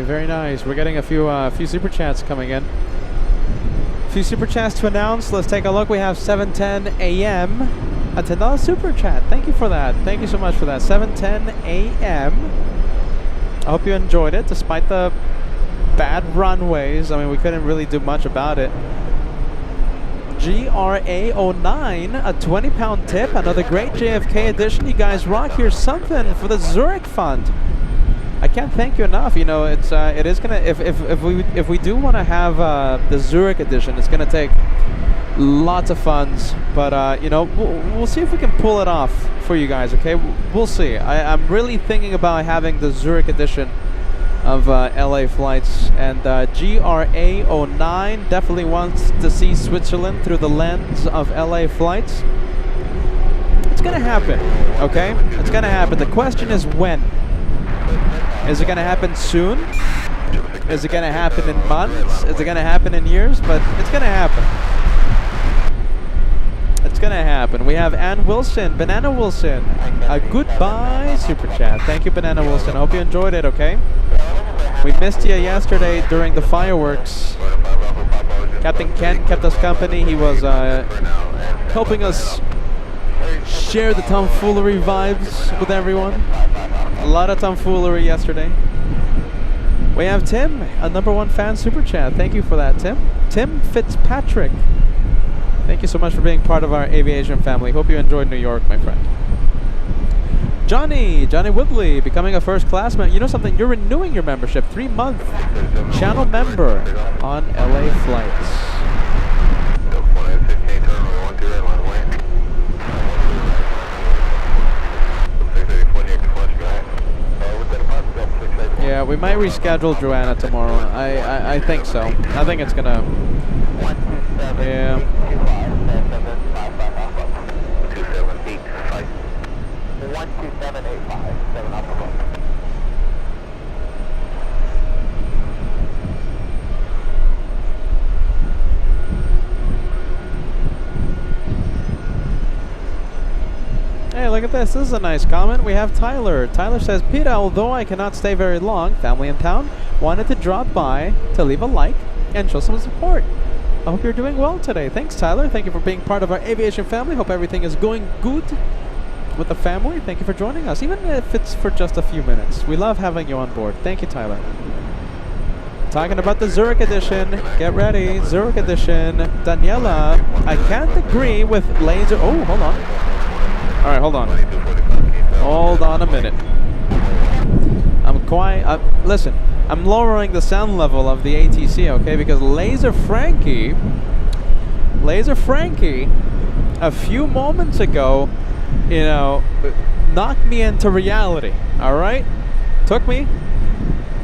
very nice. We're getting a few super chats coming in. A few super chats to announce. Let's take a look. We have 7:10 a.m. a $10 super chat. Thank you for that. Thank you so much for that. 7:10 a.m. I hope you enjoyed it, despite the bad runways. I mean, we couldn't really do much about it. GRA09, a 20-pound tip. Another great JFK edition. You guys rock. Here's something for the Zurich Fund. I can't thank you enough. You know, it is gonna, if we do want to have the Zurich edition, it's gonna take lots of funds. But you know, we'll see if we can pull it off for you guys. Okay, we'll see. I'm really thinking about having the Zurich edition of LA flights, and GRA09 definitely wants to see Switzerland through the lens of LA flights. It's gonna happen, okay? It's gonna happen. The question is when. Is it gonna happen soon? Is it gonna happen in months? Is it gonna happen in years? But it's gonna happen. It's gonna happen. We have Ann Wilson, Banana Wilson. A goodbye super chat. Thank you, Banana Wilson. I hope you enjoyed it, okay? We missed you yesterday during the fireworks. Captain Ken kept us company. He was helping us share the tomfoolery vibes with everyone. A lot of tomfoolery yesterday. We have Tim, a #1 fan super chat. Thank you for that, Tim. Tim Fitzpatrick. Thank you so much for being part of our aviation family. Hope you enjoyed New York, my friend. Johnny Woodley, becoming a first classman. You know something? You're renewing your membership. 3-month channel member on LA flights. Yeah, we might reschedule Joanna tomorrow. I think so. I think it's gonna. Yeah. 12785, 7 up above. Hey, look at this. This is a nice comment. We have Tyler. Tyler says, PETAH, although I cannot stay very long, family in town, wanted to drop by to leave a like and show some support. I hope you're doing well today. Thanks, Tyler. Thank you for being part of our aviation family. Hope everything is going good with the family. Thank you for joining us, even if it's for just a few minutes. We love having you on board. Thank you, Tyler. Talking about the Zurich edition. Get ready. Zurich edition. Daniela, I can't agree with laser. Oh, hold on. All right, hold on. Hold on a minute. Listen, I'm lowering the sound level of the ATC, okay? Because Laser Frankie, a few moments ago, you know, knocked me into reality, all right? Took me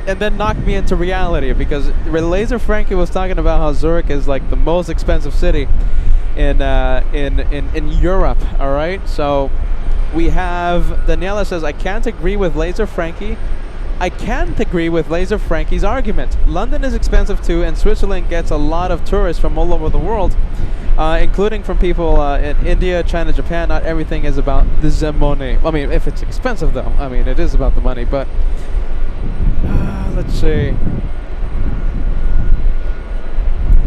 and then knocked me into reality, because Laser Frankie was talking about how Zurich is like the most expensive city in Europe, all right? So we have Daniela says, I can't agree with Laser Frankie. I can't agree with Laser Frankie's argument. London is expensive too, and Switzerland gets a lot of tourists from all over the world, including from people in India, China, Japan. Not everything is about the money. I mean, if it's expensive though, I mean, it is about the money, but let's see.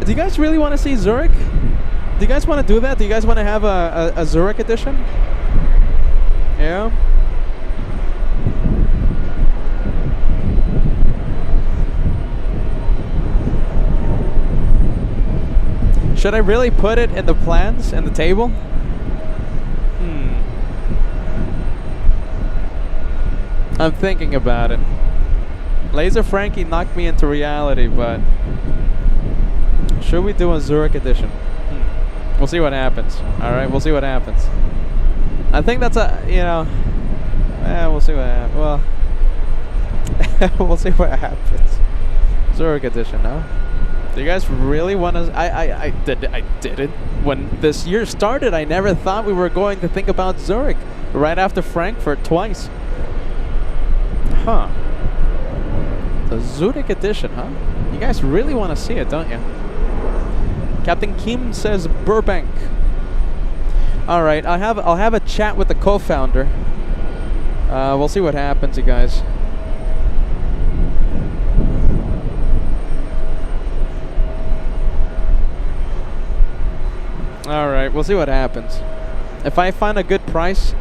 Do you guys really want to see Zurich? Do you guys want to do that? Do you guys want to have a Zurich edition? Yeah? Should I really put it in the plans, in the table? I'm thinking about it. Laser Frankie knocked me into reality, but should we do a Zurich edition? We'll see what happens. Alright, we'll see what happens. I think that's a, you know, we'll see what happens. Well, we'll see what happens. Zurich edition, no? Do you guys really want to? I didn't. When this year started, I never thought we were going to think about Zurich right after Frankfurt twice. Huh. The Zurich edition, huh? You guys really want to see it, don't you? Captain Kim says Burbank. All right, I'll have a chat with the co-founder. We'll see what happens, you guys. All right, we'll see what happens. If I find a good price,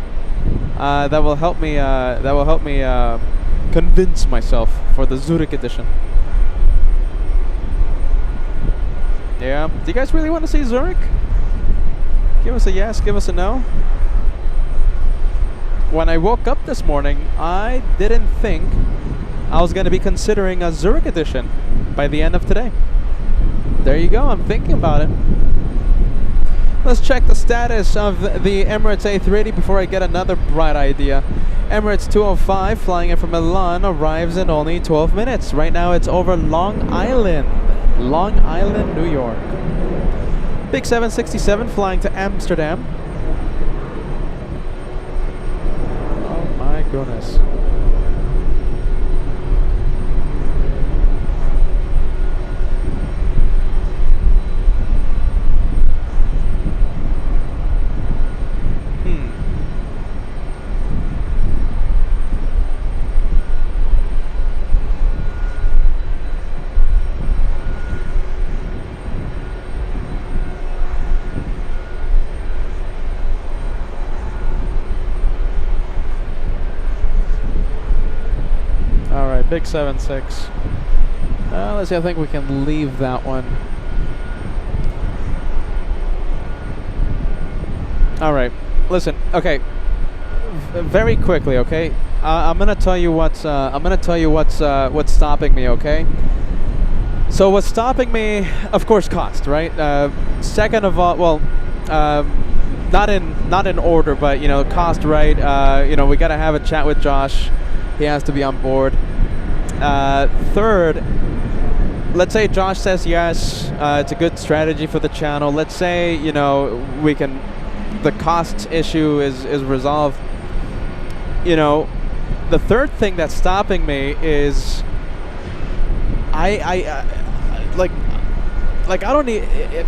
that will help me. Convince myself for the Zurich edition. Yeah. Do you guys really want to see Zurich? Give us a yes. Give us a no. When I woke up this morning, I didn't think I was going to be considering a Zurich edition by the end of today. There you go. I'm thinking about it. Let's check the status of the Emirates A380 before I get another bright idea. Emirates 205 flying in from Milan arrives in only 12 minutes. Right now it's over Long Island, New York. Big 767 flying to Amsterdam. Oh my goodness. Big 76. Let's see, I think we can leave that one. All right, listen. Okay, very quickly. Okay, I'm gonna tell you what's stopping me. Okay. So what's stopping me? Of course, cost. Right. Second of all, well, not in order, but you know, cost. Right. You know, we gotta have a chat with Josh. He has to be on board. Third, let's say Josh says yes, it's a good strategy for the channel. Let's say, you know, the cost issue is resolved. You know, the third thing that's stopping me is I don't need it.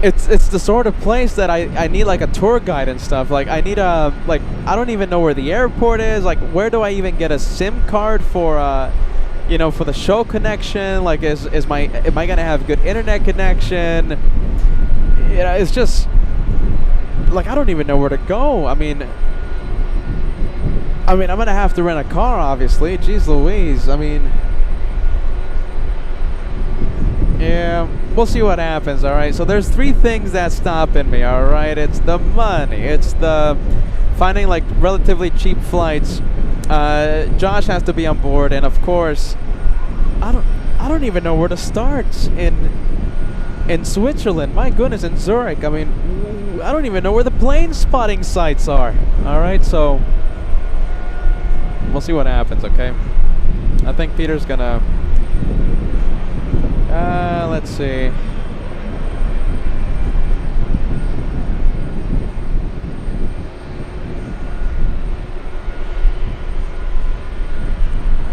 It's the sort of place that I need like a tour guide and stuff. Like I need a I don't even know where the airport is. Like where do I even get a SIM card for you know, for the show connection? Like am I gonna have good internet connection? You know, it's just like I don't even know where to go. I mean I'm gonna have to rent a car, obviously. Jeez Louise. I mean, yeah, we'll see what happens. All right, so there's three things that's stopping me. All right, it's the money, it's the finding like relatively cheap flights. Josh has to be on board, and of course, I don't even know where to start in Switzerland. My goodness, in Zurich. I mean, I don't even know where the plane spotting sites are. All right, so we'll see what happens. Okay, I think Peter's gonna. Let's see.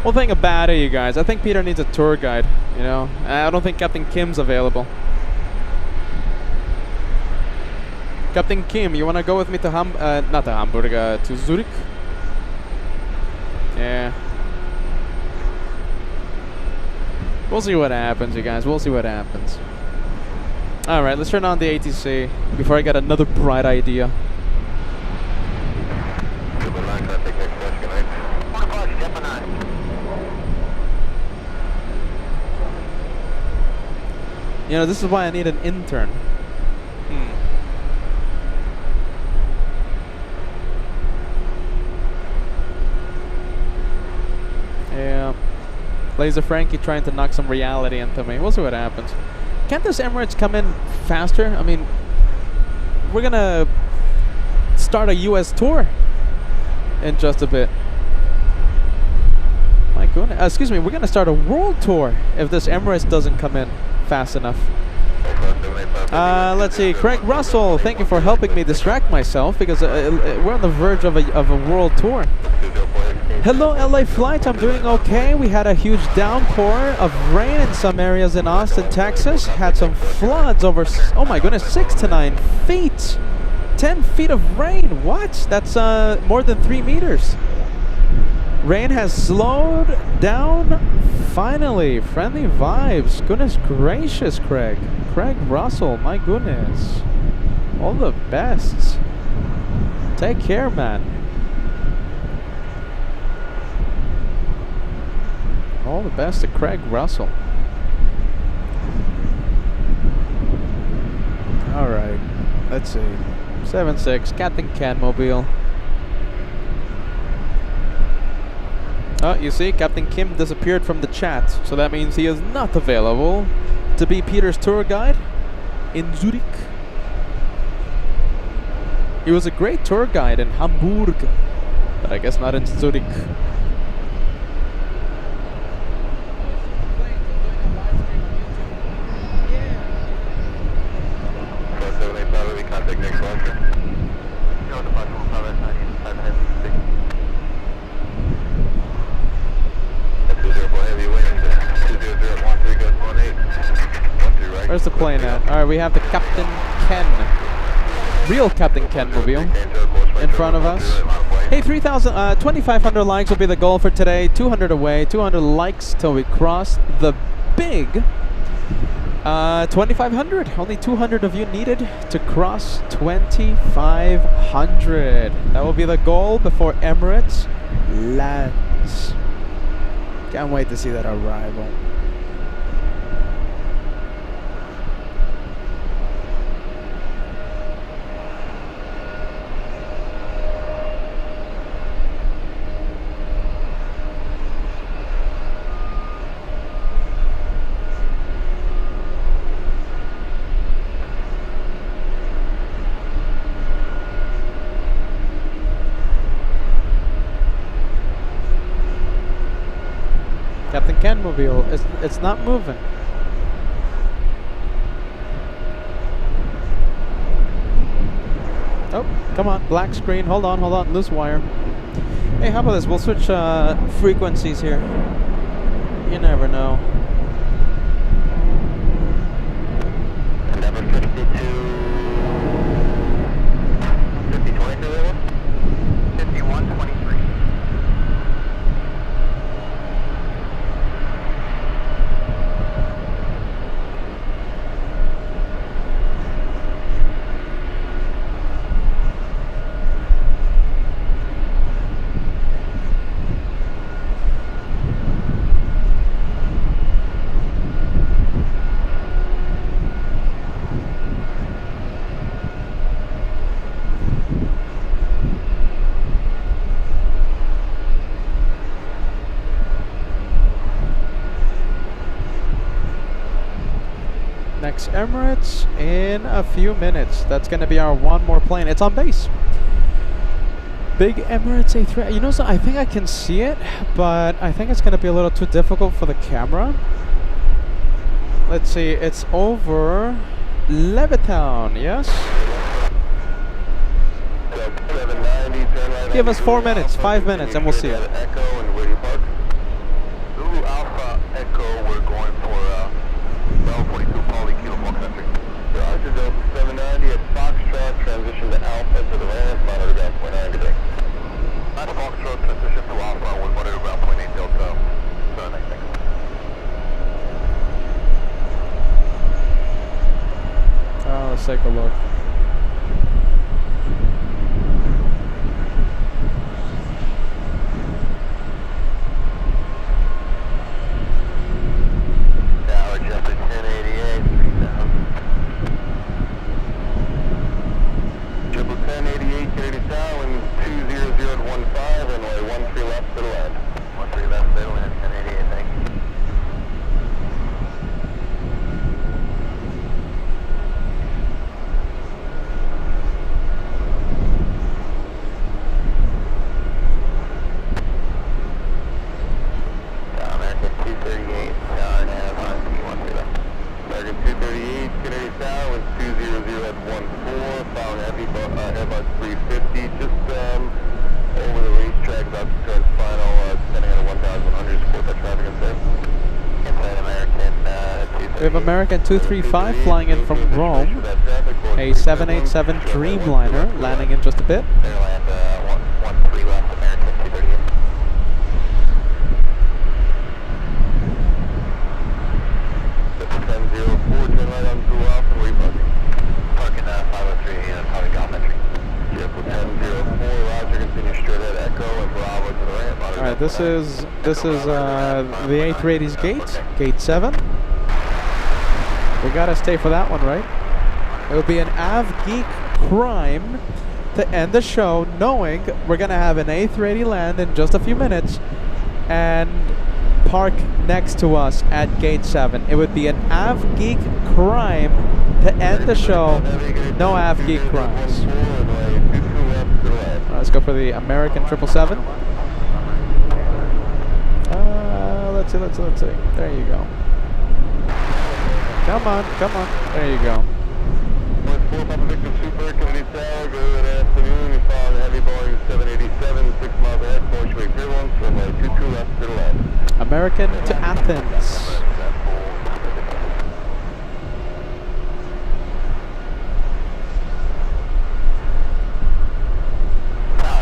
Well, think about it, you guys. I think Peter needs a tour guide, you know. I don't think Captain Kim's available. Captain Kim, you want to go with me to not to Hamburg, to Zurich? Yeah. We'll see what happens, you guys. We'll see what happens. All right, let's turn on the ATC before I get another bright idea. You know, this is why I need an intern. Yeah. Laser Frankie trying to knock some reality into me. We'll see what happens. Can't this Emirates come in faster? I mean, we're gonna start a US tour in just a bit. My goodness. Excuse me, we're gonna start a world tour if this Emirates doesn't come in fast enough. Let's see. Craig Russell, thank you for helping me distract myself because we're on the verge of a world tour. Hello LA Flights, I'm doing okay. We had a huge downpour of rain in some areas in Austin, Texas. Had some floods over, oh my goodness, 6 to 9 feet. 10 feet of rain, what? That's more than 3 meters. Rain has slowed down, finally. Friendly vibes, goodness gracious, Craig. Craig Russell, my goodness. All the best. Take care, man. All the best to Craig Russell. Alright, let's see. 7-6, Captain Ken Mobile. Oh, you see, Captain Kim disappeared from the chat, so that means he is not available to be Peter's tour guide in Zurich. He was a great tour guide in Hamburg, but I guess not in Zurich. Where's the plane at? Alright, we have the Captain Ken, real Captain Ken mobile in front of us. Hey, 2,500 likes will be the goal for today. 200 away, 200 likes till we cross the big 2,500. Only 200 of you needed to cross 2,500. That will be the goal before Emirates lands. Can't wait to see that arrival. Captain Ken mobile, it's not moving. Oh, come on, black screen. Hold on, loose wire. Hey, how about this? We'll switch frequencies here. You never know. Number 52. 5023. 5123. Next Emirates in a few minutes. That's going to be our one more plane. It's on base. Big Emirates A380. You know, so I think I can see it, but I think it's going to be a little too difficult for the camera. Let's see. It's over Levittown, yes? 790, turn right. Give us 4 minutes, 5 minutes, and we'll see it. Echo and Woody Park. Zulu Alpha Echo, we're going for Bravo 42 Poly Kilo 4 Country. Roger, Delta 790 at Foxtrot, transition to Alpha to the ramp, monitor ground point 9 today. At Foxtrot, transition to Alpha, we'll monitor ground point 8 Delta 796. Let's take a look. Tower, Jeffrey 1088, 3000. Triple 1088, Kennedy Tower, wind 200 at 15, runway 13 left to the land. 13 left, middle, and 1088, thank you. American 238, tower nav on T10. American 238, Kennedy Tower, wind 200 at 14, following heavy Airbus 350, just over the racetrack, about to turn final, descending at 1,100, support that traffic and safe. Inside American 238. We have American 235 flying in from Rome. A 787 Dreamliner landing in just a bit. Airland 13 left, American 238. That's 1004, turn right on to this is the A380's gate 7. We gotta stay for that one, right? It would be an AvGeek crime to end the show knowing we're gonna have an A380 land in just a few minutes and park next to us at gate 7. It would be an AvGeek crime to end the show. No AvGeek crimes. Let's go for the American 777. Let's see. There you go. Come on. There you go. 4 Papa Victor Super, Kennedy Tower, good afternoon. You follow the heavy Boeing 787, 6 miles ahead, Porsche Way Pier 1, runway 22 left to the left. American to Athens.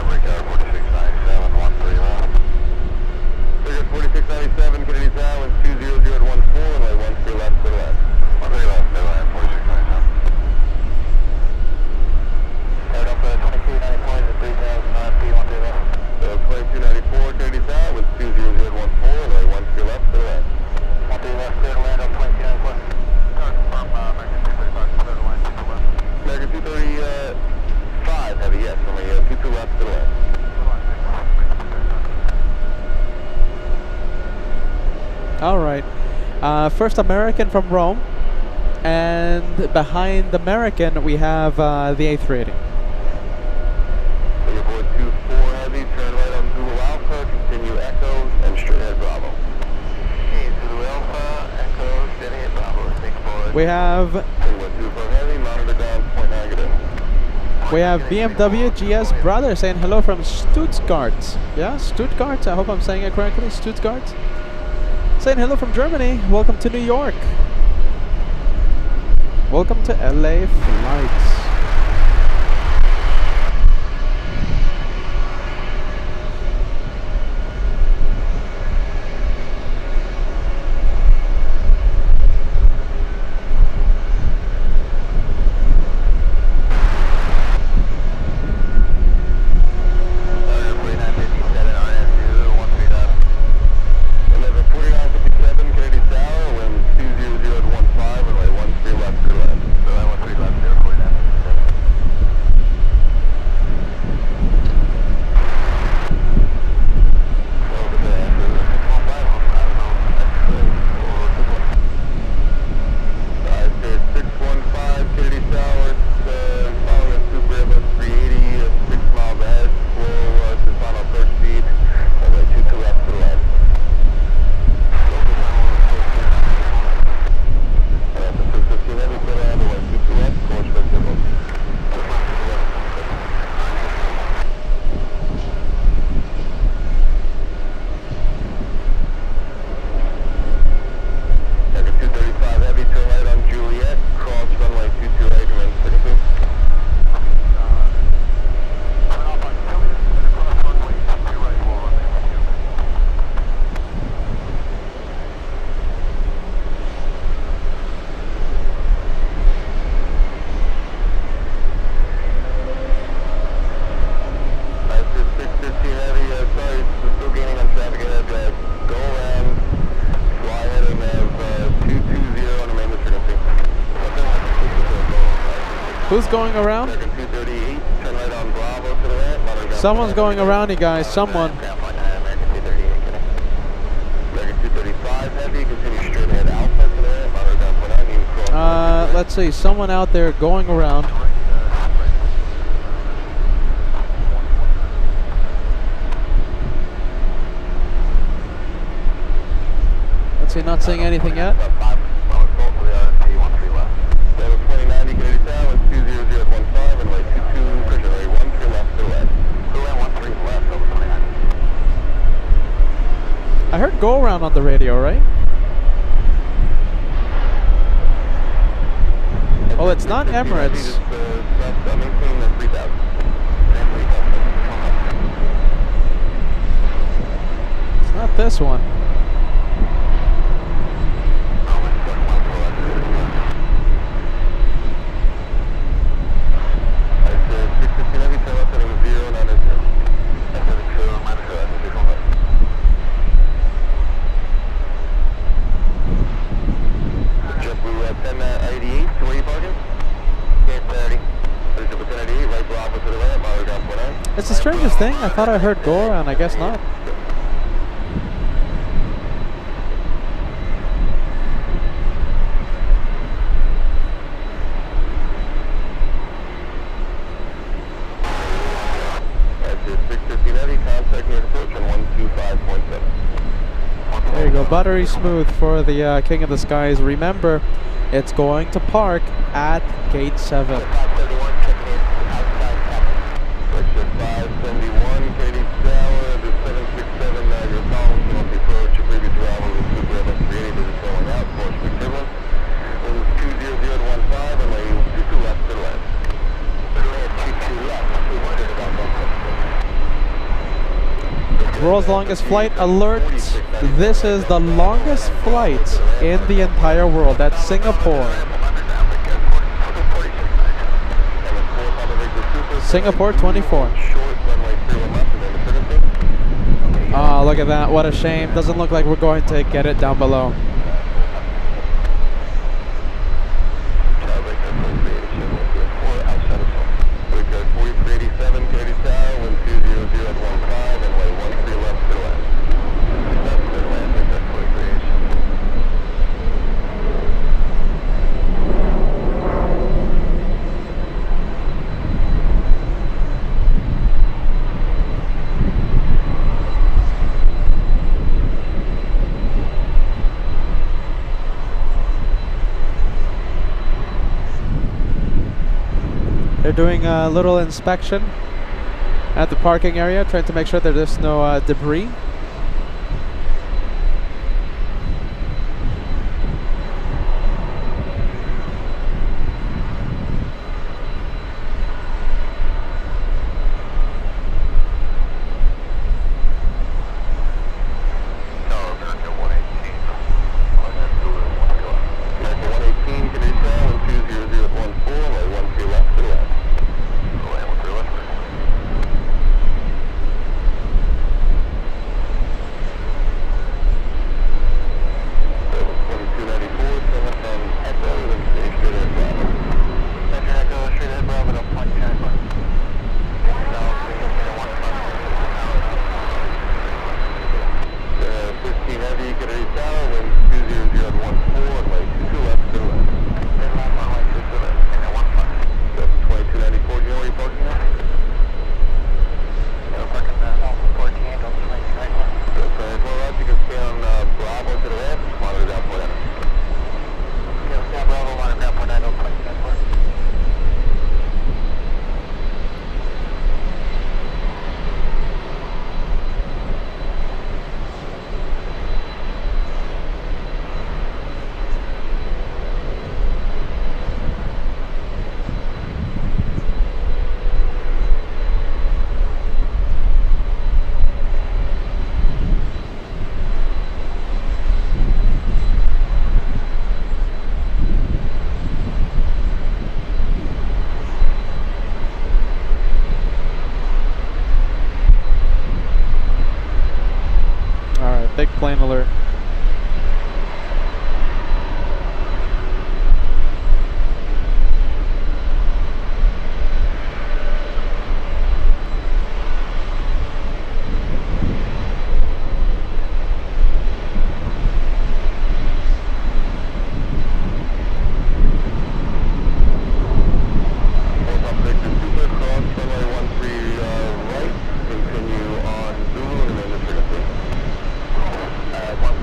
Breakout 4697, 13 left. Figure 4697, Kennedy Tower, winds 200 at 14, runway 13 left to the left. 13 left, midline, 4697. Start up 2294 is a 3000 RP 13 left. So 2294, Kennedy Tower, winds 200 at 14, runway 13 left to the left. 13 left, clear to land up 2294. From American 235, clear to line 22 left. American 235, heavy, yes, only 22 left to the left. All right. First American from Rome, and behind American we have the A380. Figure board 24 heavy, turn right on Zulu Alpha, continue Echo, and straight ahead Bravo. Okay, Zulu Alpha, Echo, steady at Bravo, take forward. We have Figure 24 heavy, monitor down, point negative. BMW GS Brother saying hello from Stuttgart. Yeah, Stuttgart. I hope I'm saying it correctly. Stuttgart. Saying hello from Germany. Welcome to New York. Welcome to LA Flights. Who's going around? Someone's going around, you guys. Someone. Let's see. Someone out there going around. Let's see. Not seeing anything yet. I heard go around on the radio, right? Well, it's not Emirates. It's not this one. thing? I thought I heard Goran, I guess not. There you go, buttery smooth for the King of the Skies. Remember, it's going to park at gate 7. 571, Katie Tower, the 767, your calling from the approach, your previous arrival was Super Emirates A380, this is going out, Porsche equivalent. It was 200 to 15, and they 22 left to the left. 22 left, 200 about that. World's longest flight alert. This is the longest flight in the entire world. That's Singapore. Singapore 24. Oh, look at that. What a shame. Doesn't look like we're going to get it down below. They're doing a little inspection at the parking area, trying to make sure that there's no debris. Big plane alert. One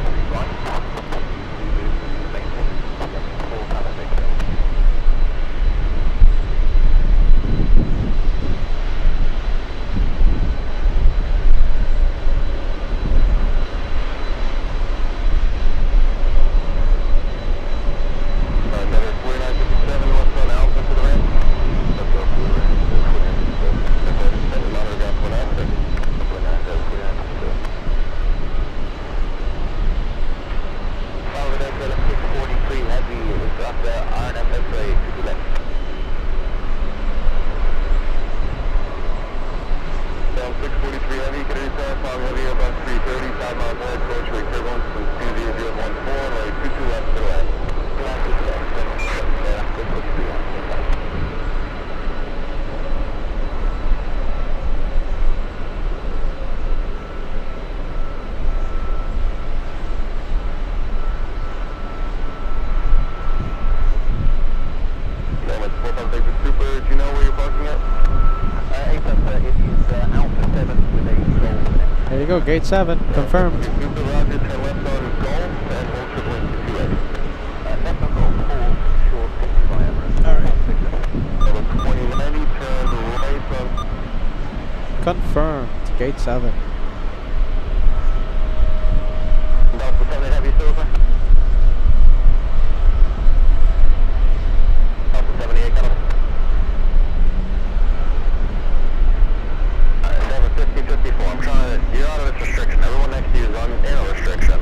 you go, gate 7, confirmed. Super Roger, 10 left on Golf, and hold triple into 2A. Left on Golf, full, short, 65. Alright. 2090, turn right on. Confirmed, gate 7. Delta 7 heavy silver. Delta 78, got him. 750-54, I'm trying to, you're out of this restriction. Everyone next to you is in a restriction.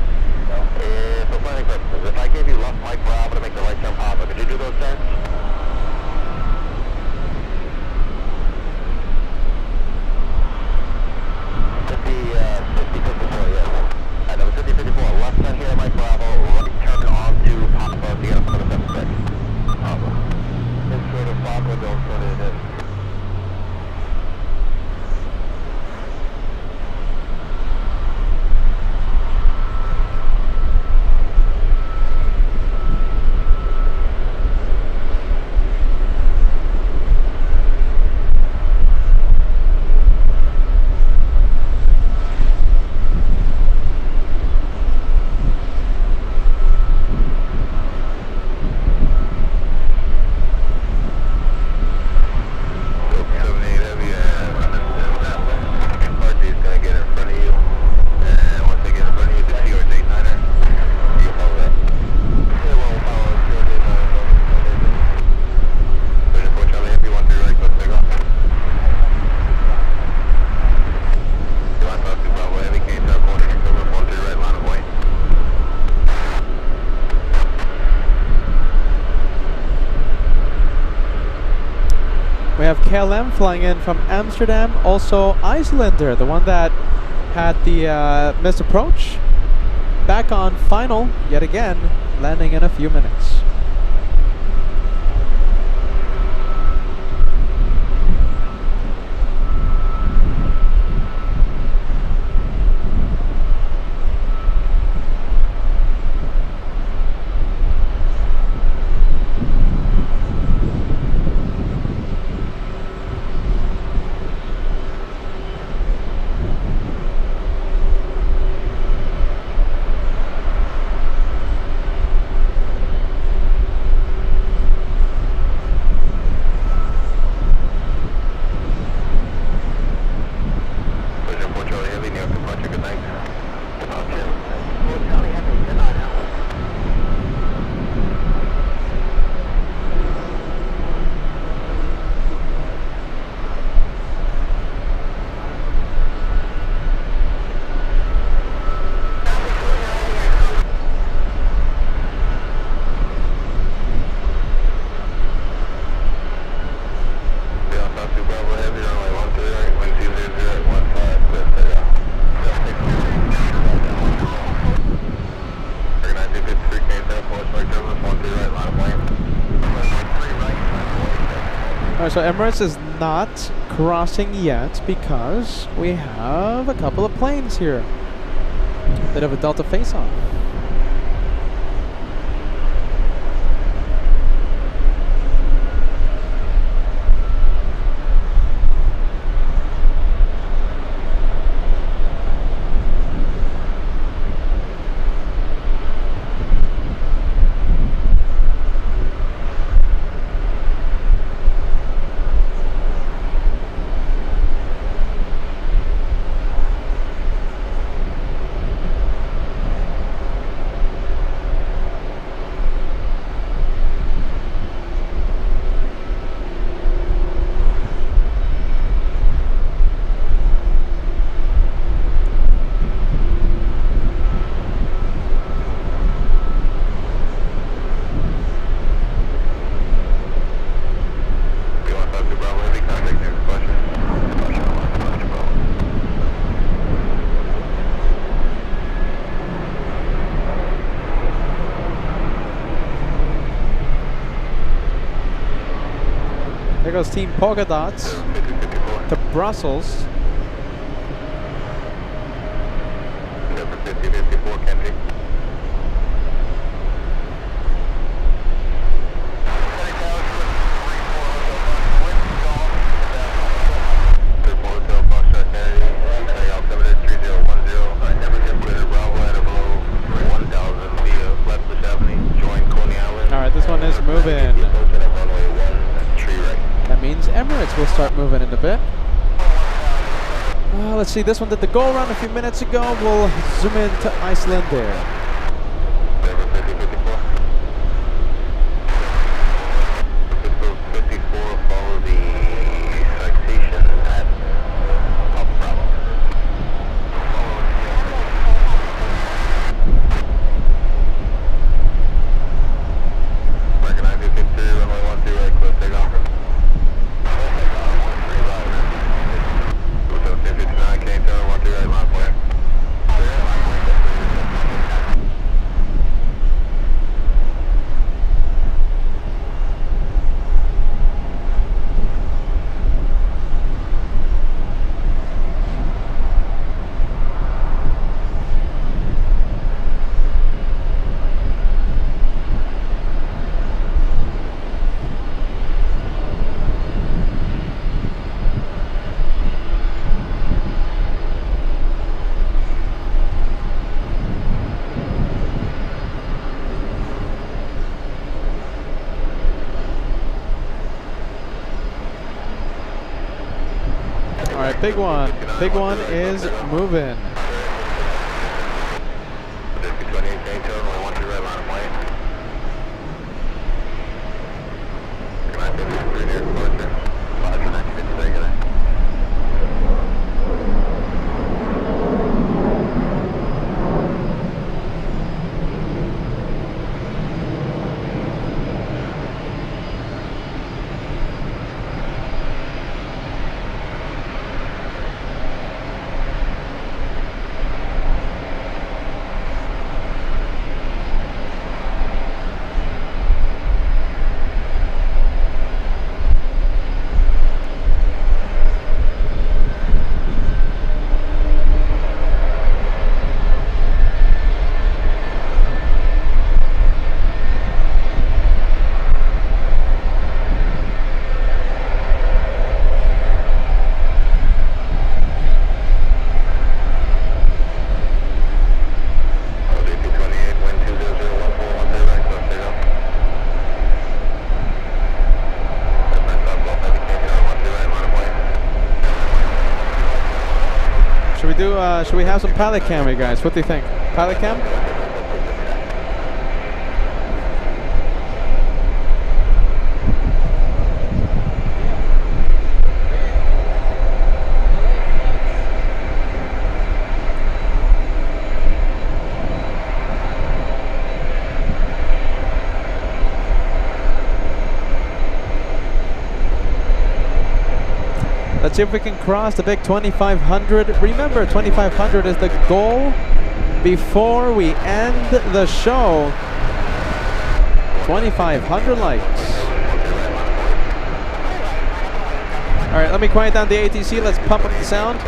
For planning purposes, if I gave you left Mike Bravo to make the right turn pop, could you do those turns? 50-54, yes. That was 50-54, left turn here, Mike Bravo, right turn on to Papa to get up to the 76. Papa. Make sure the Papa don't put it in. We have KLM flying in from Amsterdam, also Icelander, the one that had the missed approach. Back on final, yet again, landing in a few minutes. So Emirates is not crossing yet because we have a couple of planes here. Bit of a Delta face-off. There goes Team Polka Dots to Brussels. Number 5054, Kennedy. Hotel, Foxtrot, Kennedy, altimeter 3010. we'll start moving in a bit. Let's see, this one did the go around a few minutes ago. We'll zoom in to Iceland there. Follow the citation at Papa Bravo. Recognize you, 53, runway 12 right, close takeoff. So 1059, K, turn 12 right, line point. Alright, big one. Big one is moving. 28, K, turn 12 right, line point. Recognize 53 near closer. 5 regular. Should we have some pilot cam, you guys? What do you think? Pilot cam? Let's see if we can cross the big 2500. Remember, 2500 is the goal before we end the show. 2500 likes. All right, let me quiet down the ATC. Let's pump up the sound.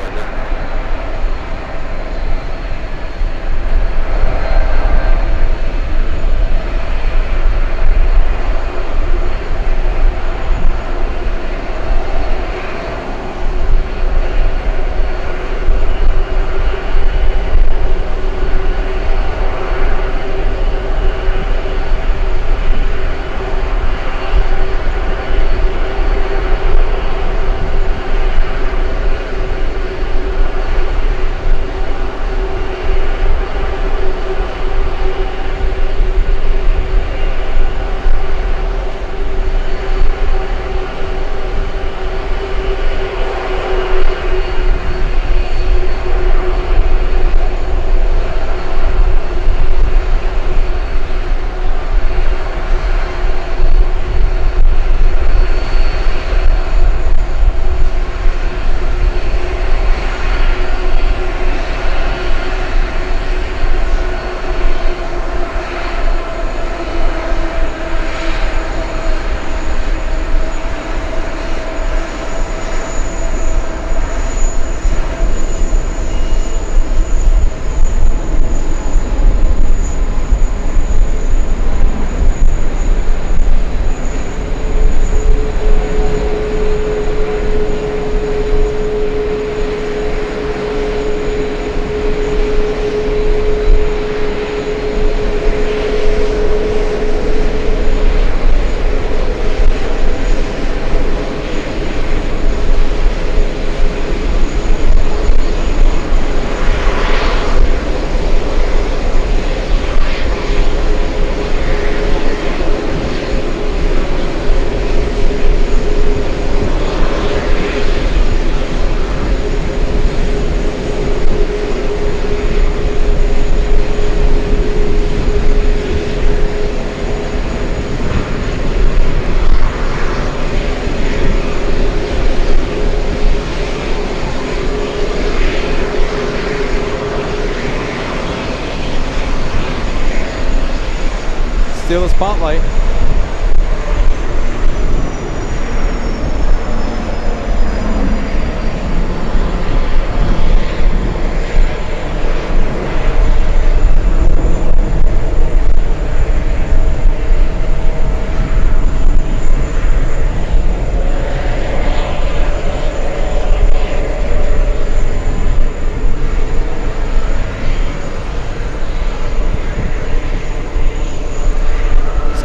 steal the spotlight.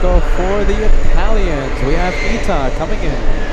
Go for the Italians. We have PETAH coming in.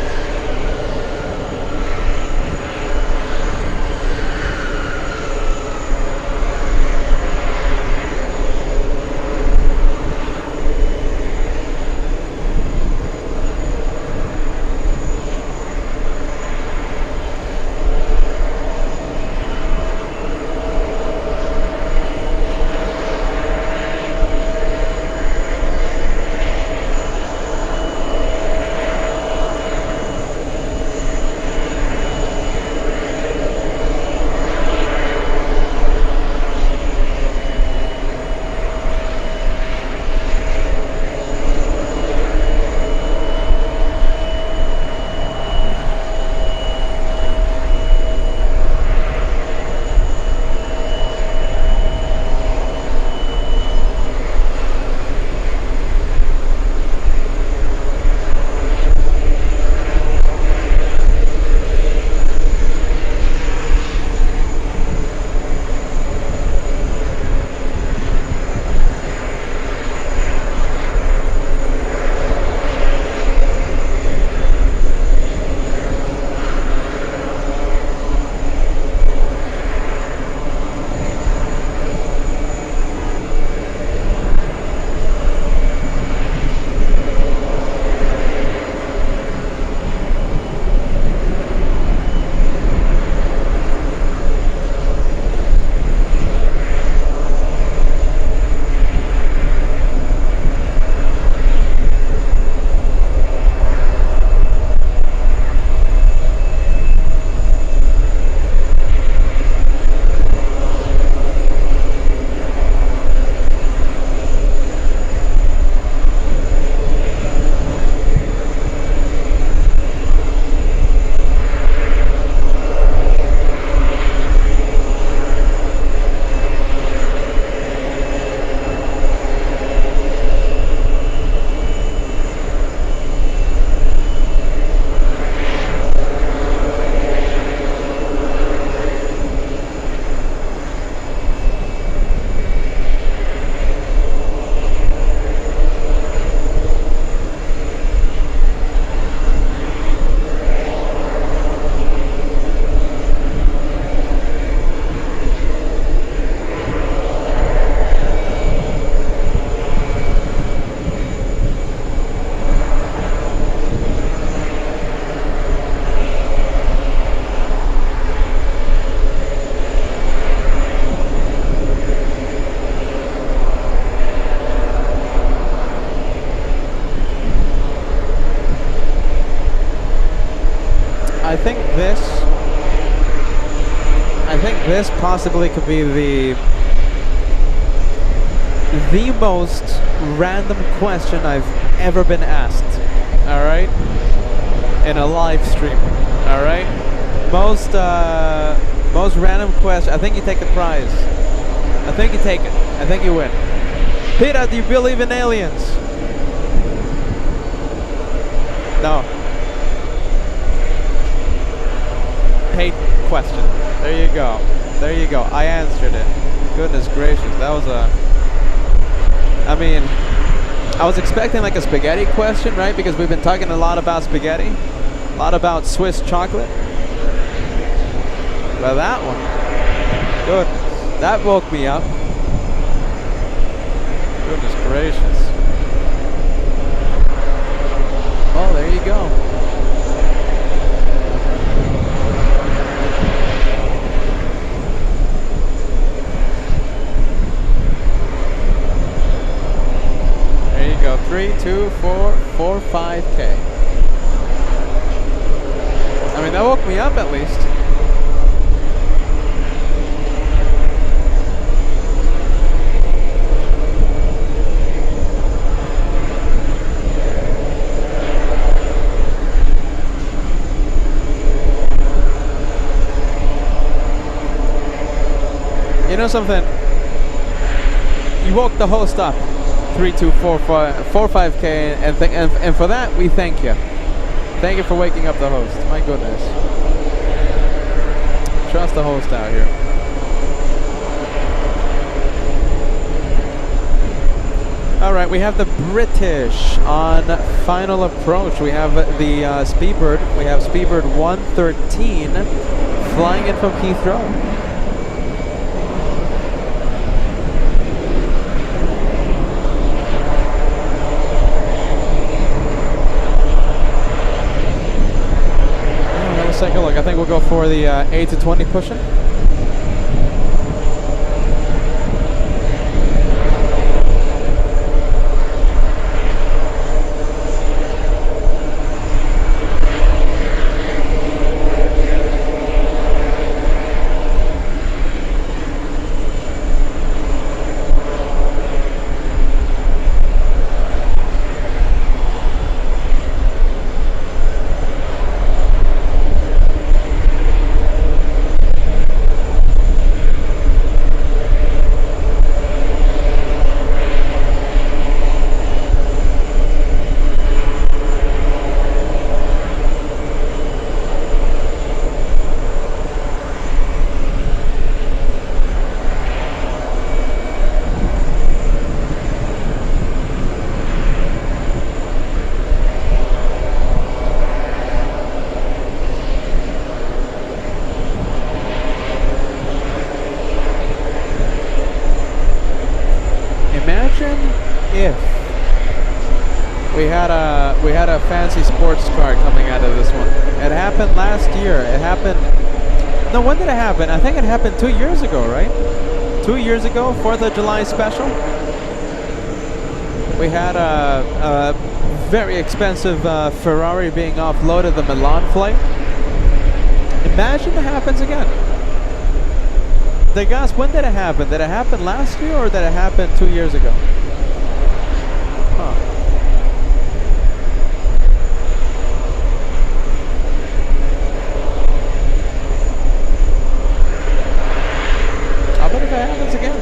I think this possibly could be the most random question I've ever been asked. All right, in a live stream. All right, most random question. I think you take the prize. I think you take it. I think you win. PETAH, do you believe in aliens? No. Paid question. There you go. There you go. I answered it. Goodness gracious. That was I mean, I was expecting like a spaghetti question, right? Because we've been talking a lot about spaghetti. A lot about Swiss chocolate. But that one. Goodness. That woke me up. Goodness gracious. Oh, there you go. There you go. 3, 2, 4, 4, 5K. I mean, that woke me up at least. You know something? You woke the host up 3245K, and for that we thank you. Thank you for waking up the host. My goodness. Trust the host out here. All right, we have the British on final approach. We have the Speedbird. We have Speedbird 113 flying in from Heathrow. Let's take a look. I think we'll go for the A220 pushing. We had a fancy sports car coming out of this one. It happened last year. It happened. No, when did it happen? I think it happened 2 years ago, right? 2 years ago, 4th of July special. We had a very expensive Ferrari being offloaded the Milan flight. Imagine it happens again. The guys, when did it happen? Did it happen last year or did it happen 2 years ago? Huh. How about if it happens again?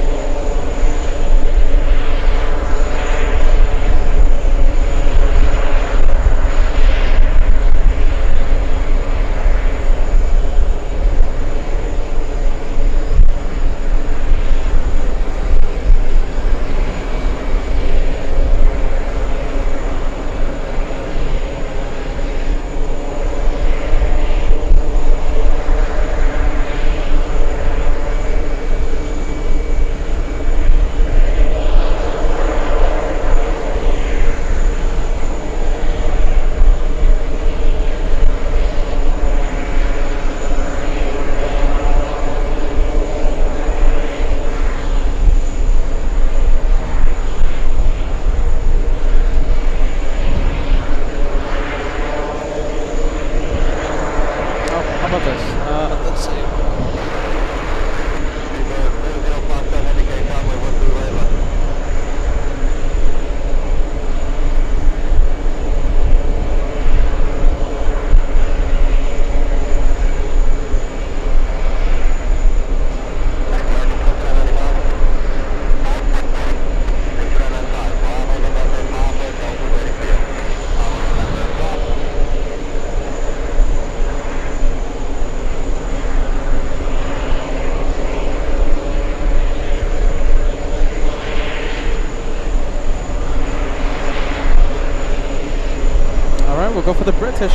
We'll go for the British.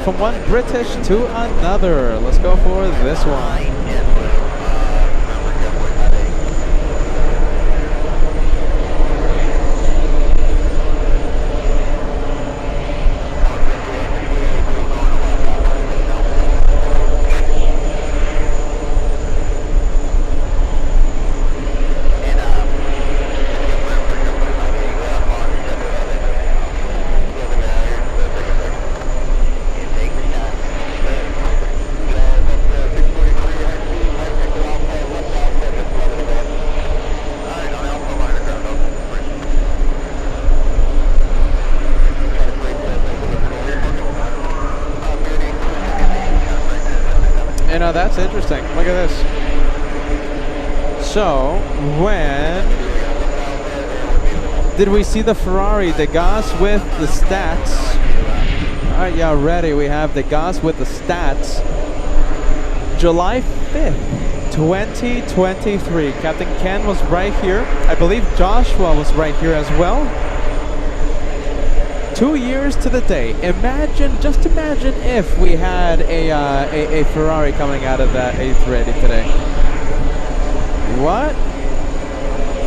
from one British to another. Let's go for this one. You know, that's interesting. Look at this. So, when did we see the Ferrari? The gas with the stats. Alright, yeah, ready. We have the gas with the stats. July 5th, 2023. Captain Ken was right here. I believe Joshua was right here as well. 2 years to the day. Imagine, just imagine if we had a Ferrari coming out of that A380 today. What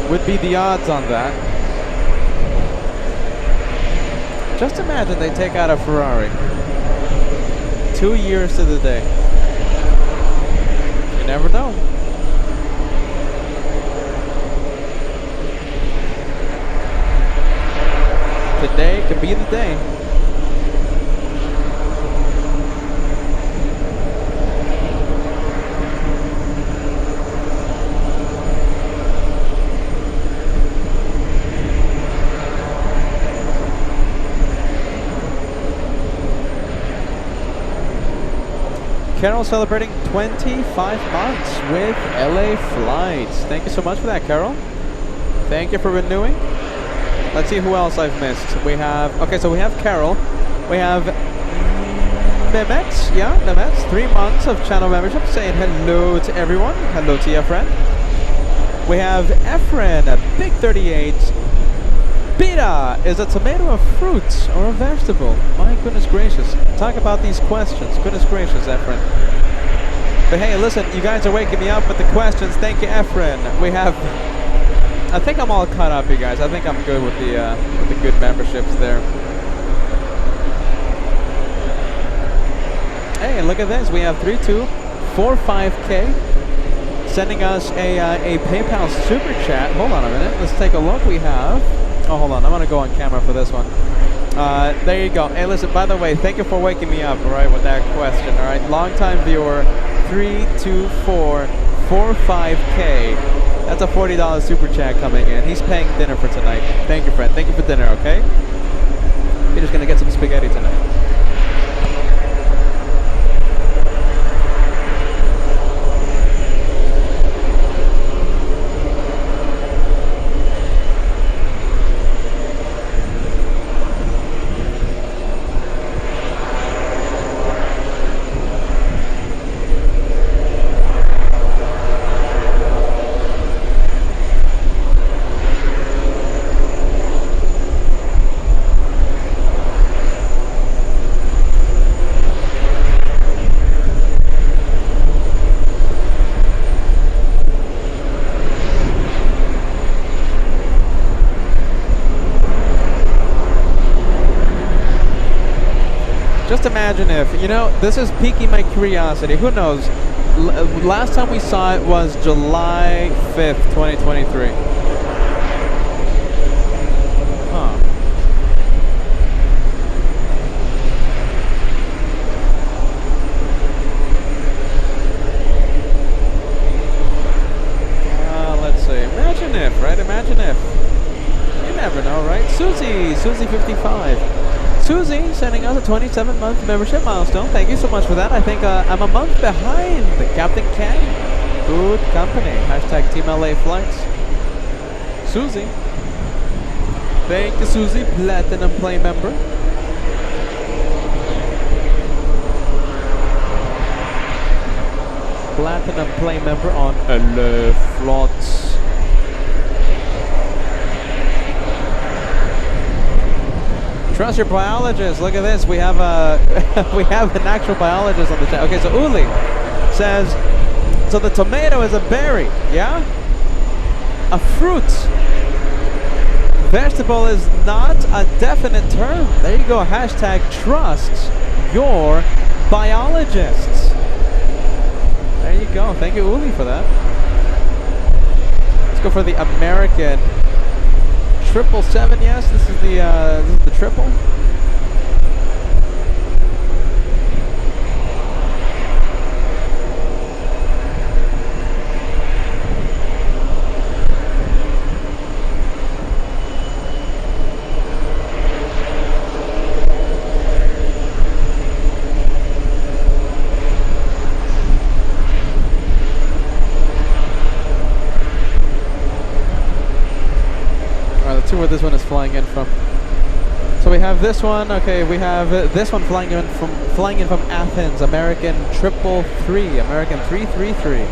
would be the odds on that? Just imagine they take out a Ferrari. 2 years to the day. You never know. Today could be the day. Carol celebrating 25 months with LA Flights. Thank you so much for that, Carol. Thank you for renewing. Let's see who else I've missed. We have, okay, so we have Carol. We have Mehmet. Yeah, Mehmet. 3 months of channel membership. Saying hello to everyone. Hello to your friend. We have Efren, a big 38. PETAH, is a tomato a fruit or a vegetable? My goodness gracious. Talk about these questions. Goodness gracious, Efren. But hey, listen, you guys are waking me up with the questions. Thank you, Efren. We have, I think I'm all caught up, you guys. I think I'm good with the good memberships there. Hey, look at this. We have 3245K sending us a PayPal super chat. Hold on a minute. Let's take a look. We have, oh, hold on. I'm going to go on camera for this one. There you go. Hey, listen, by the way, thank you for waking me up, all right, with that question, all right? Long-time viewer, 32445K. That's a $40 super chat coming in. He's paying dinner for tonight. Thank you, friend. Thank you for dinner, okay? Peter's going to get some spaghetti tonight. Just imagine if, you know, this is piquing my curiosity. Who knows? Last time we saw it was July 5th, 2023. Huh. Let's see. Imagine if, right? Imagine if. You never know, right? Susie55. Susie sending us a 27-month membership milestone. Thank you so much for that. I think I'm a month behind Captain Ken. Good company. Hashtag Team LA Flights. Susie. Thank you, Susie. Platinum Play member. Platinum Play member on LA Flights. Trust your biologist. Look at this. We have a we have an actual biologist on the chat. Okay, so Uli says, so the tomato is a berry, yeah? A fruit. Vegetable is not a definite term. There you go. Hashtag trust your biologists. There you go. Thank you, Uli, for that. Let's go for the American 777. Yes, this is the triple. Where this one is flying in from. So we have this one. Okay, we have this one flying in from Athens. American 333. American 333.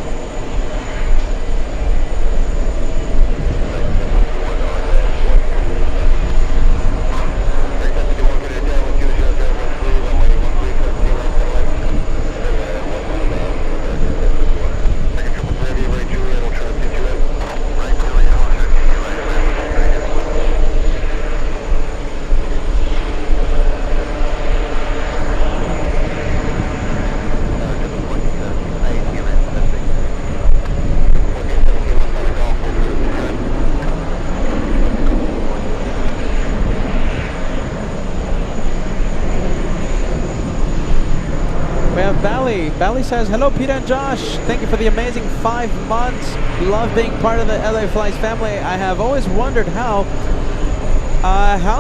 Bally says, hello Peter and Josh, thank you for the amazing 5 months. Love being part of the LA Flights family. I have always wondered how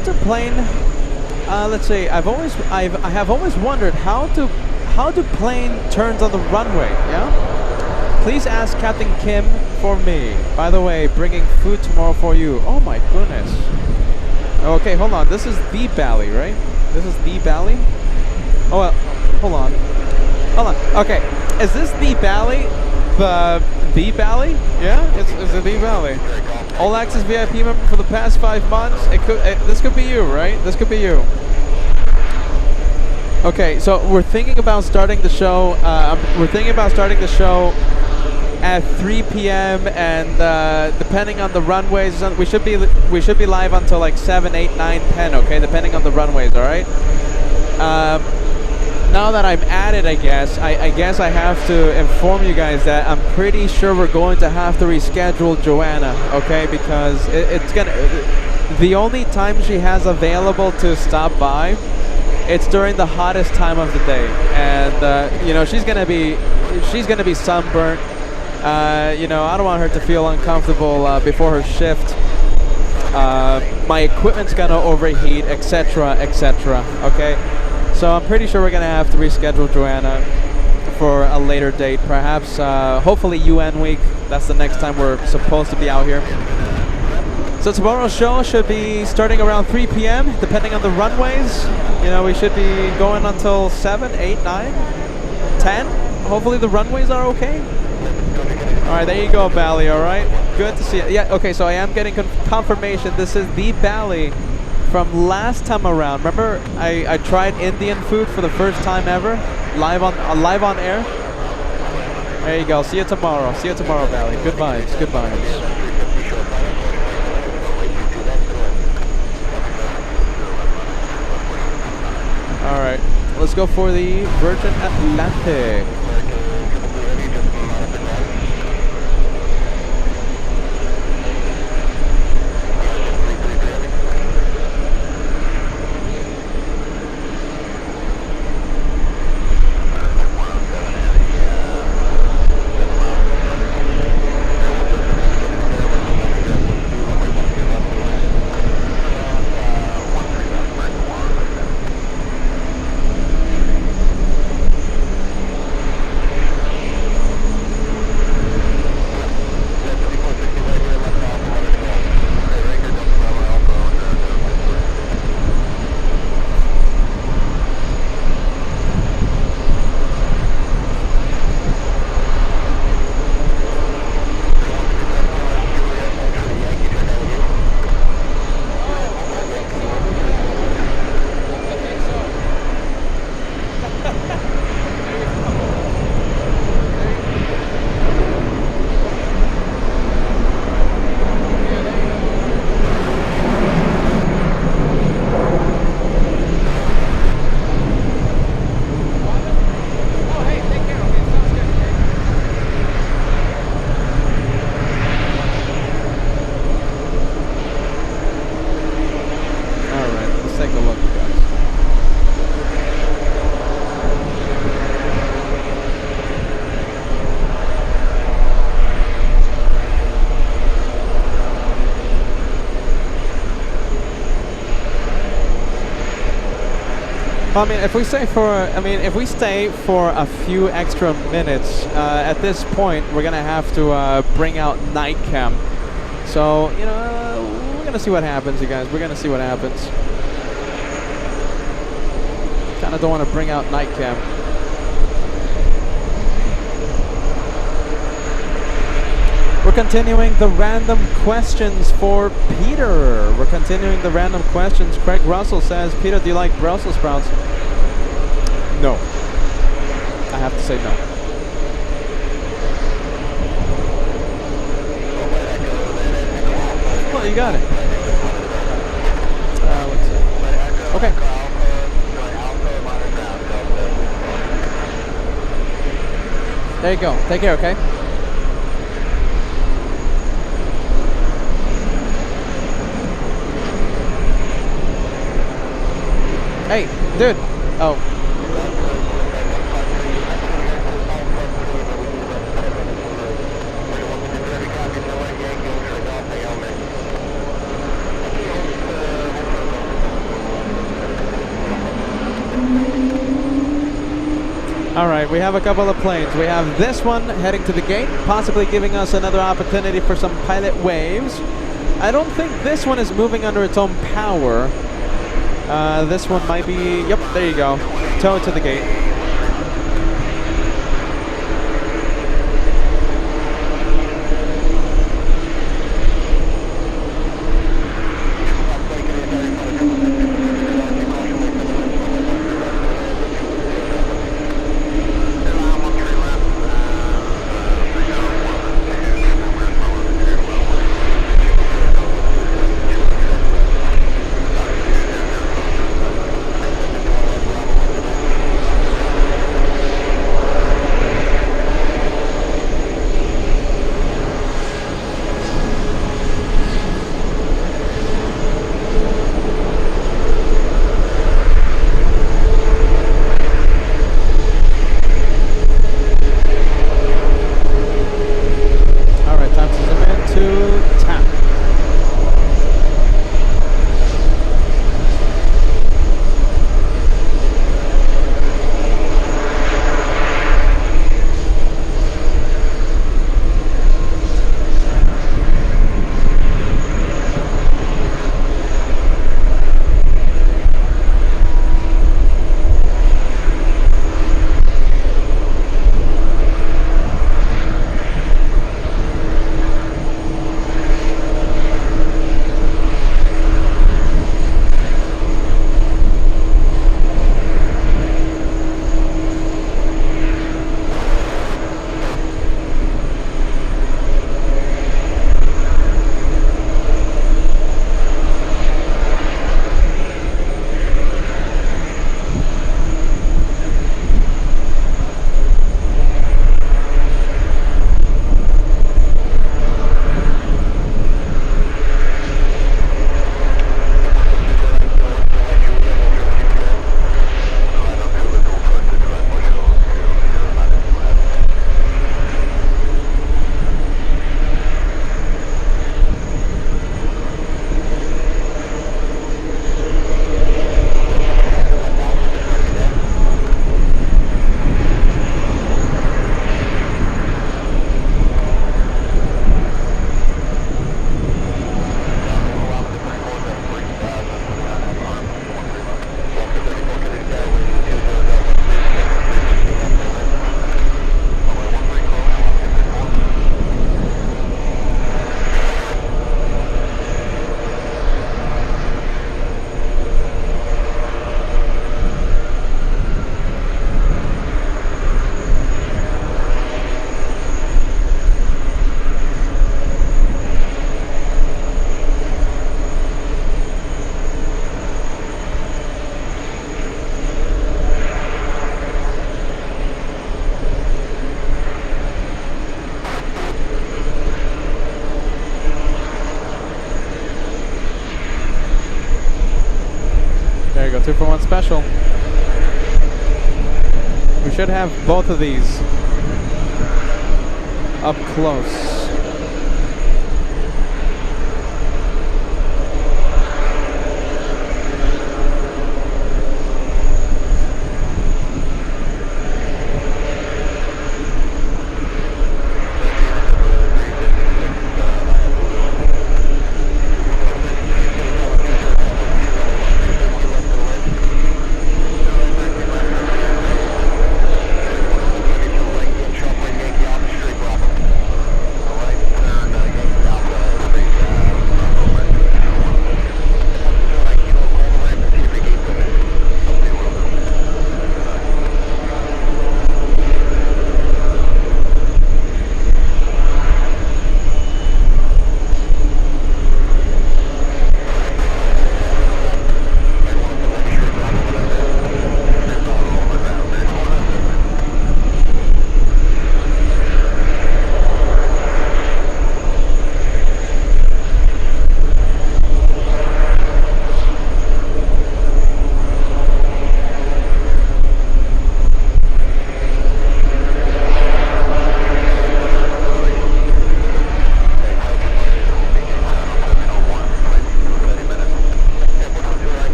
to plane, let's see, I have always wondered how to plane turns on the runway, yeah? Please ask Captain Kim for me. By the way, bringing food tomorrow for you. Oh my goodness. Okay, hold on, this is the Bally, right? This is the Bally? Oh, well, hold on. Hold on. Okay, is this the Bally? The Bally? Yeah, it's the Bally. All access VIP member for the past 5 months. This could be you, right? This could be you. Okay, so we're thinking about starting the show. At 3 p.m. and depending on the runways, we should be live until like 7, 8, 9, 10. Okay, depending on the runways. All right. Now that I'm at it, I guess I have to inform you guys that I'm pretty sure we're going to have to reschedule Joanna, okay? Because the only time she has available to stop by, it's during the hottest time of the day, and you know, she's gonna be sunburnt. You know, I don't want her to feel uncomfortable before her shift. My equipment's gonna overheat, etc., etc. Okay. So I'm pretty sure we're going to have to reschedule Joanna for a later date, perhaps, hopefully UN week. That's the next time we're supposed to be out here. So tomorrow's show should be starting around 3 p.m. depending on the runways. You know, we should be going until 7, 8, 9, 10. Hopefully the runways are okay. All right, there you go, Bally, all right? Good to see you. Yeah, okay, so I am getting confirmation. This is the Bally from last time around. Remember, I tried Indian food for the first time ever, live on air. There you go. See you tomorrow. See you tomorrow, Valley. Good vibes. Good vibes. All right, let's go for the Virgin Atlantic. Well, I mean, if we stay for a few extra minutes, at this point, we're gonna have to bring out night cam. So, you know, we're gonna see what happens, you guys. We're gonna see what happens. Kind of don't want to bring out night cam. We're continuing the random questions for Peter. We're continuing the random questions. Craig Russell says, Peter, do you like Brussels sprouts? No. I have to say no. Well, you got it. Let's see. Okay. There you go. Take care, okay? Hey, dude. Oh. All right, we have a couple of planes. We have this one heading to the gate, possibly giving us another opportunity for some pilot waves. I don't think this one is moving under its own power. This one might be, yep, there you go. Tow it to the gate. There you go, 2-for-1 special. We should have both of these up close.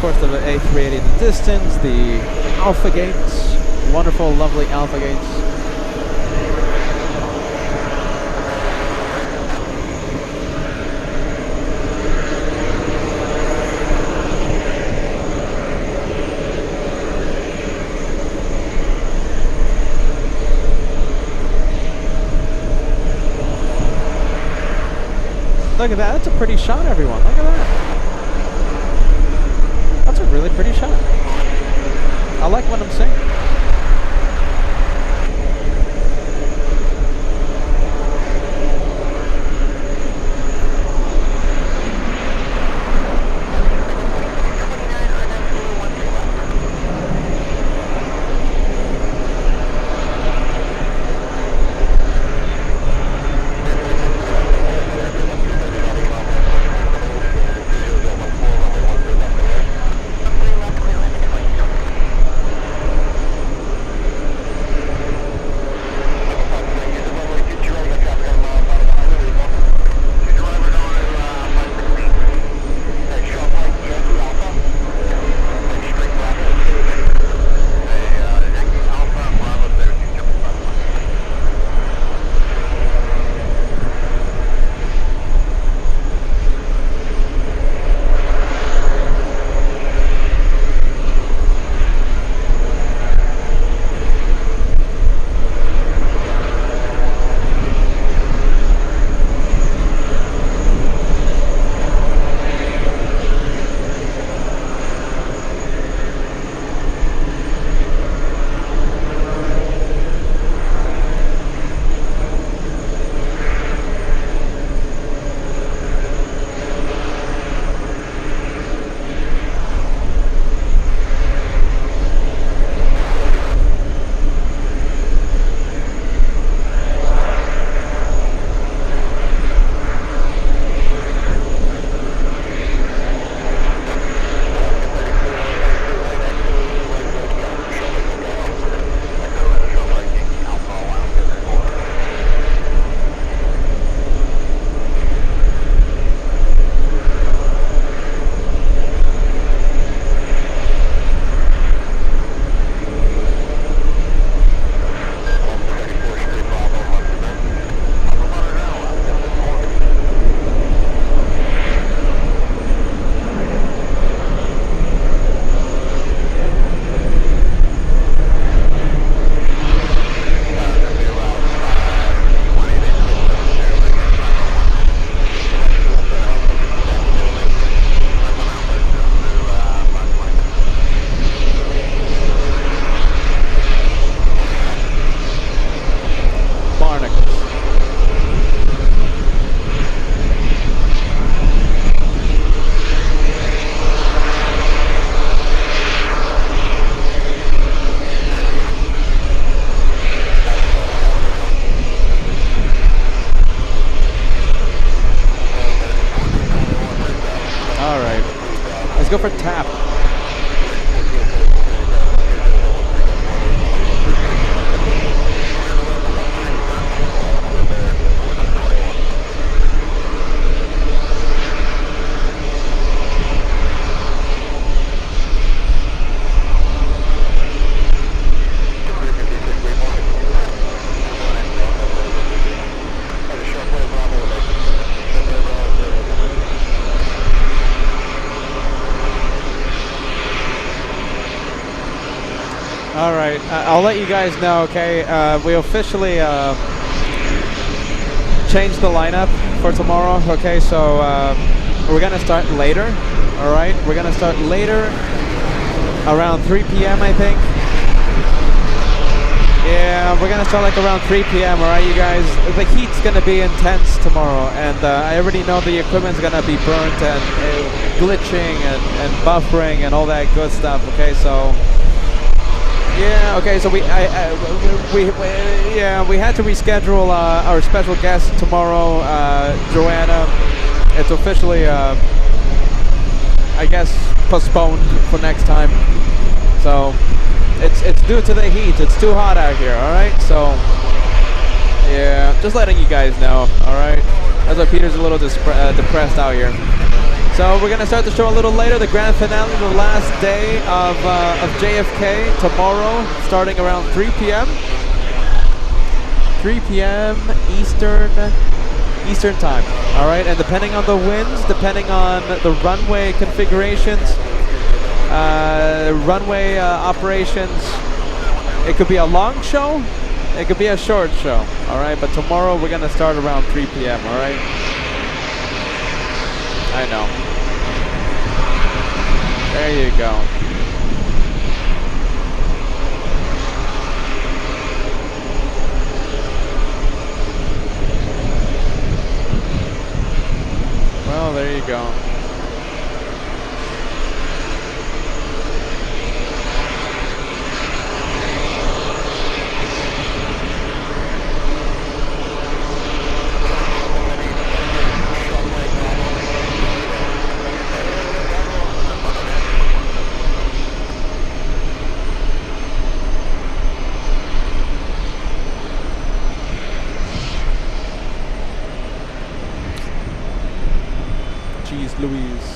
course, the A380 in the distance, the Alpha Gates, wonderful, lovely Alpha Gates. Look at that, that's a pretty shot, everyone. Look at that. That's a really pretty shot. I like what I'm saying. Go for tap. All right, I'll let you guys know, okay? We officially changed the lineup for tomorrow, okay? So we're gonna start later, all right? We're gonna start later, around 3 p.m. I think. Yeah, we're gonna start like around 3 p.m., all right, you guys? The heat's gonna be intense tomorrow, and I already know the equipment's gonna be burnt and glitching and buffering and all that good stuff, okay? So yeah, okay, so we had to reschedule our special guest tomorrow, Joanna. It's officially, I guess, postponed for next time. So it's due to the heat. It's too hot out here, all right? So yeah, just letting you guys know, all right? That's why Peter's a little depressed out here. So we're gonna start the show a little later. The grand finale, the last day of JFK tomorrow, starting around 3 p.m. 3 p.m. Eastern time. All right, and depending on the winds, depending on the runway configurations, runway operations, it could be a long show, it could be a short show. All right, but tomorrow we're gonna start around 3 p.m. All right. I know. There you go. Well, there you go. Jeez Louise.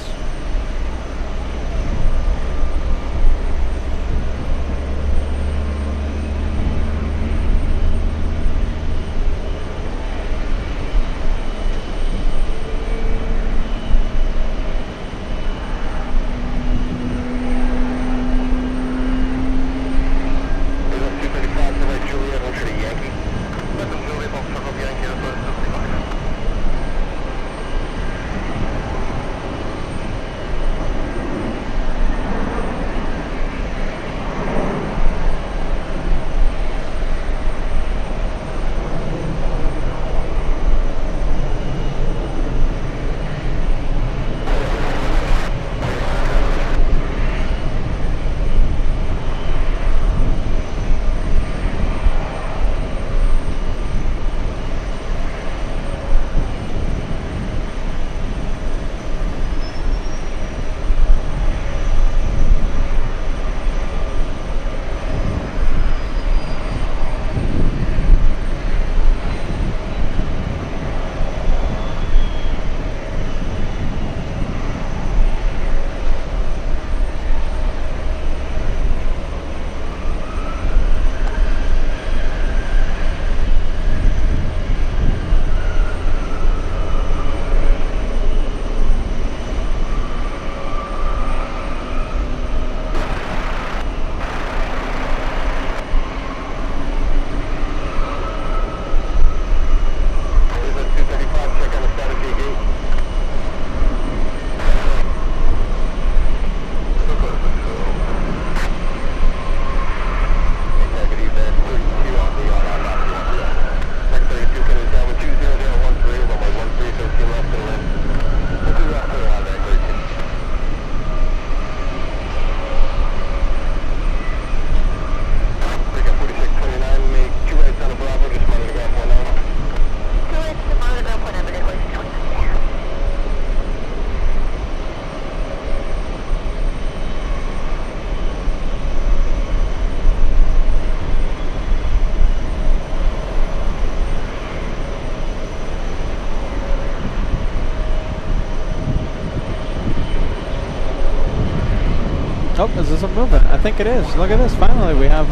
Oh, is this a movement? I think it is. Look at this. Finally, we have.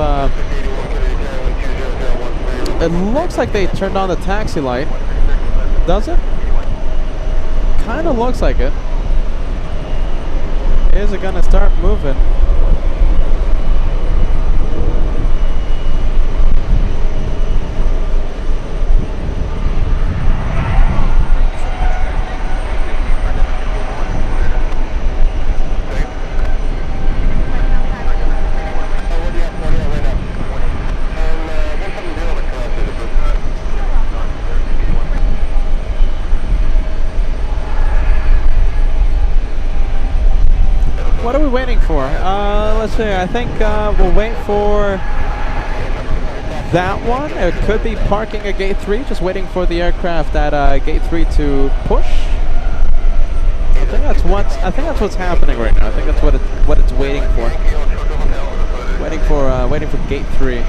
It looks like they turned on the taxi light. Does it? Kind of looks like it. Is it gonna start moving? What are we waiting for? Let's see. I think we'll wait for that one. It could be parking at gate 3, just waiting for the aircraft at gate 3 to push. I think that's what's happening right now. I think that's what it's waiting for. Waiting for gate 3.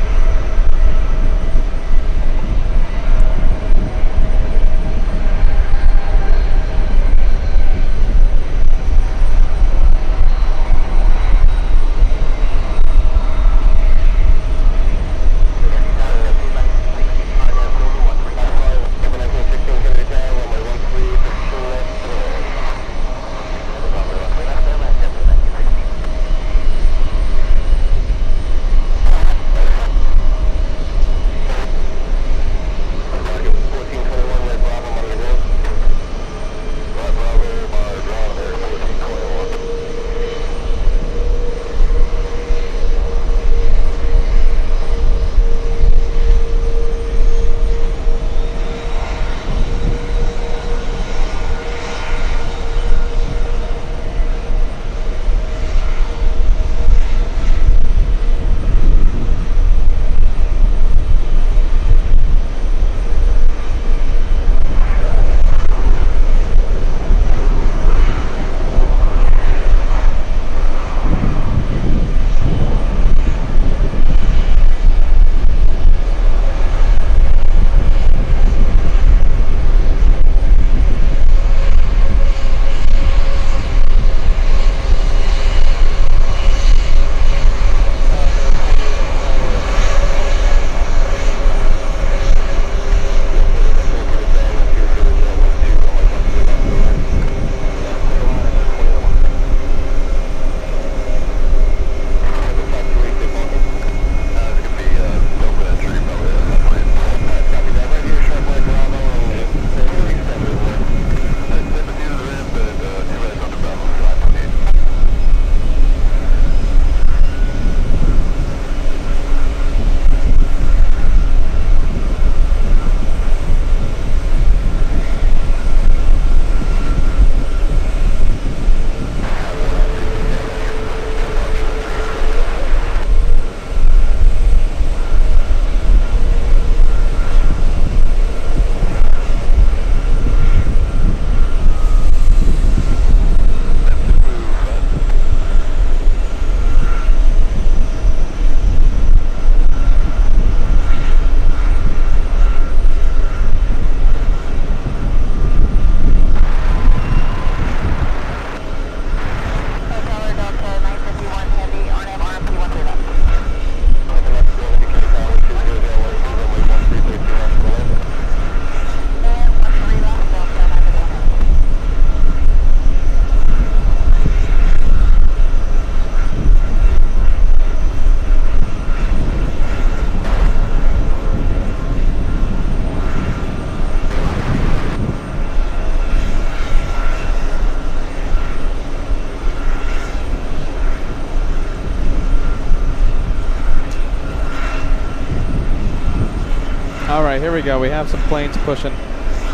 All right, here we go. We have some planes pushing.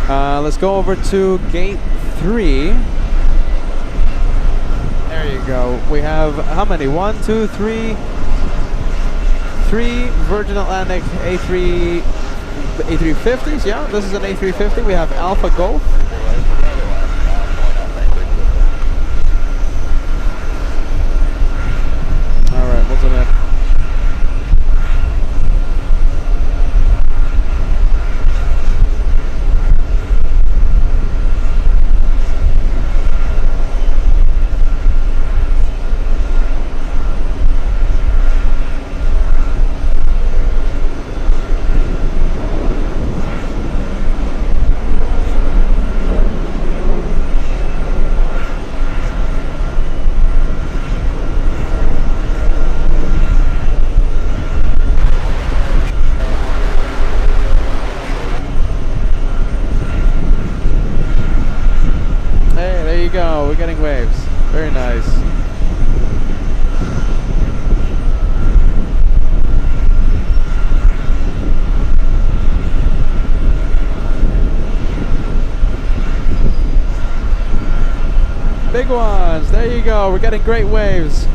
Let's go over to gate 3. There you go. We have how many? 1, 2, 3. 3 Virgin Atlantic A350s. Yeah, this is an A350. We have Alpha Golf. All right, what's in it? Go, we're getting waves. Very nice. Big ones. There you go. We're getting great waves.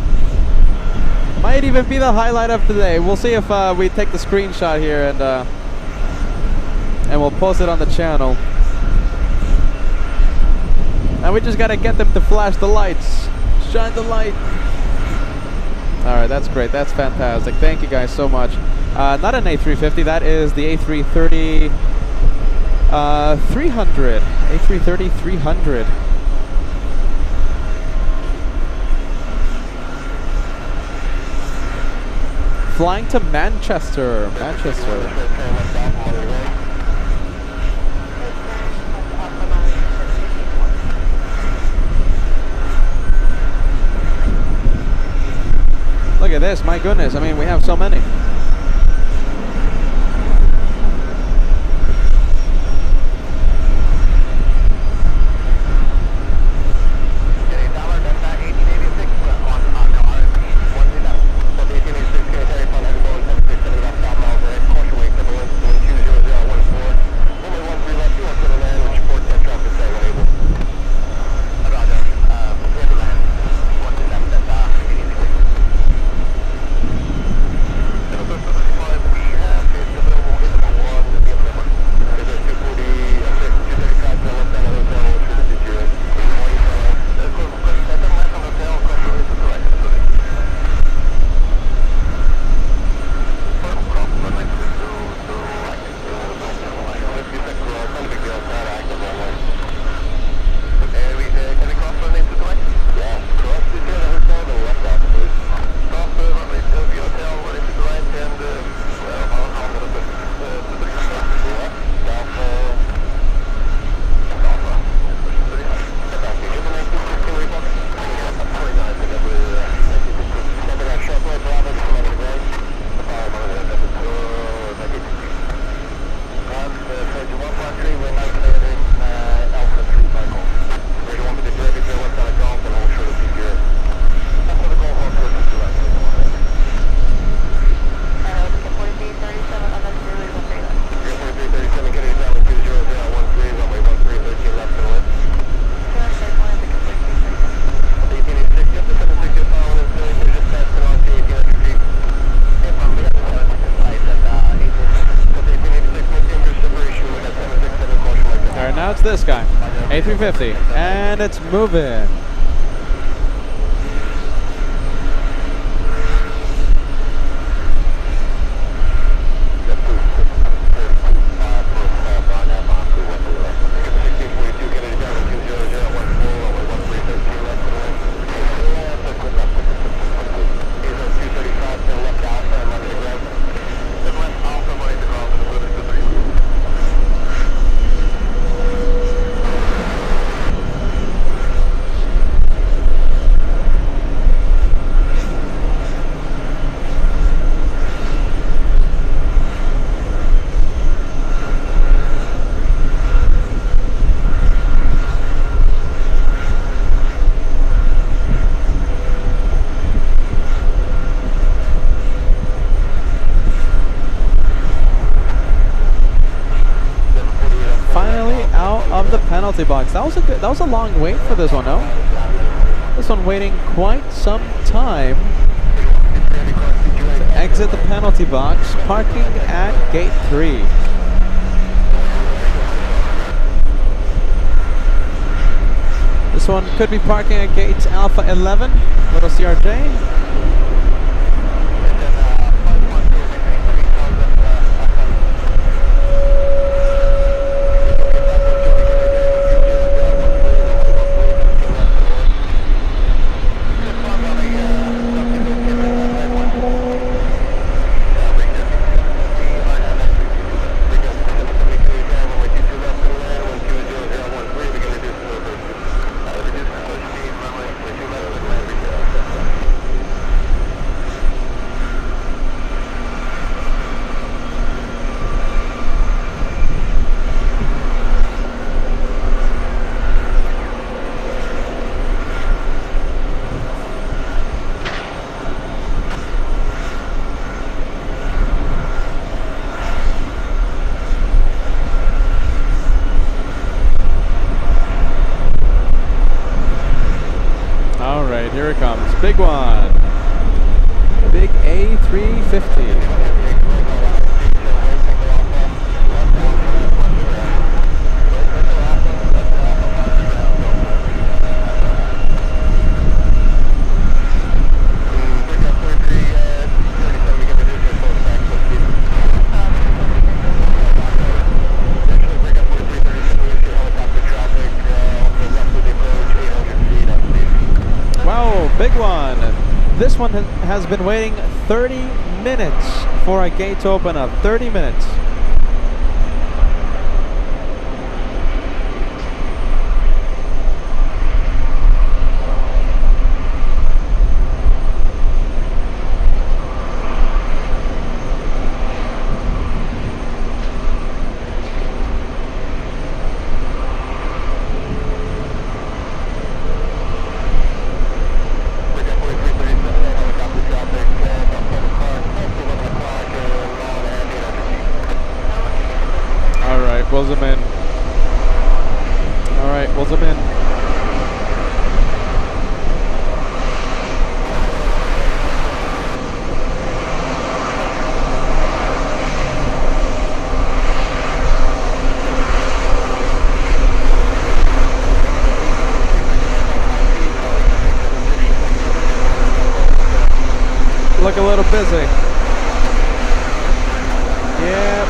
Might even be the highlight of today. We'll see if we take the screenshot here and we'll post it on the channel. And we just gotta get them to flash the lights. Shine the light. Alright, that's great. That's fantastic. Thank you guys so much. Not an A350, that is the A330 300. A330 300. Flying to Manchester. Manchester. Look at this, my goodness. I mean, we have so many. This guy, A350, and it's moving. penalty box. That was a long wait for this one, no? This one waiting quite some time to exit the penalty box, parking at gate 3. This one could be parking at gate Alpha 11, little CRJ. Here it comes. Big one. Big A350. Big one. This one has been waiting 30 minutes for a gate to open up. 30 minutes. We'll zoom in. All right, we'll zoom in. Look a little busy. Yep.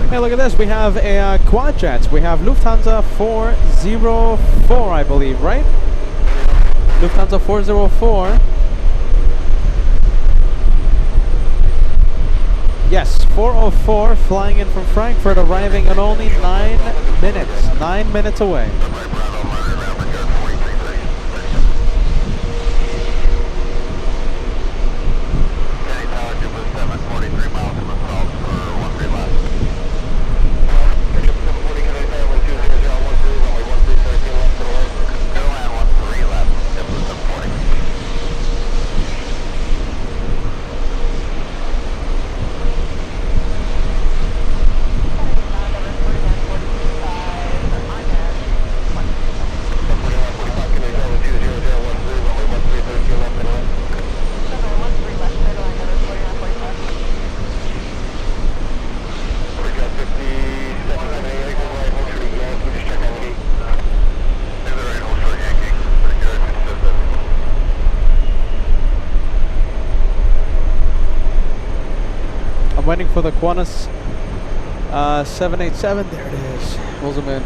Hey, look at this. We have a quad jet. We have Lufthansa 404, I believe, right? Lufthansa 404. Yes, 404 flying in from Frankfurt, arriving in only 9 minutes. 9 minutes away. waiting for the Qantas 787. There it is. We'll zoom in.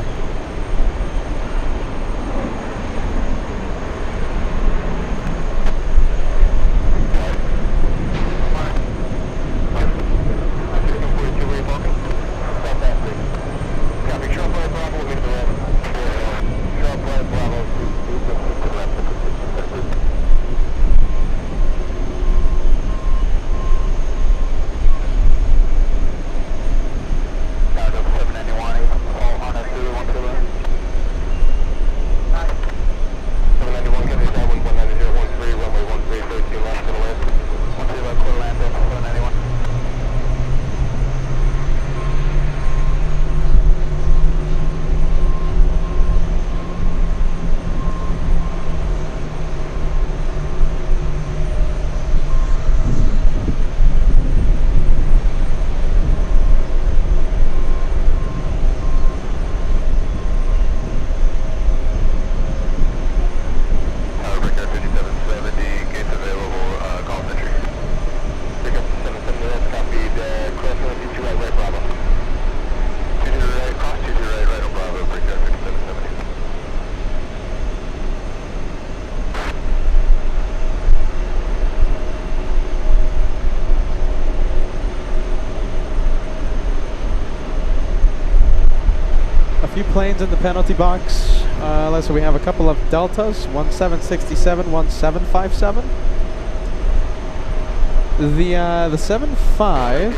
Planes in the penalty box. Let's see, we have a couple of Deltas, 1767, 1757. The 75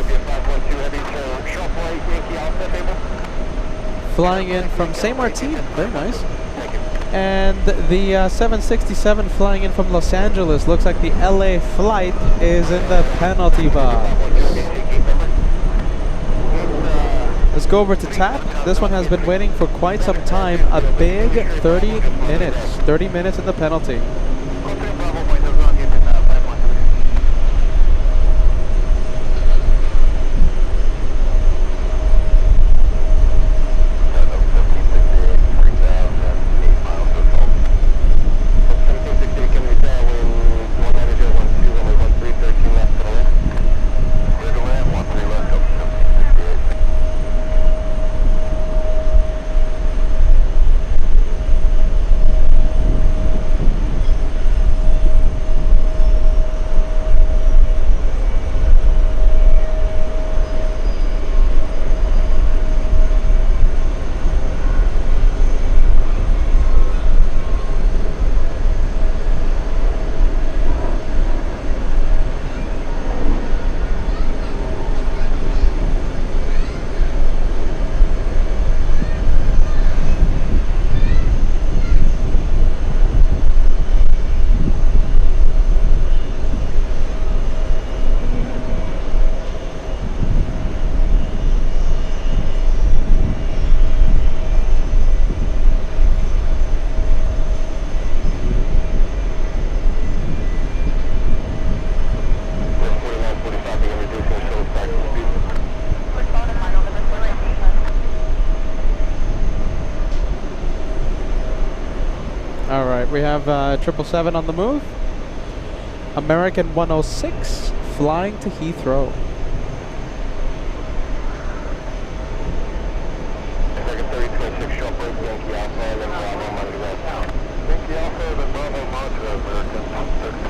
flying in from Saint Martin, very nice. And the 767 flying in from Los Angeles. Looks like the LA flight is in the penalty box. Let's go over to TAP. This one has been waiting for quite some time. A big 30 minutes. 30 minutes in the penalty. We have 777 on the move. American 106 flying to Heathrow. American 3026 short break, Yankee Alpha, and then Bravo, Montreal. Yankee Alpha, then Bravo, Montreal, American 3026.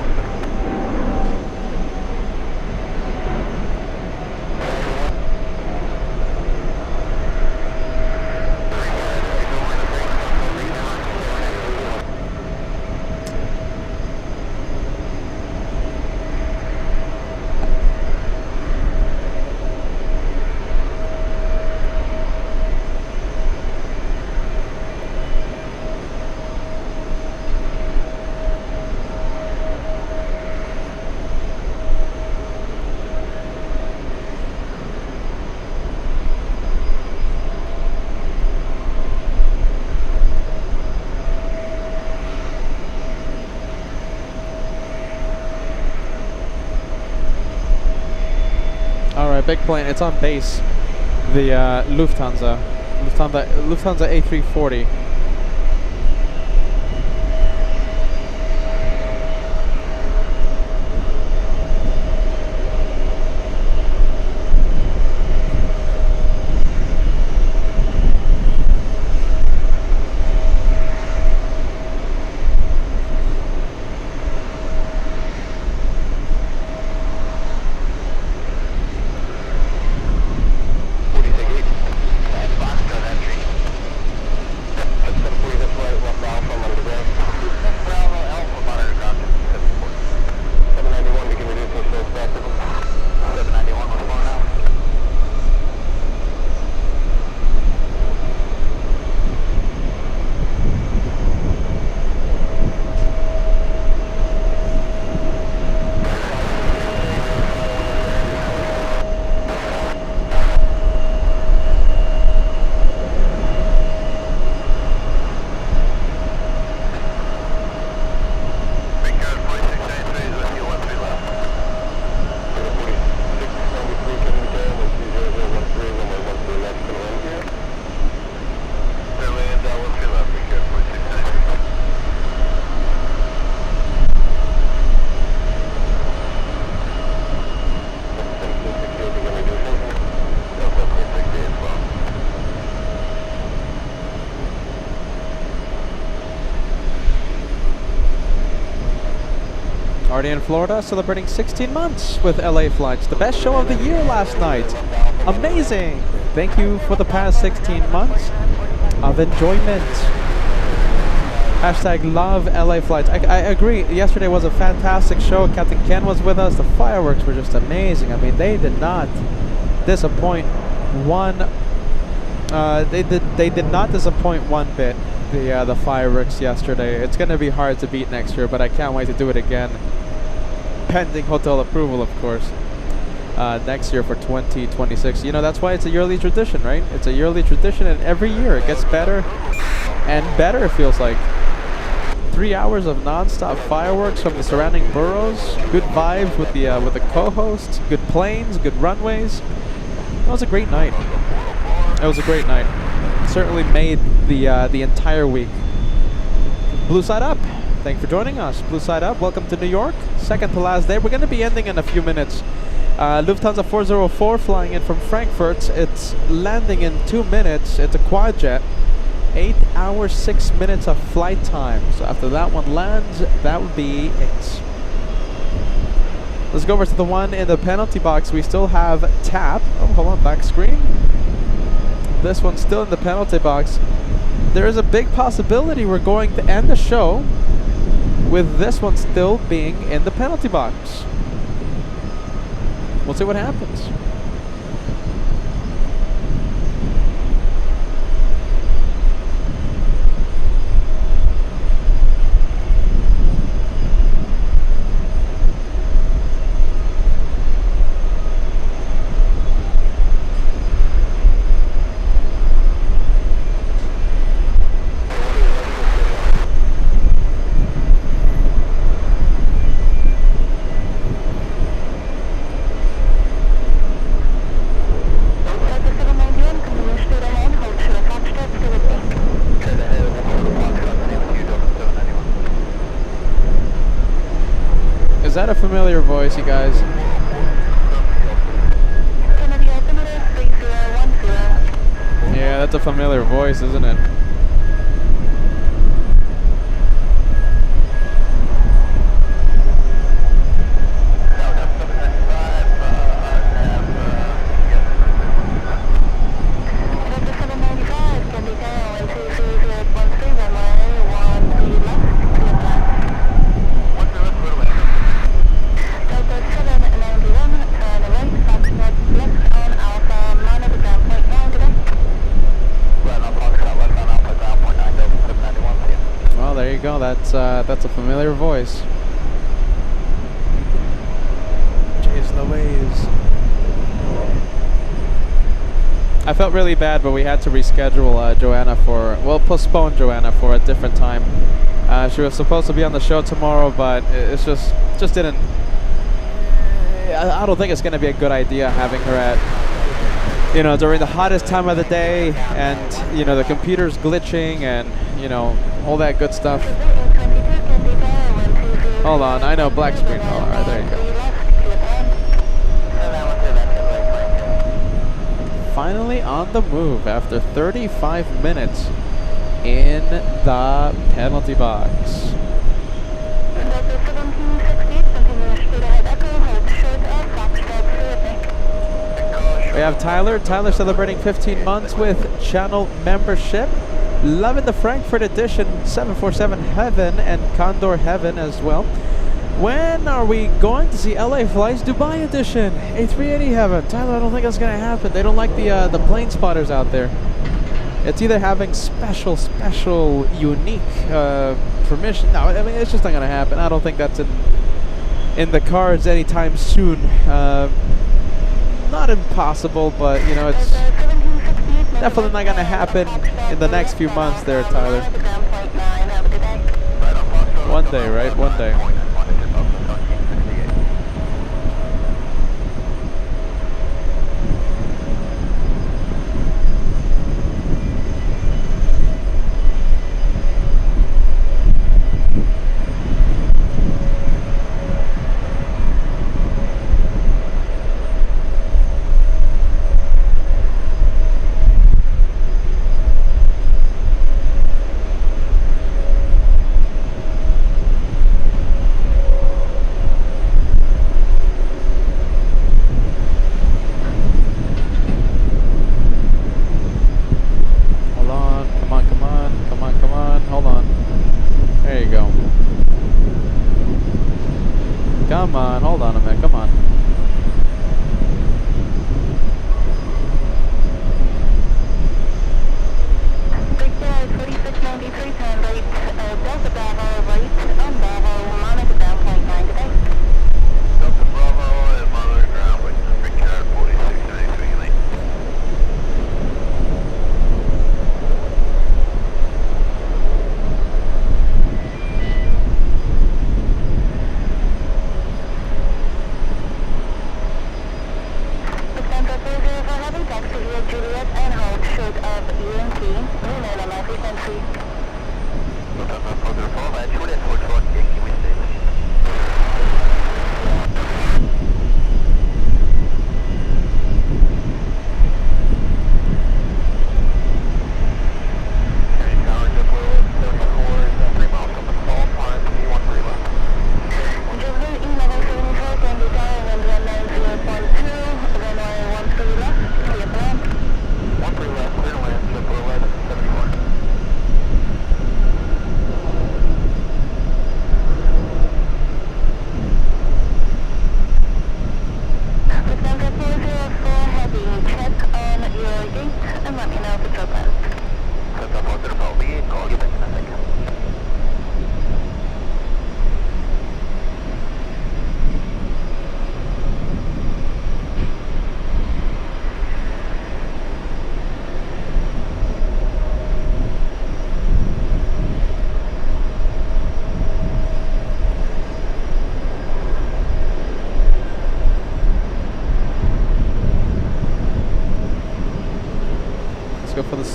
Big plane, it's on base. The Lufthansa A380. Already in Florida, celebrating 16 months with LA Flights. The best show of the year last night. Amazing! Thank you for the past 16 months of enjoyment. Hashtag love LA Flights. I agree. Yesterday was a fantastic show. Captain Ken was with us. The fireworks were just amazing. I mean, they did not disappoint one. They did not disappoint one bit. The fireworks yesterday. It's gonna be hard to beat next year, but I can't wait to do it again. Pending hotel approval, of course. Next year for 2026. You know, that's why it's a yearly tradition, right? It's a yearly tradition, and every year it gets better and better. It feels like 3 hours of non-stop fireworks from the surrounding boroughs. Good vibes with the co-hosts. Good planes. Good runways. It was a great night. It was a great night. Certainly made the entire week. Blue Side Up. Thanks for joining us. Blue Side Up. Welcome to New York. Second to last day. We're going to be ending in a few minutes. Lufthansa 404 flying in from Frankfurt. It's landing in 2 minutes. It's a quad jet. 8 hours, 6 minutes of flight time. So after that one lands, that would be it. Let's go over to the one in the penalty box. We still have tap. Oh, hold on, back screen. This one's still in the penalty box. There is a big possibility we're going to end the show with this one still being in the penalty box. We'll see what happens. Is that a familiar voice, you guys? Yeah, that's a familiar voice, isn't it? Go. That's a familiar voice. Jeez Louise. I felt really bad, but we had to reschedule Joanna postpone Joanna for a different time. She was supposed to be on the show tomorrow, but it's just didn't. I don't think it's going to be a good idea having her at, you know, during the hottest time of the day, and you know the computer's glitching, and you know all that good stuff. Hold on, I know, black screen. Oh, all right, there you go. Finally on the move after 35 minutes in the penalty box. We have Tyler. Tyler celebrating 15 months with channel membership. Loving the Frankfurt edition, 747 Heaven and Condor Heaven as well. When are we going to see LA Flights Dubai edition? A380 Heaven. Tyler, I don't think that's going to happen. They don't like the plane spotters out there. It's either having special, unique permission. No, I mean, it's just not going to happen. I don't think that's in the cards anytime soon. Not impossible, but, you know, it's definitely not going to happen in the next few months there, Tyler. One day, right? One day.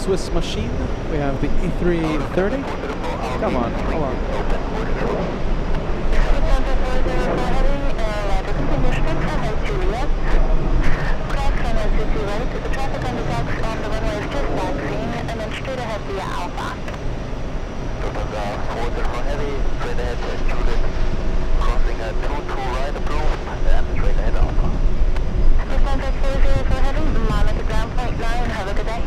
Swiss machine. We have the A330. Come on, hold on. The traffic on the docks on the runway is just waxing, and then straight ahead via Alpha. Order for heavy, straight ahead to Judith, crossing a 2-2 right approved, and straight ahead Alpha. Lufthansa 40 for heavy, monitor ground point 9, have a good day.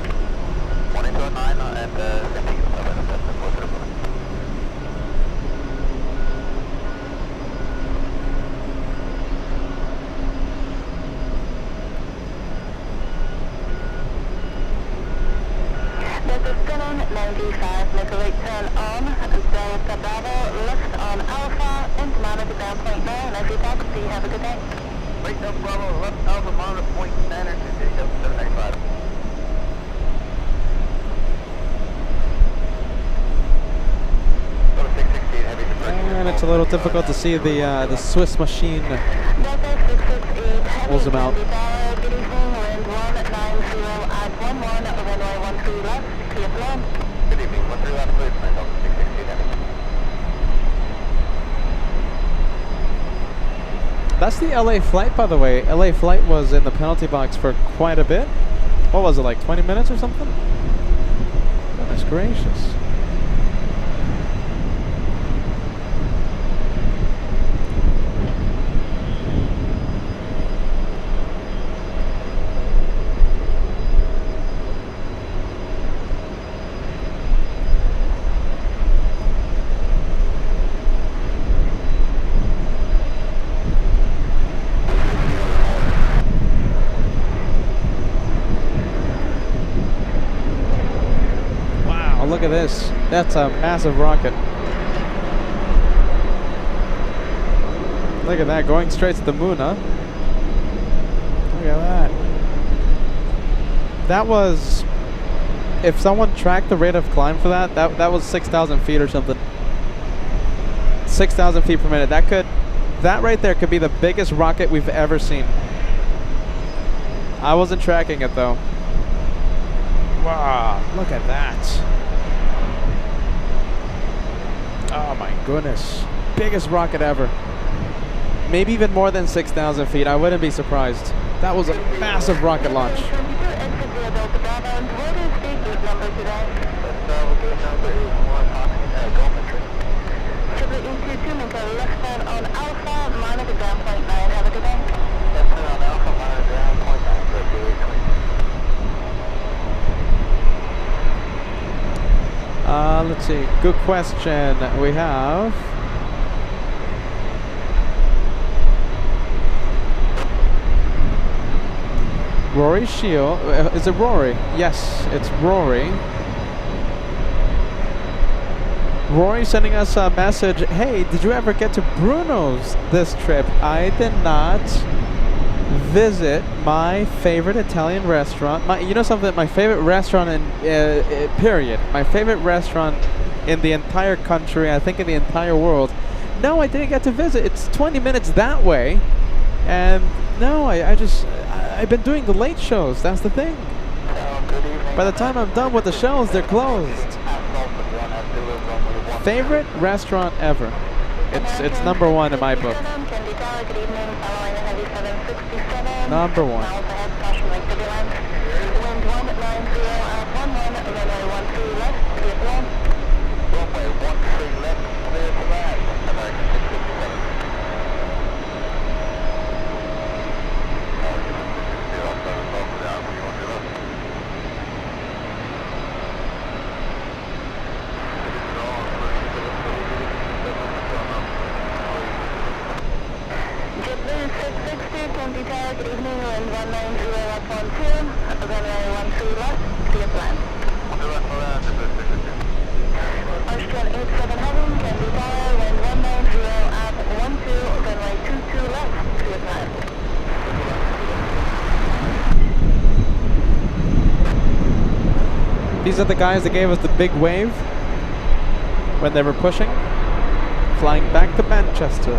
Monitor 9 and 15, 11, that's the 40. Delta Scanning 95, make a right turn on, Delta Bravo, left on Alpha, and monitor ground point 9, as you taxi, have a good day. Right up Bravo, left Alpha, monitor point standard, to Delta 795. Go to 616, heavy departure. And it's a little difficult to see the Swiss machine. Delta 668, heavy, Pulls them out. good evening, wind 190 at 11, runway 13 left, clear plan. Good evening, 13 left, please, myself, 616, heavy. That's the LA flight, by the way. LA flight was in the penalty box for quite a bit. What was it, like 20 minutes or something? Goodness gracious. Look at this. That's a massive rocket. Look at that, going straight to the moon, huh? Look at that. That was, if someone tracked the rate of climb for that was 6,000 feet or something. 6,000 feet per minute. That right there could be the biggest rocket we've ever seen. I wasn't tracking it though. Wow, look at that. Oh my goodness. Biggest rocket ever. Maybe even more than 6,000 feet. I wouldn't be surprised. That was a massive rocket launch. Let's see. Good question. We have Rory Shield. Is it Rory? Yes, it's Rory. Rory sending us a message. Hey, did you ever get to Bruno's this trip? I did not visit my favorite Italian restaurant. You know something? My favorite restaurant in period. My favorite restaurant in the entire country. I think in the entire world. No, I didn't get to visit. It's 20 minutes that way, and no, I've been doing the late shows. That's the thing. By the time I'm done with the shows, they're closed. Favorite restaurant ever. It's number one in my book. Number one. Good evening, wind 190 up 12, runway 13 left, clear plan. Austrian 87 heading, Candy Tower, wind 190 up 12, runway 22 left, clear plan. These are the guys that gave us the big wave when they were pushing, flying back to Manchester.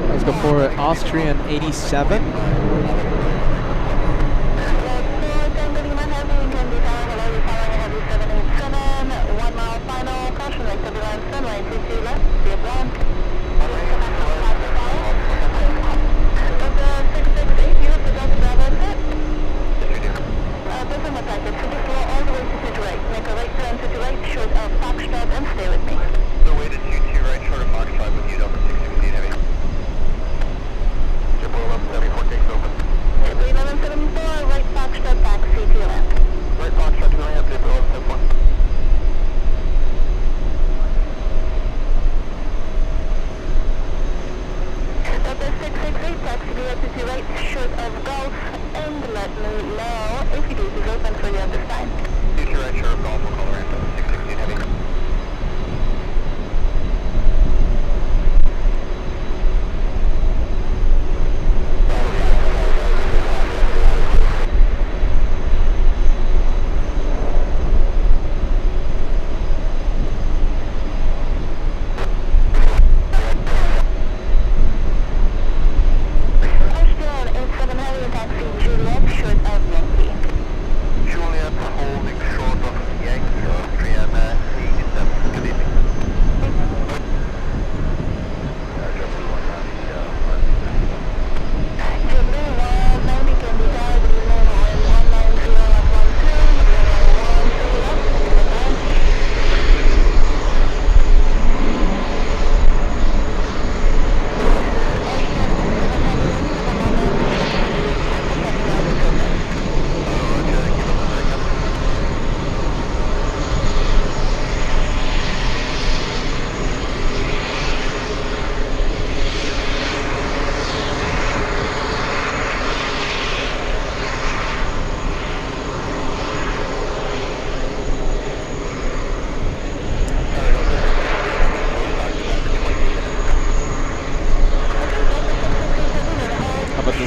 Let's go for Austrian 87.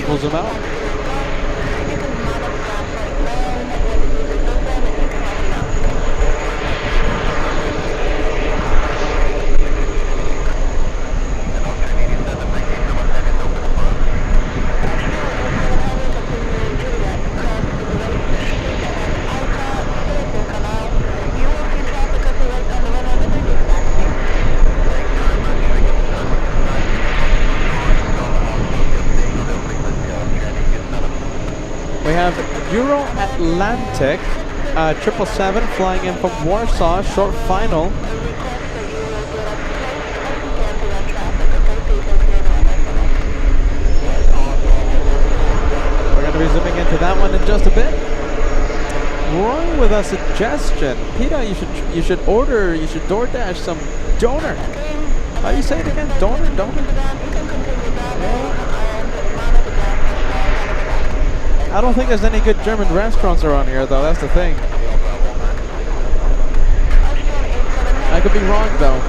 Pulls him out. We have Euro Atlantic 777 flying in from Warsaw, short final. We're going to be zooming into that one in just a bit. Roy with a suggestion. PETAH, you should DoorDash some donor. How do you say it again? Donor? I don't think there's any good German restaurants around here, though. That's the thing. I could be wrong, though.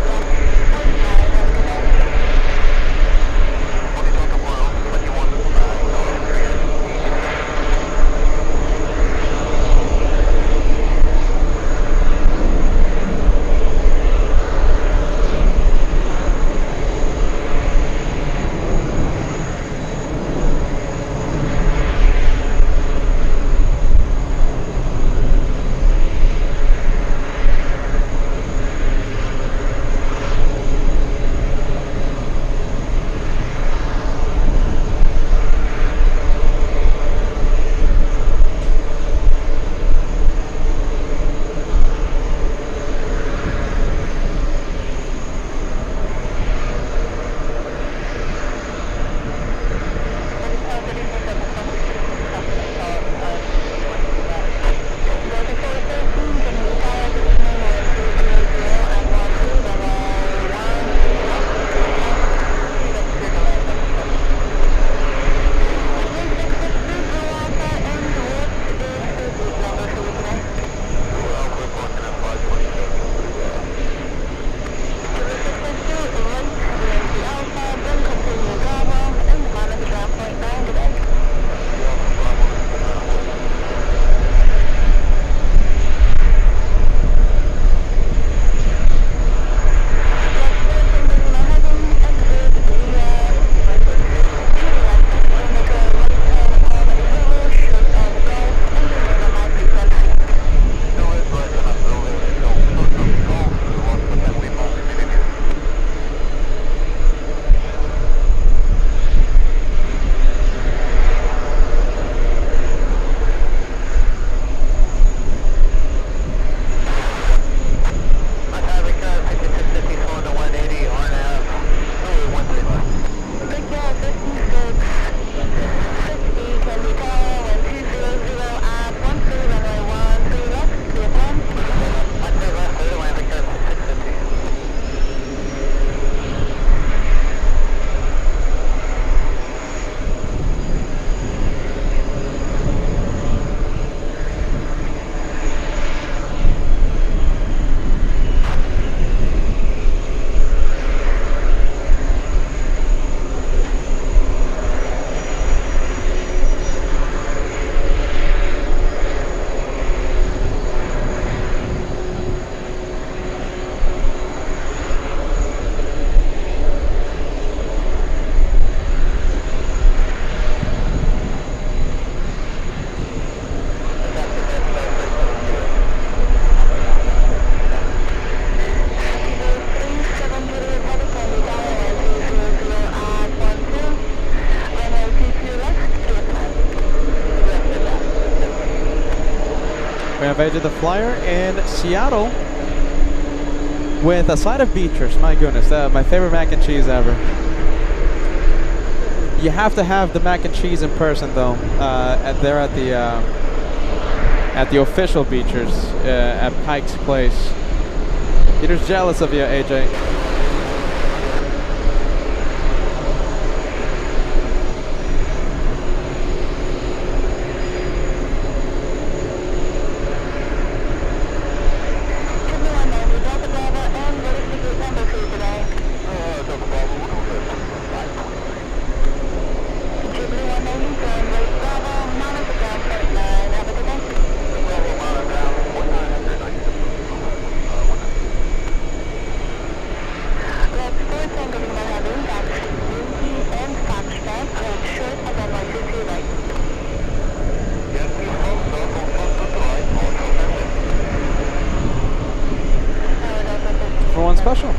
Veggie the Flyer in Seattle with a side of Beechers. My goodness, my favorite mac and cheese ever. You have to have the mac and cheese in person though. They're at the official Beechers at Pike's Place. Peter's jealous of you, AJ. Special.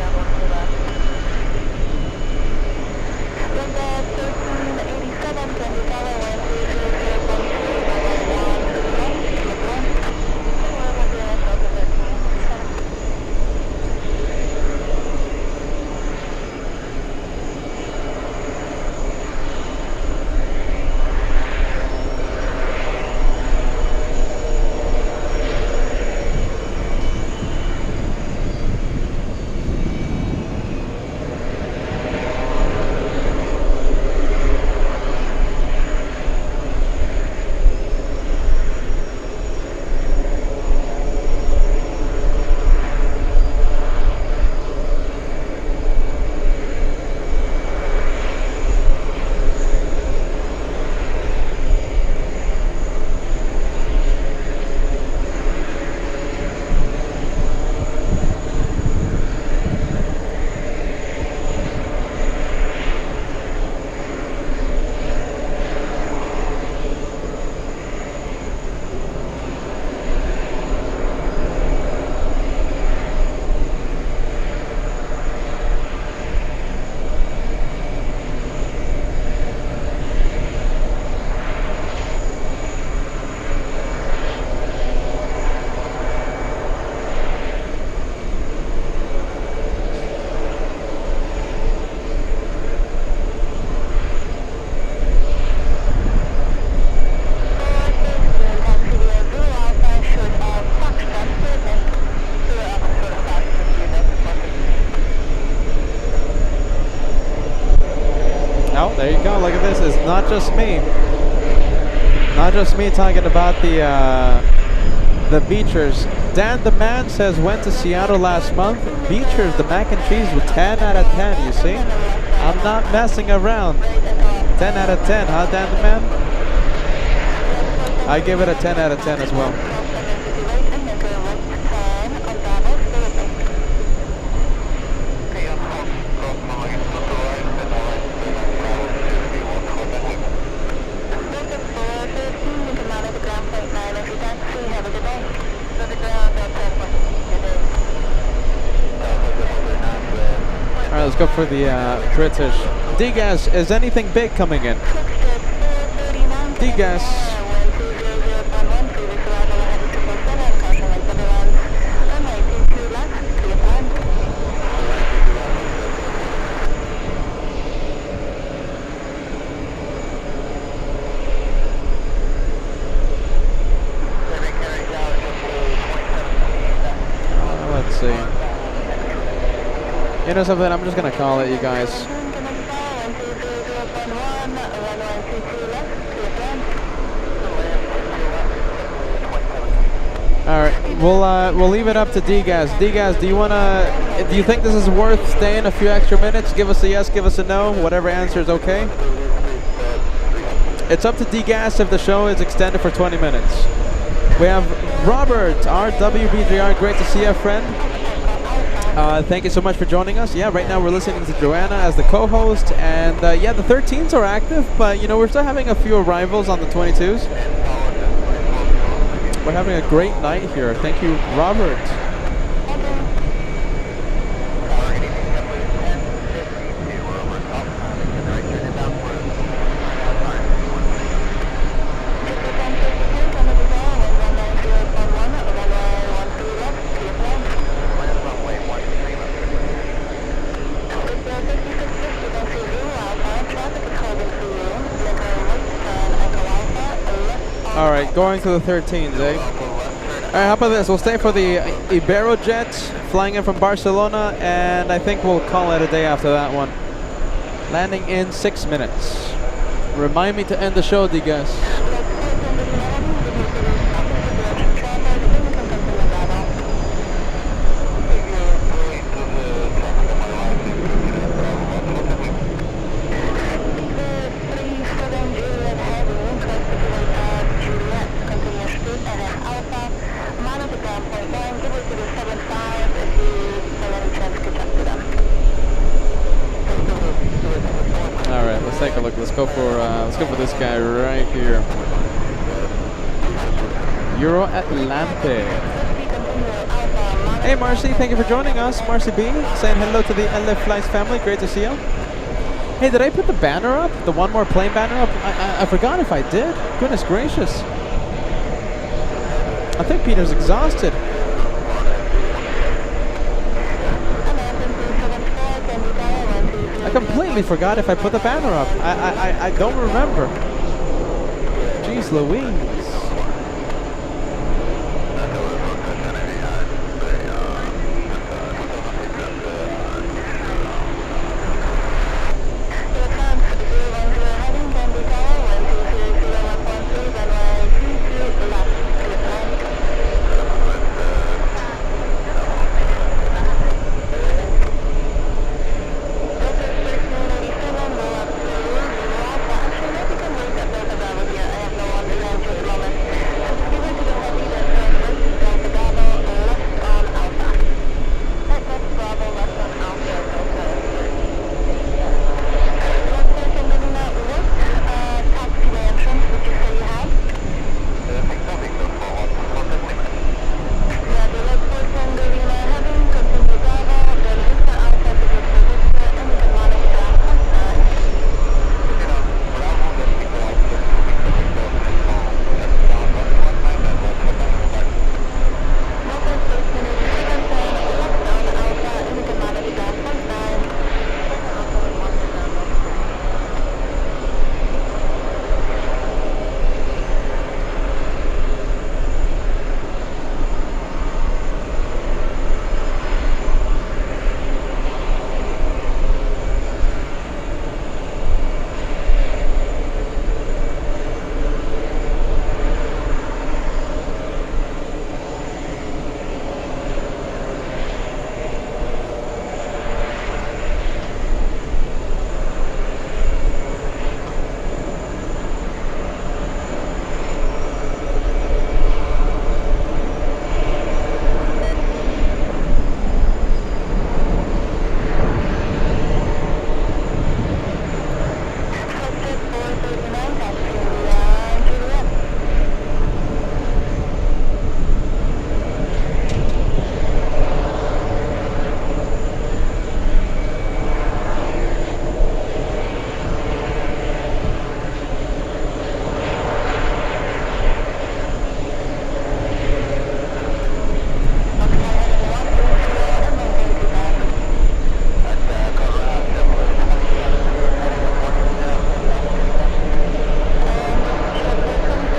There you go. Look at this. It's not just me. Not just me talking about the Beechers. Dan the Man says went to Seattle last month. Beechers, the mac and cheese with 10 out of 10. You see? I'm not messing around. 10 out of 10, huh, Dan the Man? I give it a 10 out of 10 as well. Alright, let's go for the British. D-Gas, is anything big coming in? D-Gas. Let's see. You know something? I'm just gonna call it, you guys. All right, we'll leave it up to D-Gas. D-Gas, do you think this is worth staying a few extra minutes? Give us a yes, give us a no. Whatever answer is okay. It's up to D-Gas if the show is extended for 20 minutes. We have Robert, RWBJR. Great to see you, friend. Thank you so much for joining us. Yeah, right now we're listening to Joanna as the co-host, and yeah, the 13s are active, but you know, we're still having a few arrivals on the 22s. We're having a great night here. Thank you, Robert. All right, going to the 13s, eh? All right, how about this? We'll stay for the Ibero jet flying in from Barcelona, and I think we'll call it a day after that one. Landing in 6 minutes. Remind me to end the show, do you guys? All right, let's take a look. Let's go for this guy right here. Euro Atlantic. Hey Marcy, thank you for joining us. Marcy B saying hello to the LF Flights family. Great to see you. Hey, did I put the banner up? The one more plane banner up? I forgot if I did. Goodness gracious. I think Peter's exhausted. I completely forgot if I put the banner up. I don't remember. Jeez Louise.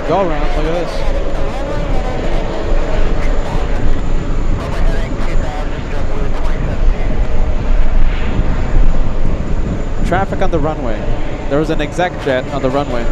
Go around, look at this. Traffic on the runway. There was an exec jet on the runway.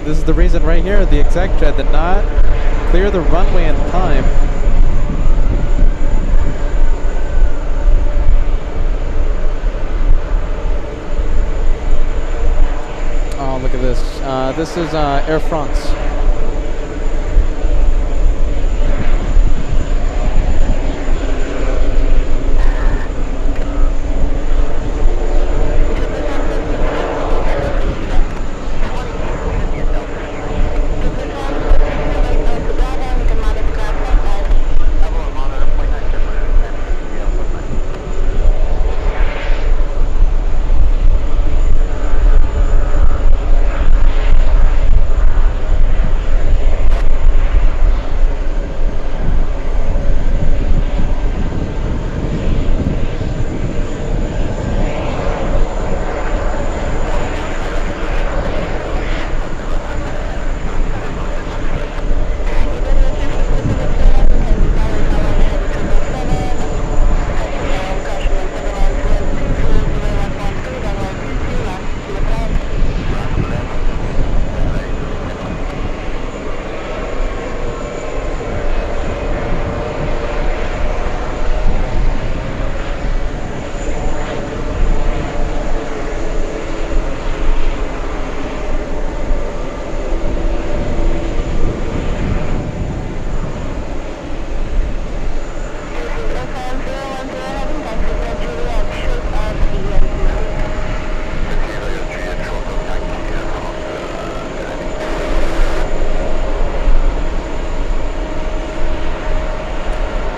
This is the reason right here, the exec jet did not clear the runway in time. Oh, look at this. This is Air France.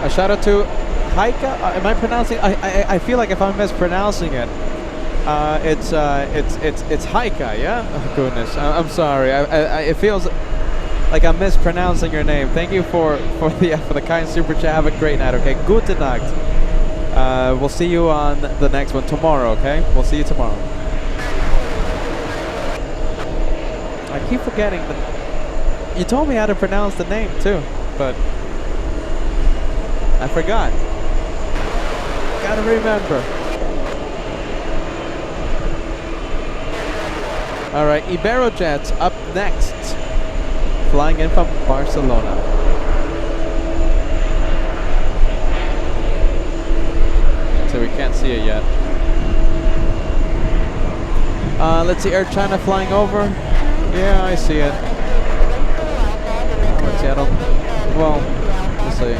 A shout out to Haika. Am I pronouncing? I feel like if I'm mispronouncing it, it's Haika. Yeah. Oh, goodness. I'm sorry. It feels like I'm mispronouncing your name. Thank you for the kind super chat. Have a great night. Okay. Gute Nacht. We'll see you on the next one tomorrow. Okay. We'll see you tomorrow. I keep forgetting that you told me how to pronounce the name too, but I forgot. Gotta remember. Alright, Iberojets up next. Flying in from Barcelona. So we can't see it yet. Let's see, Air China flying over. Yeah, I see it. Let's see, I don't... Well, let's see.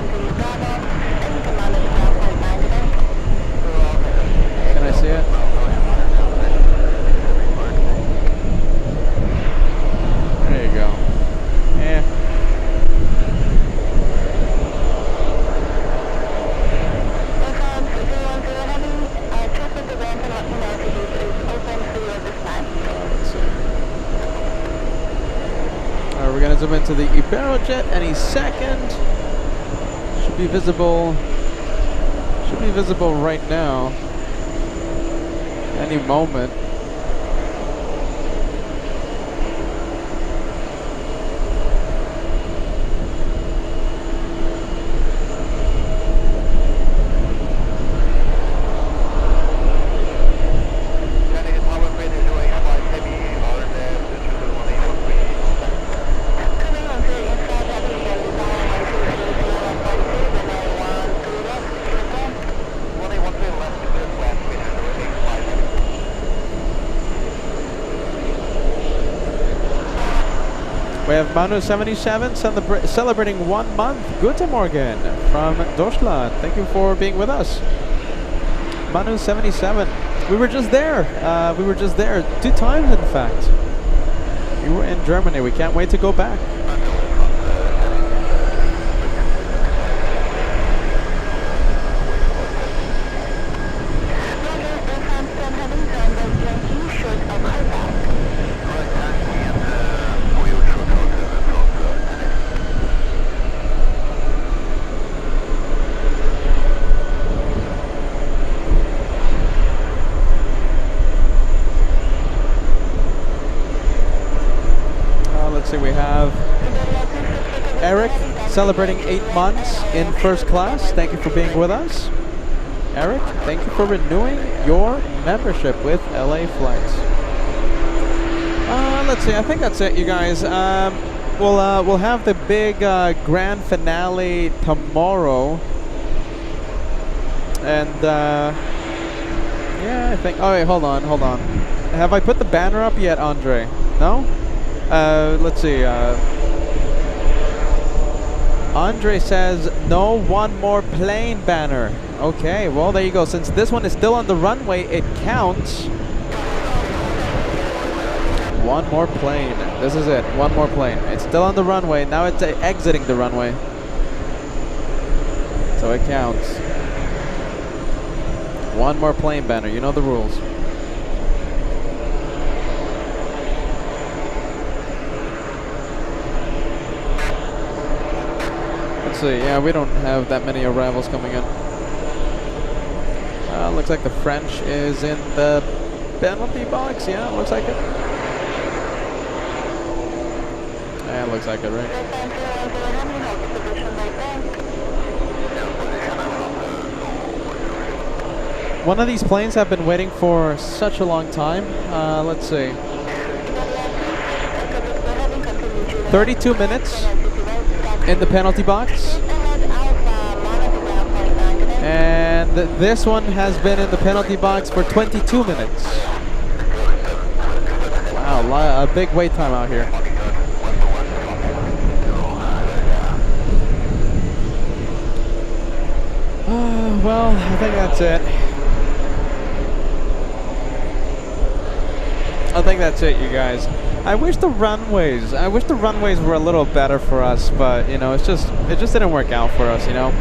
Can I see it? There you go. Yeah. Alright, we're gonna zoom into the Iberojet any second. Should be visible. Should be visible right now. Any moment. We have Manu77 celebrating 1 month. Guten Morgen from Deutschland. Thank you for being with us. Manu77. We were just there. We were just there 2 times, in fact. We were in Germany. We can't wait to go back. We have Eric celebrating 8 months in first class. Thank you for being with us. Eric, thank you for renewing your membership with LA Flights. Let's see, I think that's it, you guys. We'll have the big grand finale tomorrow. And yeah, I think, oh wait, hold on. Have I put the banner up yet, Andre? No? Let's see, Andre says, no one more plane banner. Okay, well, there you go. Since this one is still on the runway, it counts. 1 more plane. This is it, 1 more plane. It's still on the runway. Now it's exiting the runway. So it counts. 1 more plane banner. You know the rules. Let's see, yeah, we don't have that many arrivals coming in. Looks like the French is in the penalty box. Yeah, looks like it. Yeah, looks like it, right? One of these planes have been waiting for such a long time. Let's see. 32 minutes in the penalty box. And this one has been in the penalty box for 22 minutes. Wow, a big wait time out here. Well, I think that's it. I think that's it, you guys. I wish the runways were a little better for us, but you know, it just didn't work out for us, you know.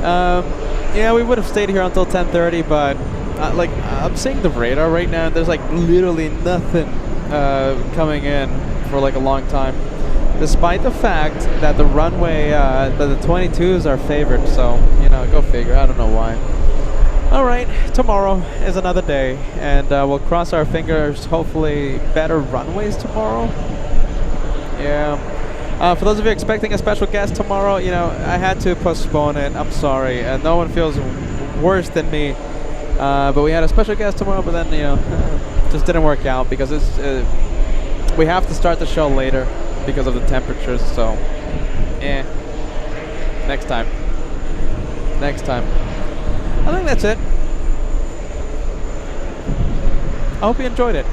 Yeah, we would have stayed here until 10:30, but like I'm seeing the radar right now. There's like literally nothing coming in for like a long time, despite the fact that the runway, that the 22s are favored. So you know, go figure. I don't know why. All right, tomorrow is another day, and we'll cross our fingers. Hopefully, better runways tomorrow. Yeah. For those of you expecting a special guest tomorrow, you know, I had to postpone it. I'm sorry. No one feels worse than me. But we had a special guest tomorrow, but then, you know, just didn't work out because it's we have to start the show later because of the temperatures. So, next time. Next time. I think that's it. I hope you enjoyed it.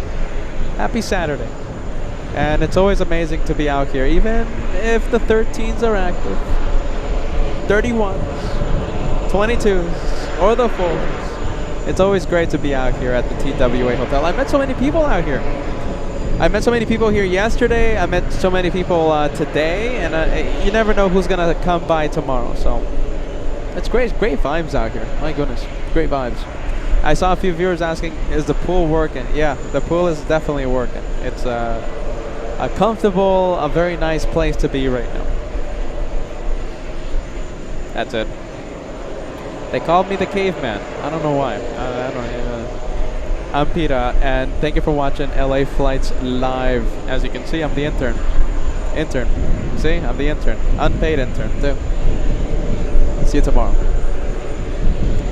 Happy Saturday. And it's always amazing to be out here, even if the 13s are active. 31s, 22s, or the 4s. It's always great to be out here at the TWA Hotel. I met so many people out here. I met so many people here yesterday. I met so many people today. And you never know who's going to come by tomorrow. So it's great vibes out here. My goodness, great vibes. I saw a few viewers asking, is the pool working? Yeah, the pool is definitely working. It's a comfortable, a very nice place to be right now. That's it. They called me the caveman. I don't know why. I don't know. I'm PETAH, and thank you for watching LA Flights Live. As you can see, I'm the intern. See, I'm the intern. Unpaid intern, too. See you tomorrow.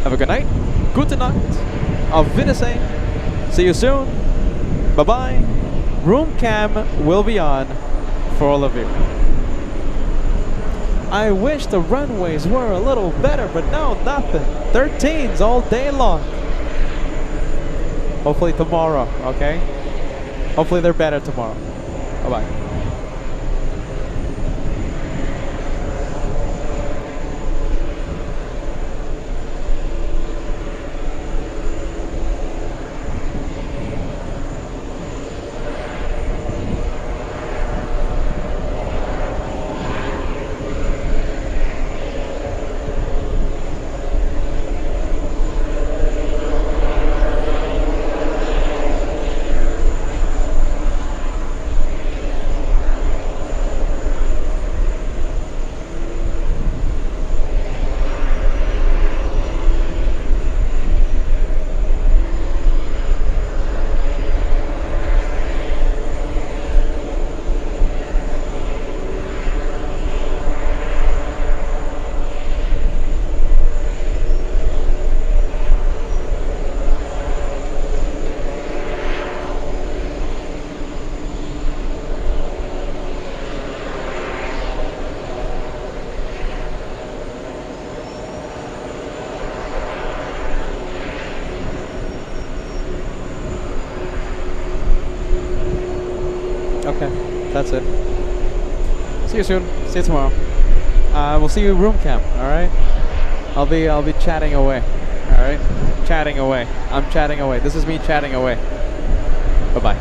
Have a good night. Gute Nacht. Auf Wiedersehen. See you soon. Bye-bye. Room cam will be on for all of you. I wish the runways were a little better, but no, nothing. 13s all day long. Hopefully tomorrow, okay? Hopefully they're better tomorrow. Bye-bye. Okay, that's it. See you soon. See you tomorrow. We'll see you room camp. All right. I'll be chatting away. All right. Chatting away. I'm chatting away. This is me chatting away. Bye bye.